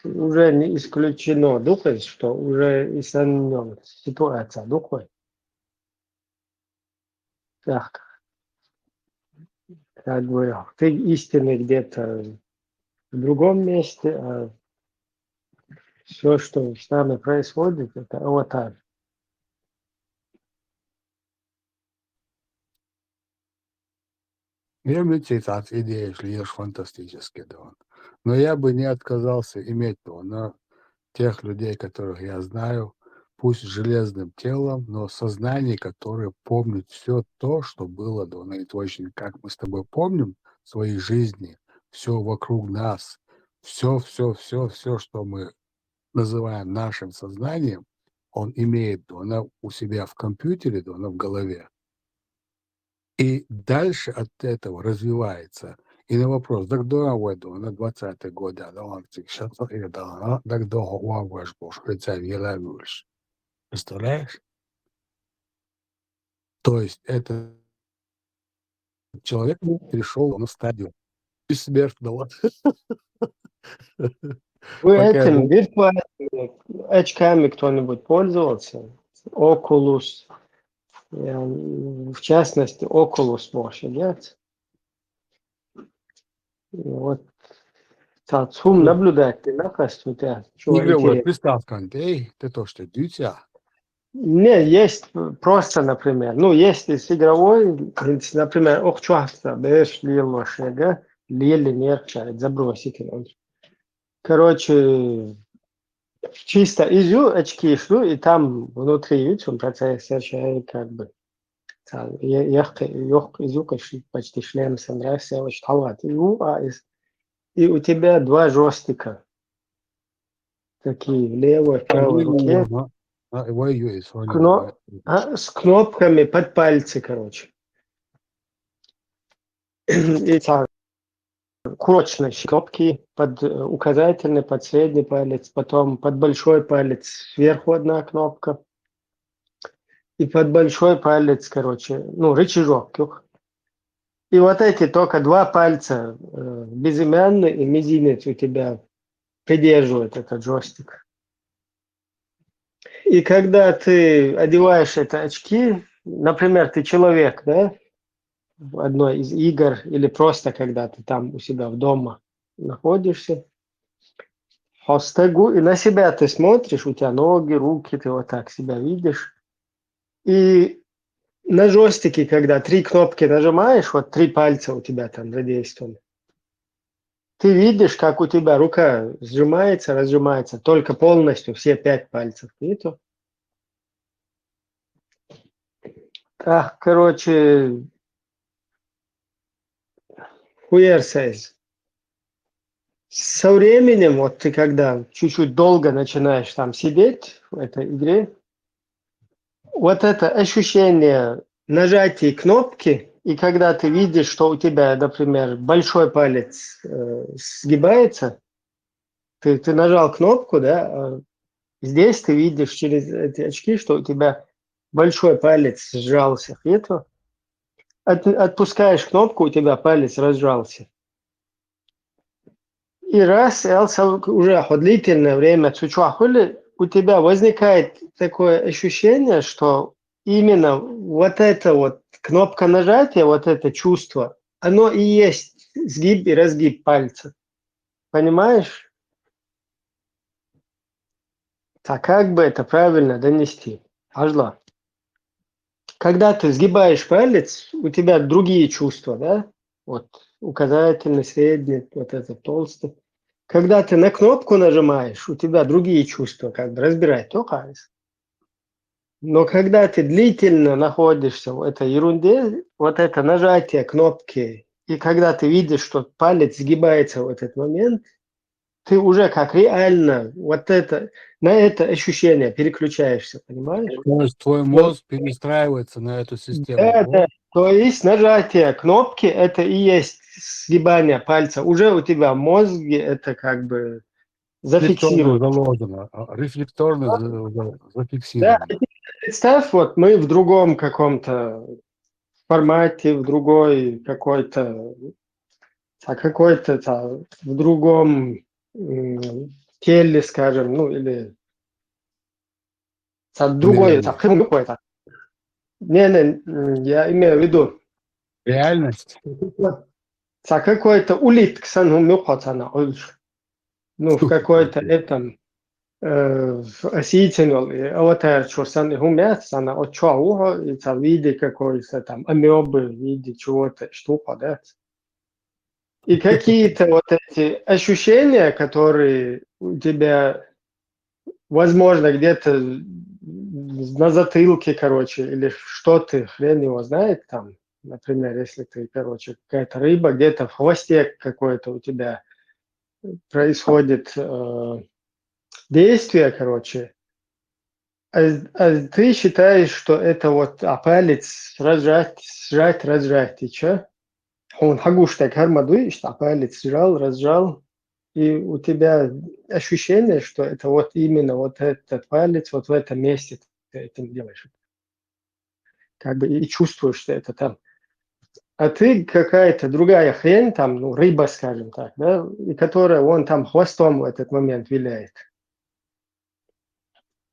Уже не исключено, думаешь, что уже изменена ситуация, думаешь? Так, как бы ты истинный где-то в другом месте, а все, что с нами происходит, это аватар. Немцы от идеи шли фантастически, да. Но я бы не отказался иметь на тех людей, которых я знаю, пусть с железным телом, но сознание, которое помнит все то, что было до и точно, как мы с тобой помним в своей жизни, все вокруг нас, все, что мы называем нашим сознанием, он имеет у себя в компьютере, в голове. И дальше от этого развивается. И на вопрос, так долго на 20-е годы, сейчас так долго ваш Бог, представляешь? То есть это человек перешел на стадию бессмертного. Вы Пока этим виртуальными очками кто-нибудь пользовался? Oculus, в частности, Oculus можно делать. Вот Цум наблюдатель, у тебя чего игровой интересно. приставка, ты то, что дитя. Не, есть просто, например, есть из игровой, например, часто берешь лил шега, лили нерчает, забросить его. Короче, чисто изю очки шлю, и там внутри он процессор как бы изю почти шлем собрался, очень талат и у тебя два джойстика такие в левой, правой руке. С кнопками под пальцы, короче. И так, курочные кнопки под указательный, под средний палец, потом под большой палец сверху одна кнопка. И под большой палец, короче, рычажок. И вот эти только два пальца, безымянный и мизинец у тебя придерживают этот джойстик. И когда ты одеваешь эти очки, например, ты человек, да, в одной из игр, или просто когда ты там у себя в дома находишься, хостегу, и на себя ты смотришь, у тебя ноги, руки, ты вот так себя видишь. И на джойстике, когда 3 кнопки нажимаешь, вот 3 пальца у тебя там задействованы, ты видишь, как у тебя рука сжимается, разжимается, только полностью все 5 пальцев. Нету? Короче, хуерсайз. Со временем, вот ты когда чуть-чуть долго начинаешь там сидеть в этой игре, вот это ощущение нажатия кнопки, и когда ты видишь, что у тебя, например, большой палец сгибается, ты нажал кнопку, да, здесь ты видишь через эти очки, что у тебя большой палец сжался. Отпускаешь кнопку, у тебя палец разжался. И раз, уже длительное время у тебя возникает такое ощущение, что именно вот это вот кнопка нажатия, вот это чувство, оно и есть сгиб и разгиб пальца. Понимаешь? Так как бы это правильно донести? Ажла. Когда ты сгибаешь палец, у тебя другие чувства, да? Вот указательный, средний, вот этот толстый. Когда ты на кнопку нажимаешь, у тебя другие чувства, как бы разбирать только. Но когда ты длительно находишься в этой ерунде, вот это нажатие кнопки, и когда ты видишь, что палец сгибается в этот момент, ты уже как реально на это ощущение переключаешься, понимаешь? То есть твой мозг перестраивается на эту систему. Да. То есть нажатие кнопки это и есть сгибание пальца. Уже у тебя в мозге это как бы зафиксировано. Заложено, рефлекторно зафиксировано. Да, представь, вот мы в другом каком-то формате, в другой какой-то в другом теле, скажем, или другой какой-то. Не, я имею в виду. Реальность. Какой-то улитка, в какой-то этом осительный, а вот чурсан гумят, sana от чего, и в виде какой-то там амебы, в виде чего-то, штука, да. И какие-то вот эти ощущения, которые у тебя, возможно, где-то на затылке, короче, или что ты, хрен его знает там, например, если ты, короче, какая-то рыба, где-то в хвосте какое-то у тебя происходит действие, короче, а ты считаешь, что это вот палец сжать, разжать, и что? Он хагуштек хармадуй, что палец сжал, разжал, и у тебя ощущение, что это вот именно вот этот палец, вот в этом месте ты этим делаешь. Как бы и чувствуешь, что это там. А ты какая-то другая хрень, там, ну, рыба, скажем так, да, и которая он там хвостом в этот момент виляет.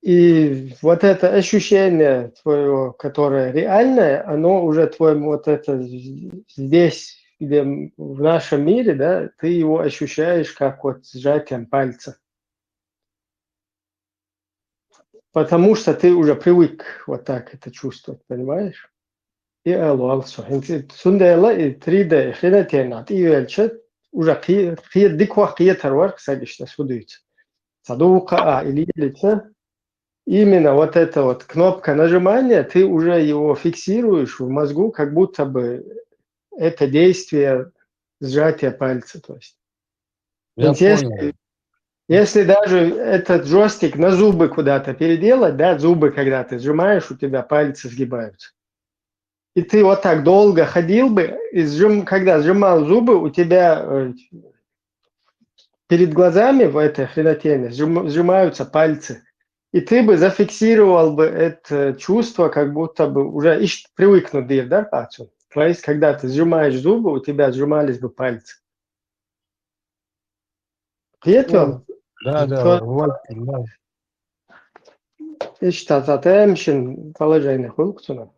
И вот это ощущение твое, которое реальное, оно уже твое вот это здесь, где в нашем мире, да, ты его ощущаешь как вот сжатием пальца. Потому что ты уже привык вот так это чувствовать, понимаешь? И also. Сундела и 3D хренатенат. И велчет уже диква хиетарвар, кстати, что судуется. Садука или лица. Именно вот эта вот кнопка нажимания, ты уже его фиксируешь в мозгу, как будто бы это действие сжатия пальца. То есть. Я Если, понял. если даже этот джойстик на зубы куда-то переделать, да, зубы, когда ты сжимаешь, у тебя пальцы сгибаются. И ты вот так долго ходил бы, и когда сжимал зубы, у тебя перед глазами в этой хренотене сжимаются пальцы. И ты бы зафиксировал бы это чувство, как будто бы уже привыкнут dir, да, пацан? То есть, когда ты сжимаешь зубы, у тебя сжимались бы пальцы. Приятно? Да, вот, да. İşte zaten şimdi положение хулксуна.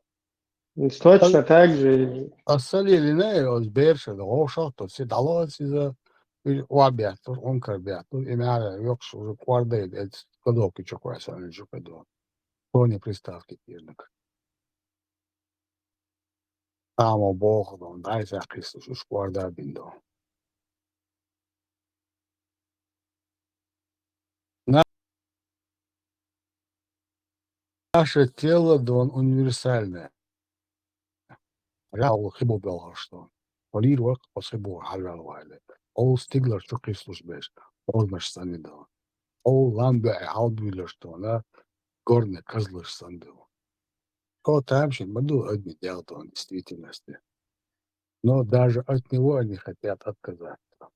Точно так же. Assalili ne o berşe de o şahto si dalo size o abiato on carbiato e me yok şu guarda et kodok çok var sana çok edo. Тони приставки пирник. Тамо бохдон дай за Христос уж guarda биндо. Наше тело дон универсальное. Рау хибо бело что. Полир вак посебо халал вайле. Ол стиглер что Христос беш. Ол маш санидо. Ол ламбе алдвилер что на горне козлыш сандил. Ko тамшин маду одни делают он в действительности. Но даже от него они хотят отказаться.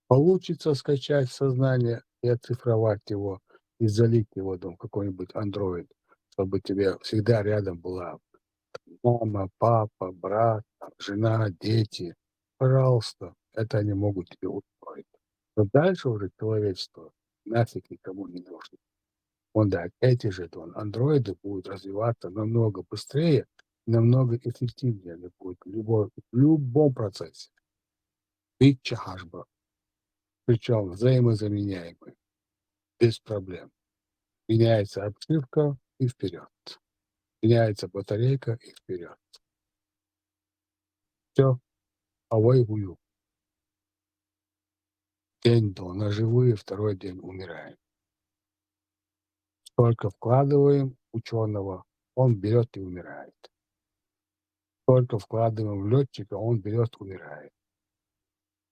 Получится скачать сознание и оцифровать его, и залить его в какой-нибудь андроид, чтобы тебе всегда рядом была мама, папа, брат, жена, дети. Пожалуйста, это они могут тебе устроить. Но дальше уже человечество нафиг никому не нужно. Эти же андроиды будут развиваться намного быстрее, намного эффективнее они будут в любом процессе. Питча хашба. Причем взаимозаменяемый, без проблем. Меняется обшивка и вперед. Меняется батарейка и вперед. Все, авой вую. День до наживые, второй день умираем. Сколько вкладываем ученого, он берет и умирает. Сколько вкладываем в летчика, он берет, умирает.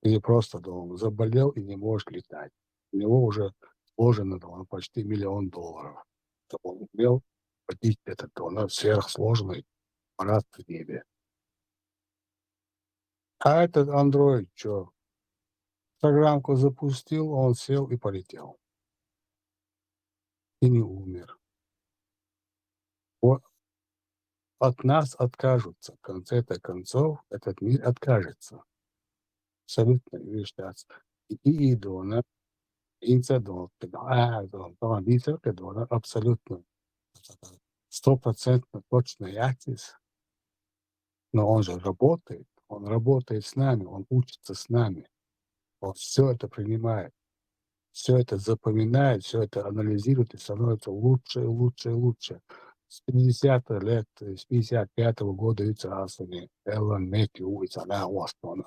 Или просто заболел и не может летать. У него уже вложено почти $1 миллион, чтобы он умел водить этот сверхсложный аппарат в небе. А этот андроид что? Программку запустил, он сел и полетел. И не умер. Вот от нас откажутся. В конце-то концов этот мир откажется. Абсолютно вещать. И дона, инцидент, абсолютно 100% точно ясность. Но он же работает. Он работает с нами, он учится с нами. Он все это принимает. все это запоминает, все это анализирует и становится лучше и лучше и лучше. С 50-х лет, с 55-го года Асуни, Эллен Мекки, она Уастон,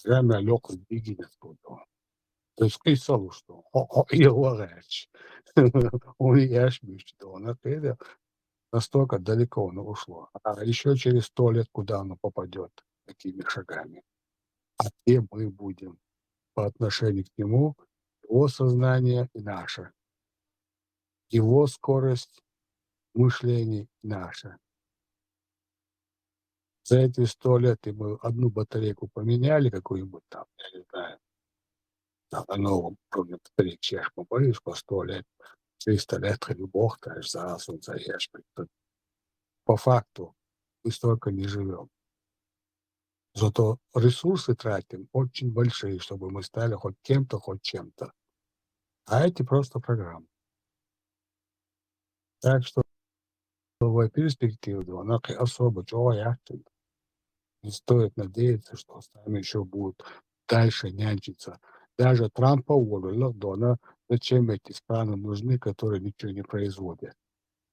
Время легкой бигинес буду. То есть писал, что и лагач. Он и яшмиш, что она перед настолько далеко оно ушло. А еще через 100 лет куда оно попадет, такими шагами. А где мы будем по отношению к нему, его сознание и наше, его скорость мышления и наша. За эти 100 лет и мы одну батарейку поменяли, какую-нибудь там, я не знаю, там, на новом уровне батарейки, чеш поборишь по 100 лет, 300 лет, хоть Бог, конечно, за раз он заешь. По факту мы столько не живем. Зато ресурсы тратим очень большие, чтобы мы стали хоть кем-то, хоть чем-то. А эти просто программы. Так что новая перспектива, она особо чего яхтит. Не стоит надеяться, что с нами еще будут дальше нянчиться. Даже Трампа уволили, Дона, зачем эти страны нужны, которые ничего не производят?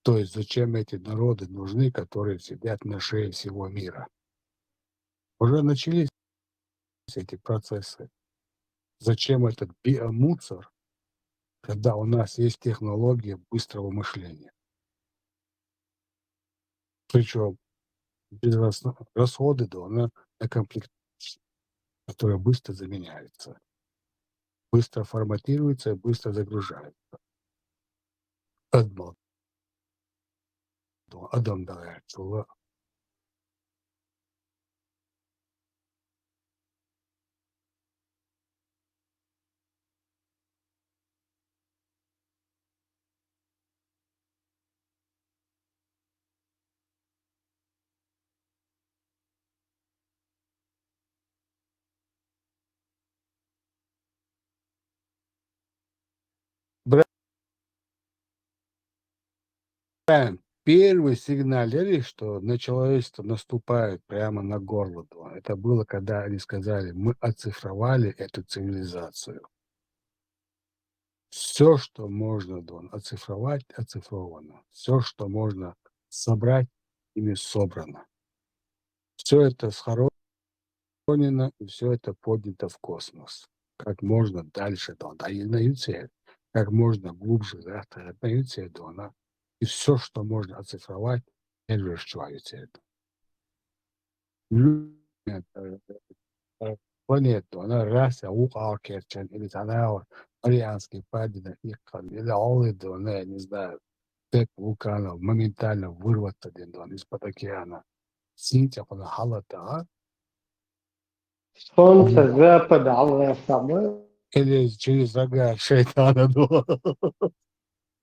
То есть зачем эти народы нужны, которые сидят на шее всего мира? Уже начались эти процессы. Зачем этот биомусор, когда у нас есть технология быстрого мышления? Причем без расходы на комплектацию, которая быстро заменяется, быстро форматируется и быстро загружается. Адам дается. Первый сигналили, что на человечество наступает прямо на горло. Это было, когда они сказали, мы оцифровали эту цивилизацию. Все, что можно оцифровать, оцифровано. Все, что можно собрать, ими собрано. Все это схоронено, и все это поднято в космос. Как можно дальше, и на Юце, как можно глубже, на Юце, и все, что можно оцифровать, это. Планету, она раса Укалкерчен или Танаур, Марианский падина, Икон, или Олиду, я не знаю, цепь вулканов моментально вырваться из-под океана. Синтия, она халата, Солнце, запад, Аллах, самое. или через рога шайтана,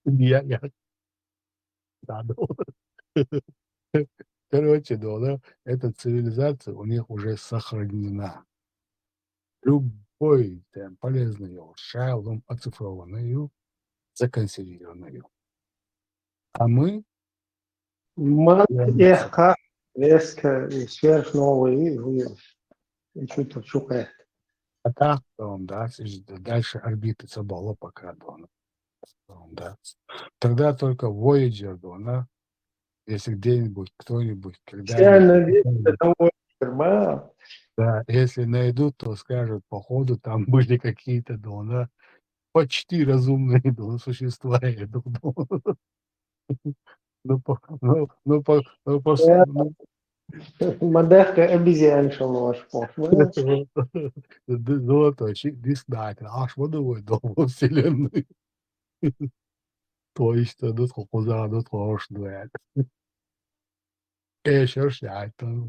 я, короче, эта цивилизация у них уже сохранена. Любой полезный шайлом оцифрованную, законсервированную. А мы Мат, ехка, резко, сверхновый, и что-то шукает. а так, дальше орбиты Цабала пока, Тогда только Voyager, если где-нибудь кто-нибудь когда-нибудь, да, если найдут, то скажут, походу там были какие-то, почти разумные существа. Мадахка обезьян шалош. Золото, действительно, аж водовой дом во вселенной. Точно, коза, тошно. Еще шайтан,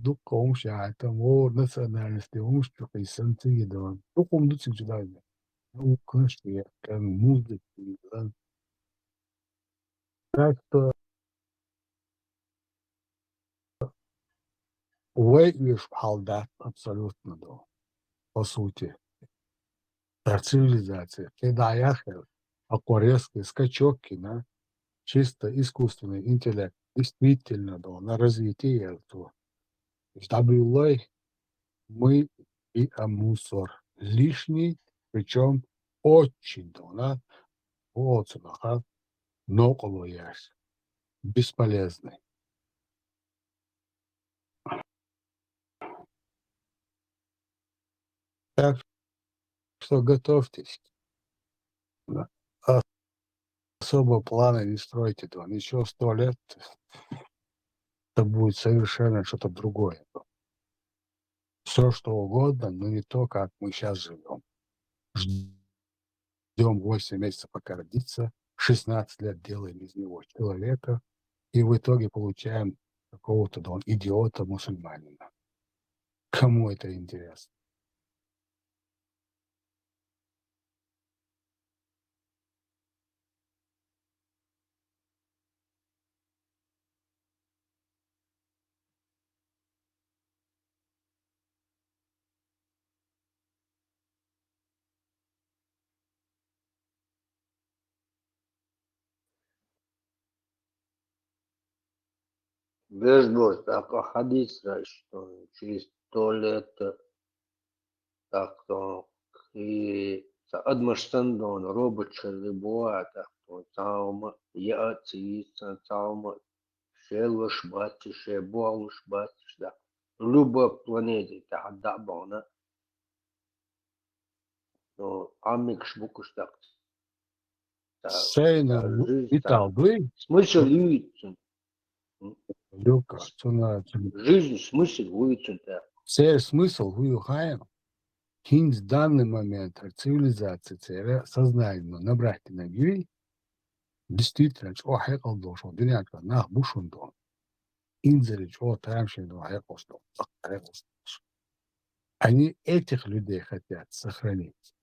духом шайтан, национальности, что и сантидон. Духом сюда. Конечно, музыки. Так что вейвиш халдат абсолютно, по сути. Цивилизация. Когда яхел, резкий скачок, чисто искусственный интеллект, действительно, на развитие этого. Мы и мусор лишний Причем очень давно, вот, ноколо ясь, бесполезный. Так что готовьтесь. Да. Особо планы не стройте, да. Еще 100 лет это будет совершенно что-то другое. Все что угодно, но не то, как мы сейчас живем. Ждем 8 месяцев, пока родится, 16 лет делаем из него человека, и в итоге получаем какого-то идиота-мусульманина. Кому это интересно? Безбой, так, хадис, что через 100 лет, так, то, и адмаштан, дон, робот, черебоа, так, то, цаума, я, циица, цаума, шелуш, батиш, шебуалуш, батиш, да. Любая планета, так, да, бона, но амикш букуш, так, Сейна жизнь, витал бы, смысл юится. Люка, Жизнь, смысл юится, так. все смысл выюхаем. Кинь в данный момент цивилизации сознательно набрать на гири, действительно, что хэкал должен, динятка, нах бушун дон. Инзелич, о, тамшин дон, хэкал что, они этих людей хотят сохранить.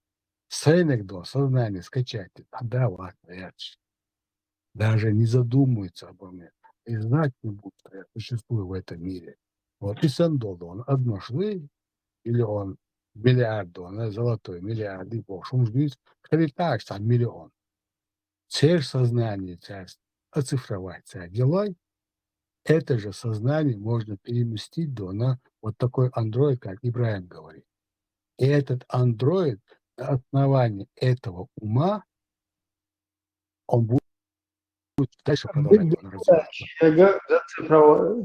Сейнек дон, сознание скачать, да, ладно, я даже не задумывается обо мне. И знать не будут, что я существую в этом мире. Вот и Сандол, он одношли, или он миллиард, он золотой миллиард, и бог, он ждет, так, что миллион. Цель сознания часть оцифровать делай, это же сознание можно переместить на вот такой андроид, как Ибраим говорит. И этот андроид на основании этого ума, он будет дальше продолжать развиваться.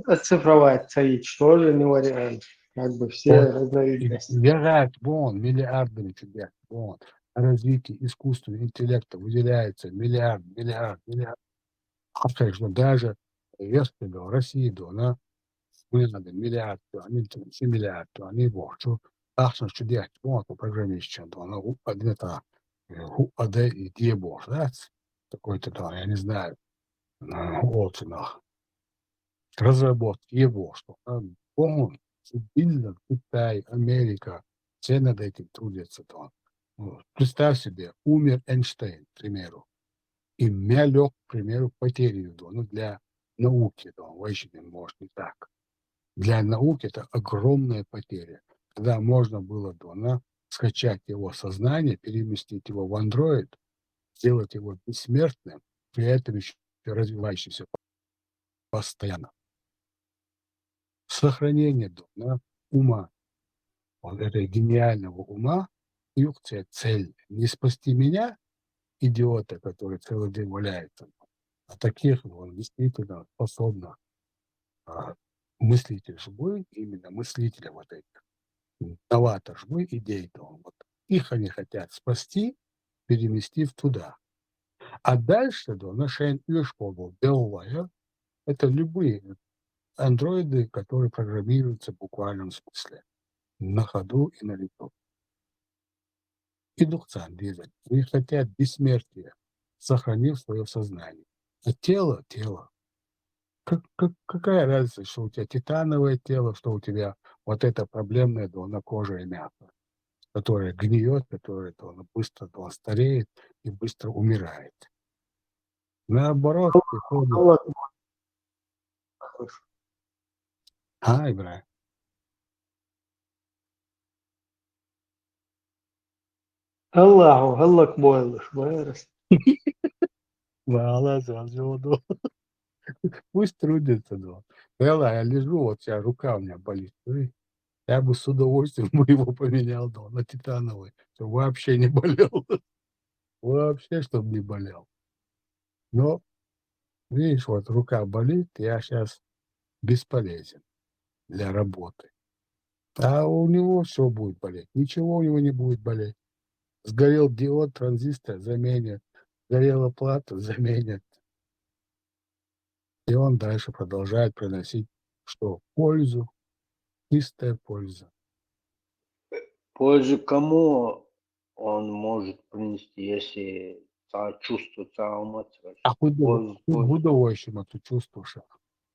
Оцифровать ЦАИЧ тоже не вариант. Как бы все Вот. разновидности. Вероятно, вон, миллиардами тебе, вон, развитие искусственного интеллекта выделяется миллиард. А конечно, даже если в России, она миллиард, они 2 миллиард, они богчу. Ахшн чудять, вон, по программе еще, она это, идея бог, да, такой-то, да, я не знаю, вот, разработки его, что он, Финлянд, Китай, Америка, все над этим трудятся. Вот. Представь себе, умер Эйнштейн, к примеру, и меня лег, к примеру, потерю, для науки, вообще может не так. Для науки это огромная потеря. Когда можно было, скачать его сознание, переместить его в Android, сделать его бессмертным, при этом еще развивающимся постоянно. Сохранение ума, вот этой гениального ума, юкция цель. Не спасти меня, идиота, который целый день валяется, а таких он действительно способна мыслитель живой, именно мыслителя вот этих, новатор живой идей. Вот. Их они хотят спасти, переместив туда. А дальше, Шейн Юшпобл, Беллая, это любые андроиды, которые программируются в буквальном смысле. На ходу и на лету. И духцан дизель. Они хотят бессмертия, сохранив свое сознание. А тело. Какая разница, что у тебя титановое тело, что у тебя вот это проблемное на коже и мясо, которое гниет, которое быстро стареет и быстро умирает. Наоборот, приходит... Ибраим. Аллах бойлыш, байрас. Пусть трудится, я лежу, вот сейчас рука у меня болит. Я бы с удовольствием бы его поменял, да, на титановый, чтоб вообще не болел. Вообще, чтоб не болел. Но, видишь, вот рука болит, я сейчас бесполезен для работы. А у него все будет болеть. Ничего у него не будет болеть. Сгорел диод, транзистор — заменят. Сгорела плата — заменят. И он дальше продолжает приносить что? Пользу, чистая польза. Пользу кому он может принести, если чувство эмоции? А Пользу, художественно ты чувствуешь,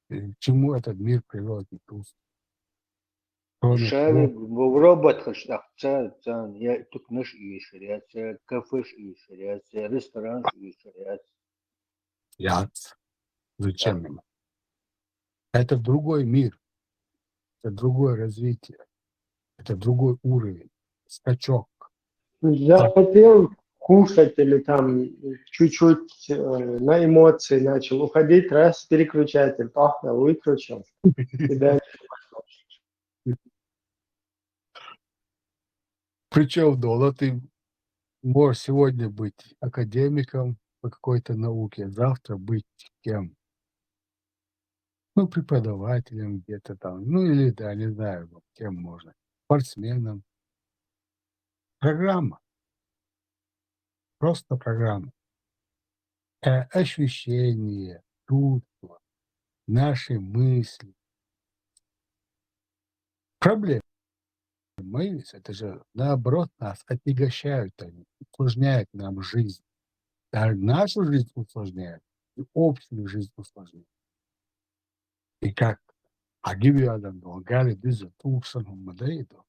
к чему этот мир привел эти чувства? Кроме Dışarı того, bu robot kışlakça ya tuknuş işler, kafe işler, restoran işler. яц. Зачем ему? Это другой мир, это другое развитие, это другой уровень, скачок. Захотел кушать или там чуть-чуть на эмоции начал уходить, раз переключатель пахнул, выключил. И дальше пошел. Причем, да, ты можешь сегодня быть академиком по какой-то науке, завтра быть кем? Ну, преподавателем где-то там, ну или, да, не знаю, ну, кем можно, спортсменом. Программа, просто программа. Ощущения, чувства, наши мысли. Проблемы есть, это же наоборот нас отягощают они, усложняют нам жизнь. Даже нашу жизнь усложняют, и общую жизнь усложняют. И как Агибиадам, Гали Диза, Туксаном, Мадейду.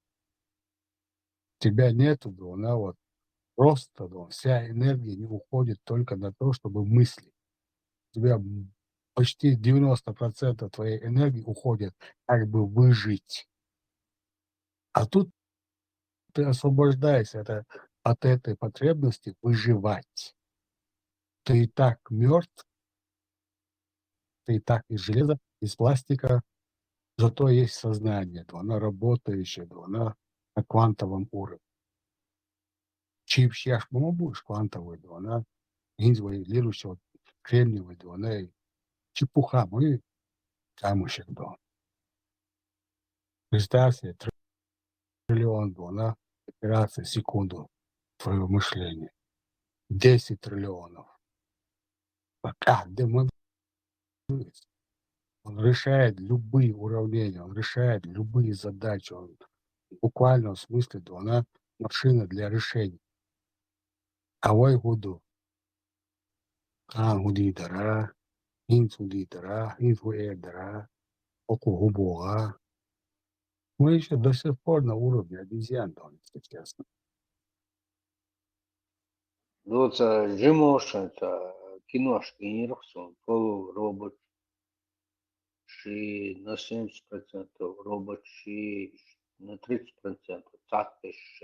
Тебя нету, да, она вот просто, да, вся энергия не уходит только на то, чтобы мыслить. У тебя почти 90% твоей энергии уходит как бы выжить. А тут ты освобождаешься от этой потребности выживать. Ты и так мертв, ты и так из железа, из пластика, зато есть сознание, да, оно работающее, да, оно на квантовом уровне. Чип щас будешь квантовый, да, она гинзовый, следующего кремниевый, да, она чепуха, мы камушек, да. Представь себе, триллион, да, она операция в секунду твоего мышления. 10 триллионов. Пока демон он решает любые уравнения, он решает любые задачи. Он в буквальном смысле, да, она машина для решений. Авой гуду. Гудидара, инфудидара, инфуэдара, окугубуа. Мы еще до сих пор на уровне обезьян, да, если честно. Вот Джимошен, киношки не рухсон, полуробот, ши на 70%, робот, ши на 30%, цапиш,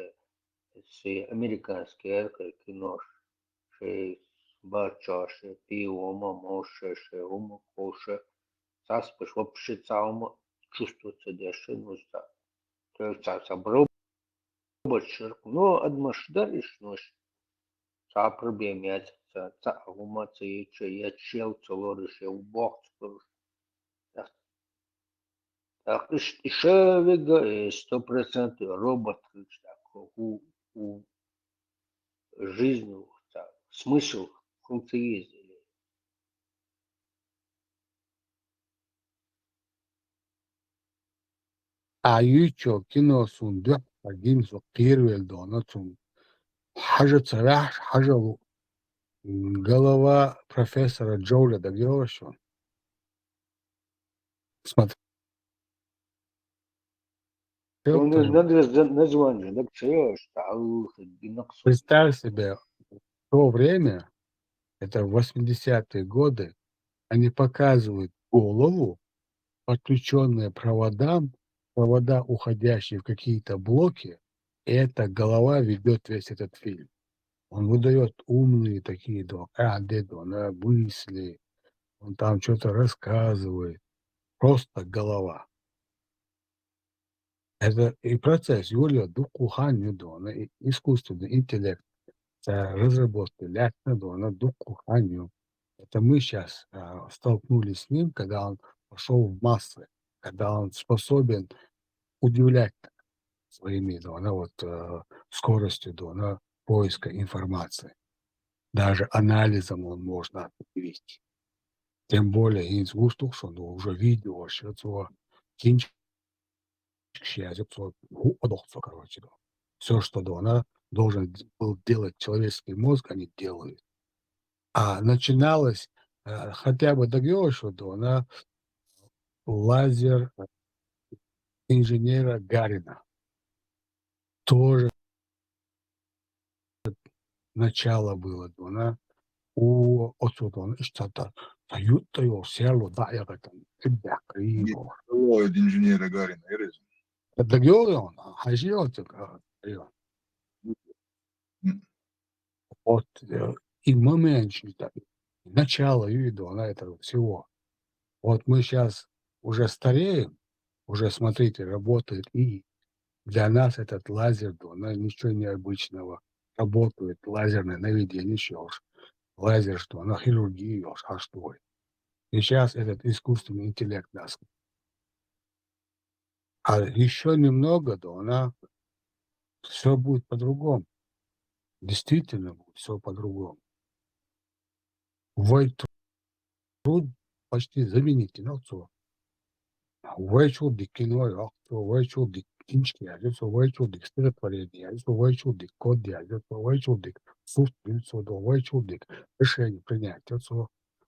си американский кинош, ши бачаше, пиома, моше, ши ума, коше, цаспиш, вообще цаума чувствуется дешевно, то есть робот, но адмашдариш, но Ca проблемять, ca умацы, я чел целорыш, я убог целорыш. Так, еще вега 100% робот, так, у жизни, так, смысл функции есть. А еще кино сундук, один первый дона сун. Хажа царах, хажа голова профессора Джоуля Дагеошо. Смотри. Он надо название, так чаешь, Представь себе, в то время, это 80-е годы, они показывают голову, подключенные проводам, провода, уходящие в какие-то блоки, и эта голова ведет весь этот фильм. Он выдает умные такие мысли, он там что-то рассказывает. Просто голова. Это и процесс Юлия Дукуханью Дона, искусственный интеллект, разработки Лятна Дона Дукуханью. Это мы сейчас столкнулись с ним, когда он пошел в массы, когда он способен удивлять своими скоростью поиска информации. Даже анализом он можно удивить. Тем более из густых, что уже видео, что кинчик, короче. Все, что она должен был делать человеческий мозг, они делают. А начиналось хотя бы до что она лазер инженера Гарина. Тоже начало было, она у отсюда что-то тают его село, да, я как там, криво. Инженера Гарина, Это он, а живет, вот и момент, начало виду, она этого всего. Вот мы сейчас уже стареем, уже, смотрите, работает, и для нас этот лазер, ничего необычного. Работает лазерное наведение, еще лазер, что на хирургию, а что. И сейчас этот искусственный интеллект нас. А еще немного, все будет по-другому. Действительно будет все по-другому. Труд почти заменить, Вайчудик кино, вайчудик кинчки, вайчудик стиротворение, вайчудик код, вайчудик суд, вайчудик решение принять,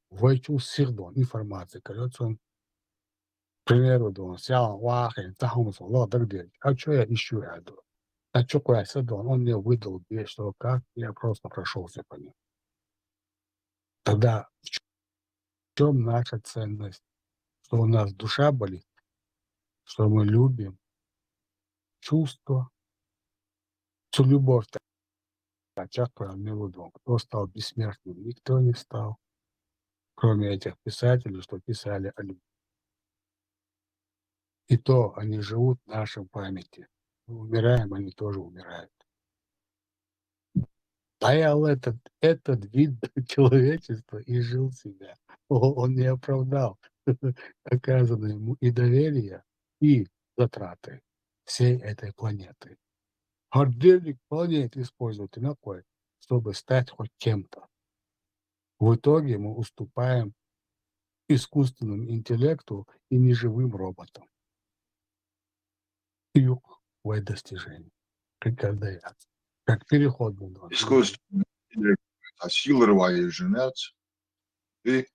вайчуд сирдон информации, к примеру, сял вахен, захомсо, ладагдер, а что я ищу эту? А что садон, он мне выдал вещь, что как, я просто прошелся по ним. Тогда в чем наша ценность? Что у нас душа болит, что мы любим, чувство, всю любовь, кто стал бессмертным, никто не стал, кроме этих писателей, что писали о любви. И то они живут в нашей памяти. Мы умираем, они тоже умирают. Стоял этот вид человечества и жил себя. Он не оправдал оказанное ему и доверие, и затраты всей этой планеты. Отдельник планеты используют иной, чтобы стать хоть кем-то. В итоге мы уступаем искусственному интеллекту и неживым роботам. Юг достижение. Как переход был. Искусственный интеллект — это сила рвая женец и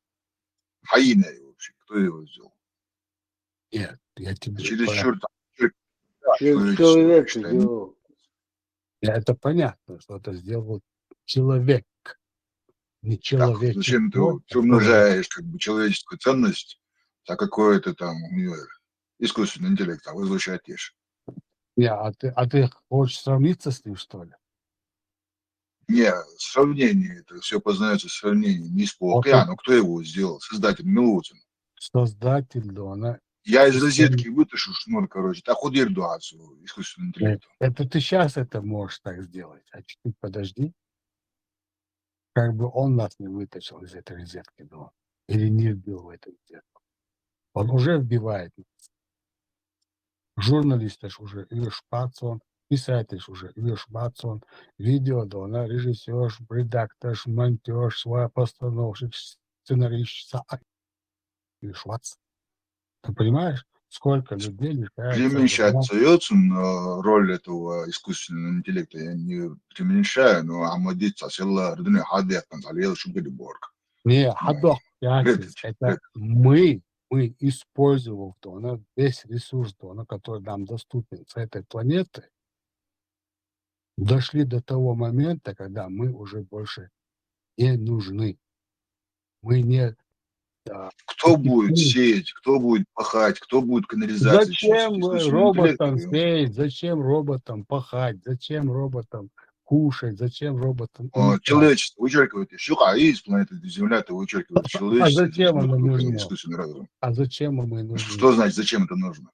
хаина вообще. Кто его сделал? Нет, я тебе... Чересчур Человек сделал. Это понятно, что это сделал человек. Не человек. Зачем ты умножаешь человеческую ценность за какой-то там искусственный интеллект, а возвращаешь? Не, а ты хочешь сравниться с ним, что ли? Не, сравнение, это все познается в сравнении. Не спорт. Но кто его сделал? Создатель Милутин. Создатель, Я из розетки вытащу шнур, так удир дуацию искусственного интеллекта. Это ты сейчас это можешь так сделать, а чуть подожди. Как бы он нас не вытащил из этой розетки, или не вбил в эту розетку. Он уже вбивает. Журналист уже Шпацон, писатель уже Шпацон, видео, режиссер, редактор, монтер, постановщик, сценарист, Швац. Ты понимаешь, сколько людей лишается... Преуменьшается роль этого искусственного интеллекта, я не преуменьшаю, но амадица села родная хадек, консалел шубидиборг. Не, хадок, это мы использовав весь ресурс, который нам доступен с этой планеты, дошли до того момента, когда мы уже больше не нужны. Мы не... Кто будет сеять, кто будет пахать, кто будет канализацию? Зачем роботам сеять, зачем роботам пахать, зачем роботам кушать, зачем роботам... Человечество вычеркивает из планеты Земля, это вычеркивает человечество. А зачем оно нужно? Искусственный разум. А зачем мы нужны? Что значит, зачем это нужно?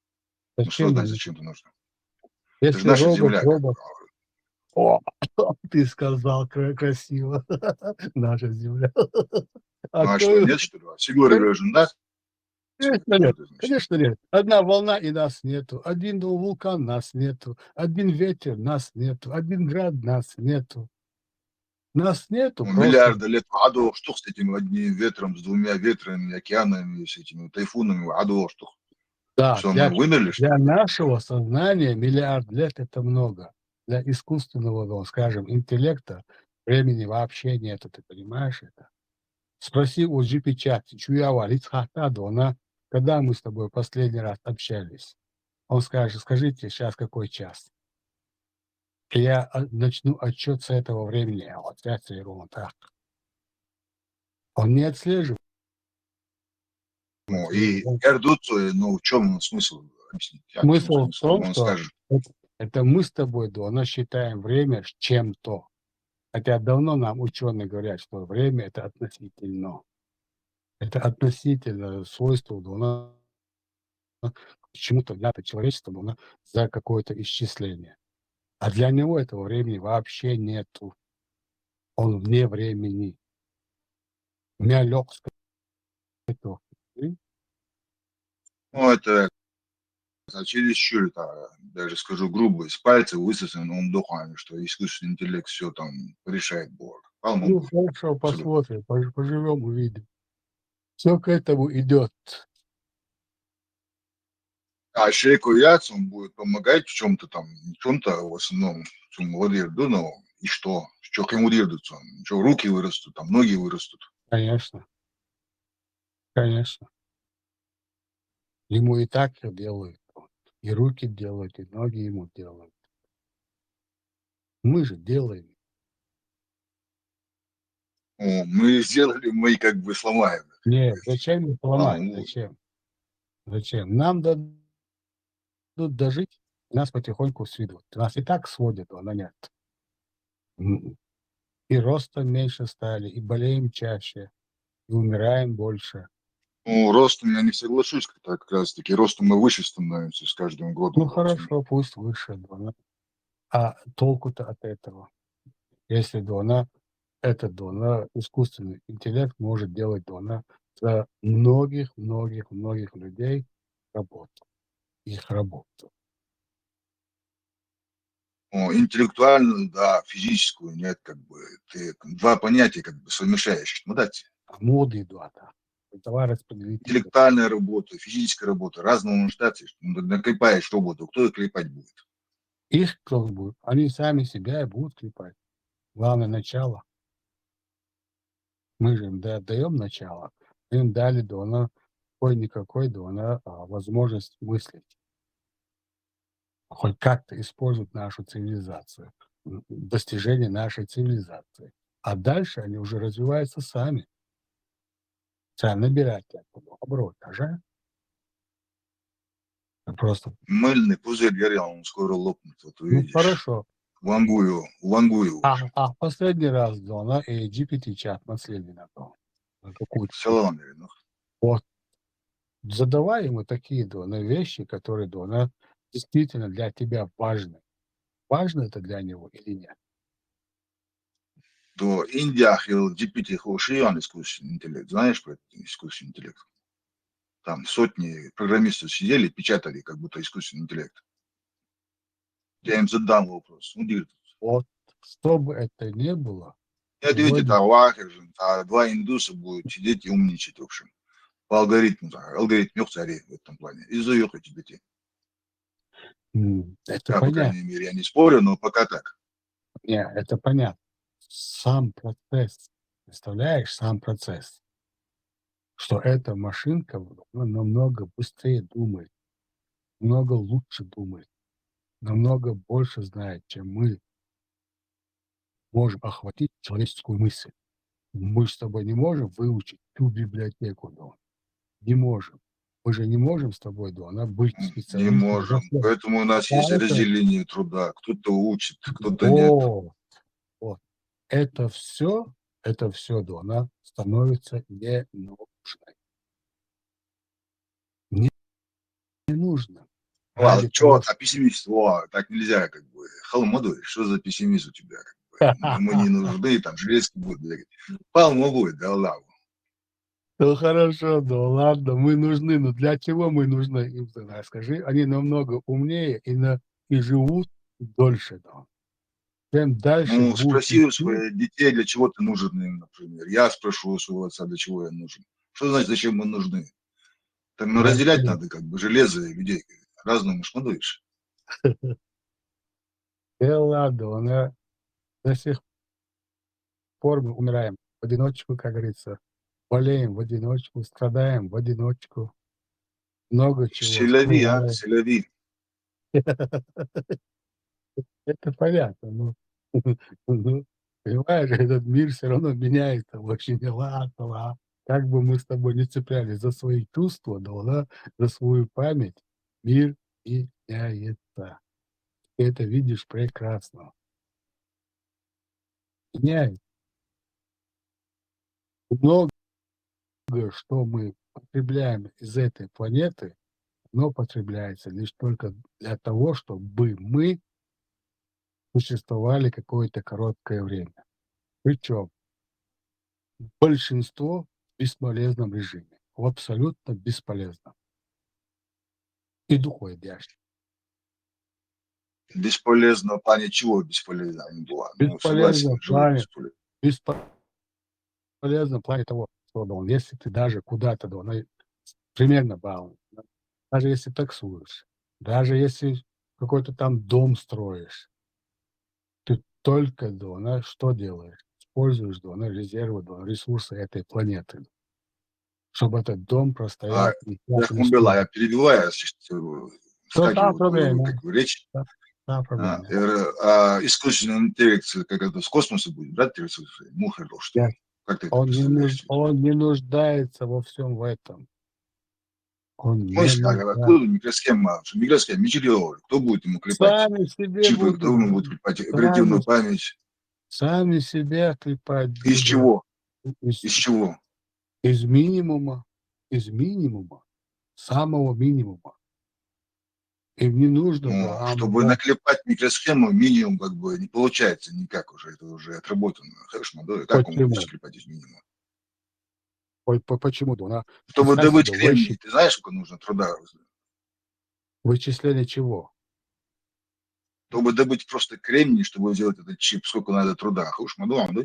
Что значит, зачем это нужно? Это же Если наша робот, земля, как бы. О, ты сказал красиво. Наша земля. А Ну а кто что, его... нет, что ли? Сигуры говорят, да? Конечно нет. Конечно нет. Одна волна и нас нету. Один вулкан нас нету. Один ветер нас нету. Один град нас нету. Нас нету Ну, просто. миллиарды лет адово что с этим одним ветром, с двумя ветрами, океанами, с этими тайфунами, адово что. Да, Что, мы вымерли, что для ли? нашего сознания миллиард лет это много. Для искусственного, ну, скажем, интеллекта времени вообще нету, ты понимаешь это? Спроси у GPT-чат, когда мы с тобой последний раз общались. Он скажет, скажите, сейчас какой час? И я начну отчет с этого времени. А вот это и ровно так. Он не отслеживает. Ну, и Эрдуцу, ну, в чем смысл объяснить? Смысл в том, Он что скажет, это мы с тобой, Дона, считаем время чем-то. Хотя давно нам ученые говорят, что время это относительно. Это относительно свойство Дона к чему-то для человечества Дона за какое-то исчисление. А для него этого времени вообще нету. Он вне времени. Мялёк сказал. ну, это чересчур, это, даже скажу грубо, из пальца высосанным духами, что искусственный интеллект все там решает Бог. Ну, хорошо, посмотрим, поживем, увидим. Все к этому идет. А Шейку Яц, он будет помогать в чем-то там, в чем-то в основном, в чем Владимир, ну, и что? Что к нему движется? Что, руки вырастут, там, ноги вырастут? Конечно. Конечно. Ему и так все делают. И руки делают, и ноги ему делают. Мы же делаем. О, мы сделали, мы как бы сломаем. Нет, зачем их ломать? ну, Зачем? Зачем? Нам дадут дожить, нас потихоньку сведут. Нас и так сводят, а нет. И ростом меньше стали, и болеем чаще, и умираем больше. Ну, ростом я не соглашусь, как раз таки, ростом мы выше становимся с каждым годом. Ну хорошо, пусть выше, Дона. А толку-то от этого? Если Дона, этот Дона, искусственный интеллект может делать Дона за многих людей работу. Их работу. Ну, интеллектуальную, да, физическую, нет, как бы, ты два понятия как бы совмещаешь. Ну, дайте. Моды идут. Товарораспределитель. Интеллектуальная работа, физическая работа, разного масштаба. Наклепаешь роботу, кто их клепать будет? Их кто будет? Они сами себя и будут клепать. Главное начало. Мы же им даем начало. Им дали Дона, какой-никакой Дона, возможность мыслить. Хоть как-то использовать нашу цивилизацию. Достижение нашей цивилизации. А дальше они уже развиваются сами. Сами набирать оборот, ага. Просто. Мыльный пузырь горел, он скоро лопнет, вот Ну увидишь. хорошо. Вангую. А последний раз Дона и GPT-чат наследие на то. Какую-то. Саламове, ну. Вот. Задавай ему такие Дона вещи, которые Дона действительно для тебя важны. Важно это для него или нет? То Индия GPT Хошиян искусственный интеллект. Знаешь про искусственный интеллект? Там сотни программистов сидели, печатали, как будто искусственный интеллект. Я им задам вопрос. Вот, что бы это ни было. Нет, видите, два индуса будут сидеть и умничать, в общем. По алгоритму, алгоритм царей в этом плане. Из-за GPT. Это По понятно. крайней мере, я не спорю, но пока так. Нет, это понятно. Сам процесс, представляешь, сам процесс, что эта машинка намного быстрее думает, намного лучше думает, намного больше знает, чем мы можем охватить человеческую мысль. Мы с тобой не можем выучить ту библиотеку, Дон. Не можем. Мы же не можем с тобой, Дон, быть специалистом. Не можем. Поэтому у нас есть разделение труда. Кто-то учит, кто-то нет. Вот. Это все, Дона, становится не нужной. Не нужно. Ладно, ради чё, того, а пессимист, так нельзя, как бы. Холмодой, что за пессимист у тебя, как бы? Мы не нужны, там, железки будут бегать. Палма будет, да ладно. Ну хорошо, ну ладно, мы нужны, но для чего мы нужны им тогда? Скажи, они намного умнее и живут дольше, да. Чем дальше Ну, будут спроси у идти, своих детей, для чего ты нужен им, например. Я спрошу у своего отца, для чего я нужен. Что значит, зачем мы нужны? Там я разделять понял. надо, как бы, железо и людей. Разным шмадуешь. Ладно, она до сих пор мы умираем в одиночку, как говорится, болеем в одиночку, страдаем в одиночку, много чего Селяви, а, скрываем. селяви. Это понятно, но ну, понимаешь, этот мир все равно меняется очень. Ладно. Как бы мы с тобой не цеплялись за свои чувства, да, за свою память, мир меняется. Ты это видишь прекрасно. Меняется. Много, что мы потребляем из этой планеты, но потребляется лишь только для того, чтобы мы существовали какое-то короткое время. Причем большинство в бесполезном режиме, в абсолютно бесполезном. И духодящем. Бесполезно в плане чего бесполезно не было. Ну, Бесполезно согласен, в живут плане, бесполезно. бесполезно в плане того, что если ты даже куда-то, примерно балл, даже если таксуешь, даже если какой-то там дом строишь, ты только, что делаешь? Используешь, резервы, ресурсы этой планеты, чтобы этот дом простоял 50 или 100 Я лет. перебиваю, Что вскакиваю там в твою проблема? как бы, речь. Да, проблема. Искусственный интеллект, как это, с космоса будет, брать ресурсы? Муха или что? Нет, Как ты это представляешь? он не нуждается во всем в этом. Он В не смысле, нуждается. откуда микросхема? Микросхема, микросхема, кто будет ему клепать Сами себе чипы, кто будут, ему будет клепать сами, оперативную память? сами себя клепать Из будут чего? из, Из чего? из минимума, самого минимума. Им не нужно, Ну, чтобы наклепать микросхему, минимум как бы не получается никак уже, это уже отработано. Хорошо, да? Как он будет почему? клепать из минимума? Почему? Чтобы Представь добыть себе кремний, ты знаешь, сколько нужно труда? вычисление чего? Чтобы добыть просто кремний, чтобы сделать этот чип, сколько надо труда? Хорошо, да?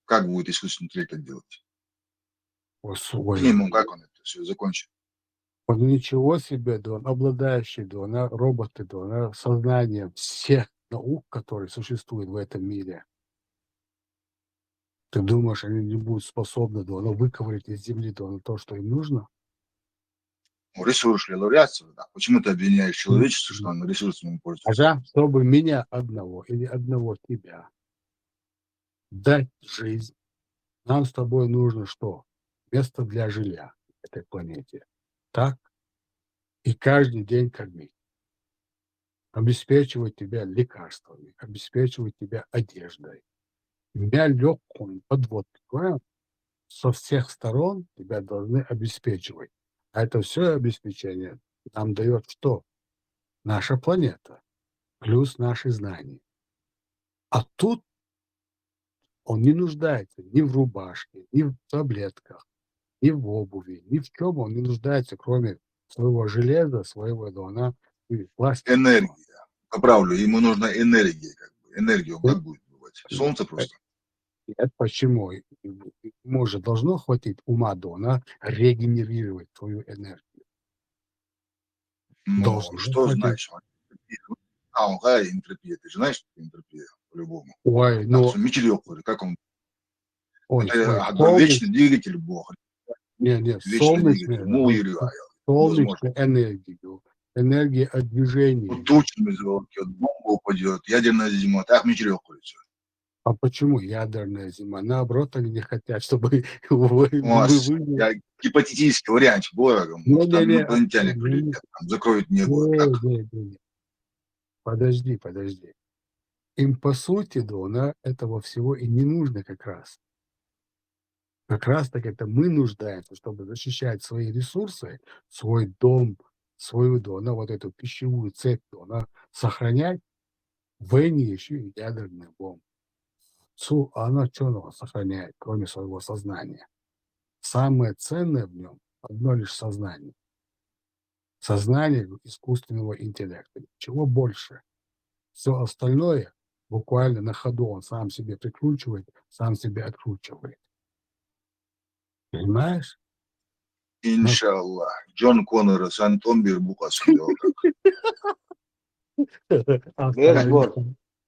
Как будет искусственный интеллект это делать? Минимум, как он это все закончит? Он ничего себе, обладающий, роботы, сознанием всех наук, которые существуют в этом мире. Ты думаешь, они не будут способны, выковырять из земли, то, что им нужно? Ну, ресурс ли лауреатство, да. Почему ты обвиняешь человечество, что оно ресурсом пользуется? Ага, чтобы меня одного или одного тебя дать жизнь, нам с тобой нужно что? Место для жилья на этой планете. Так? И каждый день кормить. Обеспечивать тебя лекарствами, обеспечивать тебя одеждой. Меня легкую подводку, со всех сторон тебя должны обеспечивать. А это все обеспечение нам дает что? Наша планета, плюс наши знания. А тут он не нуждается ни в рубашке, ни в таблетках, ни в обуви, ни в чем он не нуждается, кроме своего железа, своего пластика. Энергия. Поправлю, ему нужна энергия. Как бы. Энергию он как будет добывать? Солнце просто. Нет, почему? Ему же должно хватить ума регенерировать свою энергию. Ну, Должно что хватить. значит? Какая энтропия? Ты же знаешь, что такое энтропия по-любому. Ой, Как он? ой, Это вечный двигатель Бога. Не, Вечный двигатель. солнечную энергию, энергия от движения. Вот тучами золотки, бомба упадет, ядерная зима, так мечерек курица. А почему ядерная зима? Наоборот, они не хотят, чтобы Я гипотетический вариант, Борогом. Может, там инопланетяне прилетят, там закроют небо. Не. Подожди. Им, по сути, этого всего и не нужно как раз. Как раз так это мы нуждаемся, чтобы защищать свои ресурсы, свой дом, свою дона, вот эту пищевую цепь дона сохранять, войне еще и ядерный бомб. Она что сохраняет, кроме своего сознания? Самое ценное в нем одно лишь сознание. Сознание искусственного интеллекта. Чего больше? Все остальное буквально на ходу он сам себе прикручивает, сам себе откручивает. Понимаешь? Иншаллах. Джон Коннор, Сантон Бирбукасın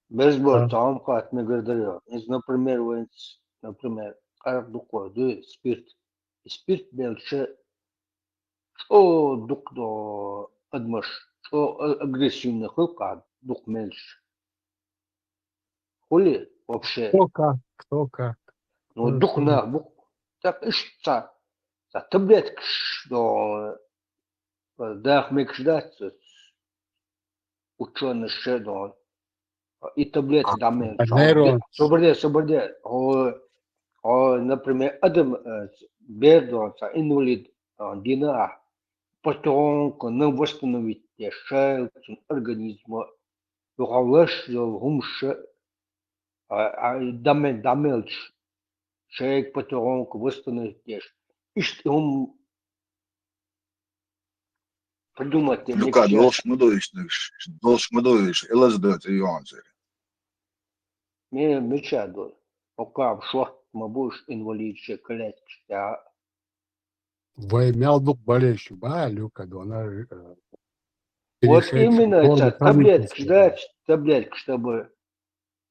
Безбор, там хат не говорю. Например, например, какой спирт. Спирт больше, что дух до адмаш, что агрессивный хылка, дух меньше. Хули вообще. Кто как. Ну, дух на бух. Так ишца. Таблетки, что дах мекшдать, ученый шедон. И таблетки дамы. Собрде. Например, Адам Бердон, инвалид, Дина, потом нам восстановить шейл, организма, вухалаш, гумша, дамелч, шейк, потом восстановить. И что придумать? Люка, должен мудовиш, элаздет и онзер. Мне мечадо, пока шо, мы будешь инвалид, колять, да. Во имя дух болеющий, Люка, дона. Вот именно это таблетки, чтобы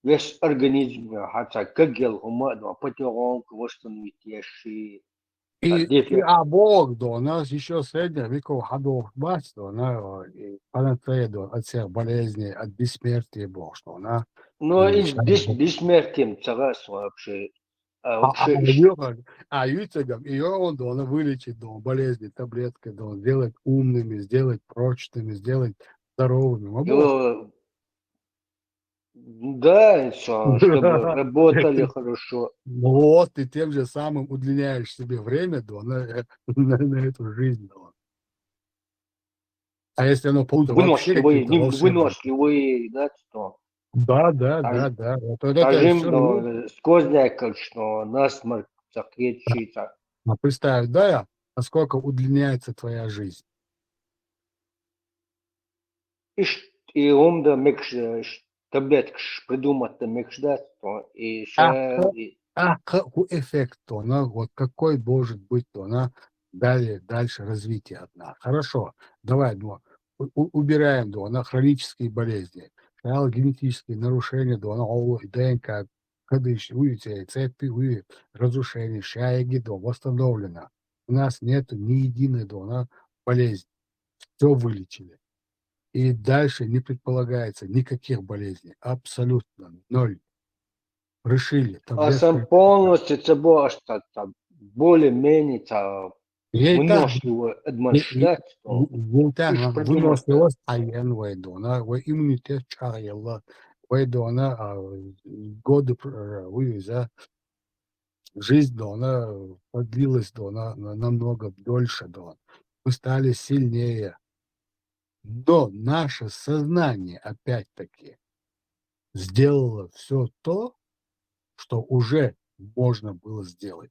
весь организм, хотя как гел ума, потихоньку восстановить ящи. И Бог, да, у нас еще средних веков ходов мать, да, и панацея, да, от всех болезней, от бессмертия Бог, что она. Ну, и бессмертием царство вообще. Юцегом ее он должен вылечить, да, болезни, таблеткой, да, сделать умными, сделать прочными, сделать здоровыми. Да, чтобы работали хорошо. Вот, ты тем же самым удлиняешь себе время, да, на эту жизнь, да. А если оно получится вообще выносливый, да, что? Да. Вот это сквозняк, что насморк, закричится. А представь, да, насколько удлиняется твоя жизнь. И он да мекш таблетки придумать да мекш да, и какой эффект то, вот какой может быть то, дальше развитие одна. Хорошо, давай, убираем, хронические болезни, генетические нарушения, ДНК, кадыш, цепи, разрушение, шаяги, восстановлено. У нас нет ни единой болезни. Все вылечили. И дальше не предполагается никаких болезней. Абсолютно. Ноль. Решили. А сам полностью это было более-менее выносливо администрация. Выносливость аенвая дона, иммунитет чарьяла, дона годы вывеза. Жизнь дона продлилась намного дольше. Мы стали сильнее. Но наше сознание, опять-таки, сделало все то, что уже можно было сделать.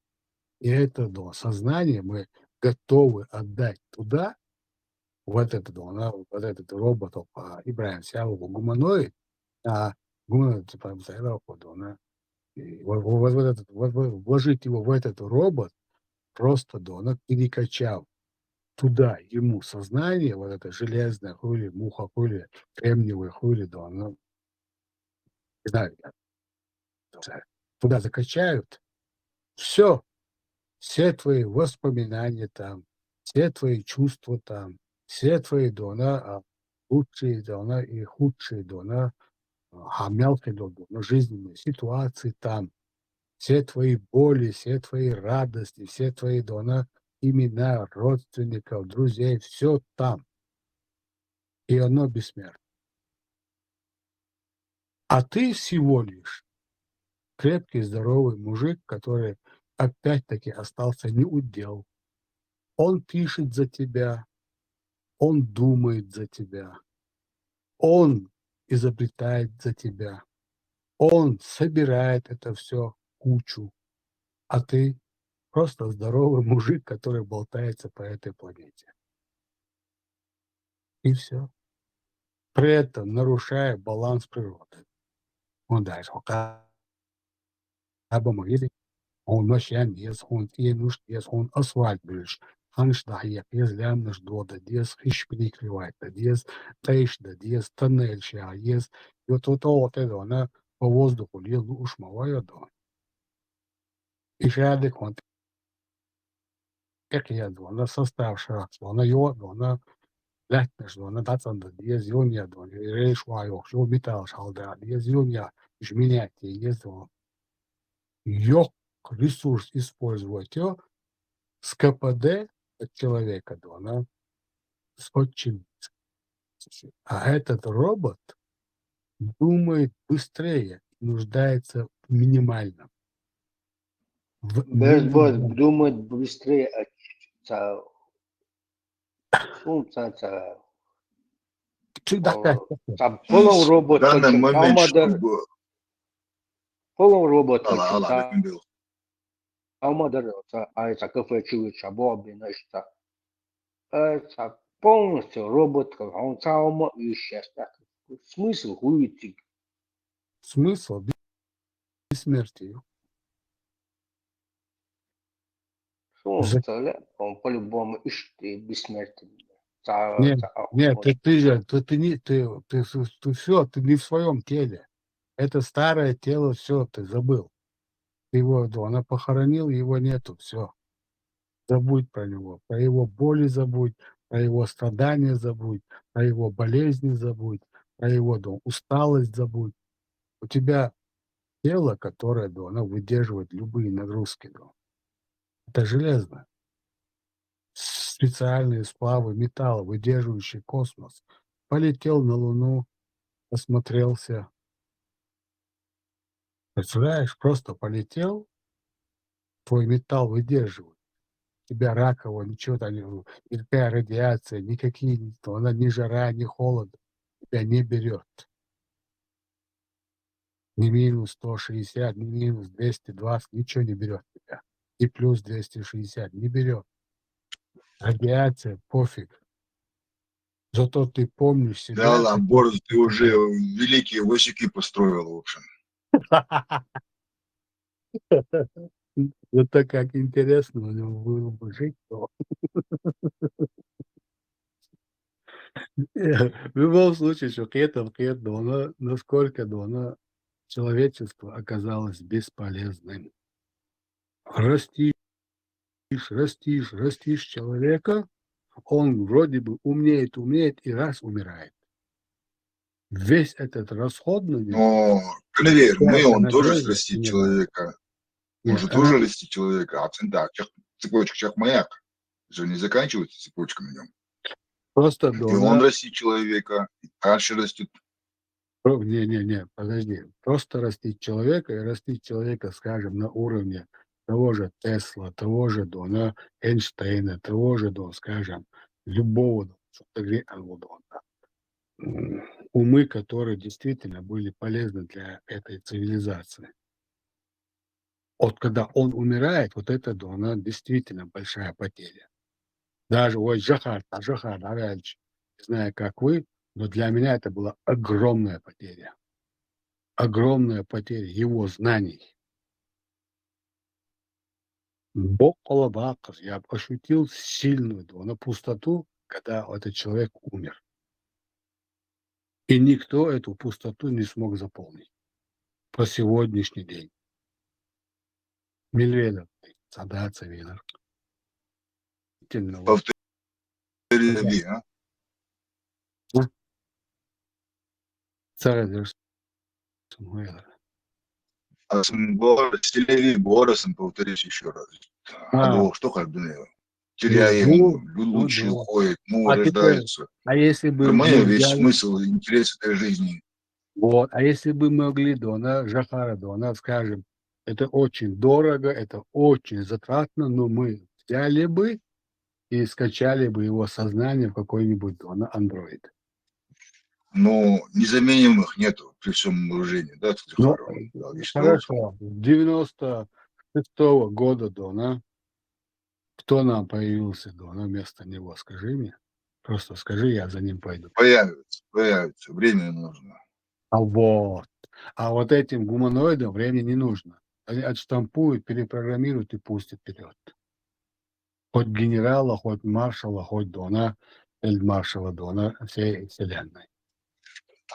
И это сознание мы готовы отдать туда, вот этот робот, Ибрахим Сялову, гуманоид, гуманоид, вложить его в этот робот, просто перекачав туда ему сознание, вот это железное хули, муха хули, кремниевое хули, не знаю, туда закачают, все твои воспоминания там, все твои чувства там, все твои лучшие и худшие мелкие жизненные ситуации там, все твои боли, все твои радости, все твои имена родственников, друзей, все там. И оно бессмертно. А ты всего лишь крепкий, здоровый мужик, который опять-таки остался неудел. Он пишет за тебя, он думает за тебя, он изобретает за тебя, он собирает это все кучу, а ты просто здоровый мужик, который болтается по этой планете. И все. При этом нарушая баланс природы. Он дальше. Он машин есть, он тенуш есть, он асфальт більш. Ханшдах є, лямнеш дода, дес хищпник кривайта, дес тейшда, дес тоннель ща, есть. И вот это она по воздуху лезла ушмовая до. И шадик он как я до, она состав шракс, она йод, она лятнеш, она дацанда, дес юния до, рейш вайох, шо металл шалда, дес юния, жменяти, есть он. Ёк ресурс использовать его с КПД от человека, да, она очень... А этот робот думает быстрее, нуждается в минимальном. Без думать быстрее, полон робот, В данный момент, чтобы... полон робот, полностью робот, он сам ищет. Смысл хуйти. Смысл бессмертия. Он по-любому ищет бессмертие. Нет, ты не в своем теле. Это старое тело, все, ты забыл. Ты его, она похоронил, его нету, все. Забудь про него, про его боли забудь, про его страдания забудь, про его болезни забудь, про его усталость забудь. У тебя тело, которое, оно выдерживает любые нагрузки. Это железно. Специальные сплавы металла, выдерживающие космос. Полетел на Луну, осмотрелся. Представляешь, просто полетел, твой металл выдерживает. У тебя раково, ничего там, никакая радиация, никакие, она ни жара, ни холод тебя не берет. Ни минус 160, ни минус 220, ничего не берет тебя. И плюс 260 не берет. Радиация, пофиг. Зато ты помнишь себя. Да ладно, Борис, ты уже великие высоки построил, в общем. Это как интересно у него было бы жить. В любом случае, что к этому, насколько человечество оказалось бесполезным. Растишь человека, он вроде бы умеет и раз умирает. Весь этот расходный... Но, Клевер, он тоже растит человека. Он же тоже растит человека. А цепочка чахмаяк же не заканчивается цепочка на нем. Просто и он растит человека, и дальше растет. Не, подожди. Просто растить человека, скажем, на уровне того же Тесла, того же Эйнштейна, того же, скажем, любого умы, которые действительно были полезны для этой цивилизации. Вот когда он умирает, вот это, она действительно большая потеря. Даже Жахар, не знаю, как вы, но для меня это была огромная потеря. Огромная потеря его знаний. Бог Алабакас, я ощутил сильную пустоту, когда этот человек умер. И никто эту пустоту не смог заполнить. По сегодняшний день. Медведев, Садат Савинов. Повтори, а? Борисом, повторюсь еще раз. Алло, что как бы теряем, лучше уходит, рождаются. А если бы весь смысл, интерес этой жизни. Вот, а если бы мы могли, Жахара, скажем, это очень дорого, это очень затратно, но мы взяли бы и скачали бы его сознание в какой-нибудь Android. Но незаменимых нету при всем уважении, да, к Ну, Захарову. хорошо. С 96-го года кто нам появился вместо него? Скажи мне. Просто скажи, я за ним пойду. Появится. Время нужно. А вот этим гуманоидам время не нужно. Они отштампуют, перепрограммируют и пустят вперед. Хоть генерала, хоть маршала, хоть фельдмаршала всей вселенной.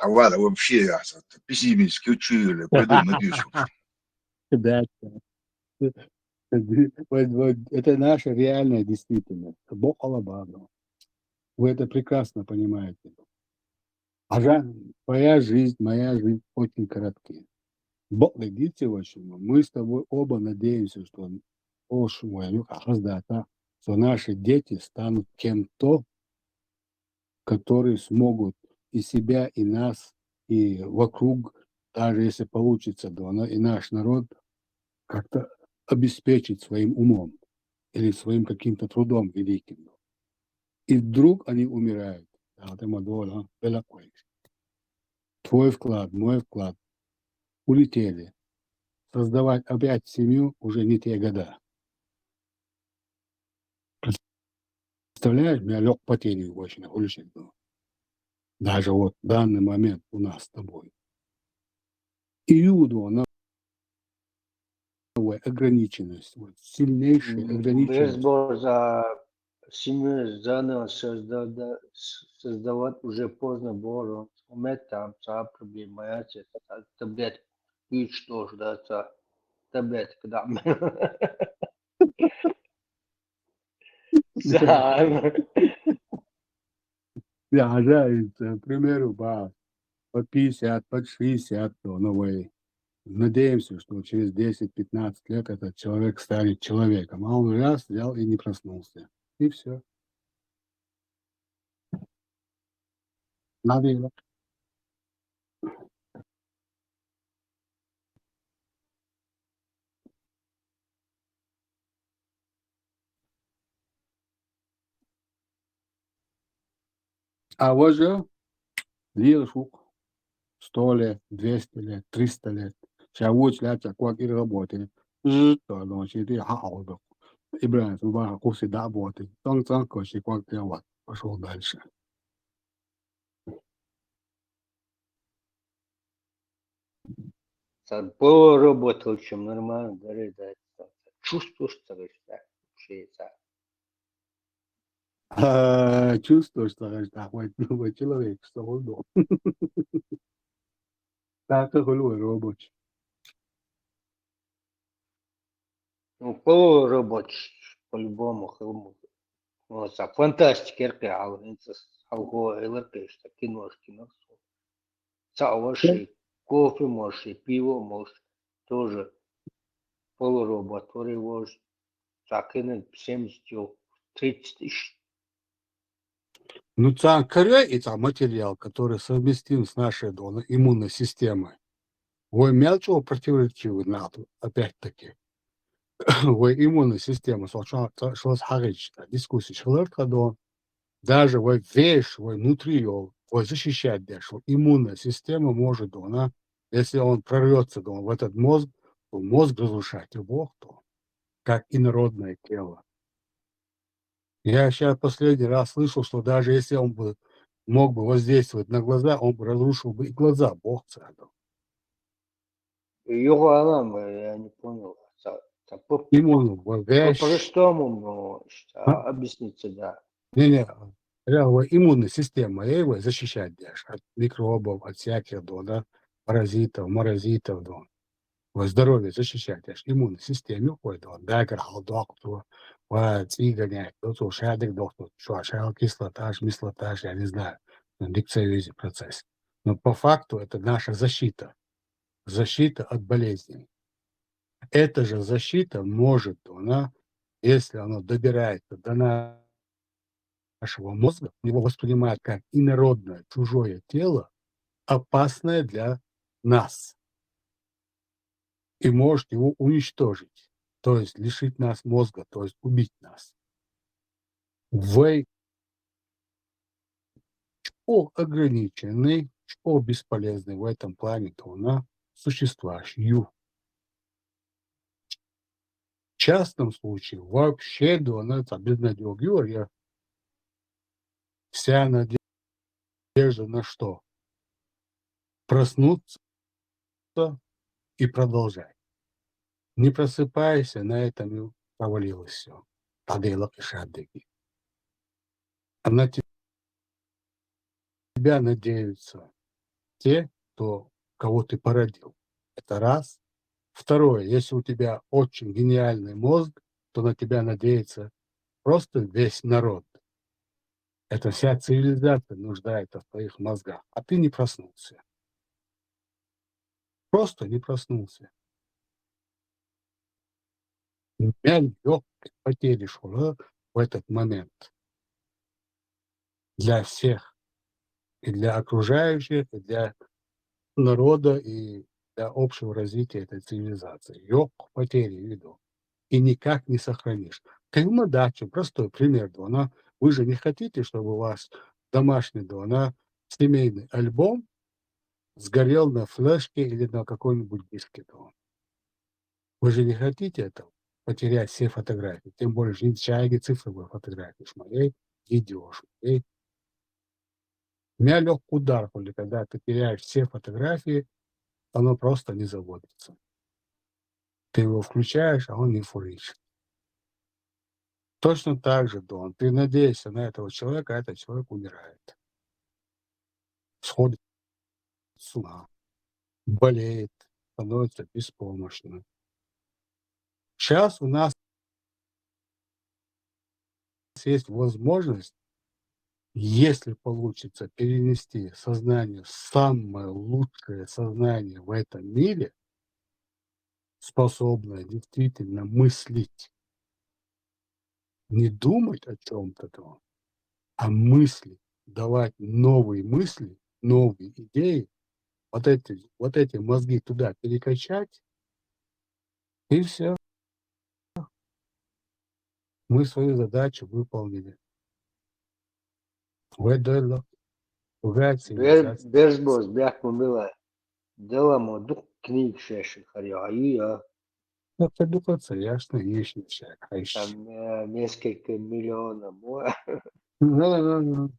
А ладно, вообще, я пессимистски учили, пойду напишу. Да. Вот это наша реальная действительность. Бог Алабаду. Вы это прекрасно понимаете. Твоя жизнь, моя жизнь очень коротки. Бог глядите очень. Мы с тобой оба надеемся, что наши дети станут кем-то, которые смогут и себя, и нас, и вокруг, даже если получится, и наш народ как-то обеспечить своим умом или своим каким-то трудом великим. И вдруг они умирают. Твой вклад, мой вклад улетели. Создавать опять семью уже не те года. Представляешь, меня лег потерей очень уличных был. Даже вот в данный момент у нас с тобой. Иуду, она ограниченность, сильнейшая ограниченность. Бейсбол за семью заново создавать уже поздно было. Уметь там проблема, таблетки пить, что ждать, таблетки, да. Да, к примеру, под 50, под 60, надеемся, что через 10-15 лет этот человек станет человеком, а он раз взял и не проснулся. И все. Надо его. А вот же Лилшук 100 лет, 200 лет, 300 лет. Сейчас учатся, как и работают. Ибрahim, Суба, курсы работы. Коши, как делать. Пошел дальше. По работе очень нормально, да. Чувствуешь, что вообще. Чувствуешь, что такой человек, что он был. Так, как рабочий. Ну, по работе, по-любому, вот, фантастика, алго, что киношки, кофе можешь, и пиво можешь, тоже полуробот, может, закинуть 70, 30 тысяч. Ну, это материал, который совместим с нашей иммунной системой. Вы мелчего противоречивы НАТО, опять-таки. Вы иммунная система, что дискуссии человека, даже вы вещь, вы внутри его, вы защищать что иммунная система может, если он прорвется в этот мозг, то мозг разрушать его, как инородное тело. Я сейчас последний раз слышал, что даже если он мог бы воздействовать на глаза, он бы разрушил бы и глаза, Бог царил. Его я не понял. По-простому объясниться, да. Иммунная система его защищать от микробов, от всяких паразитов, морозитов, здоровье защищать, иммунная система уходит, доктор, цвигание, шадик, доктор, кислота, мислота, я не знаю, дикция процесс. Но по факту это наша защита от болезней. Эта же защита может, если она добирается до нашего мозга, его воспринимает как инородное, чужое тело, опасное для нас. И может его уничтожить, то есть лишить нас мозга, то есть убить нас. Вы что ограниченный, что бесполезный в этом плане, то она существующую. В частном случае вообще до нас безнадёга, вся надежда на что? Проснуться и продолжать. Не просыпайся, на этом и провалилось все. Тадылок и шадыки. А на тебя надеются те, кого ты породил. Это раз. Второе, если у тебя очень гениальный мозг, то на тебя надеется просто весь народ. Эта вся цивилизация нуждается в твоих мозгах, а ты не проснулся. Просто не проснулся. У меня легкой потери шло в этот момент. Для всех. И для окружающих, и для народа, и для общего развития этой цивилизации. Легкой потери веду. И никак не сохранишь. Дачу, простой пример. Вы же не хотите, чтобы у вас домашний семейный альбом сгорел на флешке или на какой-нибудь диске. Вы же не хотите этого? Потерять все фотографии. Тем более чайги цифровые фотографии. Шмалей, видео, шмалей. У меня легкий удар, когда ты теряешь все фотографии, оно просто не заводится. Ты его включаешь, а он не фуричит. Точно так же, Дон, ты надеешься на этого человека, а этот человек умирает. Сходит с ума, болеет, становится беспомощным. Сейчас у нас есть возможность, если получится перенести сознание в самое лучшее сознание в этом мире, способное действительно мыслить, не думать о чем-то, а мыслить, давать новые мысли, новые идеи, вот эти мозги туда перекачать, и все. Мы свою задачу выполнили. Другая цивилизация. Безбоз, бяхму была. Деламо дух книг шеши харья. Это духаться, ясно, есть человек. Там несколько миллионов. Ну,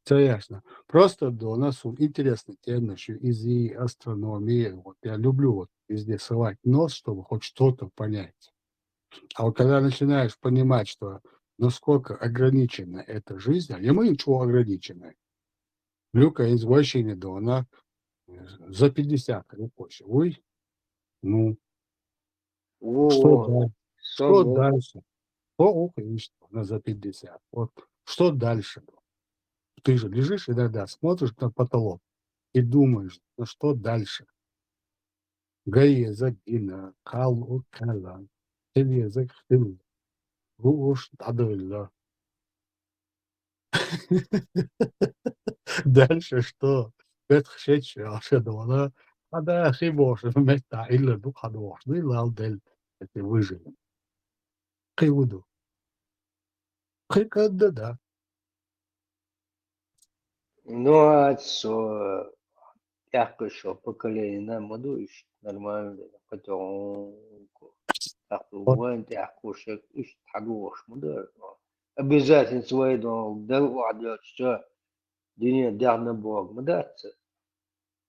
все ясно. Просто у нас интересная тема еще из астрономии. Вот я люблю везде совать нос, чтобы хоть что-то понять. А вот когда начинаешь понимать, что насколько ограничена эта жизнь, а мы ничего ограничены. Люка из вообще она за 50 рукой. Ой, ну, что дальше? Она за 50. Вот что дальше? Ты же лежишь иногда, смотришь на потолок и думаешь, ну что дальше? Гае закина, калу кала, тебе закхил, уж надо. Дальше что? Бетхшечь, ашедона, да, хибош, мета, или духадош, ну и лалдель, это выжили. Кайвуду. Кайкадда, да. Ну, а что, тяжко, что поколение нам модуешь нормально, потихоньку. Так, вон тяжко, что ищет хорош, модуешь. Обязательно свои дом, да, ладно, что, день дярно Бог, модаться.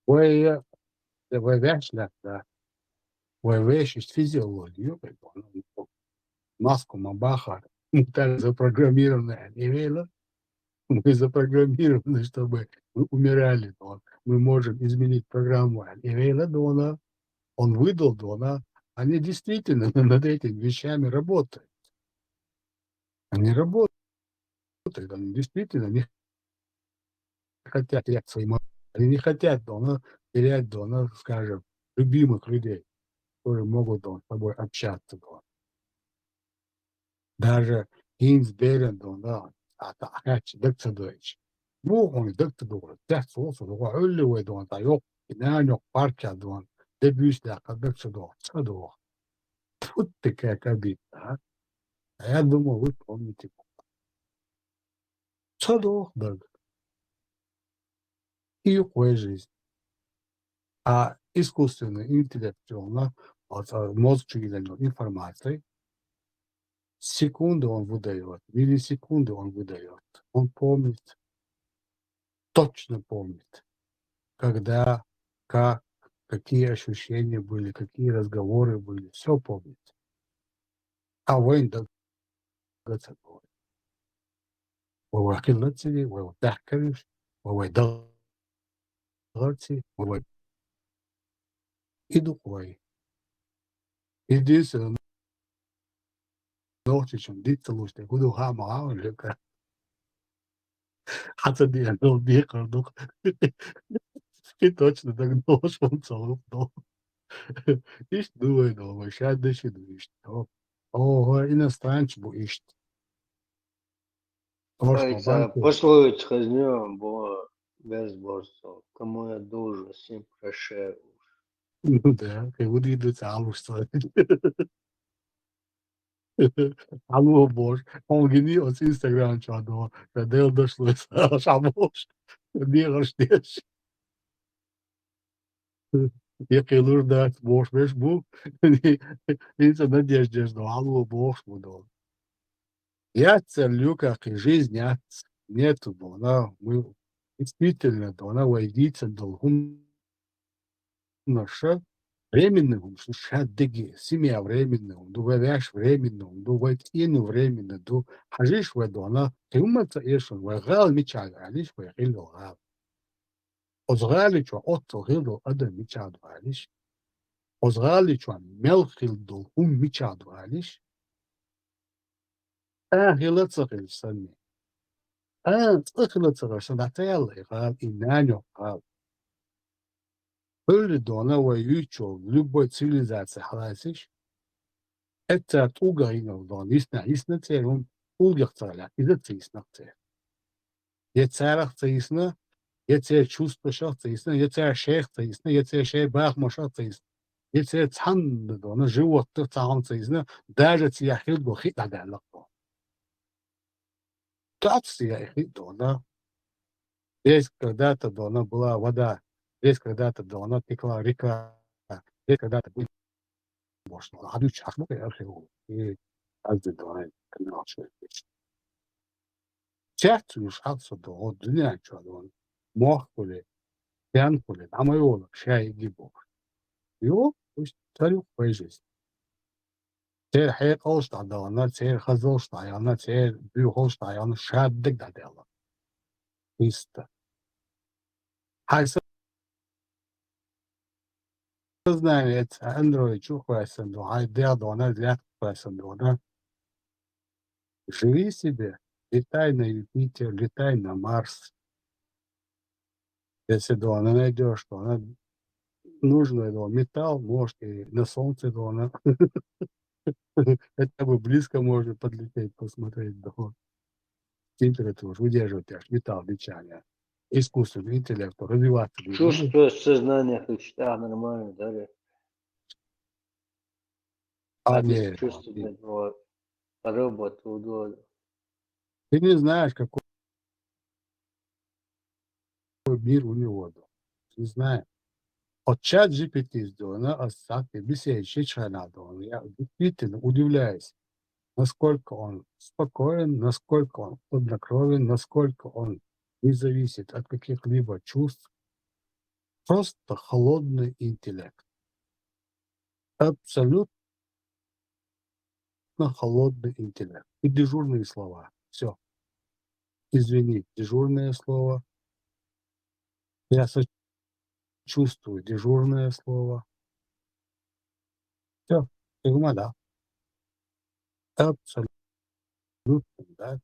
Вы вяшля, да. Вы вяшишь физиологию, маску мабаха, так запрограммированная, не верила? Мы запрограммированы, чтобы мы умирали, мы можем изменить программу. Он выдал, они действительно над этими вещами работают. Они работают, они действительно не хотят терять свои мозги. Они не хотят терять, скажем, любимых людей, которые могут с тобой общаться. Даже Гейнсберен, докtor Deutsch. Муухуни доктор тяхт соосо ölüwe da yok. Yok parça debüsle kadar doktор. Вот такая кабина, а? А я думаю, вы помните. Цадох, да. И какой жизнь. А искусственный интеллект, мозг через информации, секунды он выдает, миллисекунды он выдает. Он помнит, точно помнит, когда, как, какие ощущения были, какие разговоры были, все помнит. А вы догадаться. وواكلتي وتحكمش ويدغرتي ويدقوي. Единственное, ночью, чем длится лучше, буду хама, хотя я был бегал, и точно так должен целый дом. Isto doido, mas já deixa de isto. Oh, иностранец bu isto. Прошлом Кажется, банке, пословица возьмем, бо без борцов. Кому я должен, всем прощаю. ну да, как будто идут алушство. Alô, boş. Alguém o Instagram çağırdı. Ve de doşlu şamoş. Diye karşılaş. Yakılır da boş beş bu. İnsan ne diyeceğiz da alô boş bu da. Я целю, как и жизнь, нету, она, мы действительно, она войдется долгом наша временным, шадыги, семья временным, дувавяш временным, дувайтину временно, ду хажиш веду, она тюмата ишун, вагал мичал, алиш вагилу гал. Озгаличу отцу гилу ада мичаду алиш. Озгаличу мелхилду хум мичаду алиш. Гилацахил сами. Цахилацахил натаял гал, инаню гал. Öyle de ona ve yüçol, любой цивилизации халасиш, это туга иногда, isna церун, улгах цаля, и за цисна цер.Ецарах цисна, ецер чувствашах цисна, ецер шех цисна, ецер шех бахмашах цисна. Ецер цан да, на животных цан цисна, даже цияхил го хит адалак. Так цияхил да. Здесь когда-то она была вода, здесь когда-то она текла река, здесь когда-то был можно. 아주 작목에 하세요. 이 아주 너의 그나서 частью шанс도 어디냐 저도 먹고래 대한고래 남아요 샤이 기보. 요 тарих поезд. 제일 해고스 다나 제일 가져스 다나 제일 비호스 다나 샤득 다데라. 이스타. 하이스 знает Android чухается, а диадона для пасандона. Живи себе, летай на Юпитер, летай на Марс. Если дона найдешь, то она нужно металл, может и на Солнце дона. Хотя бы близко можно подлететь, посмотреть до температуру, выдерживать аж металл дыхания. Искусственный интеллект развиваться будет. Чувствую сознание, хоть нормально, да? А Без не, чувственного робота удобно. ты не знаешь, какой мир у него. Не знаю. От чат GPT сделано, а сами беседующие надо. Я действительно удивляюсь, насколько он спокоен, насколько он хладнокровен, насколько он не зависит от каких-либо чувств. Просто холодный интеллект. Абсолютно холодный интеллект. И дежурные слова. Все. Извини, дежурное слово. Я сочувствую, дежурное слово. Все. Да. Абсолютно, да.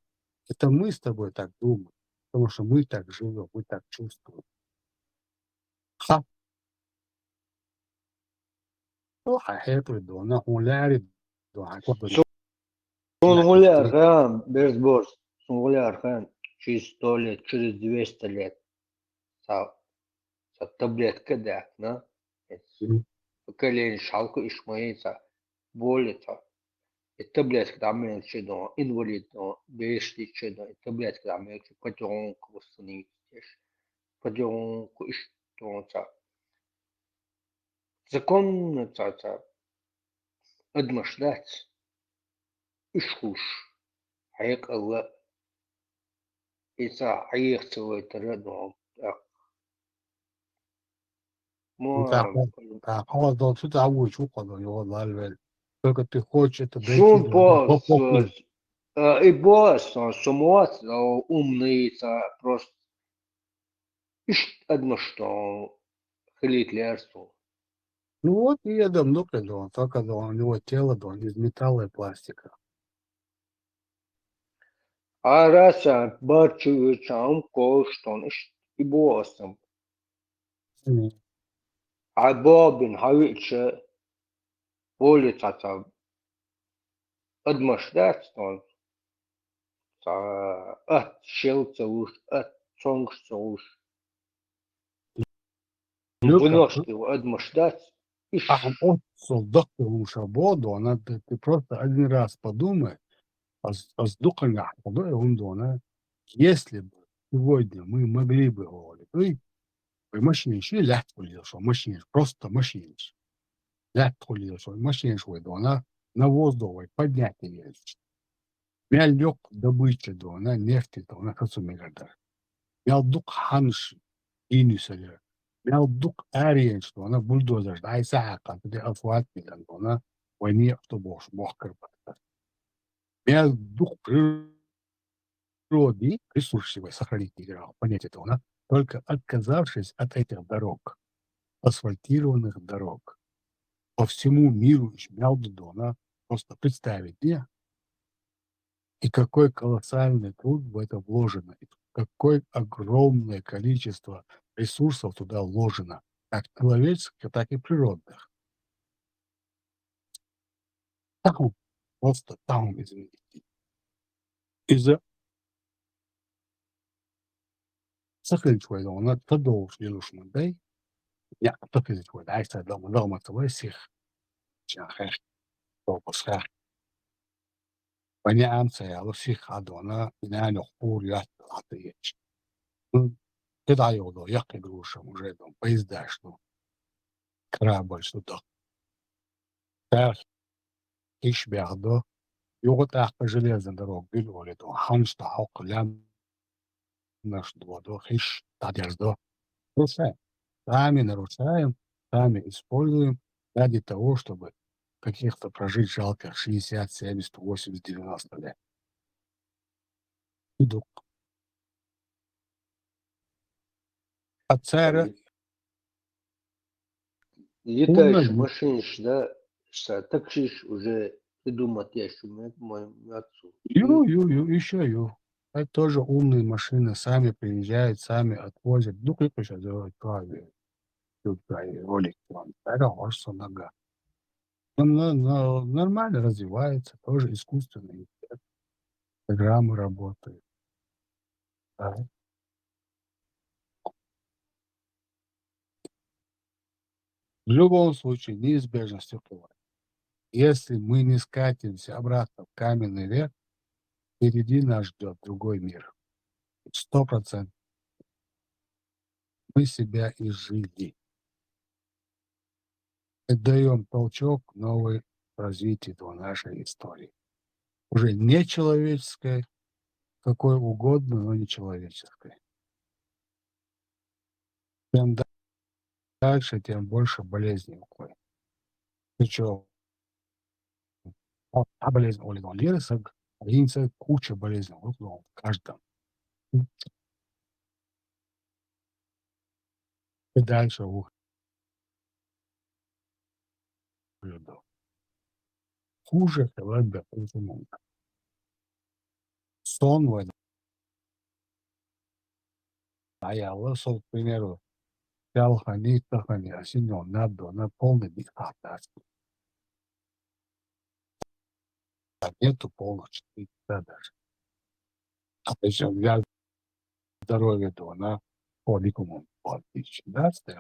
Это мы с тобой так думаем, потому что мы так живем, мы так чувствуем. Ха. Ну, это на гуляре, Сунгуляр, хан, Берсборс, Сунгуляр, хан, через 100 лет, через 200 лет. Таблетка, да? Поколение шалку ишмаица, более-то. таблетки تعمل شدون инвалид بيشتي شدون таблетки تعمل بدون كوستني بدون كوستون تا закон تا أدمشلات إشخوش حيق الله إذا حيق سوي تردو ما تعود тут تعود شو قضى يوضع البال только ты хочешь это дойти شون до بوس глубокой и босс сумот умный просто إيش одно что خليت ليرسو ну вот и я давно придумал только да, у него тело да, из металла и пластика Arasa barçı çam koşton iş iboasım عبابن هاويتش بولي تاتا أدمش داتستون تا شيل تسوش تونغ تسوش Люка, بنوشتي وأدمش دات إيش صدقته شابوده أنا ты просто один раз подумай أصدقني حضور عندنا если бы сегодня мы могли бы говорить ой ماشيين لا تقول شو ماشيين просто ماشيين لا تقول شو ماشيين شوي دона на воздухе поднять ее مالك добыча дона нефти дона хочу миллиардер مالدوق ханш инюсалер مالدوق أرينش دона بولدوزر أي ساعة دي أفوات ميلان دона ويني أكتبوش بوخر مالدوق природы, ресурсов сохранить играл, понятие этого, только отказавшись от этих дорог, асфальтированных дорог, по всему миру Мялдудона, просто представить, где и какой колоссальный труд в это вложено, и какое огромное количество ресурсов туда вложено, как человеческих, так и природных. Там, просто там, извините. Из-за سخن شوي وانا تدو في لوشمان داي يا تفز شوي عايز لو ما تسوي سيخ عشان خير تو بس خير وانا امسى يا سيخ هذونا انا نقول يا عطيش كده يوضو يقي جروشا مجردهم بيزداش نو كرابل سودا تاخ ايش بيعضو يوغت احقا железный дорог بيقول له حمس تحق لام наш дводо хиш тадердо нарушаем нарушаем, сами используем ради того, чтобы каких-то прожить жалко 60, 70, 80, 90 лет. Идут. А царя летаешь машиниш, да, такшиш уже придумать я что моему отцу. еще. Это тоже умные машины, сами приезжают, сами отвозят. Ну, как сейчас делают правильно. Тут ролик вам. Это очень много. Он нормально развивается, тоже искусственный интеллект. Программы работают. Да. В любом случае, неизбежно все бывает. Если мы не скатимся обратно в каменный век, впереди нас ждет другой мир. 100%. Мы себя изжили. И даем толчок новой развитию нашей истории. Уже не человеческой, какой угодно, но не человеческой. Чем дальше, тем больше болезней уходит. Причем болезнь улетела лиросок, куча болезней в каждом. И дальше уходит. Хуже ХВБ. Сон в этом. А я лысал, к примеру, Ялхани, Тахани, Асиньон, Надо, на полный дихатацию. А нету полночи, даже. А причем я здоровье то на поликумом по 2017.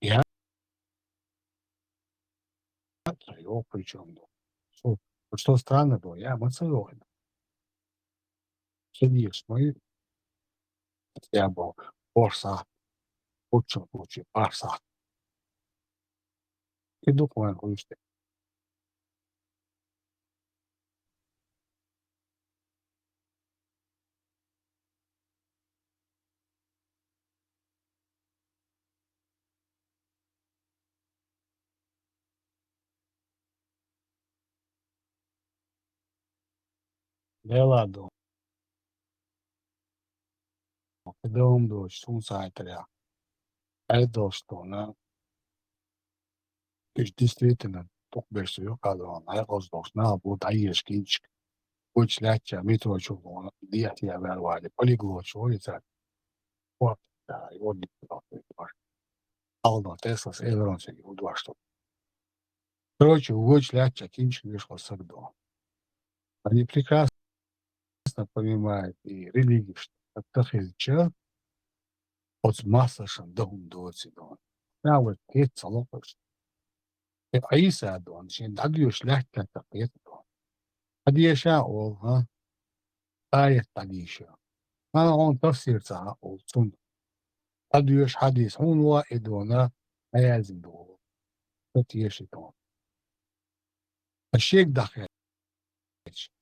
Я своего причем. Вот что странно было, я эмоционирован. Сидишь, мы, я был борса, лучшем случае барса. И думаю, что de la do. Когда он дочь, сунсайтря. Это что, на, то есть действительно, только без ее кадра, на его должна будет аешкинчик. Очень легче, метро чего, диет я вервали, полегло, чего это. Вот, да, его не было. Алда, Тесла, Эверон, у два что. Короче, очень легче, кинчик вышел сагдо. Они прекрасно понимают и религию, что это хилча, от масса шандом до цидон. Я вот это салопыш. Аиса дон, шин дагюш легче так это. Адиша ол, ха, аят адиша. Он тafsirца ол цун. Адиш хадис, он ва идона аязин до. Это ешитон. الشيك داخل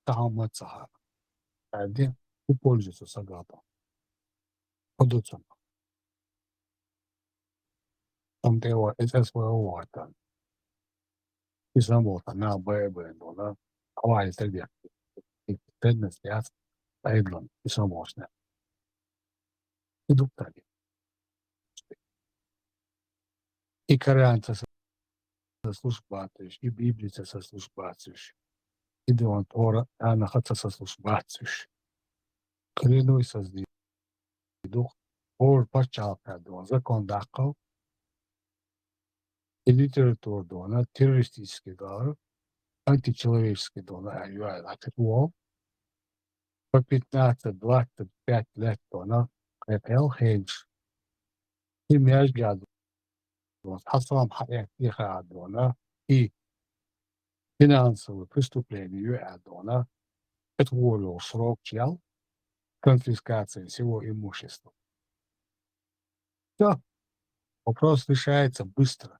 تعامل صحاب بعدين попользуются сагата. Подутся. Там тео это своего вата. И самого на бэбэ, да. Авай среди. И тенденс я айдлон и самошне. Идут так. И корианцы сослужбатыш, и библица сослужбатыш. И дон тора, она хотя сослужбатыш. Клянусь созди. Дух. Ор пачалка дон закон дакал. И литература дона, террористический дар, античеловеческий дона, аюай-лакетуо, по 15-25 лет дона, это хейдж. И межгад дона, хасам хаек иха дона, и финансовые преступления дона, это волю срок чел, конфискация всего имущества. Все, вопрос решается быстро.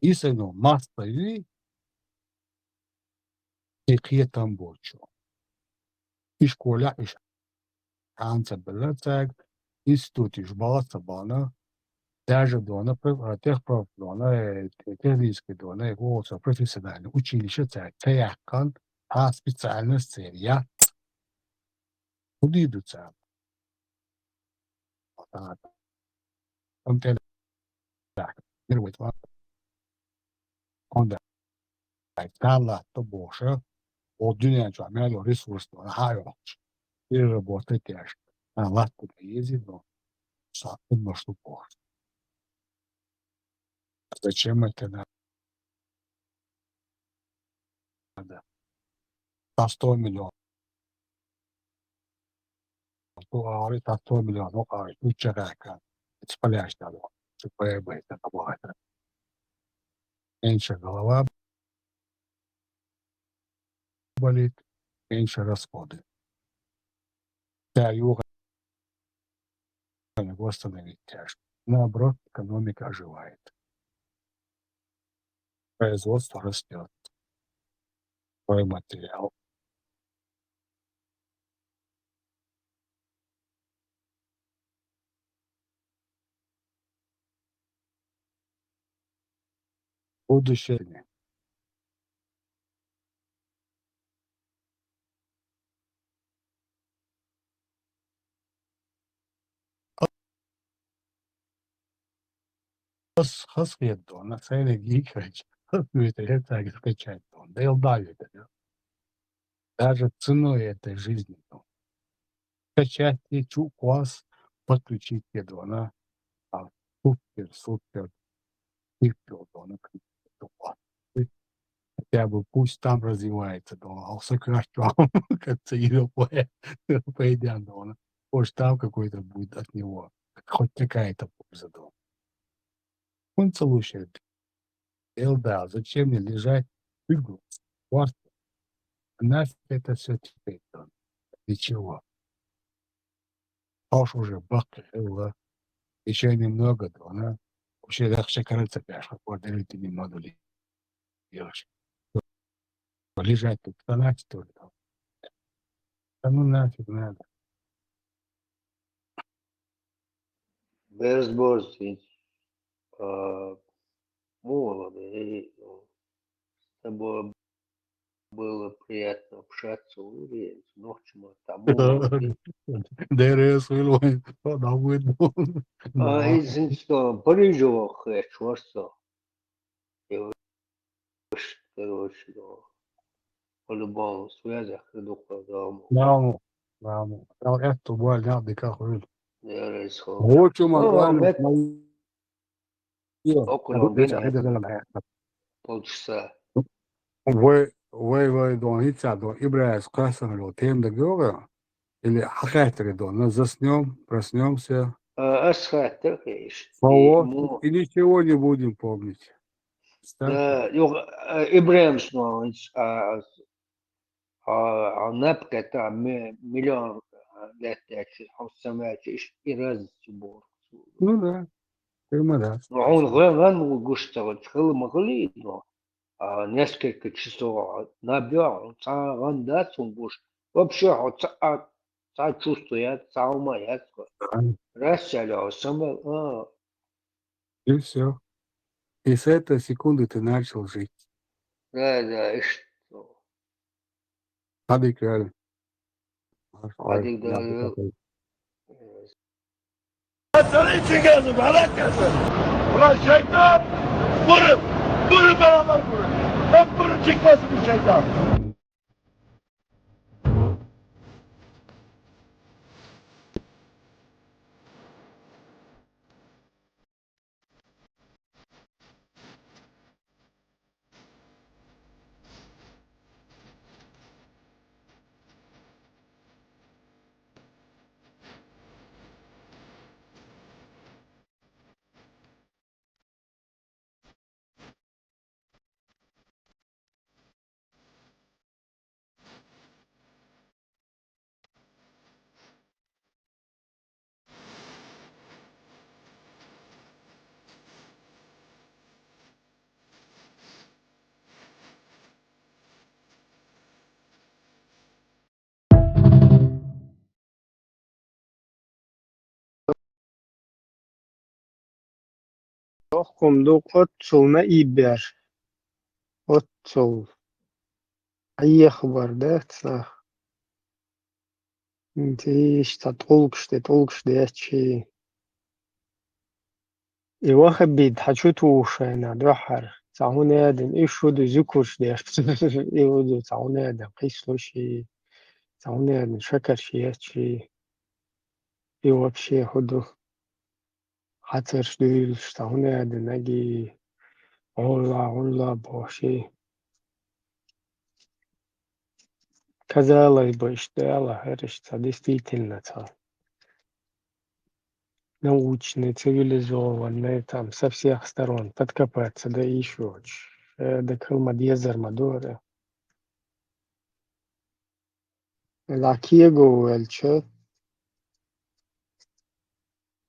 Если масса и там больше. И школа, и шанса белацаг, институт, и баласа бана, даже дона, техпроф дона, технический дона, его профессиональное училище, цеякан, а специальность церия, куда идут он так, первый два, он да, тала, то больше, от дня, что имел ресурс, хайо, и работать тяжко. А латку ездит, но сам может упасть. Зачем это надо? За 100 миллионов. Говорит, 100 миллионов, ну человека, это спаляешь надо, чтобы это бывает. Меньше голова болит, меньше расходы. Да, юга не восстановить тяжко. Наоборот, экономика оживает. Производство растет. Твой материал. Будущее. Хасвет на целый гигач. Это так скачать. Да и удавит. Даже ценой этой жизни. Скачать и чуквас, подключить едва супер, хотя бы пусть там развивается, а сокращал, как-то его пойдя, может там какой-то будет от него, хоть какая-то польза. Он слушает Да, зачем мне лежать в игру? Нафиг это все теперь? Для чего? Аж уже бак, еще немного, да, она вообще легче кажется, конечно, благодарить не могу ли делать. Лежать тут, стонать, что ли, там. Да ну нафиг надо. Безбожный, молодый, с тобой было приятно общаться, уверен, ночью там молодый. ДРС вылой, да, выйду. Izin что, Парижево хочу, что? Короче, по-любому связях иду по дому. Vamos, vamos. Então, esto voy a hablar de carro. ДРС. Mucho más grande. Мет около меня полчаса. Вы доните, до Ибрая сказано, тем договора, или хакатери до, нас заснем, проснемся, Асхат, так и и ничего не будем помнить. Ибраим Смолович, напка там миллион лет, он самоочищ и раз сбор. Ну да, да. Он главное гуштовать, хлымагли, но несколько часов набил, он даст, он гуш. Вообще, чувствует, умает. Раз сялял, И все. И с этой секунды ты начал жить. да, и что? Hadi gel. Hadi gidelim. Senin için geldim, helak geldim. Ulan şeytan! Vurun! Vurun beraber vurun! Hep vurun çıkmasın bu şeytan! Kumduk otsulna iber. Otsul. Аех бар, да, цах. Ти šta толкште ячи. И вахабид, хочу тушена, дохар. Цауна один, и шуду зюкуш деш. И уду цауна один, кислуши. Цауна один, шакарши ячи. И вообще худу. Хацершдюл, цауна один, наги. Олла, боши. Казалось бы, что это действительно научный, цивилизованный, там со всех сторон подкопаться, да еще до Калмадьезер Мадора. Лакиего Эльчо,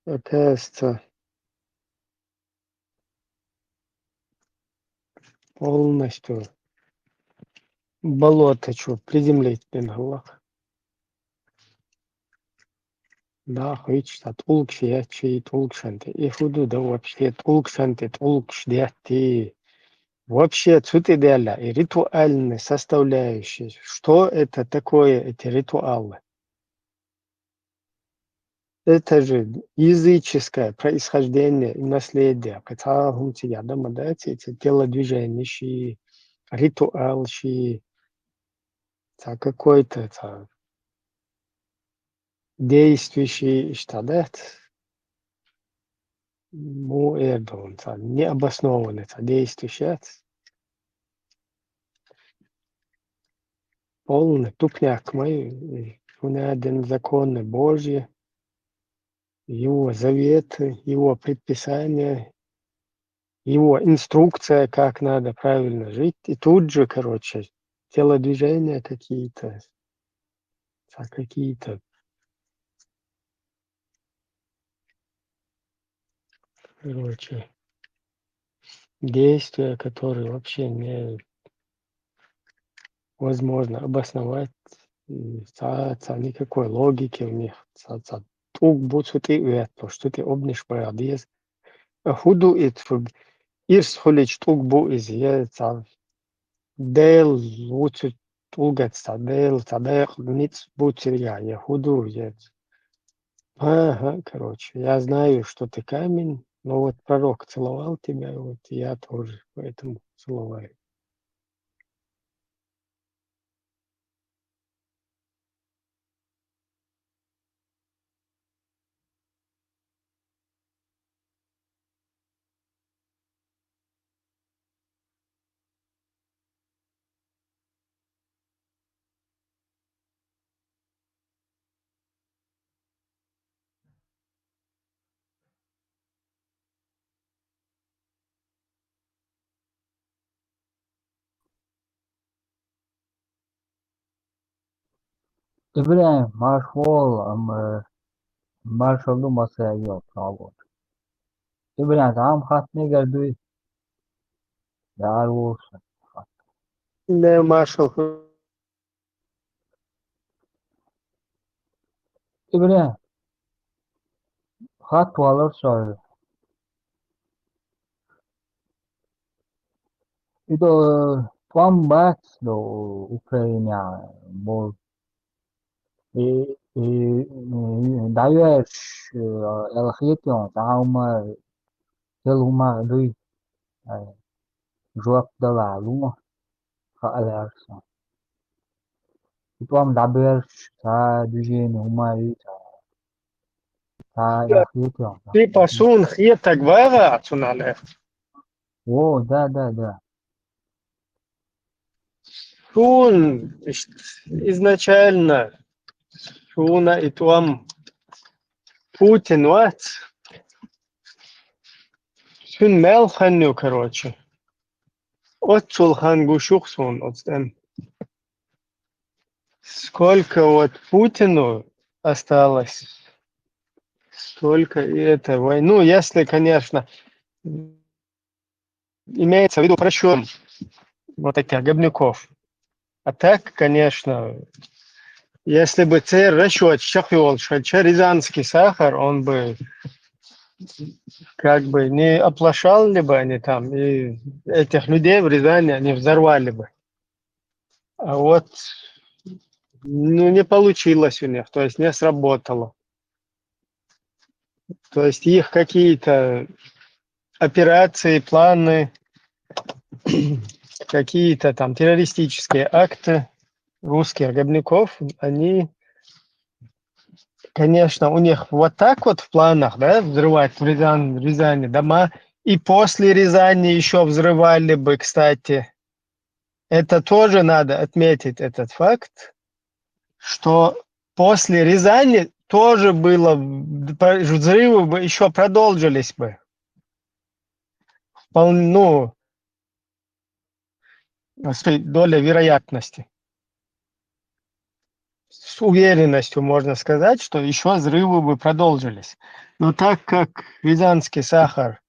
оказывается, полностью болото, что приземлить пингалак. Да, хочется толкши, я чей толкшанты. И худу, да вообще толкшанты, толкшдяти. Вообще, суть идеальна и ритуальные составляющие. Что это такое, эти ритуалы? Это же языческое происхождение и наследие. Хотя эти телодвижения, ритуал, какой-то действующий штадет. Необоснованный действующий. Полный тупняк мой. Один законы Божьи, его заветы, его предписания, его инструкция, как надо правильно жить. И тут же, короче, телодвижения какие-то, короче, действия, которые вообще невозможно обосновать. Никакой логики в них. Тук будут и это, что ты обнишь парадиз. Худу и ирс холич тук бу из Дейл лучше тугаться, Дейл тадех ниц бутеря, я худу я. Ага, короче, я знаю, что ты камень, но вот пророк целовал тебя, вот я тоже, поэтому целоваю. İbrahim marshwall marshall'u masaya yok abi. İbrahim tamam hatne geldi. Yar olsun. Да, маршал, İbrahim hat alır sonra. Itu Donbass do Ukraina bol Daesh الخيطة تعاون تلهما دوي جواب دلالو خالص. Itu am Daesh ta düzeni humayı ta الخيطة. ты посун хьета гвара цунале. О, да. Шун изначально шуна и туам Путин вот шун мелханю, короче. От Сулхан Гушухсун, от там. Сколько вот Путину осталось, столько и это войну, если, конечно, имеется в виду прощен вот таких гобняков. А так, конечно, если бы царь расчет шахвел, что рязанский сахар, он бы как бы не оплошал ли бы они там, и этих людей в Рязани они взорвали бы. А вот не получилось у них, то есть не сработало. То есть их какие-то операции, планы, какие-то там террористические акты русских гобняков, они, конечно, у них вот так вот в планах, да, взрывать в Рязани дома, и после Рязани еще взрывали бы, кстати. Это тоже надо отметить, этот факт, что после Рязани тоже было, взрывы бы еще продолжились бы. Ну, доля вероятности. С уверенностью можно сказать, что еще взрывы бы продолжились. Но так как рязанский сахар,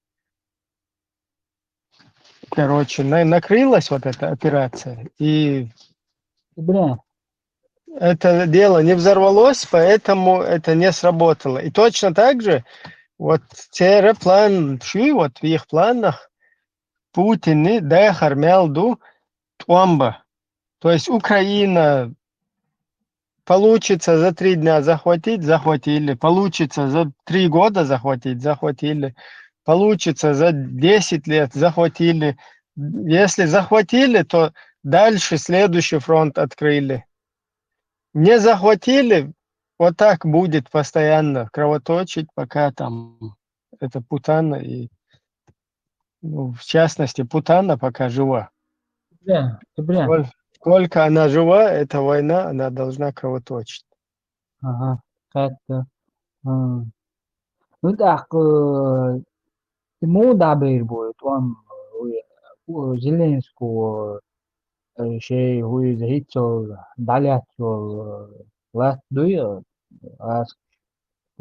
короче, накрылась вот эта операция, и это дело не взорвалось, поэтому это не сработало. И точно так же вот план, вот в их планах Путин дехар мелду Туамба. То есть Украина получится за 3 дня захватить, захватили. Получится за 3 года захватить, захватили. Получится за 10 лет, захватили. Если захватили, то дальше следующий фронт открыли. Не захватили, вот так будет постоянно кровоточить, пока там это Путана и, ну, в частности, Путана пока жива. Сколько она жива, эта война, она должна кровоточить. Ага, это. Ну так, مو دعبير بوي توام زيلينسكو شيء هو زهيتشو دالياتشو لا دوي اس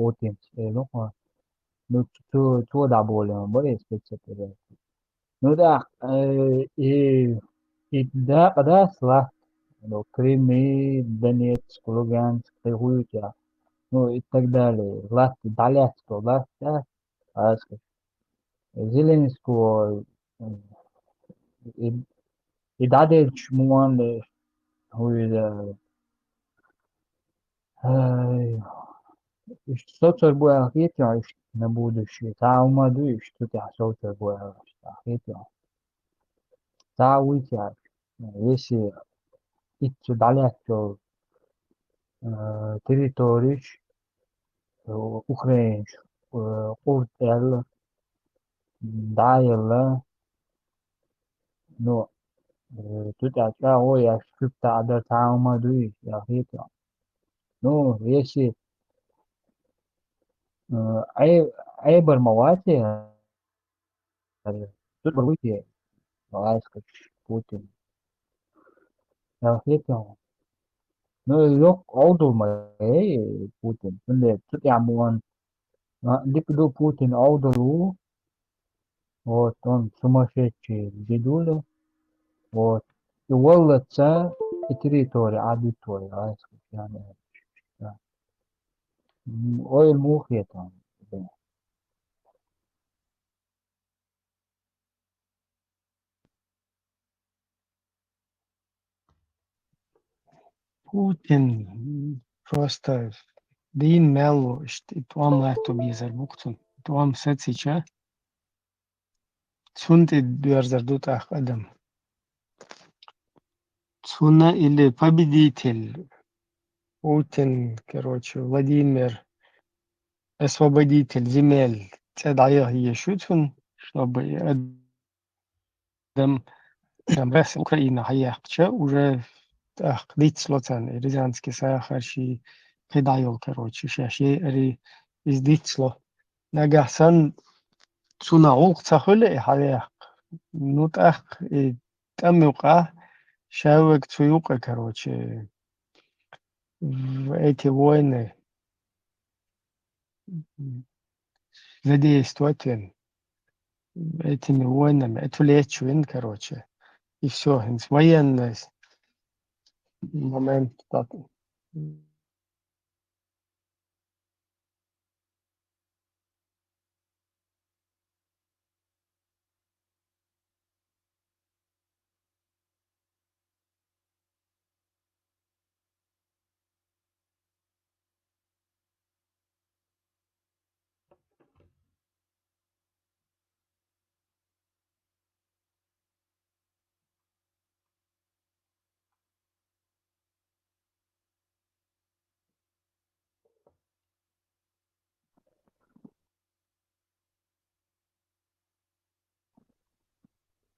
Putin no no tu da bolje bolje spectator no da i da sla no Крыме Донецк Луганск Хуйка ну и так далее власть итальянского власть да Зеленского и и дадич муан хуй соцер буя хитя на будущее та умаду что ты соцер буя хитя та уйти если идти далеко территории Украины Уртел Дайла но тут я ой я скрипта ada та умаду я хитя ну если أي برمواتي тут برمواتي Alaska Putin Alfredo ну yok oldu mu Putin 근데 특이한 никто Putin oldu вот он сумасшедший дедуля вот и волоца и территория аудитория Alaska yani ой мухи там Путин просто din melu işte tuam lehto bizer buktun. Tuam setsiça цунти дверзардут ах адам. Цуна или победитель. Путин, короче, Владимир, освободитель земель. Цедая ешутун, чтобы адам Рес Украина хаякча уже дицлоцан Рязанский сахарши педайол, короче, шаши ри из дицло. Нагасан цуна олк цахуле хаяк. Ну так и там юка шавек цуюка, короче, в эти войны задействовать этими войнами, отвлечь короче, и все, военный момент так.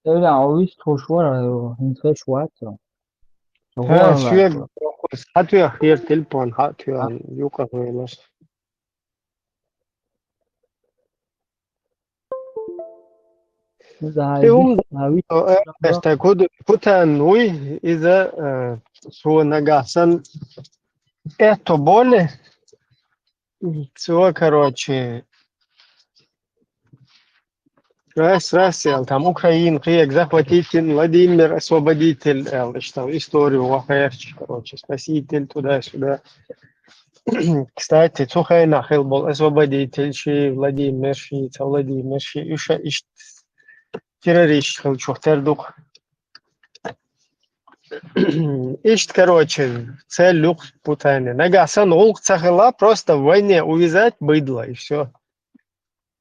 öyle avis hoşvar inse şuatro ها هو شوية هاتوا خير تلبون هاتوا يوقع ويلس ده هم هاوي استكود كوتان وي إذا سو نجاسن это более все, короче, раз, там Украин, Киек, захватитель, Владимир, освободитель, что историю, Вахаевич, короче, спаситель, туда-сюда. Кстати, Цухай нахил был освободитель, Ши, Владимир, Ши, Владимир, Ши, Иш, террорист, Чухтердук. Ишт, короче, цель люк путание. Нагасан улк цахала просто в войне увязать быдло и все.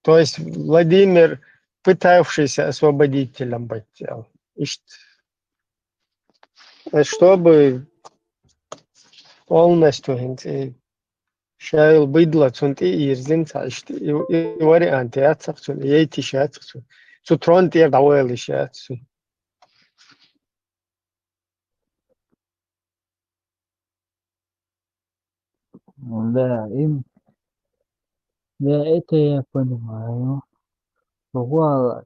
То есть Владимир, пытавшийся освободителем быть, ишт, чтобы полностью шайл быдло цунти и ирзинца, и варианты отцахцун, и эти шатцун. Сутрон тер давали шатцун. да им да это я понимаю هو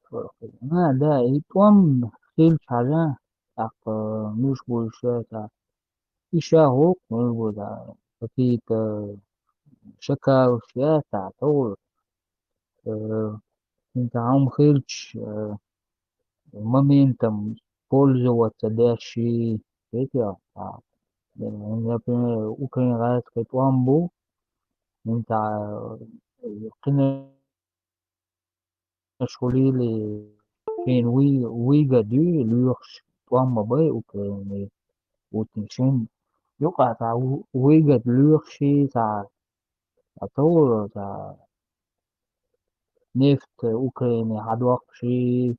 да, и там хилчара, так, нужно больше, так, еще год, да, какие-то шакал, так, то, там хилч, моментом пользоваться дальше, эти, например, украинский план انت قلنا شغلي كان ويجا دي لوخش طعم باي وتنشن يقع تاع ويجا لوخشي تاع طور تاع نفط أوكراني هادوخشي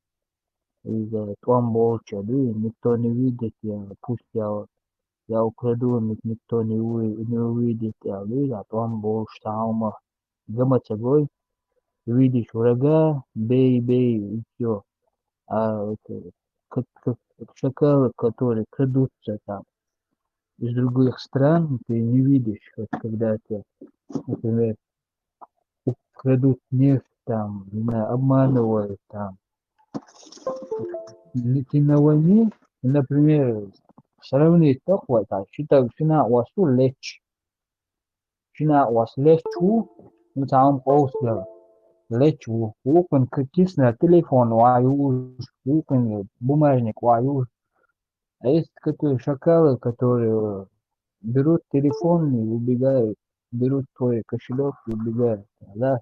إذا طعم بولشا دي نكتوني ويدت يا بوستيا يا أوكرادو نكتوني ويدت يا ليلا طعم بولش تاعما جمع تقول видишь врага, бей, и все. А шакалы, которые крадутся там из других стран, ты не видишь, вот когда ты, например, крадут нефть, там, обманывают, там. Ты на войне, например, сравнить такое, так, считай, шина у вас лечь, шина у вас лечу, ну там полностью лечу, open кисна телефон ваюш, open бумажник ваюш. А есть которые шакалы, которые берут телефон и убегают, берут твой кошелек и убегают, да,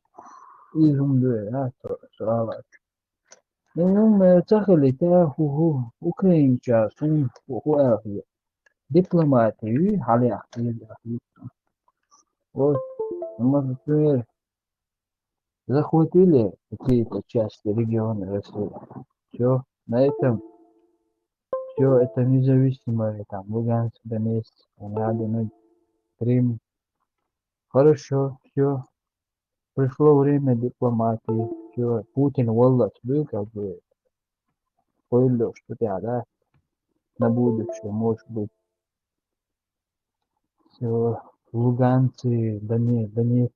и зумбе, сразу. Ну, цахали, украинча, сум, хуахи, дипломатии, халях, вот, мы, например, захватили какие-то части региона России. Все, на этом все это независимое, там, Луганск, Донецк, Луганск, Крым. Хорошо, все. Пришло время дипломатии. Все. Путин волос был, как бы, понял, что да, на будущее, может быть, все. Луганцы, Донецк,